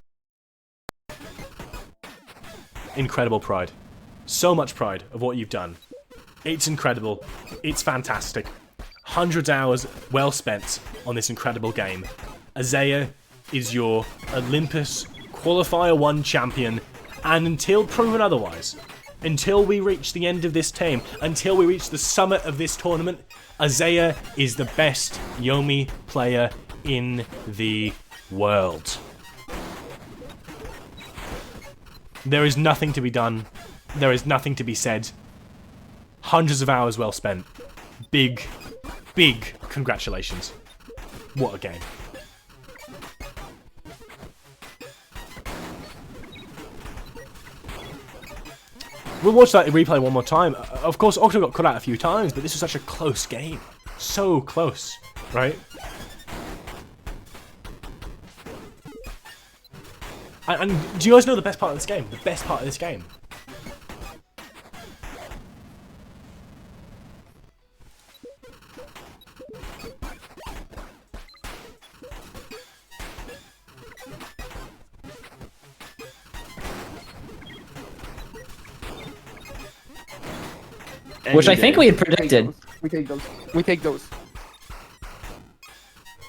incredible pride. So much pride of what you've done. It's incredible. It's fantastic. Hundreds of hours well spent on this incredible game. Isaiah is your Olympus Qualifier 1 champion, and until proven otherwise, until we reach the end of this team, until we reach the summit of this tournament, Isaiah is the best Yomi player in the world. There is nothing to be done. There is nothing to be said. Hundreds of hours well spent. Big, big congratulations. What a game. We'll watch that replay one more time. Of course, Octo got cut out a few times, but this was such a close game. So close, right? And do you guys know the best part of this game? The best part of this game? Which I think we had predicted. We take those. We take those.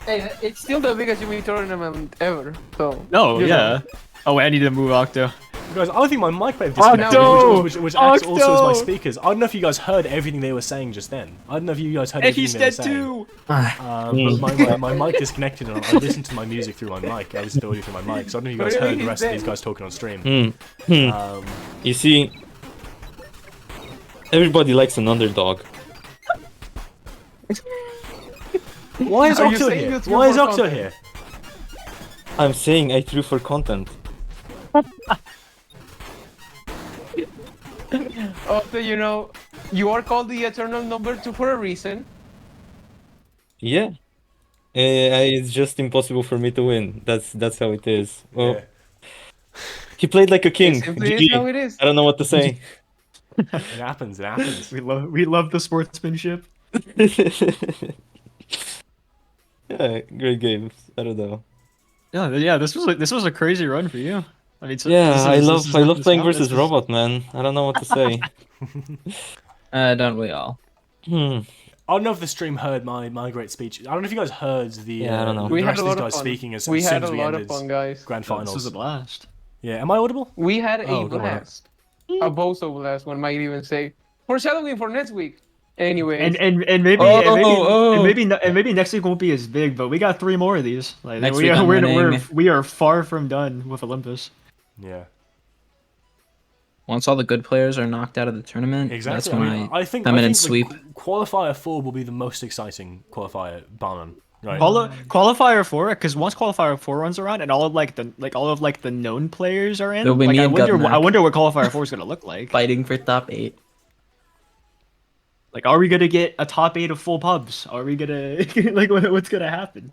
Hey, it's still the biggest Yumi tournament ever. So. No, you yeah. know. Oh, wait, I need to move Octo. Guys, I think my mic may have disconnected, Octo! which acts also as my Octo! speakers. I don't know if you guys heard everything they were saying just then. I don't know if you guys heard And everything he's they were dead saying. too! But my mic disconnected, and I listened to my music through my mic. I listened to audio through my mic, so I don't know if you guys Really? heard the rest of He's these guys talking on stream. You see, everybody likes an underdog. Why is Are you Octo saying here? it's Why is for Octo content? here? I'm saying I threw for content. Also, you know, you are called the eternal number 2 for a reason. Yeah. It's just impossible for me to win. That's how it is. Well, Yeah. he played like a king. It simply is GG. how it is. I don't know what to say. It happens. It happens. We love the sportsmanship. Yeah, great games. I don't know. Yeah. This was a crazy run for you. I mean, so Yeah, this I is- love this is- I love this playing is- versus this is- robot, man. I don't know what to say. Don't we all? Hmm. I don't know if the stream heard my great speech. I don't know if you guys heard the, Yeah, I don't know. the We rest had a of these lot of guys fun. speaking as We soon had as a we lot ended of fun, guys. grand This was finals. a blast. Yeah, am I audible? We had a Oh, come on. blast. A bozo blast, one might even say. Foreshadowing for next week. Anyway. And maybe Oh, and maybe oh. and maybe next week won't be as big, but we got 3 more of these. Like Next we week are, I'm we're winning. we are far from done with Olympus. Yeah, Once all the good players are knocked out of the tournament, exactly. that's when I think come in and the sweep. Qualifier 4 will be the most exciting qualifier, bar none. Right. Qualifier 4, because once Qualifier 4 runs around and all of the known players are in, It'll be like me I and wonder Gubnak. I wonder what Qualifier 4 is gonna look like. Fighting for top 8. Like, are we gonna get a top 8 of full pubs? Are we gonna like what's gonna happen?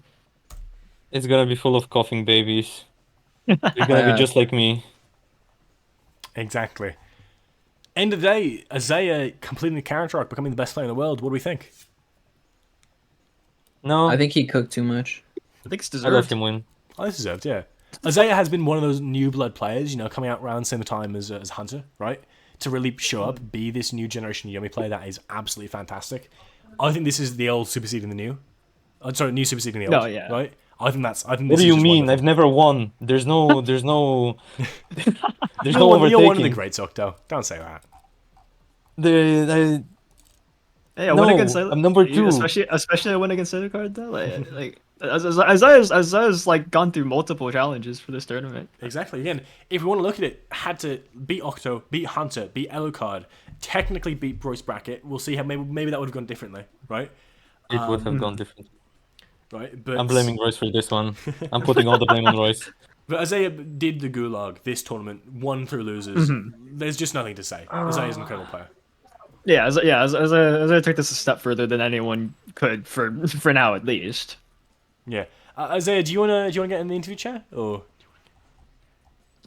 It's gonna be full of coughing babies. They're gonna be just like me. Exactly. End of the day, Isaiah completing the character arc, becoming the best player in the world. What do we think? No, I think he cooked too much. I think it's I let deserved. him win. Oh, this deserved, yeah. Isaiah has been one of those new blood players, you know, coming out around the same time as Hunter, right? To really show up, be this new generation Yomi player that is absolutely fantastic. I think this is the old superseding the new. Sorry, new superseding the old. No, yeah. Right? I think this What do is you just mean? wonderful. I've never won. There's no You're no one of the overtaking. greats, Octo. Don't say that. Hey, I won No, against I'm number 2. Especially I won against Card though. Like Isaiah's like gone through multiple challenges for this tournament. Exactly. Again, if we want to look at it, had to beat Octo, beat Hunter, beat Elocard, technically beat Royce Brackett. We'll see how maybe that would have gone differently, right? It would have gone different. Right, but I'm blaming Royce for this one. I'm putting all the blame on Royce. But Isaiah did the gulag this tournament, won through losers. There's just nothing to say. Isaiah's an incredible player. As I took this a step further than anyone could for now at least. Yeah, Isaiah, do you wanna get in the interview chair, or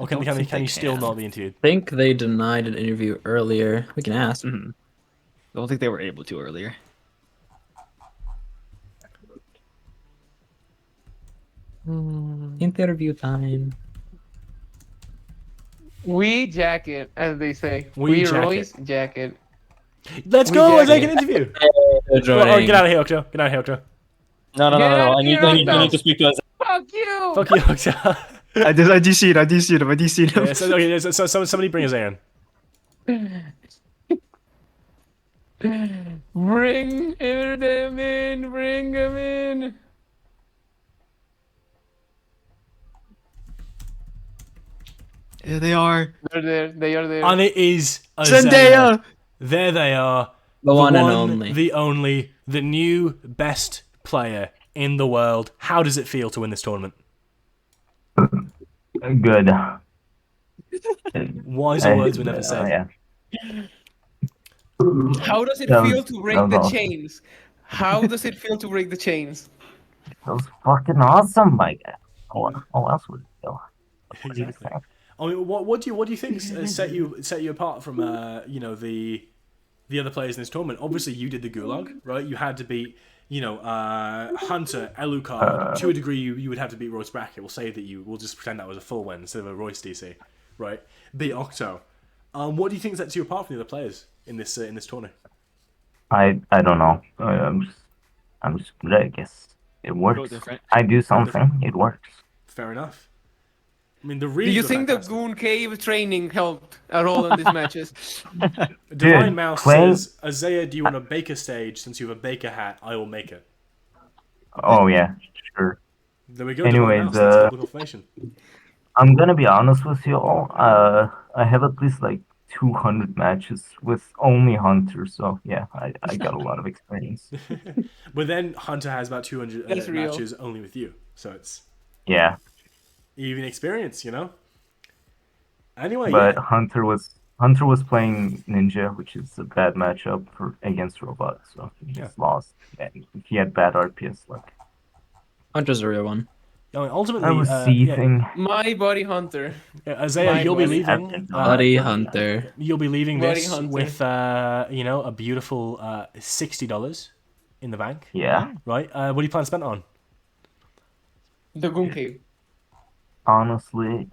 can you still not be interviewed? I think they denied an interview earlier. We can ask. I don't think they were able to earlier. Interview time. We jacket, as they say. We jacket. Royce jacket. Let's We go. Let's jacket. take an interview. Joining. Get out of here, Octo. Get out of here, Octo. No. Get out I of need here, to speak to us. Fuck you! Fuck you, Octo. I DC'd him. Yeah, so somebody bring Isaiah in. Bring them in. Bring them in. Here they are. They're there. They are there. And it is Isaiah. Zendaya. There they are. The one and only. The only. The new best player in the world. How does it feel to win this tournament? Good. Wiser words were never said. Yeah. How does it That feel was- to that break was the awesome. chains? How does it feel to break the chains? That was fucking awesome, my guy. How else would it feel? What do you Exactly. think? I mean, what do you think set you apart from the other players in this tournament? Obviously, you did the gulag, right? You had to beat Hunter, Elocard. To a degree, you would have to beat Royce Brackett. We'll say that we'll just pretend that was a full win instead of a Royce DC, right? Beat Octo. What do you think sets you apart from the other players in this tournament? I don't know. I'm just good. I guess it works. different. I do something. It works. Fair enough. I mean, Do you think the Goon Cave training helped at all in these matches? Divine Dude, Mouse playing- says, Isaiah, do you want a baker stage? Since you have a baker hat, I will make it. Oh yeah, sure. There we go. Anyways, Divine Mouse, that's public information. I'm gonna be honest with you all. I have at least like 200 matches with only Hunter, so yeah, I got a lot of experience. But then Hunter has about 200 That's real. matches only with you, so it's Yeah, even experience, you know. Anyway, but yeah. Hunter was playing Ninja, which is a bad matchup against Robot, so he just lost. And he had bad RPS luck. Hunter's a real one. I mean, ultimately, I was seething. My buddy Hunter. Isaiah, My you'll be buddy. leaving. Buddy Hunter. You'll be leaving Buddy this Hunter. with a beautiful $60 in the bank. Yeah, Right. What do you plan to spend it on? The Goon Cave. honestly,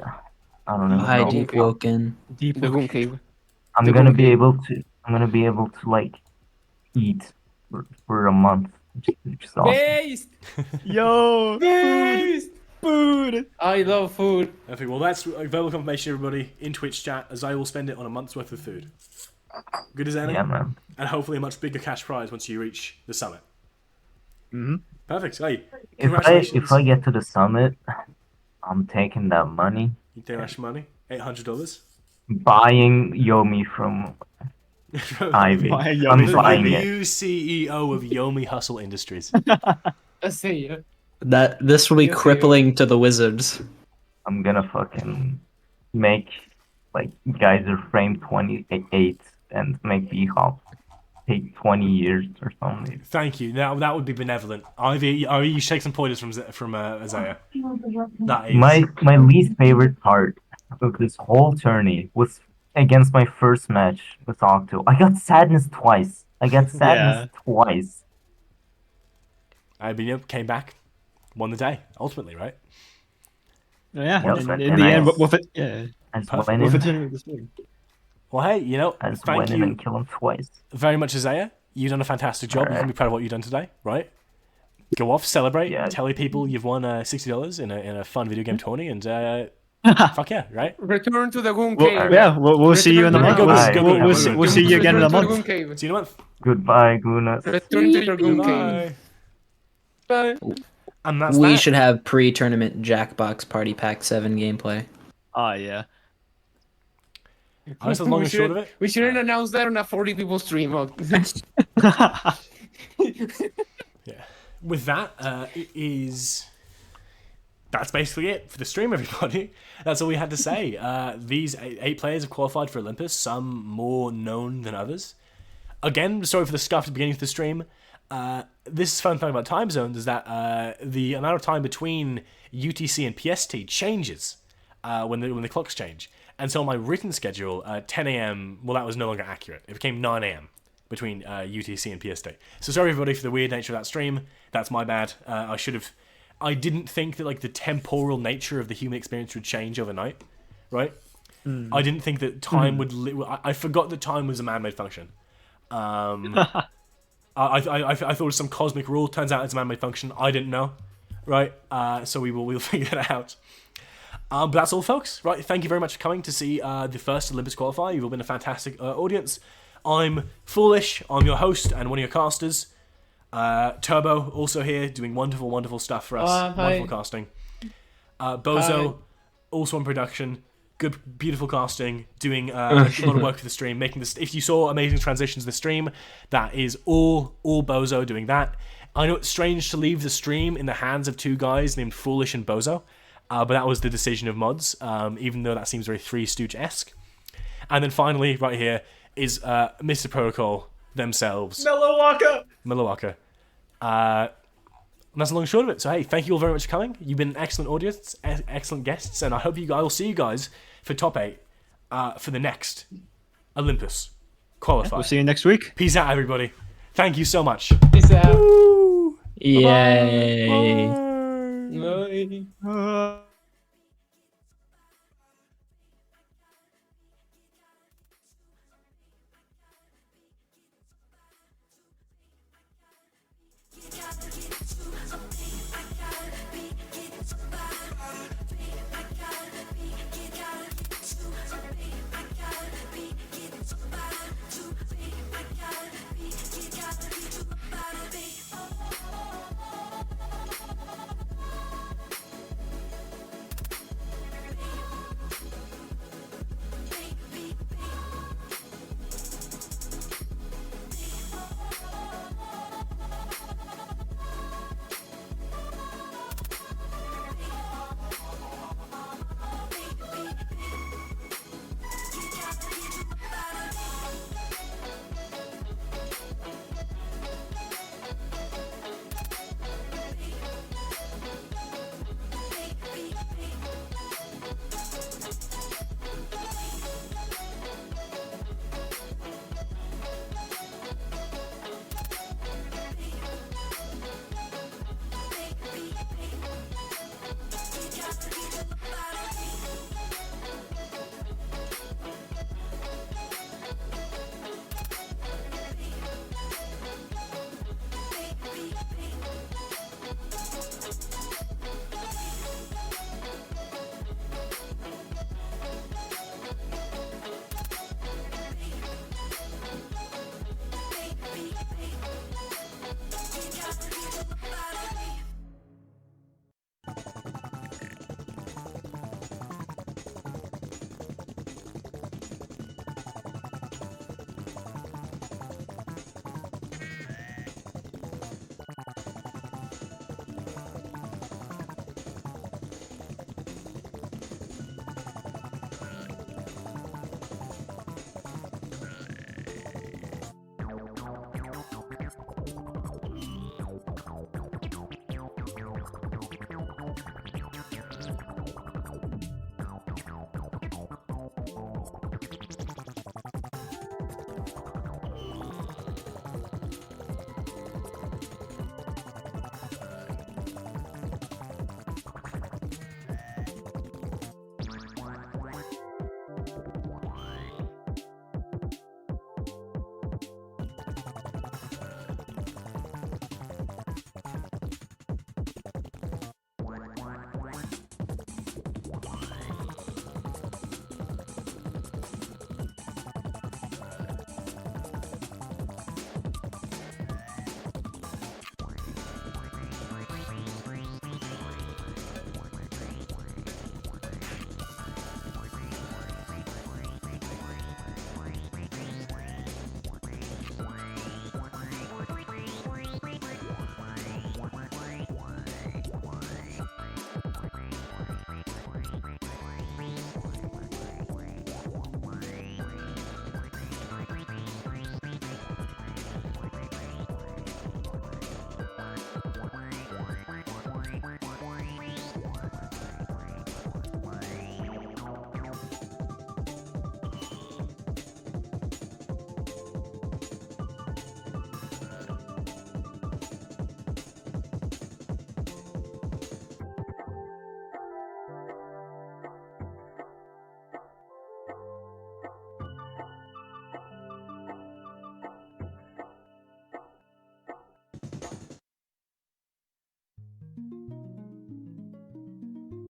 I don't know. Hi, Deep Woken. The Goon Cave. I'm the gonna Goon be Cave. able to like eat for a month, which is awesome. Based! Yo, Based! food. I love food. Okay, well that's verbal confirmation, everybody, in Twitch chat, as I will spend it on a month's worth of food. Good as any, Yeah, man. and hopefully a much bigger cash prize once you reach the summit. Mhm. Perfect. Hey, If congratulations. I get to the summit, I'm taking that money, You take that money, $800. buying Yomi from Ivy. Buying Yomi I'm from The buying it. new CEO of Yomi Hustle Industries. I say it. This will be Yes, crippling to the Wizards. I'm gonna fucking make like Geyser Frame 28 and make B-Hop. take 20 years or something. Thank you. That would be benevolent. Ivy, you take some pointers from Isaiah. That is My least favorite part of this whole tourney was against my first match with Octo. I got sadness twice. Yeah. Twice. Albino came back, won the day ultimately, right? Yeah. Yep, In and the I end, with it, yeah. I just Perfect. went With in. a tournament this big. Well, hey, you know, I just thank went in you and killed him twice. very much, Isaiah. You've done a fantastic job. You can be proud of what you've done today, right? Go off, celebrate, Yeah. tell people you've won $60 in a fun video game tourney, and fuck yeah, right? Return to the Goon Well, Cave. yeah, we'll see you in a month. Go, Bye. We'll see you again in a Return to the Goon month. Cave. See you in a month. Goodbye, Gunas. Return to your Goon Cave. Bye. Bye. And that's We that. should have pre-tournament Jackbox Party Pack 7 gameplay. Oh, yeah. That's the long and short of it. We shouldn't announce that on a 40 people stream. Yeah. With that, that's basically it for the stream, everybody. That's all we had to say. These 8 players have qualified for Olympus, some more known than others. Again, sorry for the scuff at the beginning of the stream. This is fun thing about time zones is that the amount of time between UTC and PST changes when the clocks change. And so on my written schedule, 10 a.m., well, that was no longer accurate. It became 9 a.m. between UTC and PST. So sorry, everybody, for the weird nature of that stream. That's my bad. I didn't think that, like, the temporal nature of the human experience would change overnight, right? I didn't think that time would... I forgot that time was a man-made function. I thought it was some cosmic rule. Turns out it's a man-made function. I didn't know, right? So we'll figure it out. But that's all, folks. Right, thank you very much for coming to see the first Olympus Qualifier. You've all been a fantastic audience. I'm Foolish. I'm your host and one of your casters. Turbo, also here, doing wonderful, wonderful stuff for us. Wonderful casting. Bozo, also in production. Good, beautiful casting. Doing a lot of work for the stream. Making this. If you saw amazing transitions in the stream, that is all Bozo doing that. I know it's strange to leave the stream in the hands of 2 guys named Foolish and Bozo. But that was the decision of mods, even though that seems very Three Stooge-esque. And then finally, right here, is Mr. Protocol themselves. Mellowaka. And that's the long and short of it. So hey, thank you all very much for coming. You've been an excellent audience, excellent guests, and I hope I will see you guys for top 8 for the next Olympus Qualifier. We'll see you next week. Peace out, everybody. Thank you so much. Peace out. Yay. Bye.